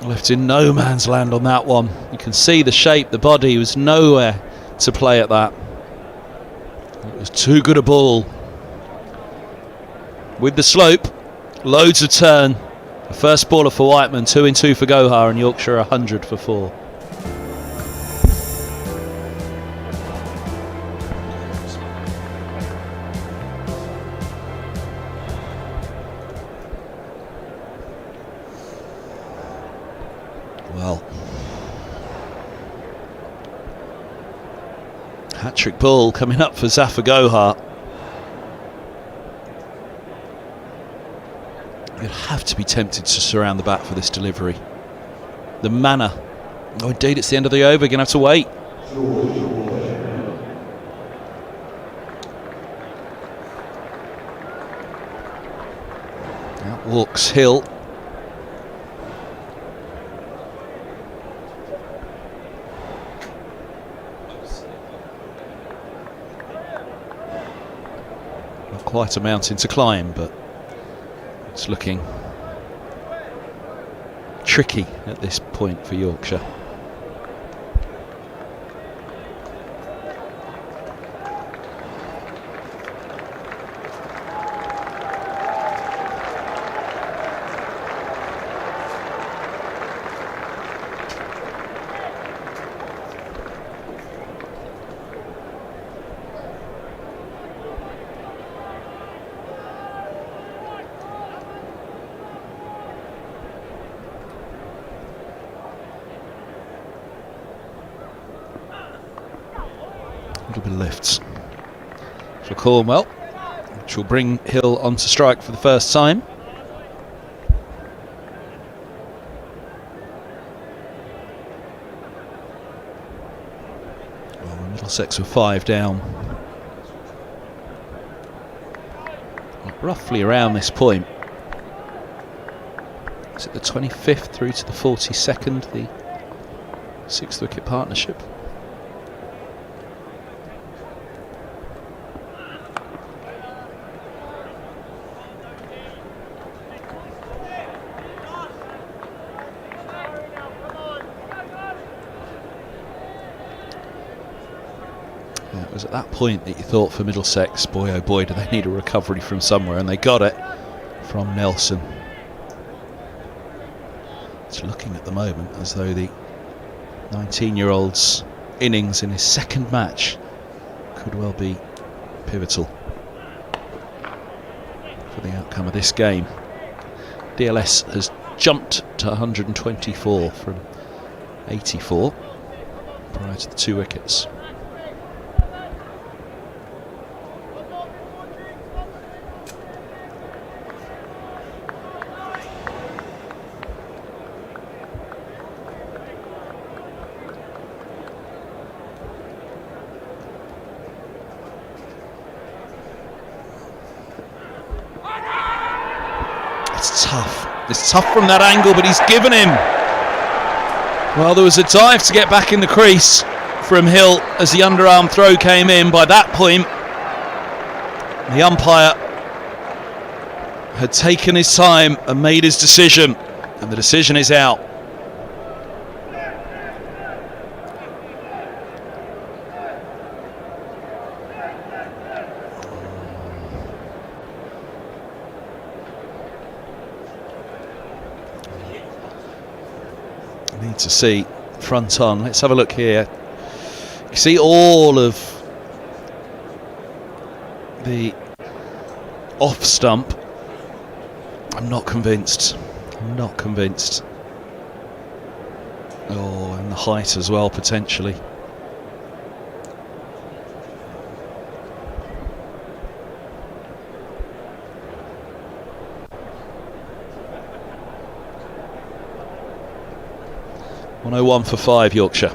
left in no man's land on that one. You can see the shape, the body was nowhere to play at that. It was too good a ball. With the slope, loads of turn. The first baller for Whiteman, 2 and 2 for Gohar, and Yorkshire 100 for 4. Well, hat-trick ball coming up for Zafar Gohar. You'd have to be tempted to surround the bat for this delivery. The manner. Oh, indeed, it's the end of the over. You're going to have to wait. Out walks Hill. quite a mountain to climb, but it's looking tricky at this point for Yorkshire. A little bit of lifts for Cornwell, which will bring Hill onto strike for the first time. Well, Middlesex were 5 down. Roughly around this point. Is it the 25th through to the 42nd, the 6th wicket partnership? It was at that point that you thought for Middlesex, boy oh boy, do they need a recovery from somewhere, and they got it from Nelson. It's looking at the moment as though the 19-year-old's innings in his second match could well be pivotal for the outcome of this game. DLS has jumped to 124 from 84 prior to the 2 wickets. It's tough from that angle, but he's given him. Well, there was a dive to get back in the crease from Hill as the underarm throw came in. By that point, the umpire had taken his time and made his decision, and the decision is out. Need to see front on. Let's have a look here. You can see all of the off stump. I'm not convinced. I'm not convinced. Oh, and the height as well, potentially. .101 for 5, Yorkshire.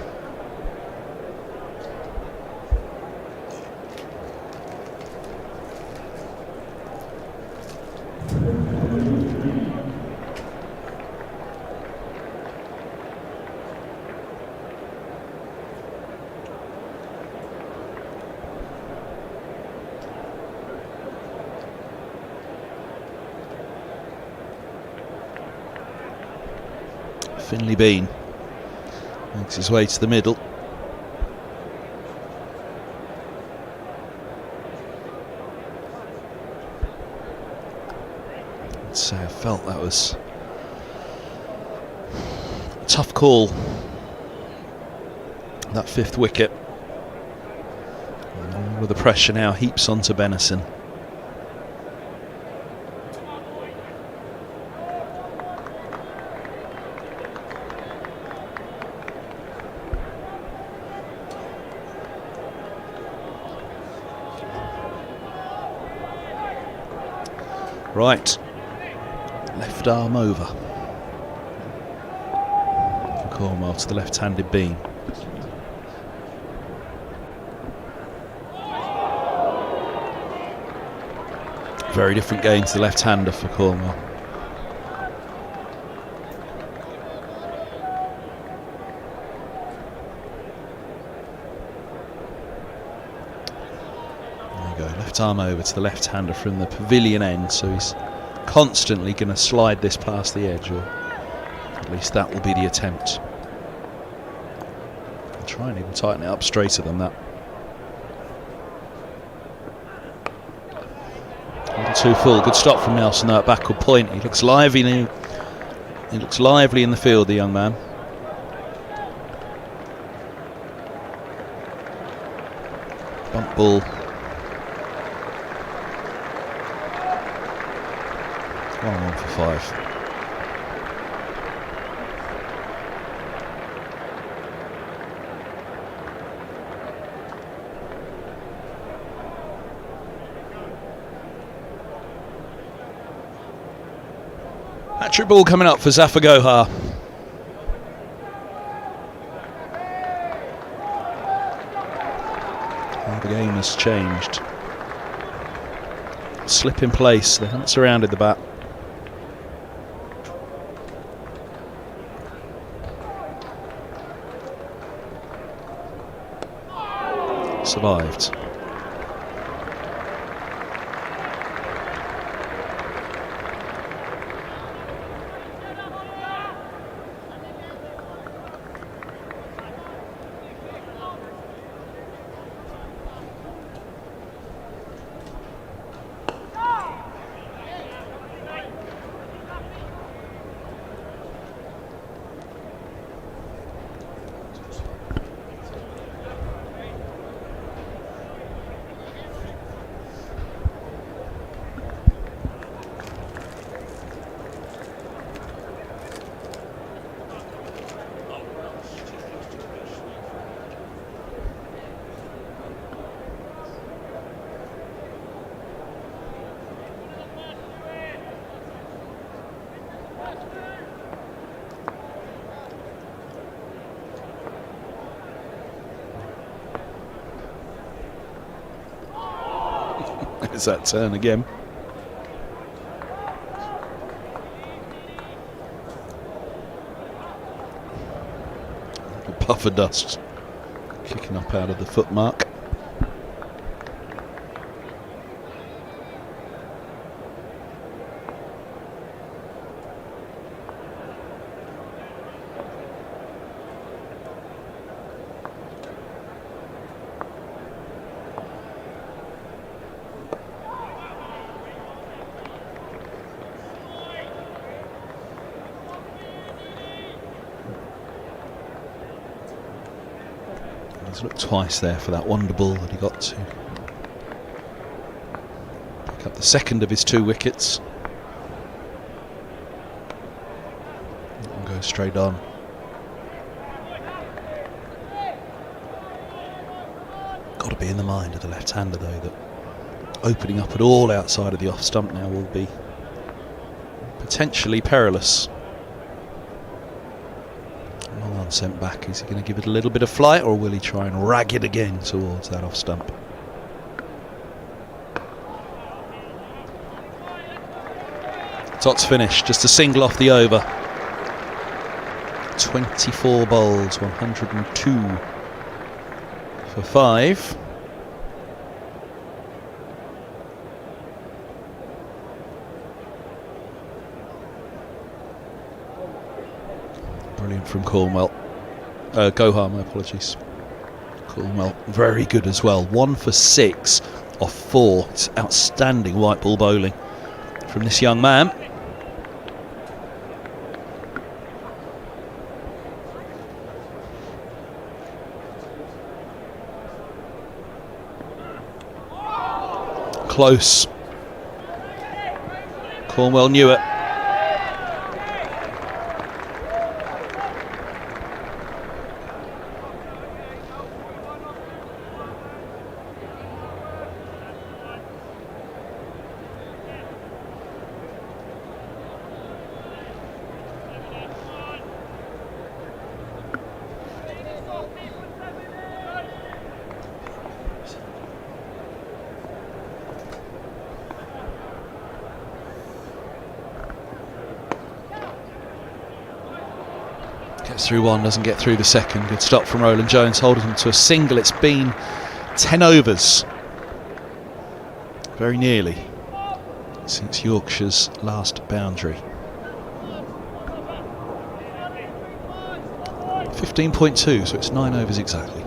Finley Bean makes his way to the middle. I'd say I felt that was a tough call, that 5th wicket. And all of the pressure now heaps onto Benison. Right, left arm over. Cornwell to the left-handed Bean. Very different game to the left-hander for Cornwell. go. Left arm over to the left-hander from the pavilion end, so he's constantly going to slide this past the edge, or at least that will be the attempt. I'll try and even tighten it up straighter than that. A little too full. Good stop from Nelson though at backward point. He looks lively. He looks lively in the field, the young man. Bump ball. 1 for 5. Hat-trick ball coming up for Zafar Gohar. The game has changed. Slip in place. They haven't surrounded the bat. Survived. There's that turn again. A puff of dust kicking up out of the foot mark. He's looked twice there for that wonder ball that he got to pick up the second of his 2 wickets and go straight on. Got to be in the mind of the left-hander though that opening up at all outside of the off stump now will be potentially perilous. Sent back. Is he going to give it a little bit of flight, or will he try and rag it again towards that off stump? Tots finish, just a single off the over. 24 bowls, 102 for 5. Brilliant from Cornwell. Gohar, my apologies. Cornwell, very good as well. 1 for 6 off 4. It's outstanding white ball bowling from this young man. Close. Cornwell knew it. Gets through one, doesn't get through the second. Good stop from Roland Jones, holding him to a single. It's been 10 overs. very nearly since Yorkshire's last boundary. 15.2, so it's 9 overs exactly.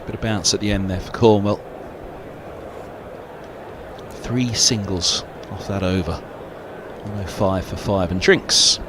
Bit of bounce at the end there for Cornwell. 3 singles off that over. 105 for 5 and drinks.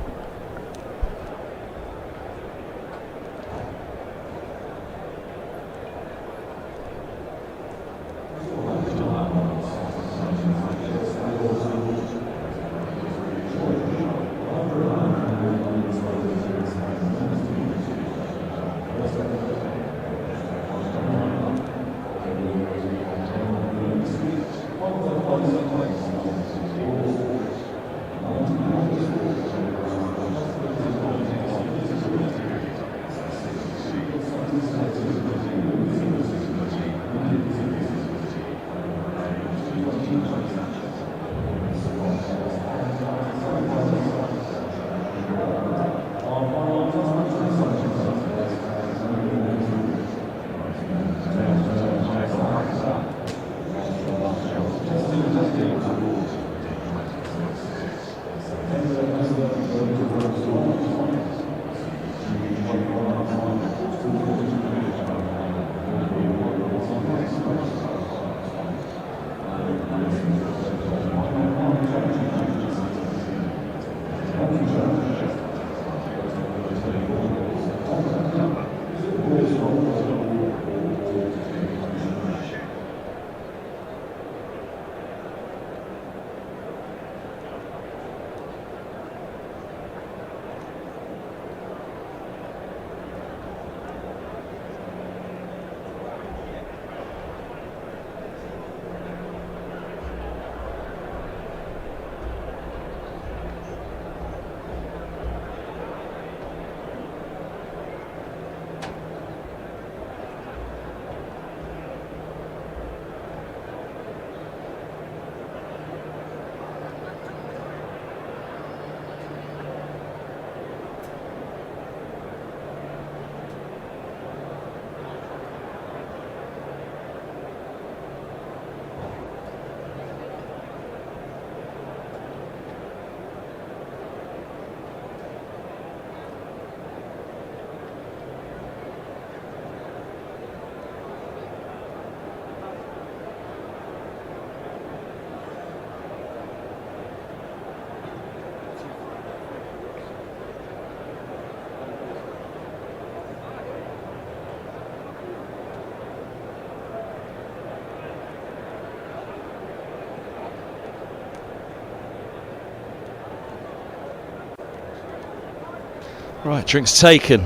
Right, drinks taken.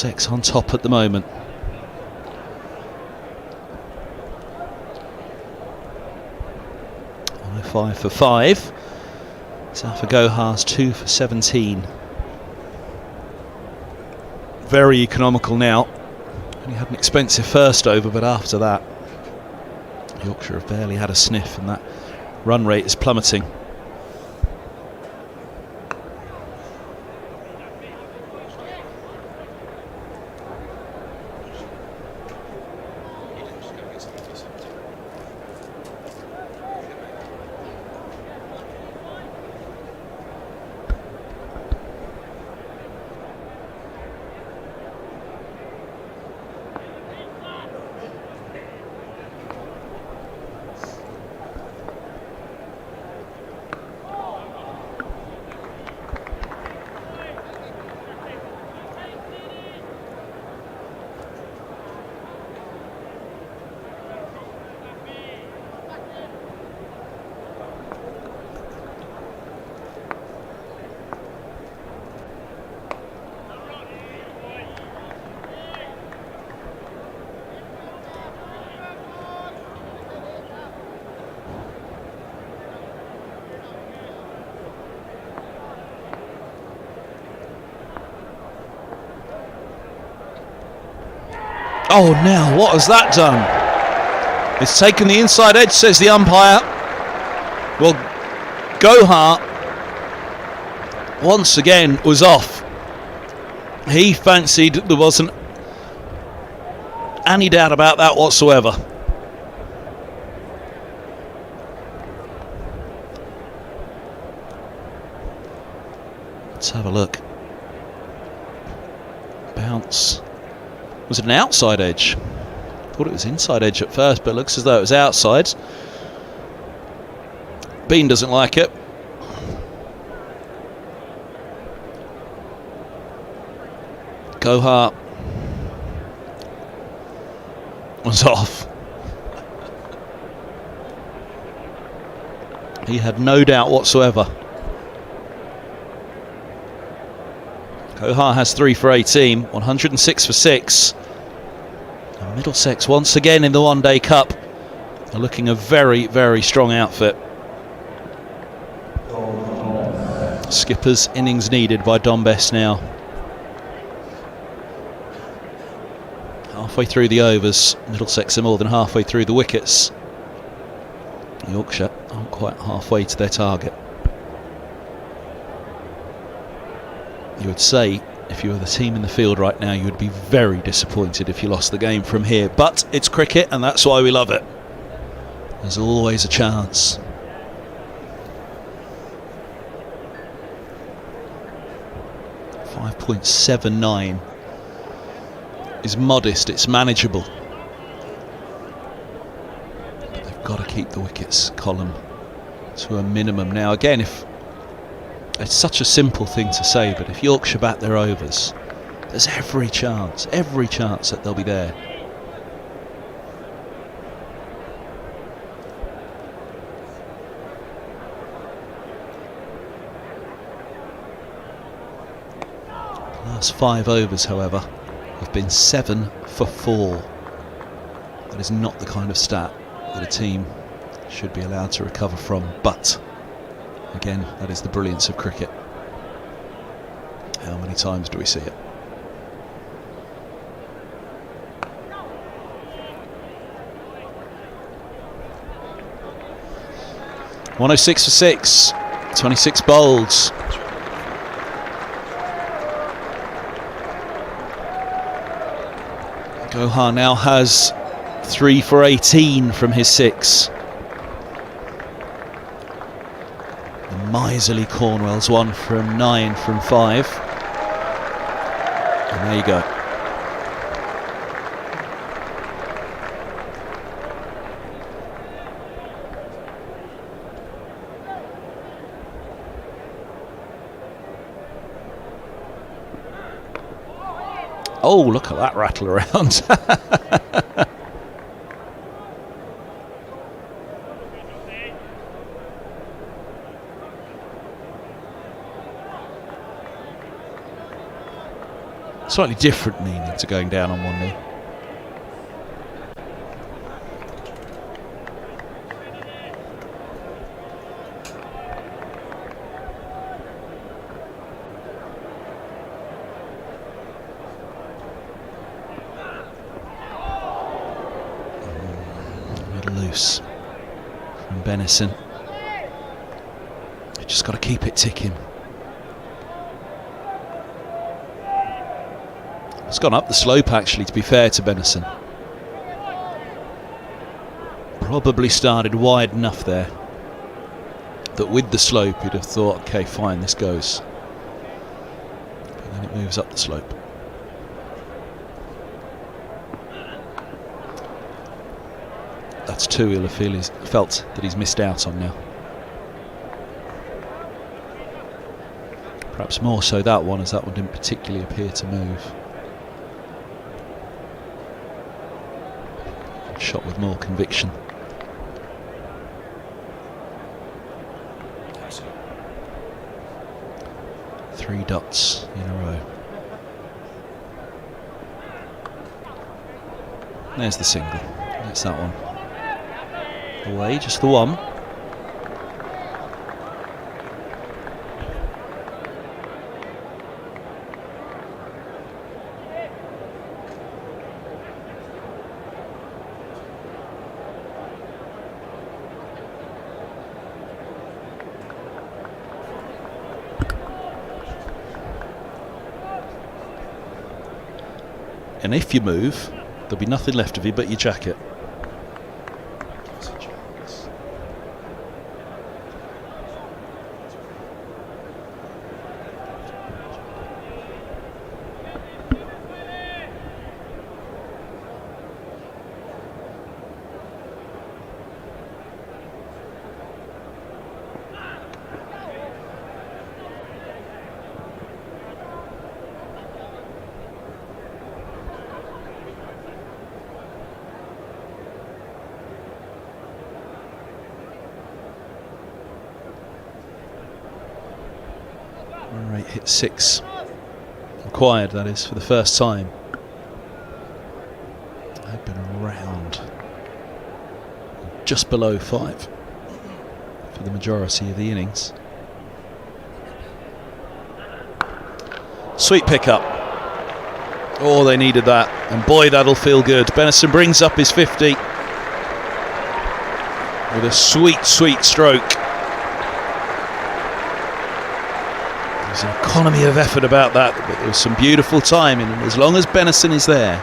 Middlesex on top at the moment. Oh, 5 for 5. Zafar Gohar's 2 for 17. Very economical now. Only had an expensive first over, but after that, Yorkshire have barely had a sniff, and that run rate is plummeting. Oh, now what has that done? It's taken the inside edge, says the umpire. Well, Gohar once again was off. He fancied there wasn't any doubt about that whatsoever. Let's have a look. Bounce. Was it an outside edge? Thought it was inside edge at first, but it looks as though it was outside. Bean doesn't like it. Gohar was off. He had no doubt whatsoever. Gohar has 3 for 18, 106 for 6. And Middlesex once again in the One Day Cup are looking a very, very strong outfit. Skipper's innings needed by Dom Bess now. Halfway through the overs, Middlesex are more than halfway through the wickets. Yorkshire aren't quite halfway to their target. You would say, if you were the team in the field right now, you would be very disappointed if you lost the game from here. But it's cricket, and that's why we love it. There's always a chance. .79 is modest, it's manageable. But they've got to keep the wickets column to a minimum. Now again, if it's such a simple thing to say, but if Yorkshire bat their overs, there's every chance that they'll be there. Last 5 overs, however, have been 7 for 4. That is not the kind of stat that a team should be allowed to recover from, but again, that is the brilliance of cricket. How many times do we see it? .106 for 6, 26 bowls. Gohar now has 3 for 18 from his 6. The miserly Cornwell's 1 from 9 from 5. And there you go. Oh, look at that rattle around. Slightly different meaning to going down on one knee. Loose from Benison. You just got to keep it ticking. It's gone up the slope, actually, to be fair to Benison. Probably started wide enough there that with the slope you'd have thought, okay, fine, this goes. But then it moves up the slope. That's two he'll have felt that he's missed out on now. Perhaps more so that one, as that one didn't particularly appear to move. Shot with more conviction. Three dots in a row. There's the single. That's that one. Away, just the one. And if you move, there'll be nothing left of you but your jacket. Rate hit 6 required, that is, for the first time. I've been around just below 5 for the majority of the innings. Sweet pickup. Oh, they needed that, and boy, that'll feel good. Benison brings up his 50 with a sweet stroke. There's an economy of effort about that, but there was some beautiful timing, and as long as Benison is there,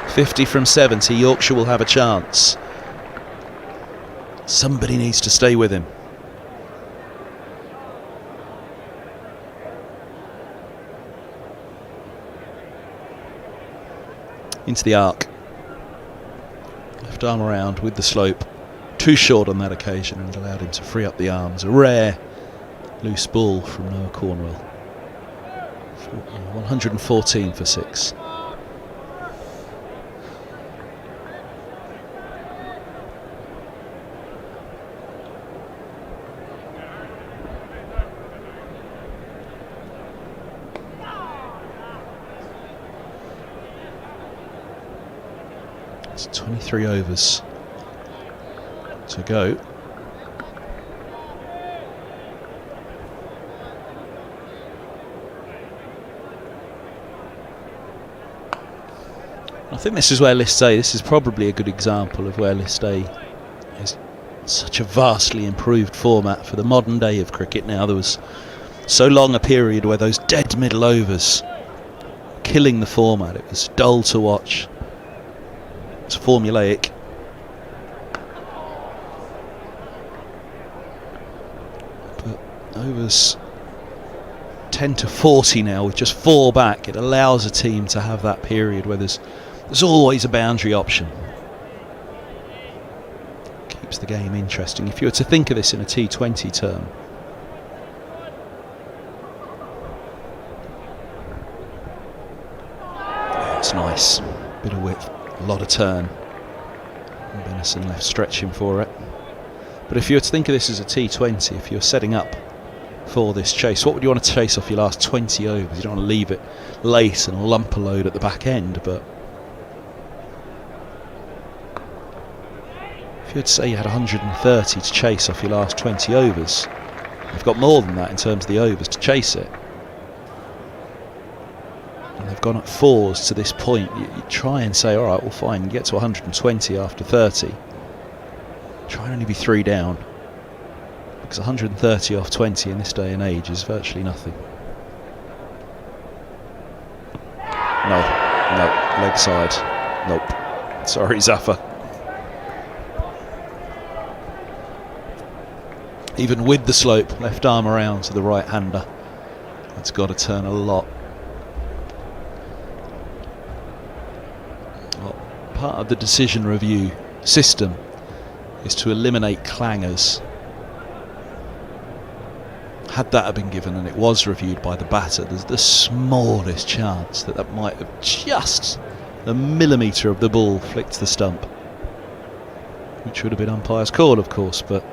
50 from 70, Yorkshire will have a chance. Somebody needs to stay with him. Into the arc. Left arm around with the slope. Too short on that occasion, and it allowed him to free up the arms. A rare loose ball from Noah Cornwell. 114 for 6. It's 23 overs to go. I think this is where List A, this is probably a good example of where List A is such a vastly improved format for the modern day of cricket now. There was so long a period where those dead middle overs were killing the format. It was dull to watch. It was formulaic. But overs 10 to 40 now with just 4 back, it allows a team to have that period where there's always a boundary option. Keeps the game interesting. If you were to think of this in a T20 term, it's nice. Bit of width, a lot of turn. And Benison left stretching for it. But if you were to think of this as a T20, if you're setting up for this chase. What would you want to chase off your last 20 overs? You don't want to leave it late and lump a load at the back end, but if you'd say you had 130 to chase off your last 20 overs, you've got more than that in terms of the overs to chase it. And they've gone at 4s to this point. You try and say, all right, well fine, you get to 120 after 30. Try and only be 3 down. Because 130 off 20 in this day and age is virtually nothing. No, leg side. Nope. Sorry, Zafar. Even with the slope, left arm around to the right hander. That's got to turn a lot. Well, part of the decision review system is to eliminate clangers. Had that have been given and it was reviewed by the batter, there's the smallest chance that might have just a millimetre of the ball flicked the stump, which would have been umpire's call, of course, but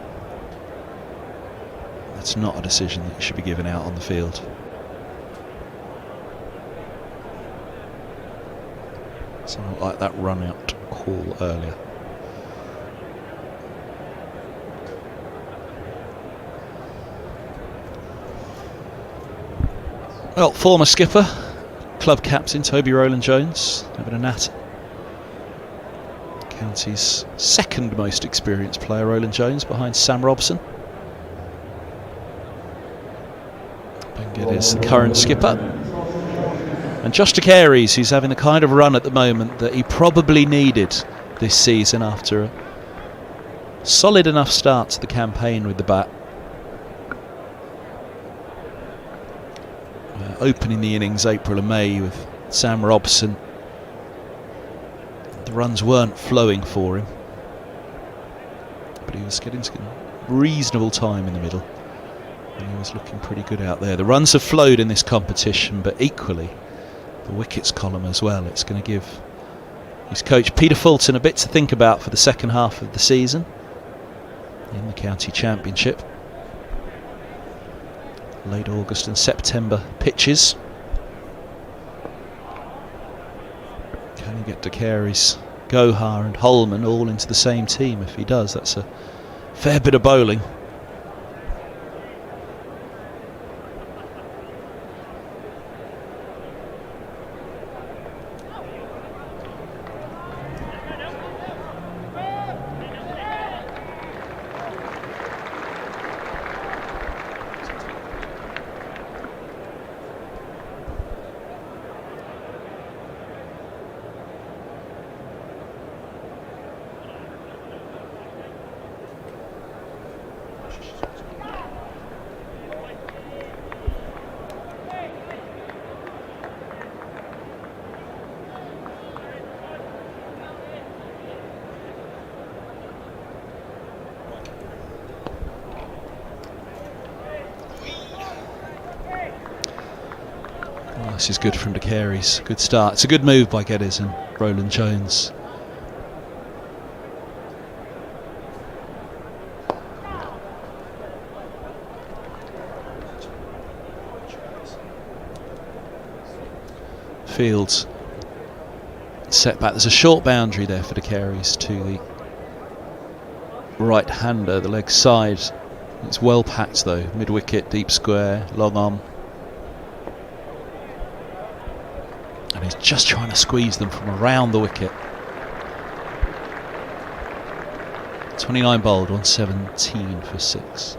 that's not a decision that should be given out on the field. Something like that run out call earlier. Well, former skipper, club captain Toby Rowland-Jones having a nat. County's second most experienced player, Rowland-Jones, behind Sam Robson. Bengid is the current skipper. And Josh de Carey's, who's having the kind of run at the moment that he probably needed this season after a solid enough start to the campaign with the bat. Opening the innings April and May with Sam Robson. The runs weren't flowing for him, but he was getting some reasonable time in the middle, and he was looking pretty good out there. The runs have flowed in this competition, but equally the wickets column as well. It's going to give his coach Peter Fulton a bit to think about for the second half of the season in the county championship. Late August and September pitches. Can he get de Carey's, Gohar and Holman all into the same team? If he does, that's a fair bit of bowling. This is good from de Carey's. Good start. It's a good move by Geddes and Rowland-Jones. Fields set back. There's a short boundary there for de Carey's to the right hander, the leg side. It's well packed though. Mid wicket, deep square, long on. And he's just trying to squeeze them from around the wicket. 29 bowled, 117 for 6.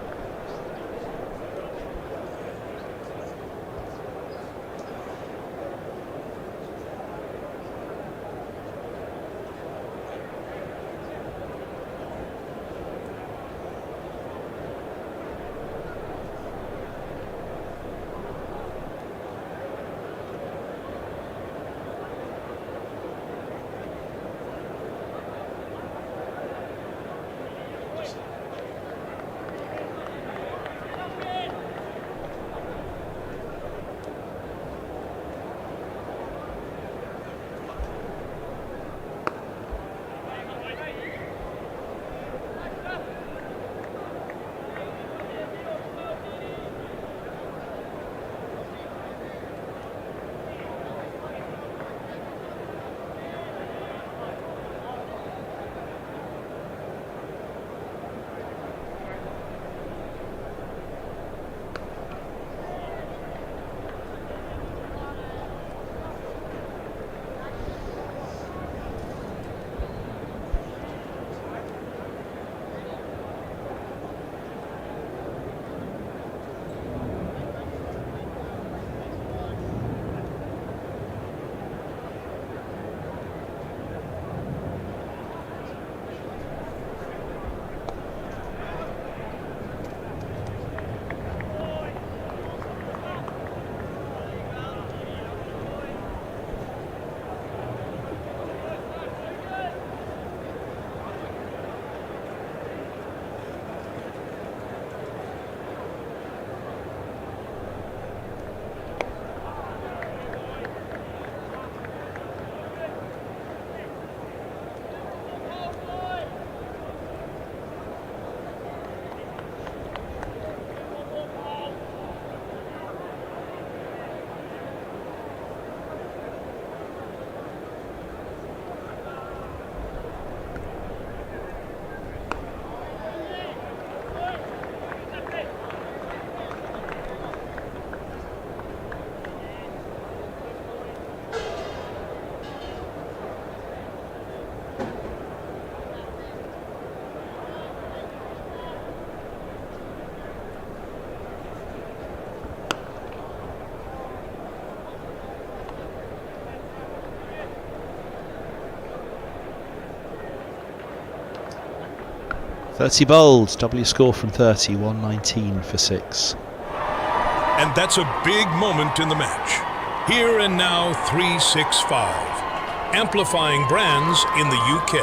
30 bowled. W score from 30, 119 for 6.
And that's a big moment in the match. Here and now 365. Amplifying brands in the UK.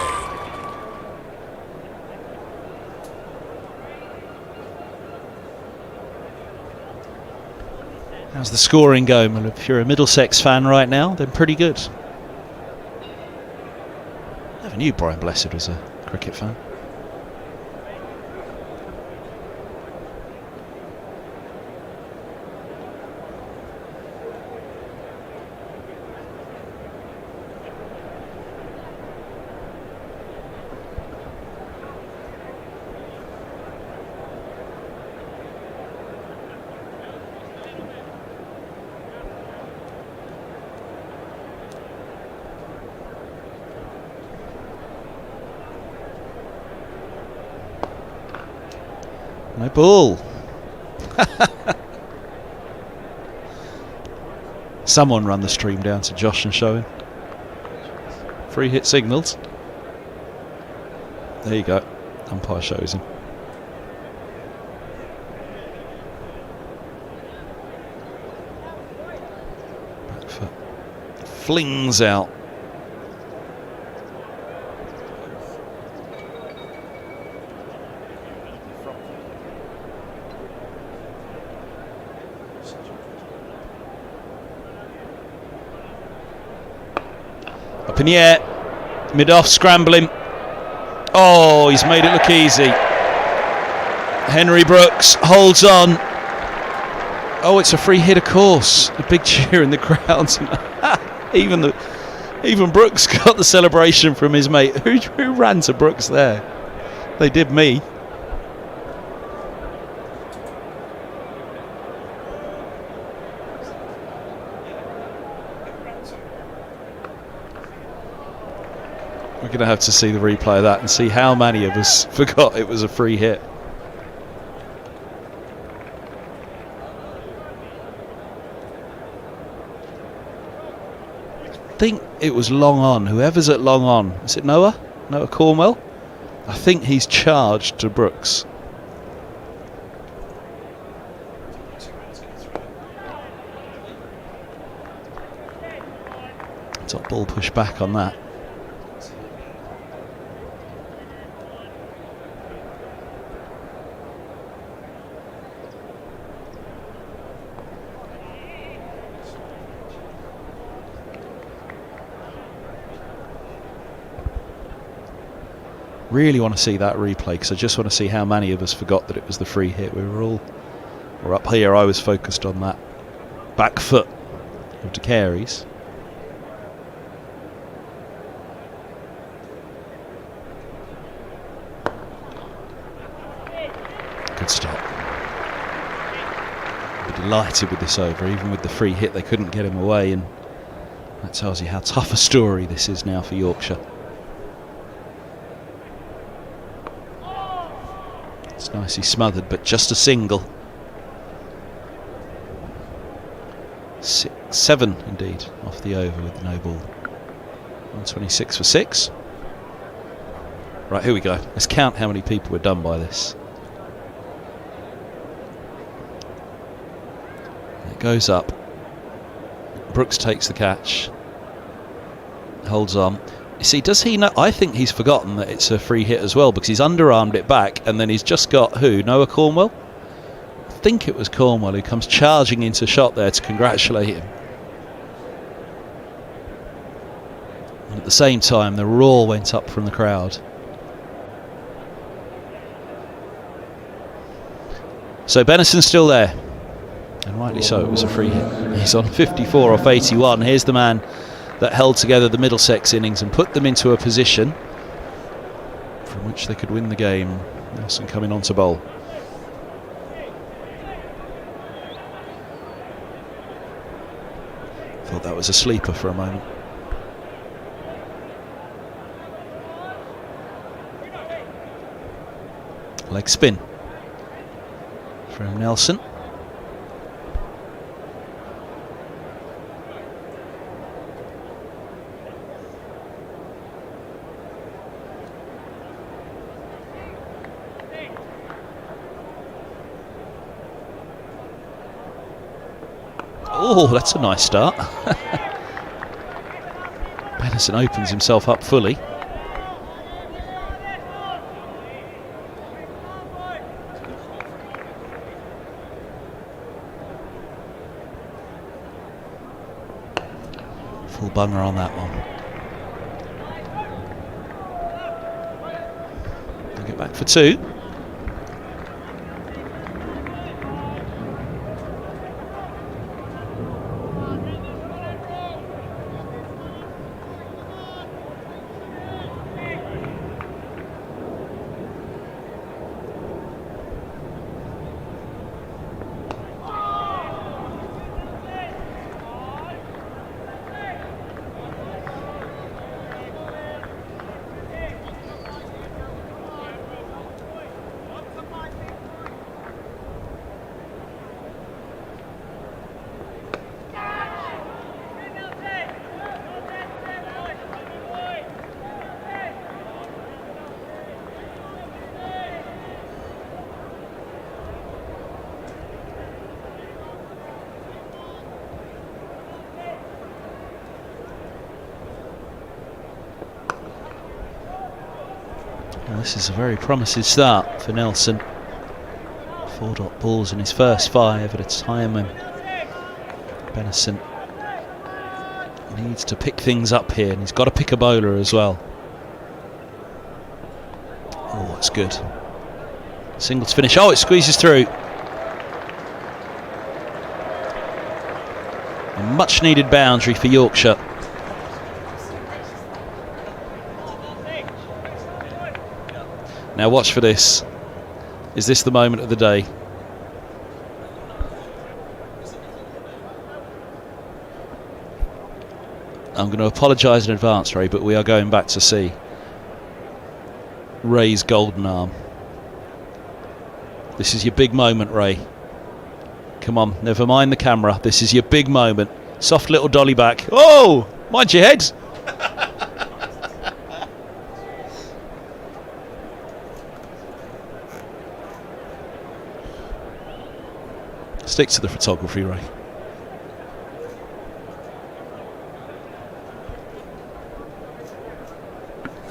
How's the scoring going? Well, if you're a Middlesex fan right now, then pretty good. I never knew Brian Blessed was a cricket fan. No ball. Someone run the stream down to Josh and show him. Free hit signals. There you go. Umpire shows him. Back foot. Flings out. Up in the air, mid-off scrambling. Oh, he's made it look easy. Henry Brooks holds on. Oh, it's a free hit, of course. A big cheer in the crowd. Even Brooks got the celebration from his mate. Who ran to Brooks there? They did me. We're going to have to see the replay of that and see how many of us forgot it was a free hit. I think it was long on. Whoever's at long on. Is it Noah? Noah Cornwell? I think he's charged to Brooks. Top ball push back on that. Really want to see that replay because I just want to see how many of us forgot that it was the free hit. We're up here. I was focused on that back foot of De Carey's. Good stop. We're delighted with this over. Even with the free hit, they couldn't get him away, and that tells you how tough a story this is now for Yorkshire. It's nicely smothered, but just a single. 7 indeed off the over with no ball. 126 for 6. Right, here we go. Let's count how many people were done by this. It goes up. Brooks takes the catch. Holds on. You see, does he know? I think he's forgotten that it's a free hit as well because he's underarmed it back and then he's just got who? Noah Cornwell? I think it was Cornwell who comes charging into shot there to congratulate him. And at the same time, the roar went up from the crowd. So Benison's still there. And rightly so, it was a free hit. He's on 54 off 81. Here's the man that held together the Middlesex innings and put them into a position from which they could win the game. Nelson coming on to bowl. Thought that was a sleeper for a moment. Leg spin from Nelson. Oh, that's a nice start. Benison opens himself up fully. Full bunger on that one. They'll get back for two. Well, this is a very promising start for Nelson. 4-dot balls in his first 5 at a time when Benison needs to pick things up here, and he's got to pick a bowler as well. Oh, that's good. Singles finish. Oh, it squeezes through. A much needed boundary for Yorkshire. Now watch for this. Is this the moment of the day? I'm going to apologise in advance, Ray, but we are going back to see Ray's golden arm. This is your big moment, Ray. Come on, never mind the camera. This is your big moment. Soft little dolly back. Oh, mind your head. Stick to the photography, Ray.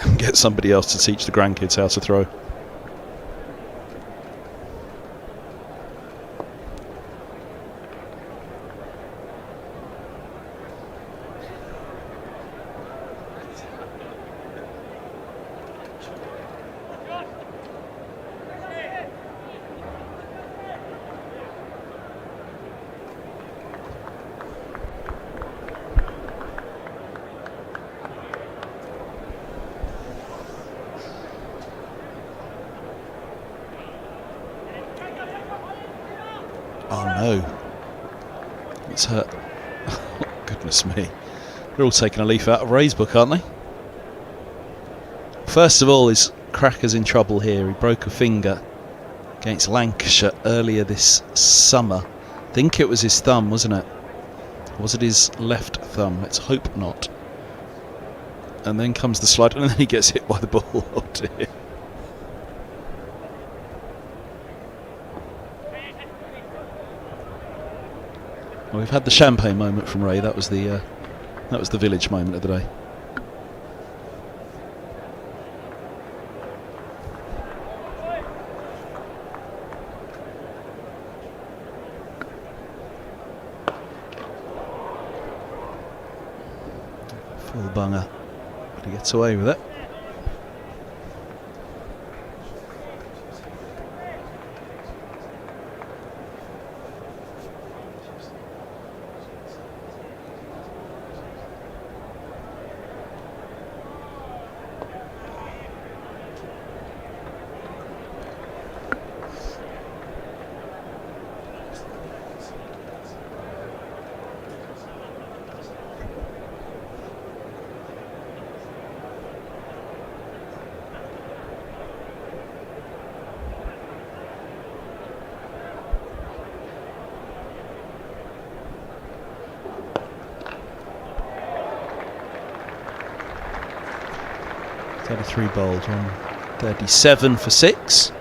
And get somebody else to teach the grandkids how to throw. Oh no, it's hurt. Goodness me. They're all taking a leaf out of Ray's book, aren't they? First of all, his cracker's in trouble here. He broke a finger against Lancashire earlier this summer. I think it was his thumb, wasn't it? Or was it his left thumb? Let's hope not. And then comes the slide, and then he gets hit by the ball. Oh dear. Well, we've had the champagne moment from Ray. That was the village moment of the day. Full bunger, but he gets away with it. Three bowled, 137 for 6.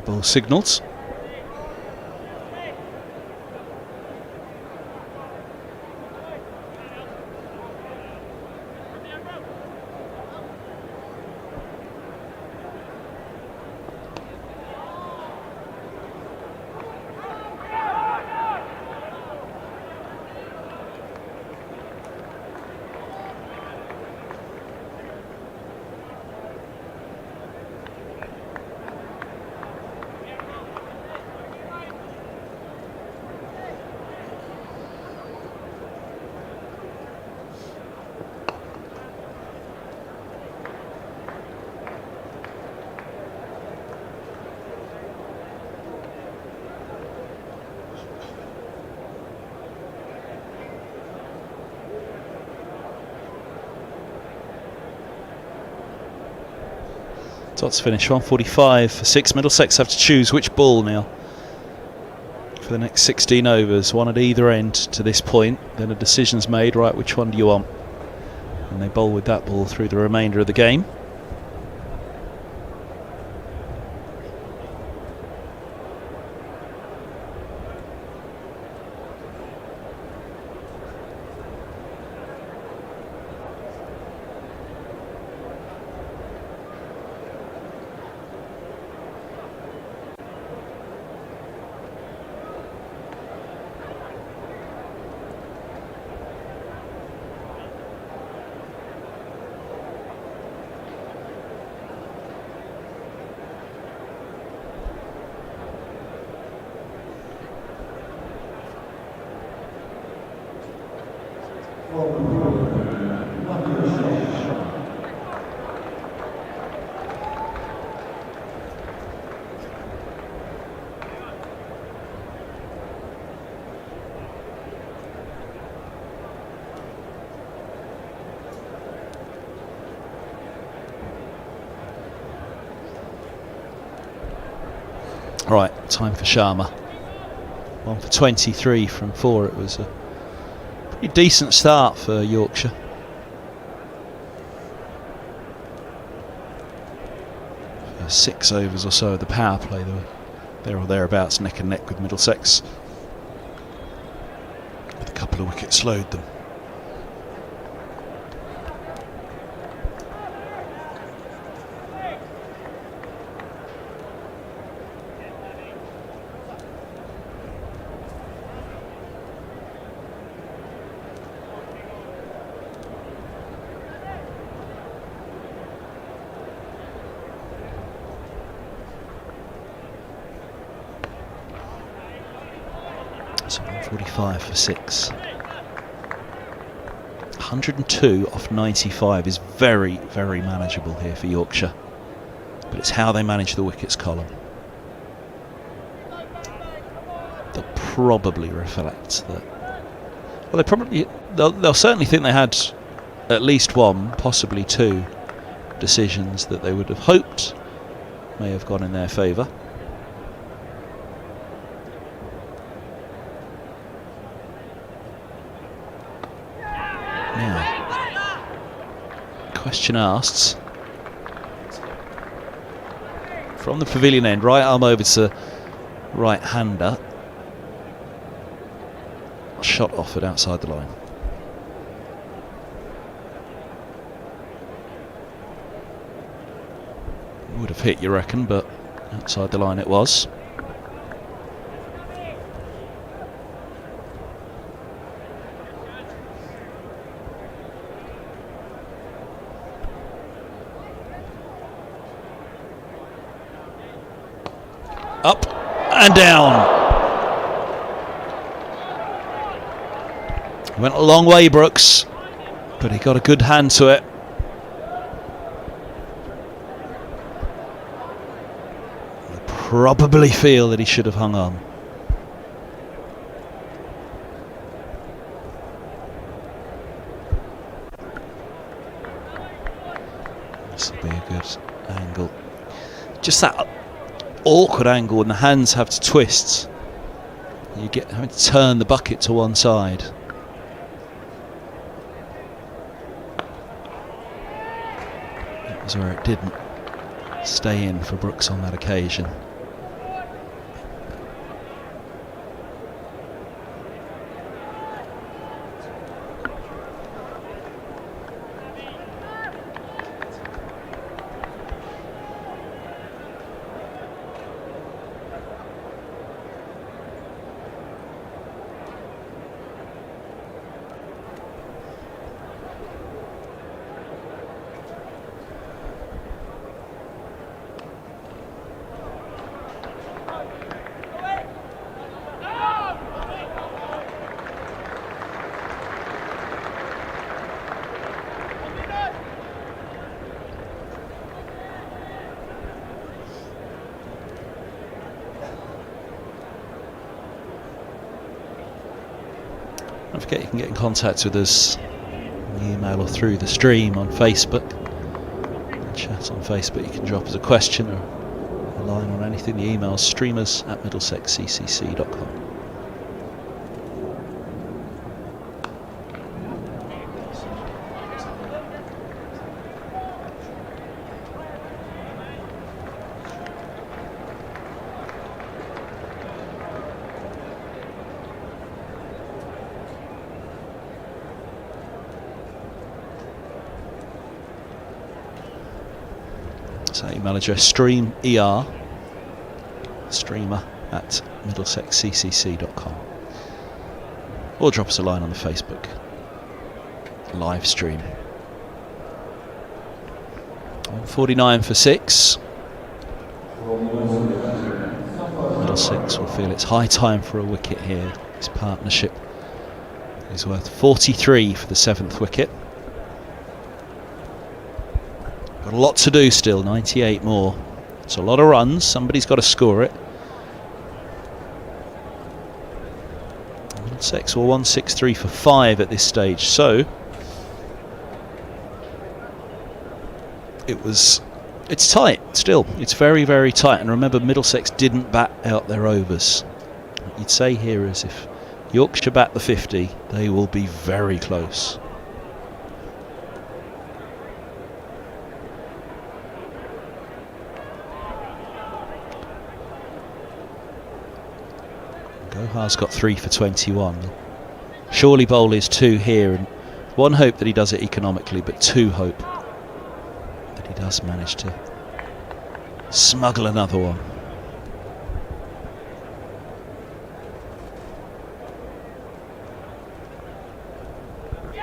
ball signals. Tots finish 145 for 6. Middlesex have to choose which ball now for the next 16 overs, one at either end to this point. Then a decision's made, right, which one do you want? And they bowl with that ball through the remainder of the game. Right, time for Sharma. 1 for 23 from 4. It was a pretty decent start for Yorkshire. For 6 overs or so of the power play, they were there or thereabouts, neck and neck with Middlesex, with a couple of wickets slowed them. So 145 for 6. 102 off 95 is very, very manageable here for Yorkshire. But it's how they manage the wickets column. They'll probably reflect that. Well, they'll certainly think they had at least one, possibly two decisions that they would have hoped may have gone in their favour. Question asked from the pavilion end, right arm over to right hander, shot offered outside the line. Would have hit, you reckon, but outside the line it was. Up and down. Went a long way, Brooks, but he got a good hand to it. I probably feel that he should have hung on. This will be a good angle. Just that awkward angle when the hands have to twist. You get having to turn the bucket to one side. That was where it didn't stay in for Brooks on that occasion. Don't forget you can get in contact with us on the email or through the stream on Facebook. Chat on Facebook, you can drop us a question or a line on anything. The email's streamers@middlesexccc.com. So email address streamer at middlesexccc.com, or drop us a line on the Facebook live stream. 49 for 6. Middlesex will feel it's high time for a wicket here. This partnership is worth 43 for the 7th wicket. Got a lot to do still, 98 more. It's a lot of runs, somebody's got to score it. Middlesex were 163 for 5 at this stage, so it's tight still. It's very, very tight. And remember, Middlesex didn't bat out their overs. What you'd say here is if Yorkshire bat the 50, they will be very close. Gohar's got 3 for 21. Surely bowl is 2 here, and one hope that he does it economically, but 2 hope that he does manage to smuggle another one.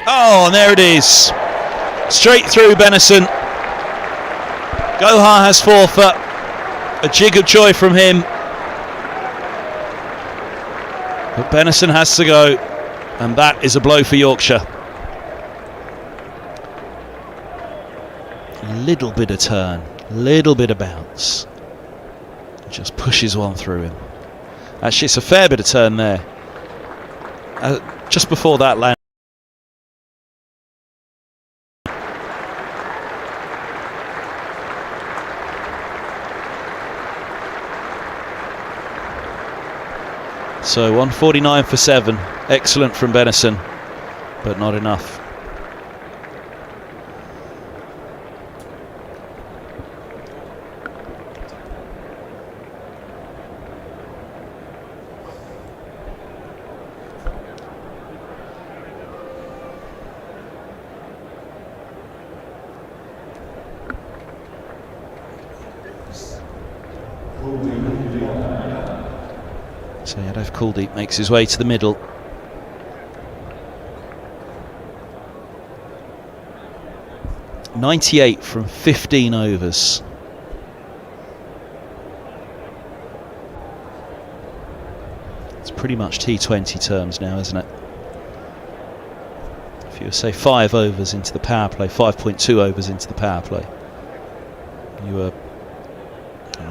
Oh, and there it is. Straight through Benison. Gohar has 4 for a jig of joy from him. But Benison has to go, and that is a blow for Yorkshire. Little bit of turn, little bit of bounce. Just pushes one through him. Actually, it's a fair bit of turn there. Just before that land. So 149 for 7. Excellent from Benison, but not enough. So Yadav Kuldeep makes his way to the middle. .98 from 15 overs. It's pretty much T20 terms now, isn't it? If you were, say, 5 overs into the power play, 5.2 overs into the power play, you were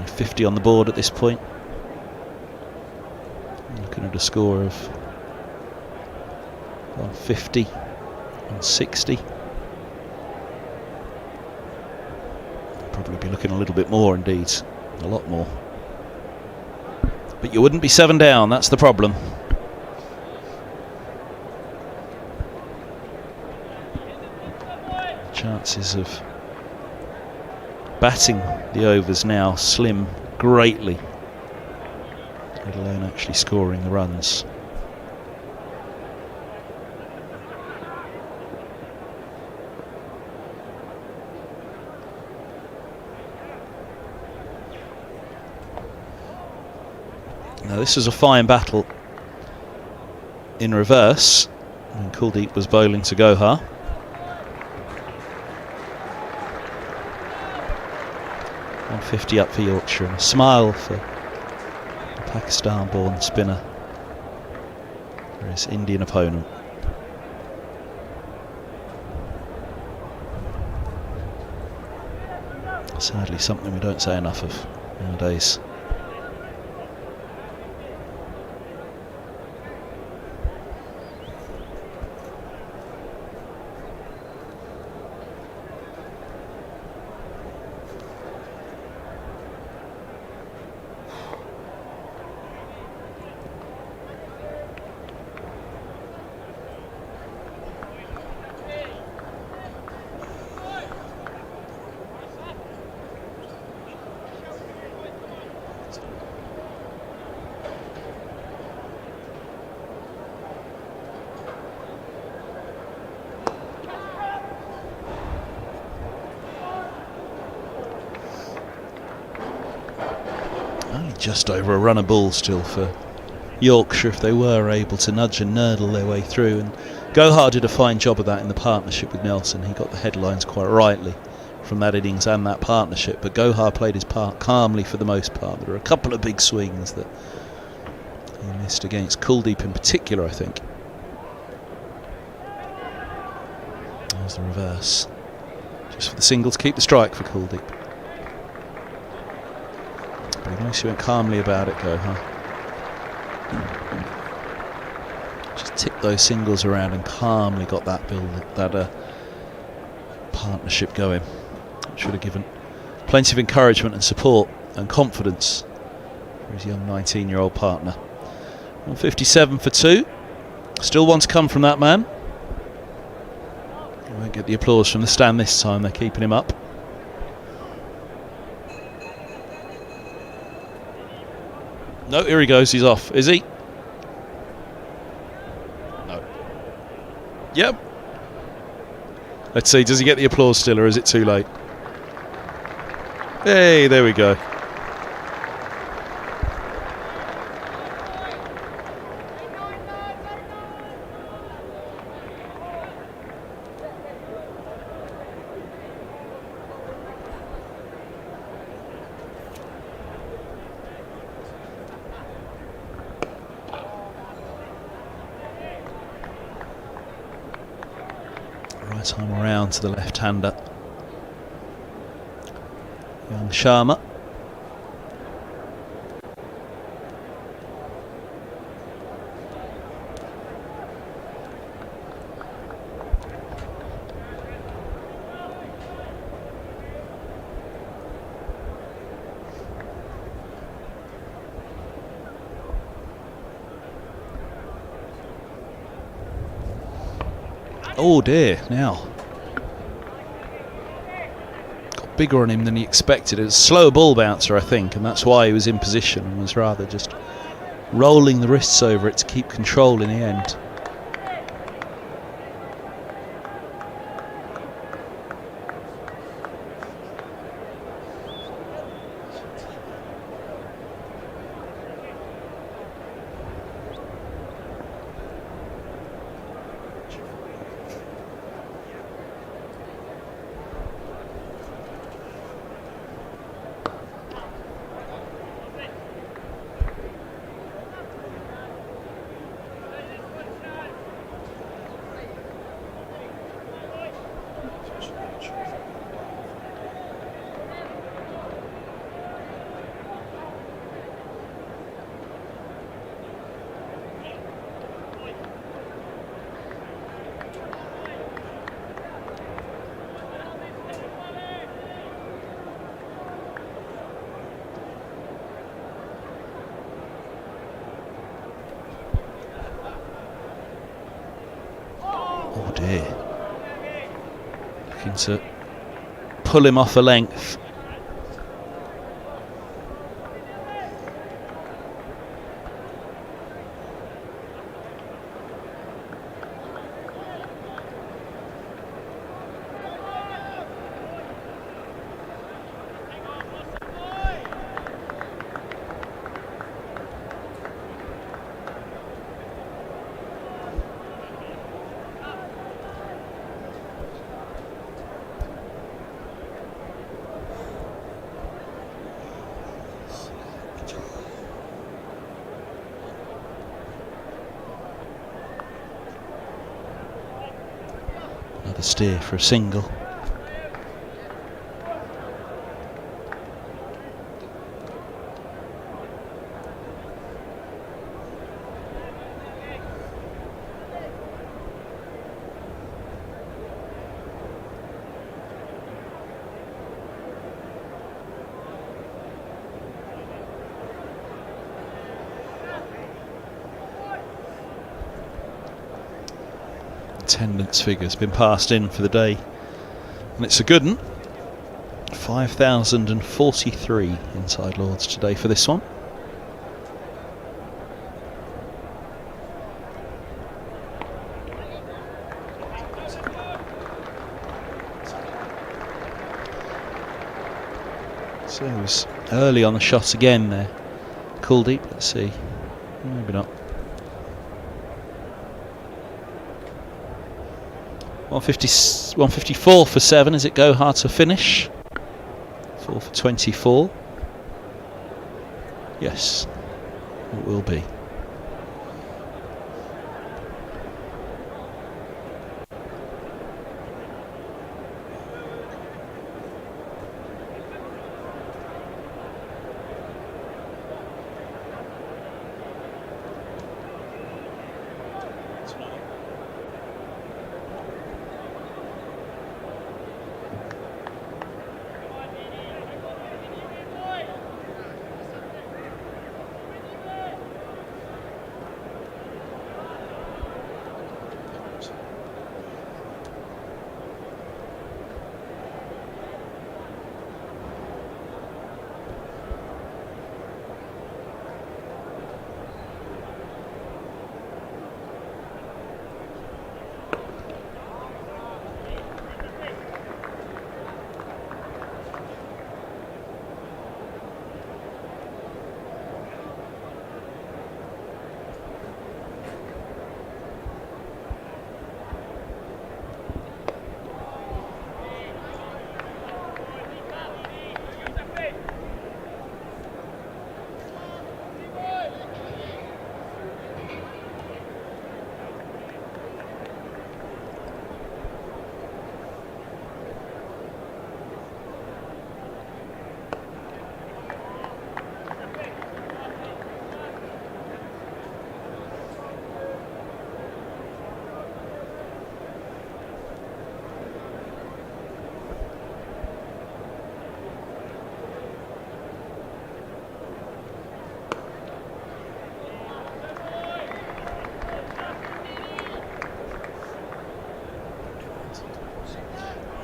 50 on the board at this point. Looking at a score of 150, 160. Probably be looking a little bit more indeed, a lot more. But you wouldn't be 7 down, that's the problem. Chances of batting the overs now slim greatly, let alone actually scoring the runs. Now this was a fine battle in reverse, and Kuldeep was bowling to Gohar. .150 up for Yorkshire, and a smile for the Pakistan-born spinner for his Indian opponent. Sadly, something we don't say enough of nowadays. just over a run of ball still for Yorkshire if they were able to nudge and nurdle their way through. And Gohar did a fine job of that in the partnership with Nelson. He got the headlines quite rightly from that innings and that partnership, but Gohar played his part calmly for the most part. There were a couple of big swings that he missed against Kuldeep in particular, I think. There's the reverse. Just for the single to keep the strike for Kuldeep. But he nicely went calmly about it, Gohar. Just tipped those singles around and calmly got that partnership going. Should have given plenty of encouragement and support and confidence for his young 19-year-old partner. 157 for 2. Still one to come from that man. He won't get the applause from the stand this time. They're keeping him up. No, here he goes. He's off. Is he? No. Yep. Let's see. Does he get the applause still, or is it too late? Hey, there we go. Right time around to the left-hander. Young Sharma. Oh dear, now. Got bigger on him than he expected. It was a slower ball bouncer, I think, and that's why he was in position and was rather just rolling the wrists over it to keep control in the end. Oh dear. Looking to pull him off a length. Another steer for a single. Attendance figures been passed in for the day, and it's a good one. 5,043 inside Lords today for this one. So it was early on the shot again there Kuldeep. Let's see. Maybe not. 154 for 7. Is it Gohar to finish? 4 for 24. Yes, it will be.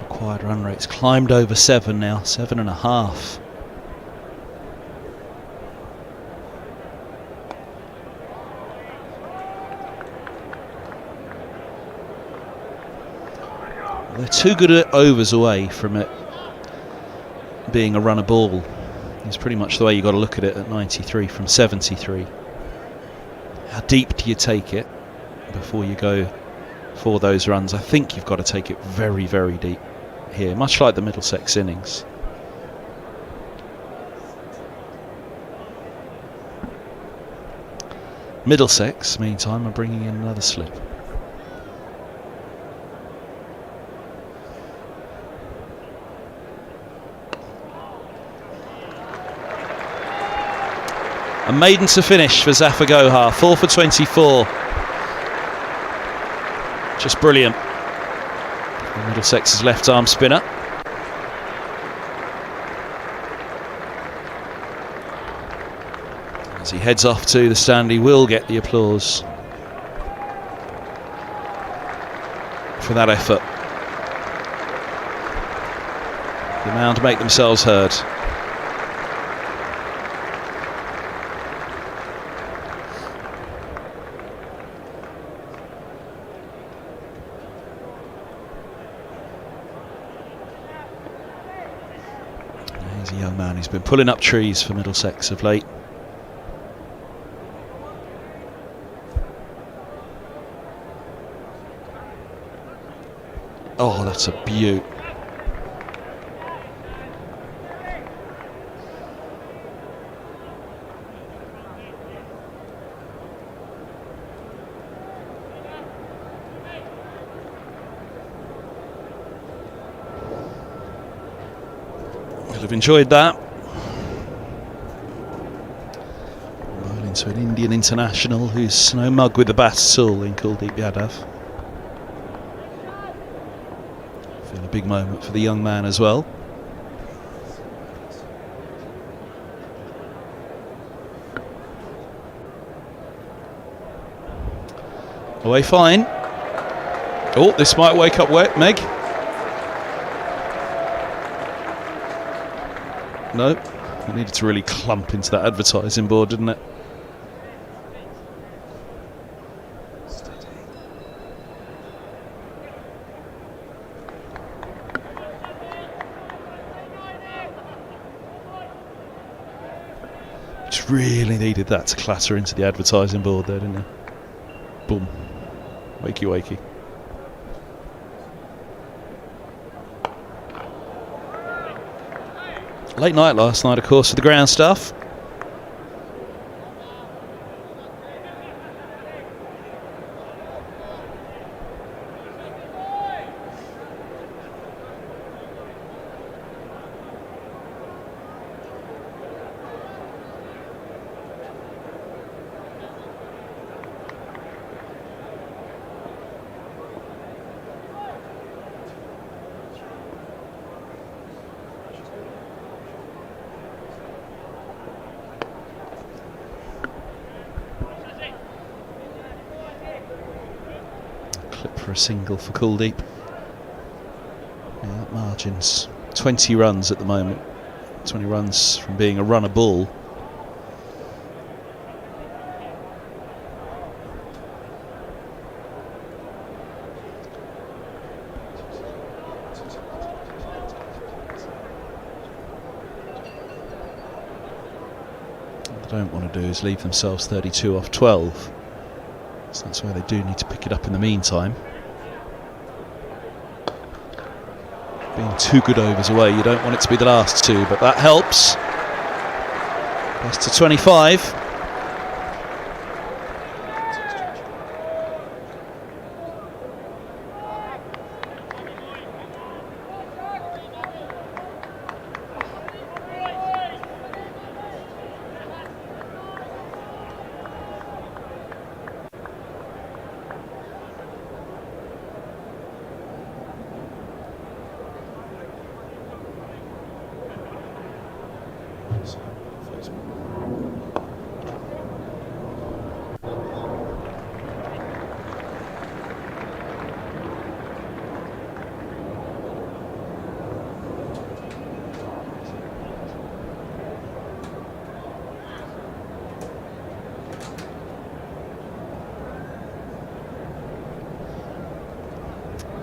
Required run rate's climbed over 7 now, 7.5. They're too good at overs away from it being a runner ball. It's pretty much the way you got to look at it at 93 from 73. How deep do you take it before you go for those runs? I think you've got to take it very, very deep here, much like the Middlesex innings. Middlesex, meantime, are bringing in another slip. A maiden to finish for Zafar Gohar, 4 for 24. Just brilliant. Middlesex's left arm spinner. As he heads off to the stand, he will get the applause for that effort. The mound make themselves heard. He's a young man, he's been pulling up trees for Middlesex of late. Oh, that's a beaut. You'll have enjoyed that. Well, into an Indian international who's no mug with the bat at all in Kuldeep Yadav. Feel a big moment for the young man as well. Away fine. Oh, this might wake up wet, Meg. No, it needed to really clump into that advertising board, didn't it? Just Just really needed that to clatter into the advertising board there, didn't they? Boom. Wakey wakey. Late night last night, of course, for the ground stuff. For a single for Kuldeep. Yeah, that margin's 20 runs at the moment. 20 runs from being a runner ball. What they don't want to do is leave themselves 32 off 12. So that's why they do need to pick it up in the meantime. Being 2 good overs away, you don't want it to be the last 2, but that helps. Best to 25.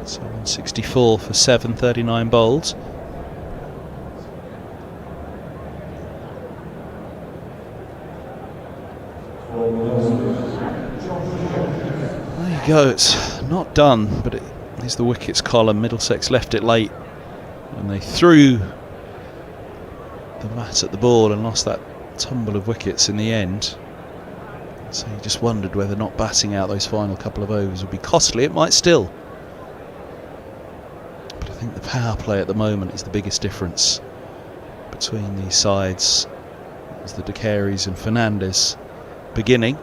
So 164 for 7, 39 bowls. There you go, it's not done, but it is the wickets column. Middlesex left it late and they threw the mat at the ball and lost that tumble of wickets in the end. So you just wondered whether not batting out those final couple of overs would be costly. It might still. I think the power play at the moment is the biggest difference between these sides. It was the De Careys and Fernandez beginning.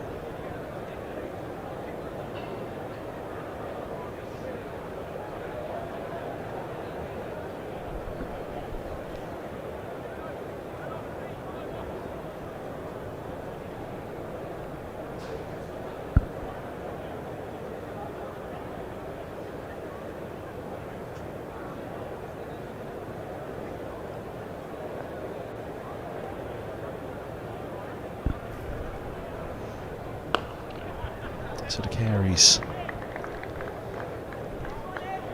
So De Careys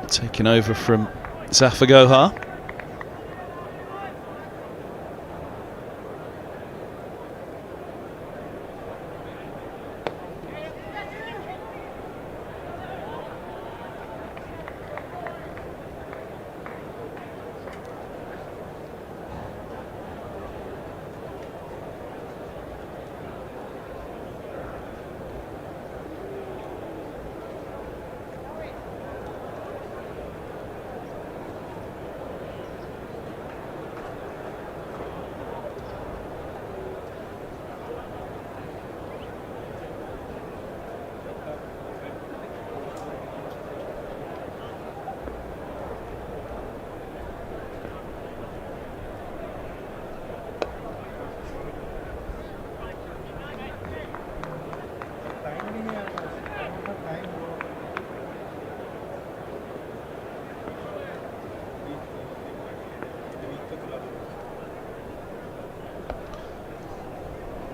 taking over from Zafar Gohar.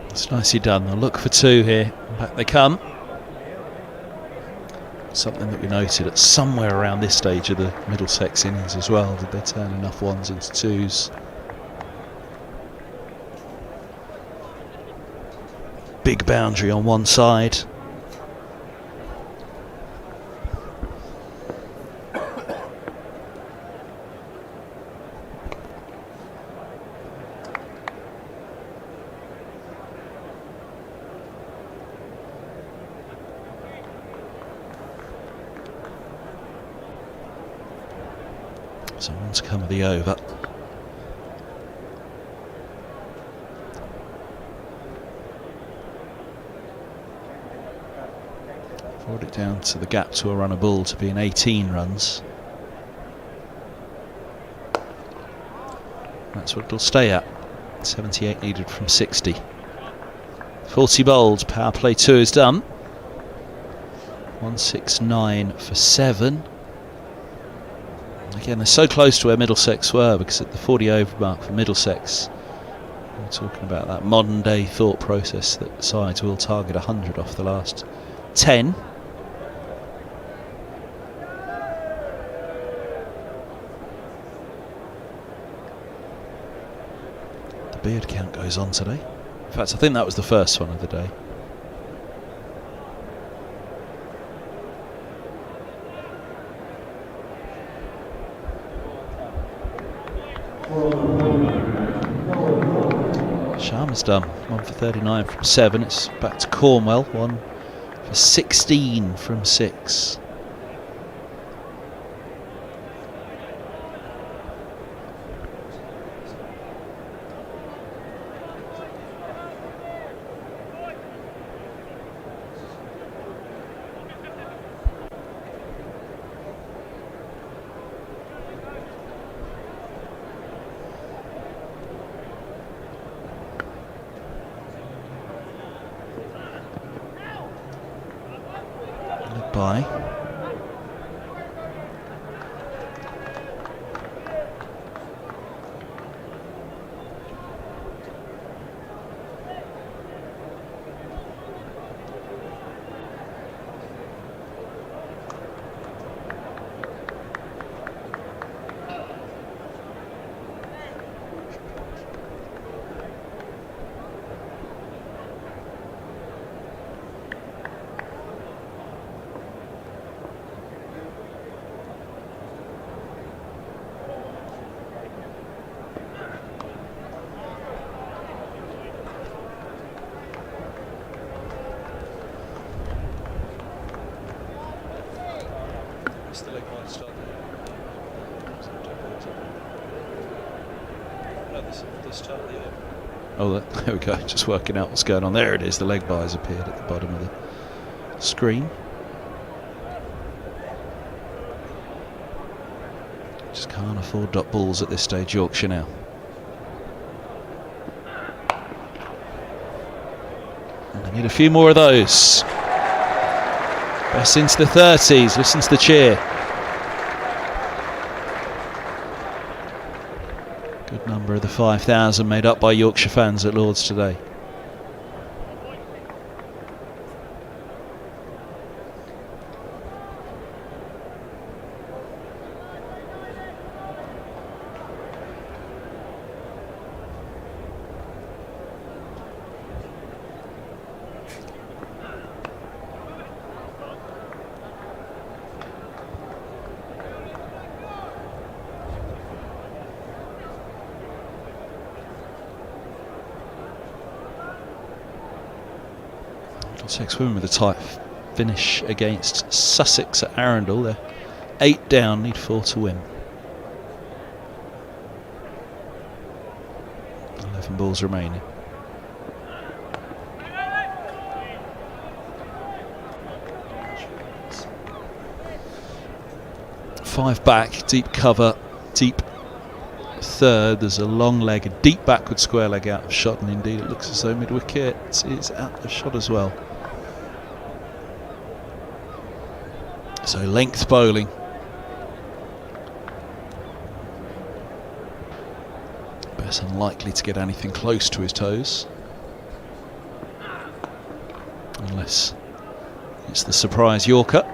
It's nicely done. They'll look for 2 here. Back they come. Something that we noted at somewhere around this stage of the Middlesex innings as well. Did they turn enough 1s into 2s? big boundary on one side. Someone's come of the over. Brought it down to the gap to a run of ball to be in 18 runs. That's what it'll stay at. 78 needed from 60. 40 bowled, power play 2 is done. 169 for 7. Again, they're so close to where Middlesex were, because at the 40 over mark for Middlesex, we're talking about that modern day thought process that sides will target 100 off the last 10. The beard count goes on today. In fact, I think that was the first one of the day. Sharma's done 1 for 39 from 7. It's back to Cornwell, 1 for 16 from 6. By oh, there we go, just working out what's going on. There it is, the leg bar has appeared at the bottom of the screen. Just can't afford dot balls at this stage, Yorkshire now. And they need a few more of those. Best into the 30s, listen to the cheer. Good number of the 5,000 made up by Yorkshire fans at Lord's today. Middlesex women with a tight finish against Sussex at Arundel. They're 8 down, need 4 to win. 11 balls remaining. Five back, deep cover, deep third. There's a long leg, a deep backward square leg out of shot, and indeed it looks as though mid-wicket is out of shot as well. So length bowling. Bess unlikely to get anything close to his toes, unless it's the surprise Yorker.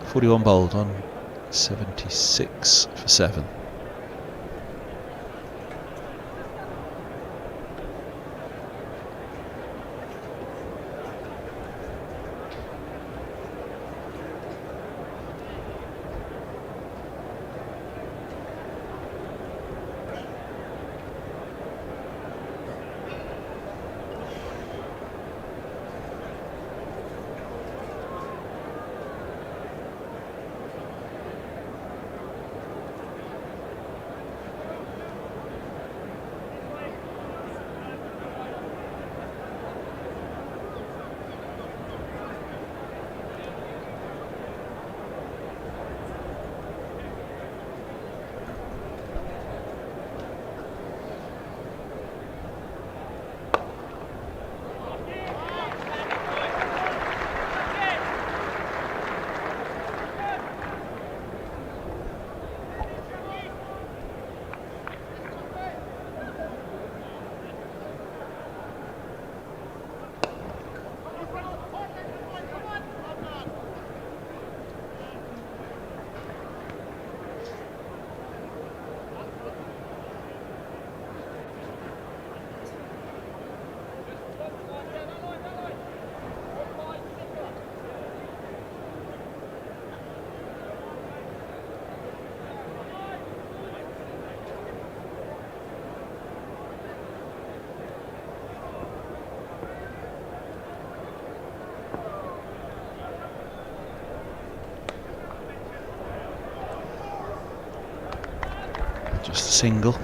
.41 bowled on 76 for 7. Just a single.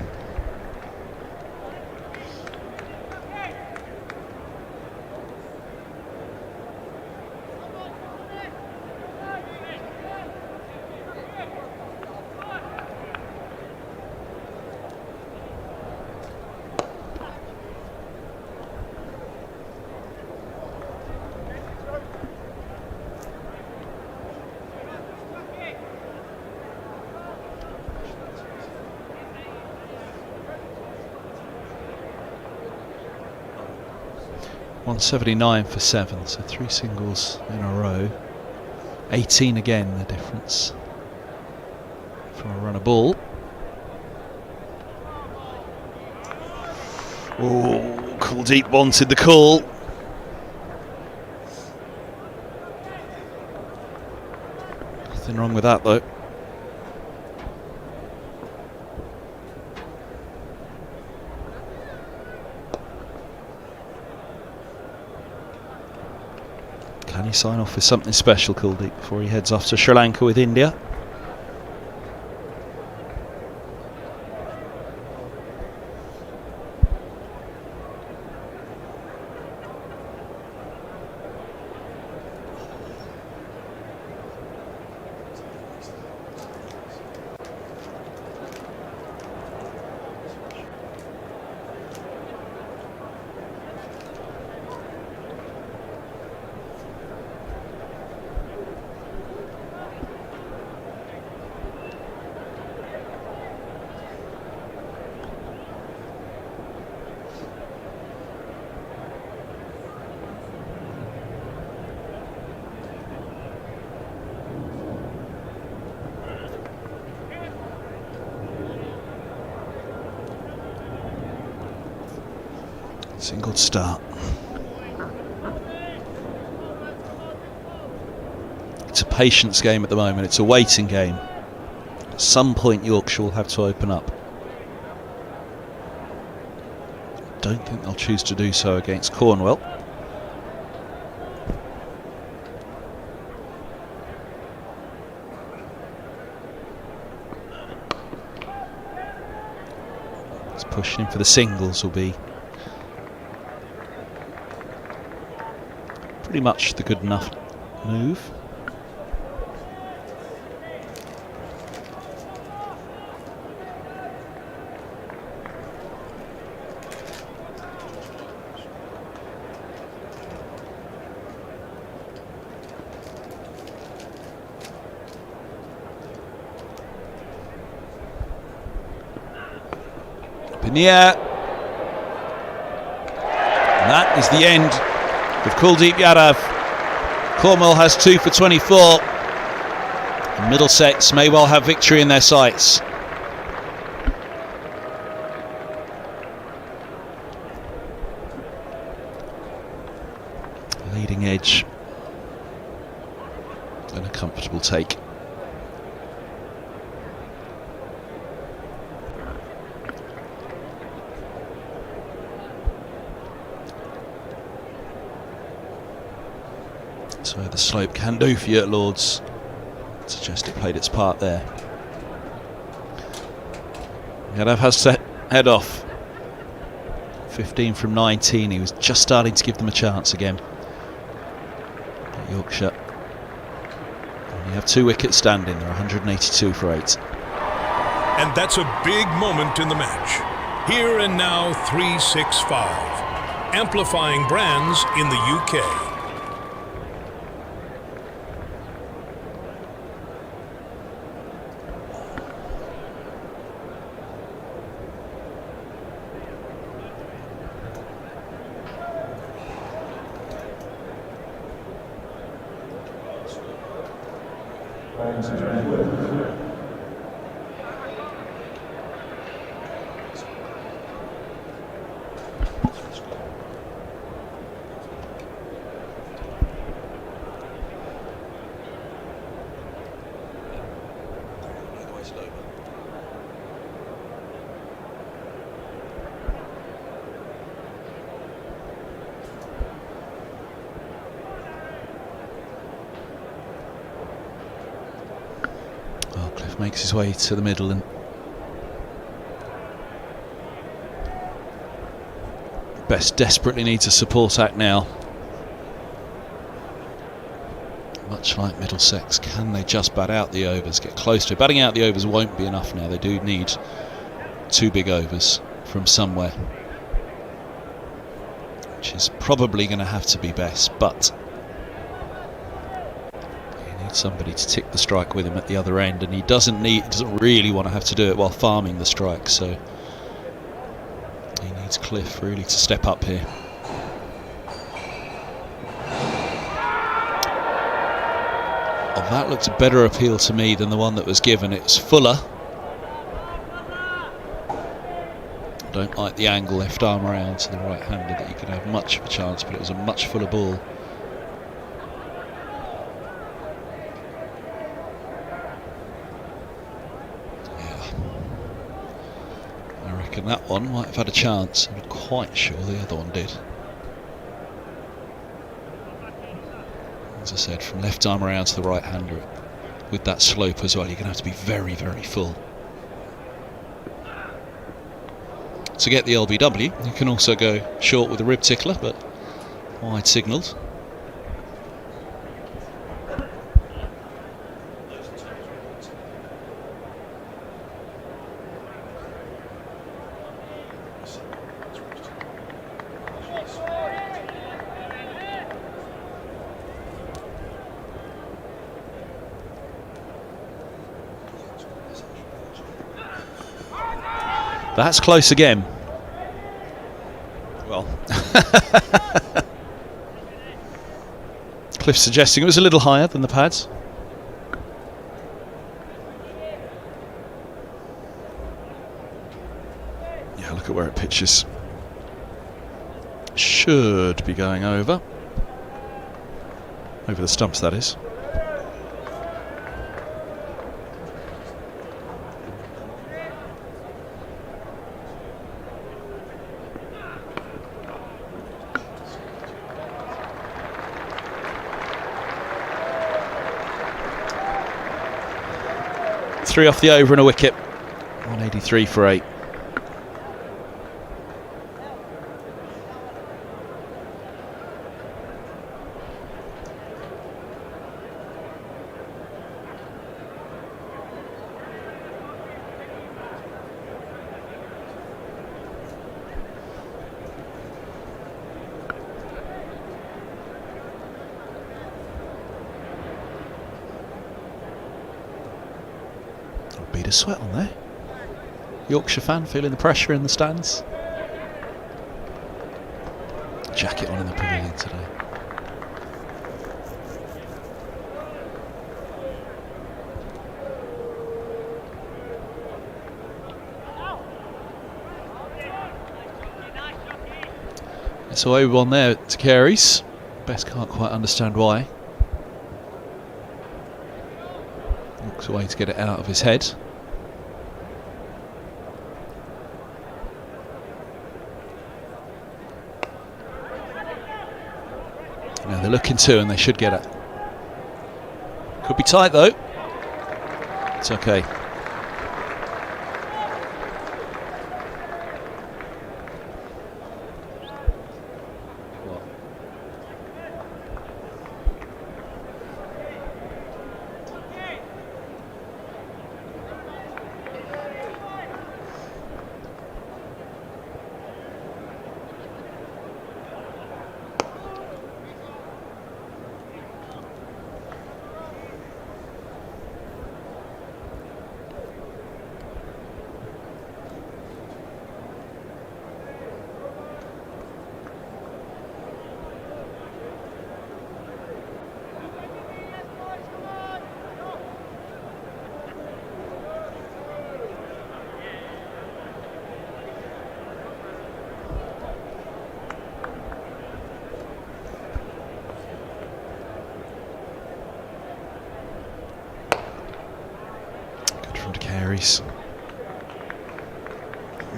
.179 for 7, so 3 singles in a row. 18 again, the difference from a runner ball. Oh, Kuldeep wanted the call. Nothing wrong with that though. Can he sign off with something special, Kuldeep, before he heads off to Sri Lanka with India? Single start. It's a patience game at the moment. It's a waiting game. At some point Yorkshire will have to open up. Don't think they'll choose to do so against Cornwall. It's pushing for the singles will be pretty much the good enough move. Up in the air. And that is the end with Kuldeep Yadav. Cornwall has 2 for 24. And Middlesex may well have victory in their sights. Leading edge and a comfortable take. So the slope can do for you at Lords. I'd suggest it played its part there. Yadav has to head off. 15 from 19. He was just starting to give them a chance again. At Yorkshire. And you have 2 wickets standing. They're 182 for 8.
And that's a big moment in the match. Here and now 365. Amplifying brands in the UK.
Cliff makes his way to the middle and Best desperately needs a support act now. Much like Middlesex, can they just bat out the overs, get close to it? Batting out the overs won't be enough now. They do need 2 big overs from somewhere, which is probably going to have to be Best, but he needs somebody to tick the strike with him at the other end, and he doesn't really want to have to do it while farming the strike, so he needs Cliff really to step up here. Oh, that looked a better appeal to me than the one that was given. It's fuller. Don't like the angle, left arm around to the right-hander, that you could have much of a chance, but it was a much fuller ball. Yeah. I reckon that one might have had a chance. I'm not quite sure the other one did. As I said, from left arm around to the right-hander, with that slope as well, you're going to have to be very, very full. To get the LBW, you can also go short with a rib tickler, but wide signalled. That's close again. Well, Cliff suggesting it was a little higher than the pads. Yeah, look at where it pitches. Should be going over. Over the stumps, that is. Three off the over and a wicket. 183 for 8. Beat a sweat on there. Yorkshire fan feeling the pressure in the stands. Jacket on in the pavilion today. It's away with one there to Carey's. Best can't quite understand why. Looks a way to get it out of his head. Now they're looking to, and they should get it. Could be tight though. It's okay.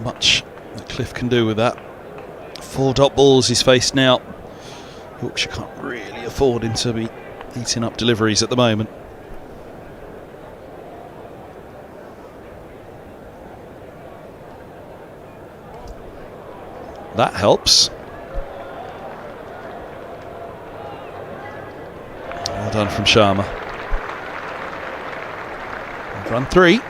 Much that Cliff can do with that. 4 dot balls he's faced now. Yorkshire can't really afford him to be eating up deliveries at the moment. That helps. done from Sharma. Run 3.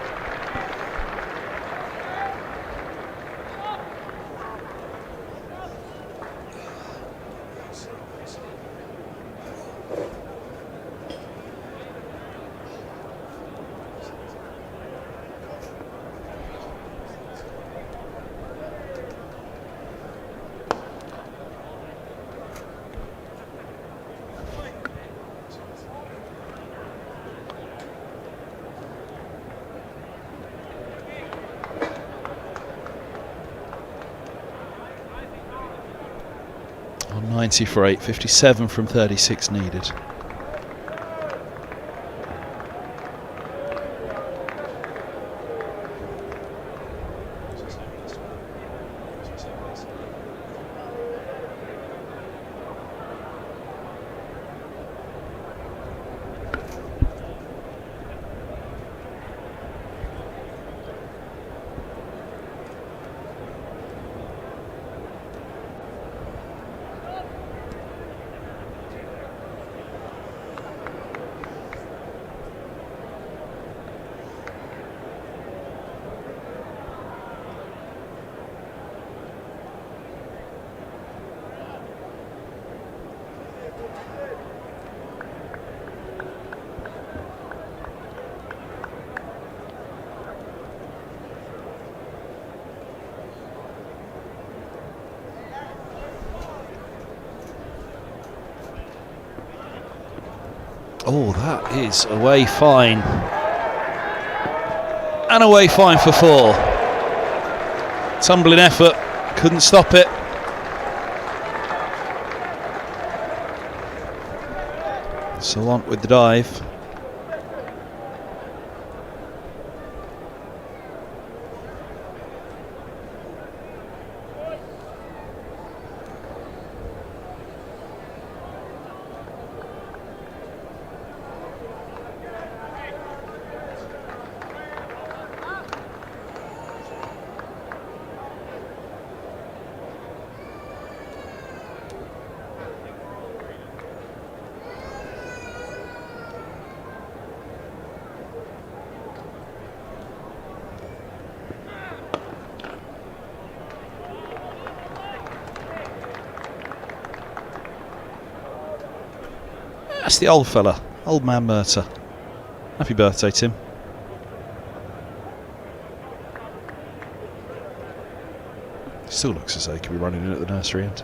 On 90 for 8, 57 from 36 needed. Oh, that is away fine. And away fine for 4. Tumbling effort, couldn't stop it. Salant with the dive. That's the old fella, old man Murta. Happy birthday, Tim. Still looks as though he could be running in at the nursery end.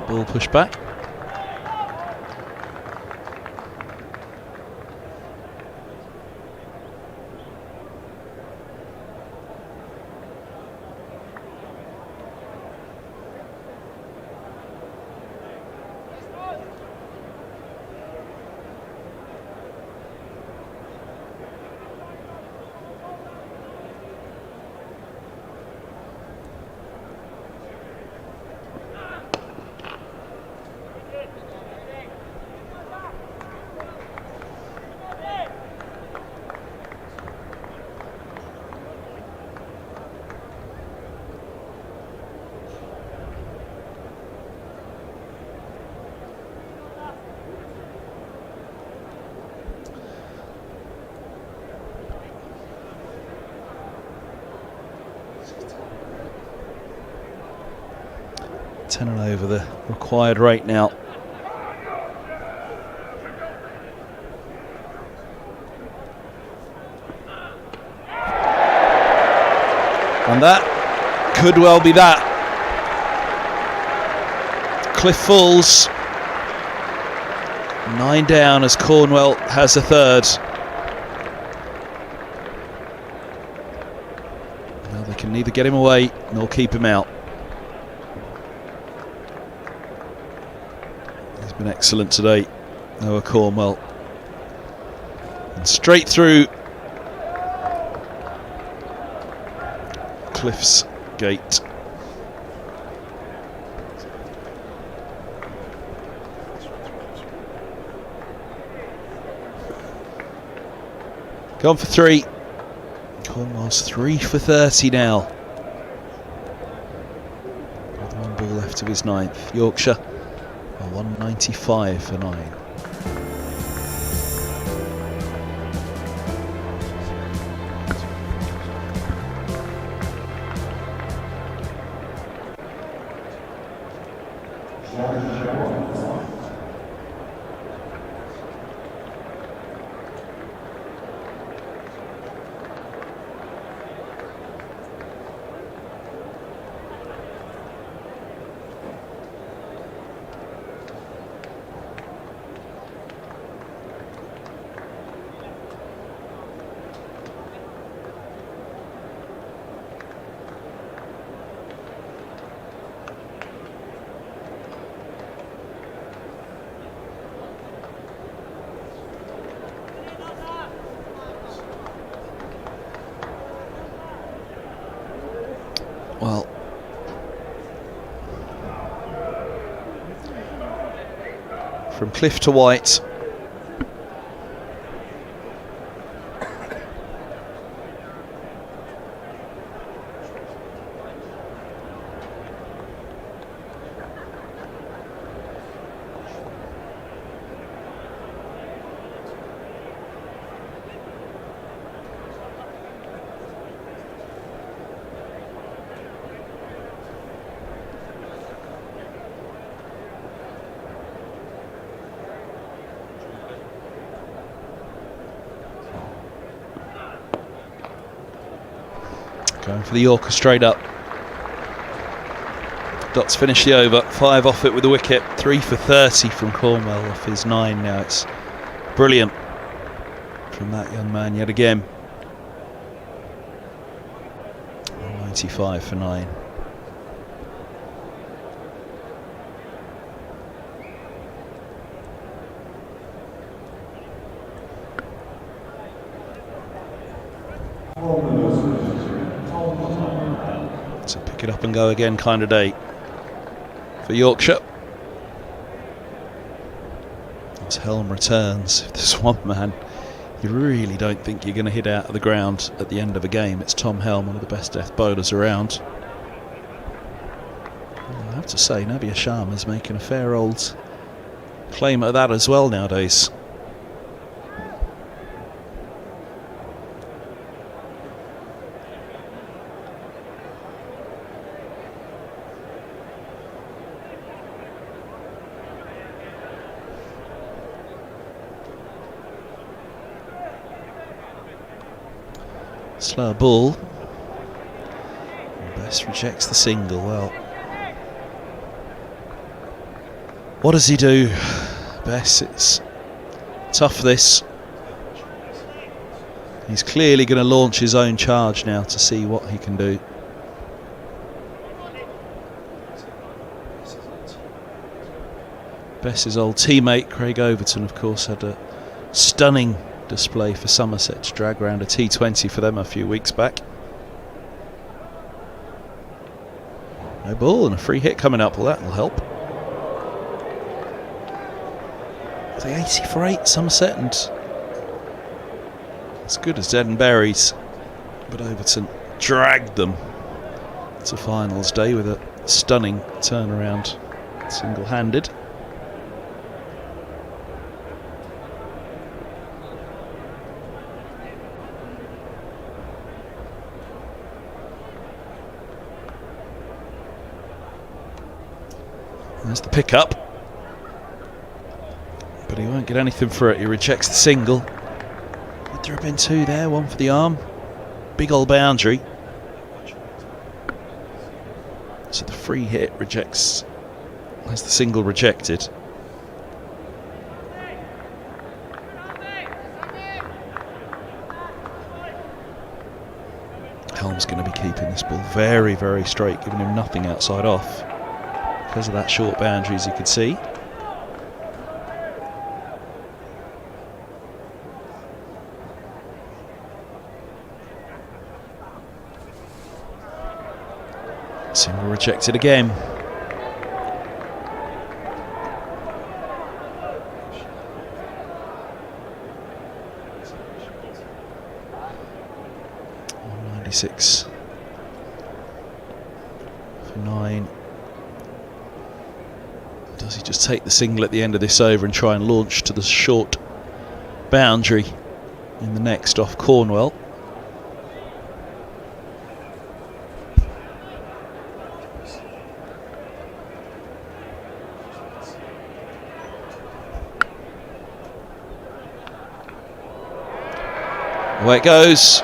Ball pushed back. Ten and over the required rate now. And that could well be that. Cliff falls. 9 down as Cornwell has a third. Well, they can neither get him away nor keep him out. He's been excellent today, Noah Cornwell. And straight through Cliff's gate. Gone for 3. Cornwell's 3 for 30 now. With 1 ball left of his 9th. Yorkshire are 195 for 9. Well, from Cliff to White. Going for the Yorker straight up. Dots finish the over. 5 off it with the wicket. 3 for 30 from Cornwell off his 9 now. It's brilliant from that young man yet again. 95 for 9. So pick it up and go again kind of day for Yorkshire. As Helm returns, if there's one man you really don't think you're going to hit out of the ground at the end of a game, it's Tom Helm, one of the best death bowlers around. I have to say, Nabia Sharma's making a fair old claim at that as well nowadays. Slow ball. Best rejects the single. Well, what does he do? Bess, it's tough this. He's clearly going to launch his own charge now to see what he can do. Bess's old teammate Craig Overton, of course, had a stunning display for Somerset to drag around a T20 for them a few weeks back. No ball and a free hit coming up. Well, that will help. The 80 for 8 Somerset, and as good as dead and berries, but Overton dragged them to finals day with a stunning turnaround single-handed. There's the pick-up, but he won't get anything for it. He rejects the single. Would there have been 2 there? 1 for the arm. Big old boundary. So the free hit rejects, has the single rejected. Helm's going to be keeping this ball very, very straight, giving him nothing outside off, because of that short boundary, as you could see. Single rejected again. 6 for 9. Does he just take the single at the end of this over and try and launch to the short boundary in the next off Cornwell? Away it goes.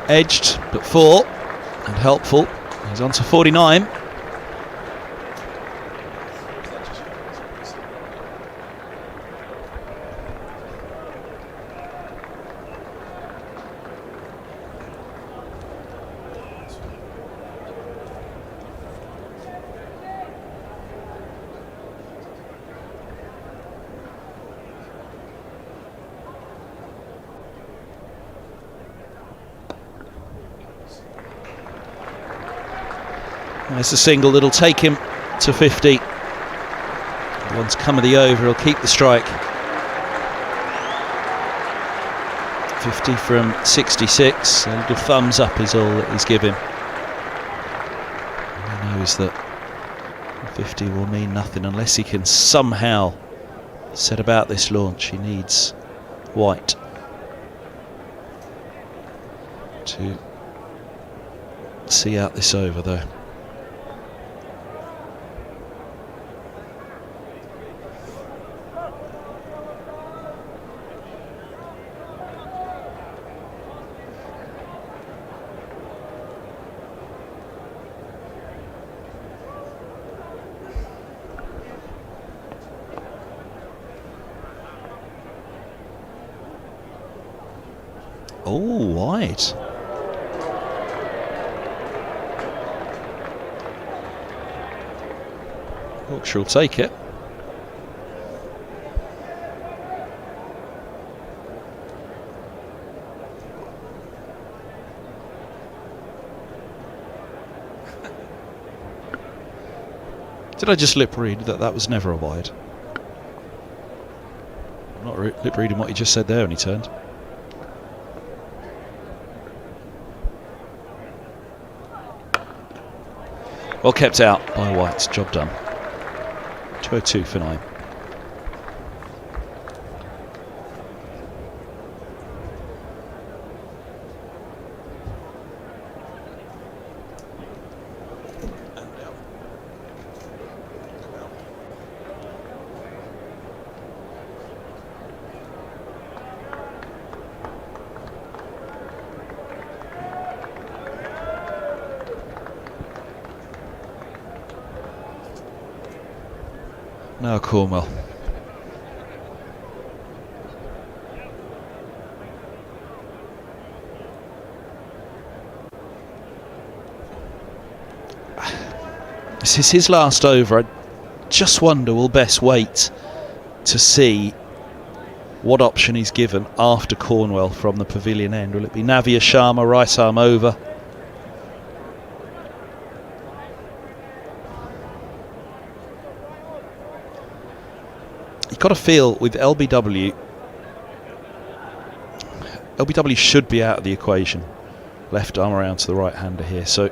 Edged, but 4 and helpful. He's on to 49. There's a single that'll take him to 50. The one's come of the over, he'll keep the strike. 50 from 66. A little thumbs up is all that he's given. He knows that 50 will mean nothing unless he can somehow set about this launch. He needs white to see out this over, though. Oh, wide. Yorkshire will take it. Did I just lip read that was never a wide? I'm not lip reading what he just said there when he turned. Well kept out by White, job done. 202 for 9. Now Cornwell. This is his last over. I just wonder, will Bess wait to see what option he's given after Cornwell from the pavilion end? Will it be Navia Sharma, right arm over? Got to feel with LBW should be out of the equation. Left arm around to the right hander here. So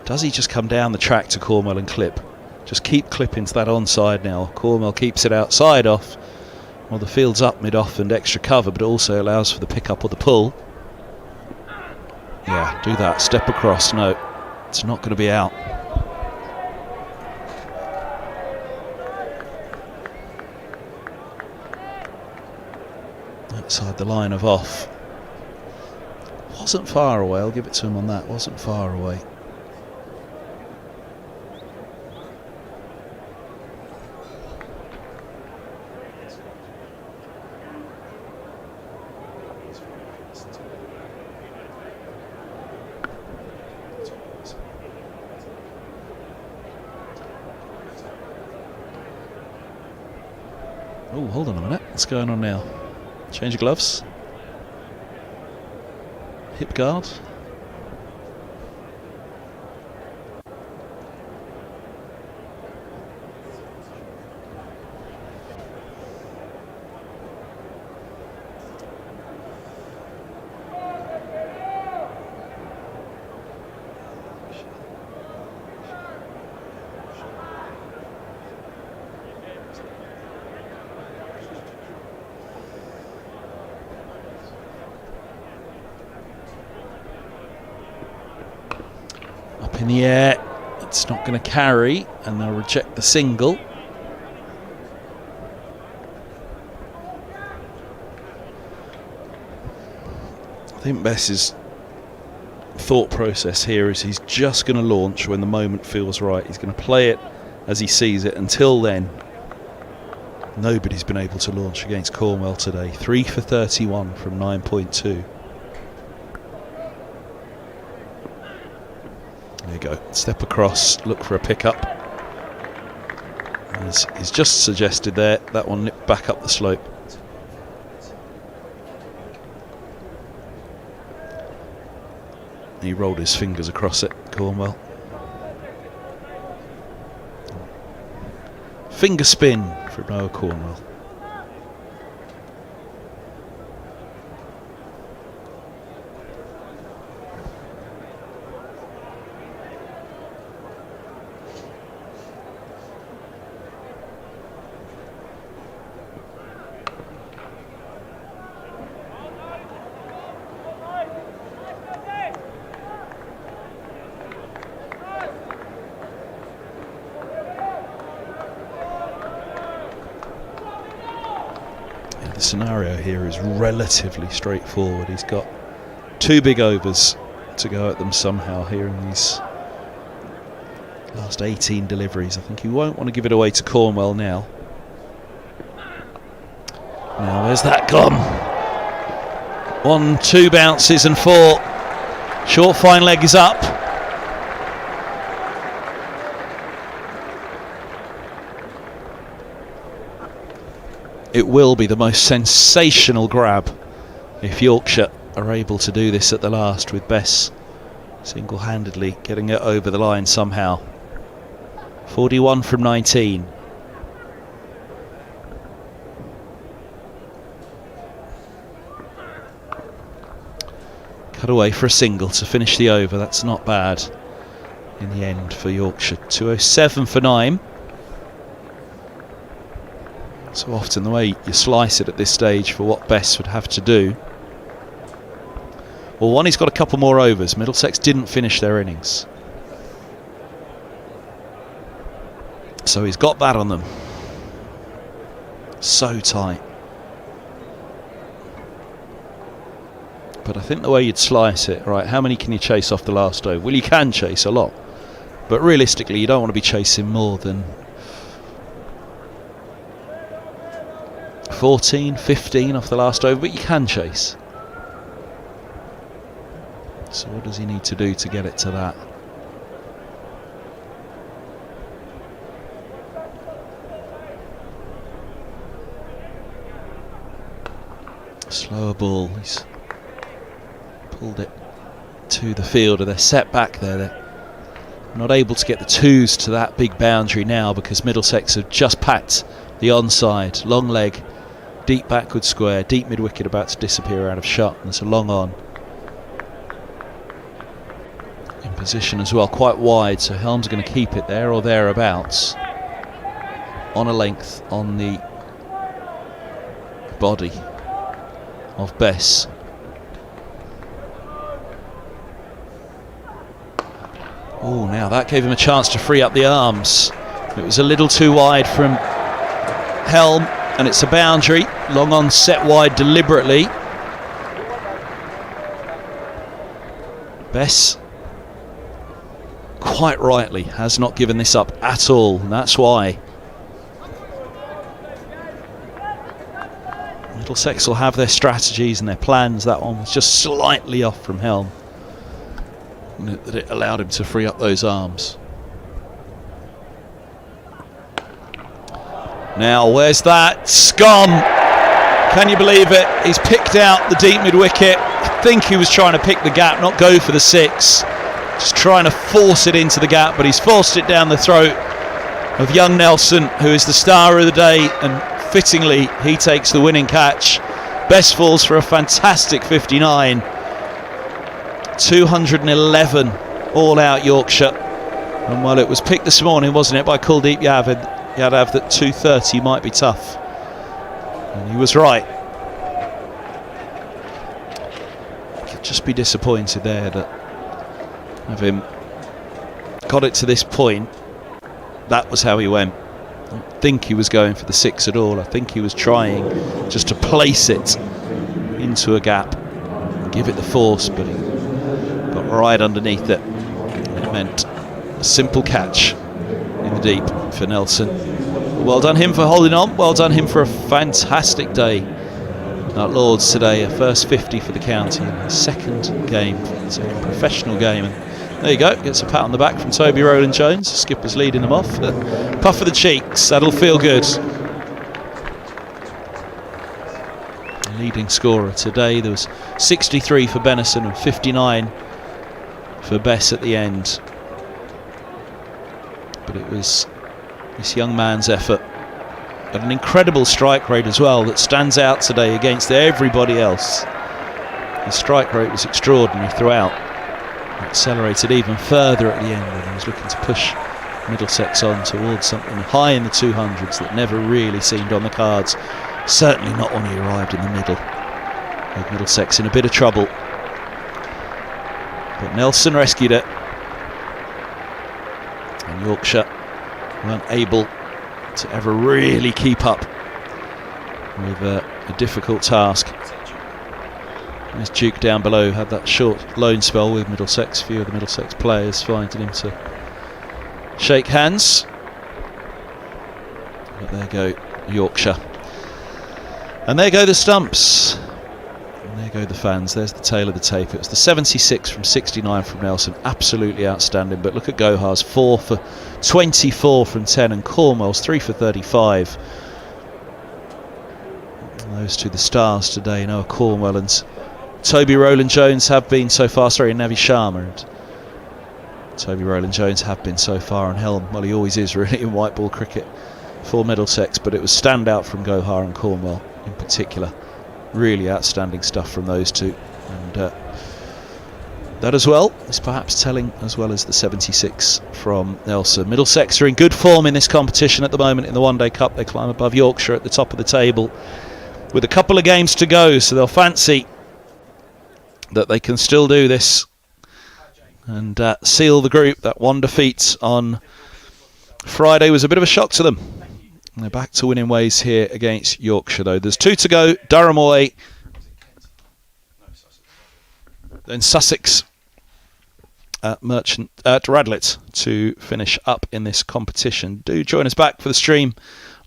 does he just come down the track to Cornwell and clip? Just keep clipping to that onside now. Cornwell keeps it outside off. Well, the field's up mid-off and extra cover, but also allows for the pick-up or the pull. Yeah, do that. Step across. No, it's not going to be out. Outside the line of off. Wasn't far away, I'll give it to him on that. Wasn't far away. Oh, hold on a minute. What's going on now? Change of gloves. Hip guard. in the air. It's not going to carry, and they'll reject the single. I think Bess's thought process here is he's just going to launch when the moment feels right. He's going to play it as he sees it. Until then, nobody's been able to launch against Cornwell today. 3 for 31 from 9.2. There you go. Step across, look for a pickup. As he's just suggested there, that one nipped back up the slope. He rolled his fingers across it, Cornwell. Finger spin from Noah Cornwell. The scenario here is relatively straightforward. He's got 2 big overs to go at them somehow here in these last 18 deliveries. I think he won't want to give it away to Cornwell now. Now where's that gone? 1, 2 bounces and 4. Short fine leg is up. It will be the most sensational grab if Yorkshire are able to do this at the last, with Bess single-handedly getting it over the line somehow. 41 from 19. Cut away for a single to finish the over. That's not bad in the end for Yorkshire. 207 for 9. So often the way you slice it at this stage for what Bess would have to do. Well, one, he's got a couple more overs. Middlesex didn't finish their innings, so he's got that on them. So tight. But I think the way you'd slice it, right, how many can you chase off the last over? Well, you can chase a lot, but realistically you don't want to be chasing more than 14, 15 off the last over, but you can chase. So what does he need to do to get it to that? Slower ball. He's pulled it to the fielder. They're set back there. They're not able to get the 2s to that big boundary now because Middlesex have just packed the onside. Long leg. Deep backward square, deep mid-wicket about to disappear out of shot, and it's a long on. In position as well, quite wide, so Helm's going to keep it there or thereabouts. On a length on the body of Bess. Oh, now that gave him a chance to free up the arms. It was a little too wide from Helm. And it's a boundary, long on, set wide deliberately. Bess, quite rightly, has not given this up at all, and that's why. Middlesex will have their strategies and their plans. That one was just slightly off from Helm, and that it allowed him to free up those arms. Now, where's that? Scum! Can you believe it? He's picked out the deep mid-wicket. I think he was trying to pick the gap, not go for the 6. Just trying to force it into the gap, but he's forced it down the throat of young Nelson, who is the star of the day, and fittingly, he takes the winning catch. Bess falls for a fantastic 59. 211 all-out Yorkshire. And well, it was picked this morning, wasn't it, by Kuldeep Yadav that 230 might be tough, and he was right. I could just be disappointed there that have him got it to this point, that was how he went. I don't think he was going for the 6 at all. I think he was trying just to place it into a gap and give it the force, but he got right underneath it. It meant a simple catch in the deep for Nelson. Well done him for holding on. Well done him for a fantastic day at Lords today. A first 50 for the county, a second professional game. And there you go, gets a pat on the back from Toby Rowland-Jones. The skipper's leading them off. Puff of the cheeks, that'll feel good. Leading scorer today, there was 63 for Benison and 59 for Bess at the end. But it was this young man's effort and an incredible strike rate as well that stands out today against everybody else. The strike rate was extraordinary throughout. Accelerated even further at the end when he was looking to push Middlesex on towards something high in the 200s that never really seemed on the cards. Certainly not when he arrived in the middle, with Middlesex in a bit of trouble. But Nelson rescued it, and Yorkshire weren't able to ever really keep up with a difficult task. There's Duke down below, had that short loan spell with Middlesex. Few of the Middlesex players finding him to shake hands. But there go Yorkshire. And there go the stumps. And there go the fans. There's the tail of the tape. It was the 76 from 69 from Nelson. Absolutely outstanding. But look at Gohar's 4 for 24 from 10, and Cornwell's 3 for 35. And those two, the stars today, Noah Cornwell and Toby Rowland-Jones have been so far, and Navi Sharma. And Toby Rowland-Jones have been so far on helm. Well, he always is really in white ball cricket for Middlesex, but it was standout from Gohar and Cornwell in particular. Really outstanding stuff from those two. And that as well is perhaps telling, as well as the 76 from Nelson. Middlesex are in good form in this competition at the moment in the One Day Cup. They climb above Yorkshire at the top of the table with a couple of games to go, so they'll fancy that they can still do this and seal the group. That one defeat on Friday was a bit of a shock to them. And they're back to winning ways here against Yorkshire, though. There's 2 to go. Durham away, then Sussex at Radlett to finish up in this competition. Do join us back for the stream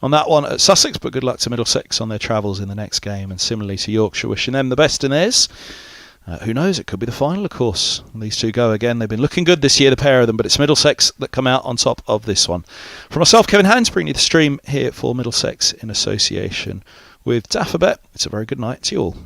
on that one at Sussex, but good luck to Middlesex on their travels in the next game, and similarly to Yorkshire, wishing them the best in theirs. Who knows, it could be the final, of course. And these two go again. They've been looking good this year, the pair of them, but it's Middlesex that come out on top of this one. From myself, Kevin Hands, bringing you the stream here for Middlesex in association with Daffabet. It's a very good night to you all.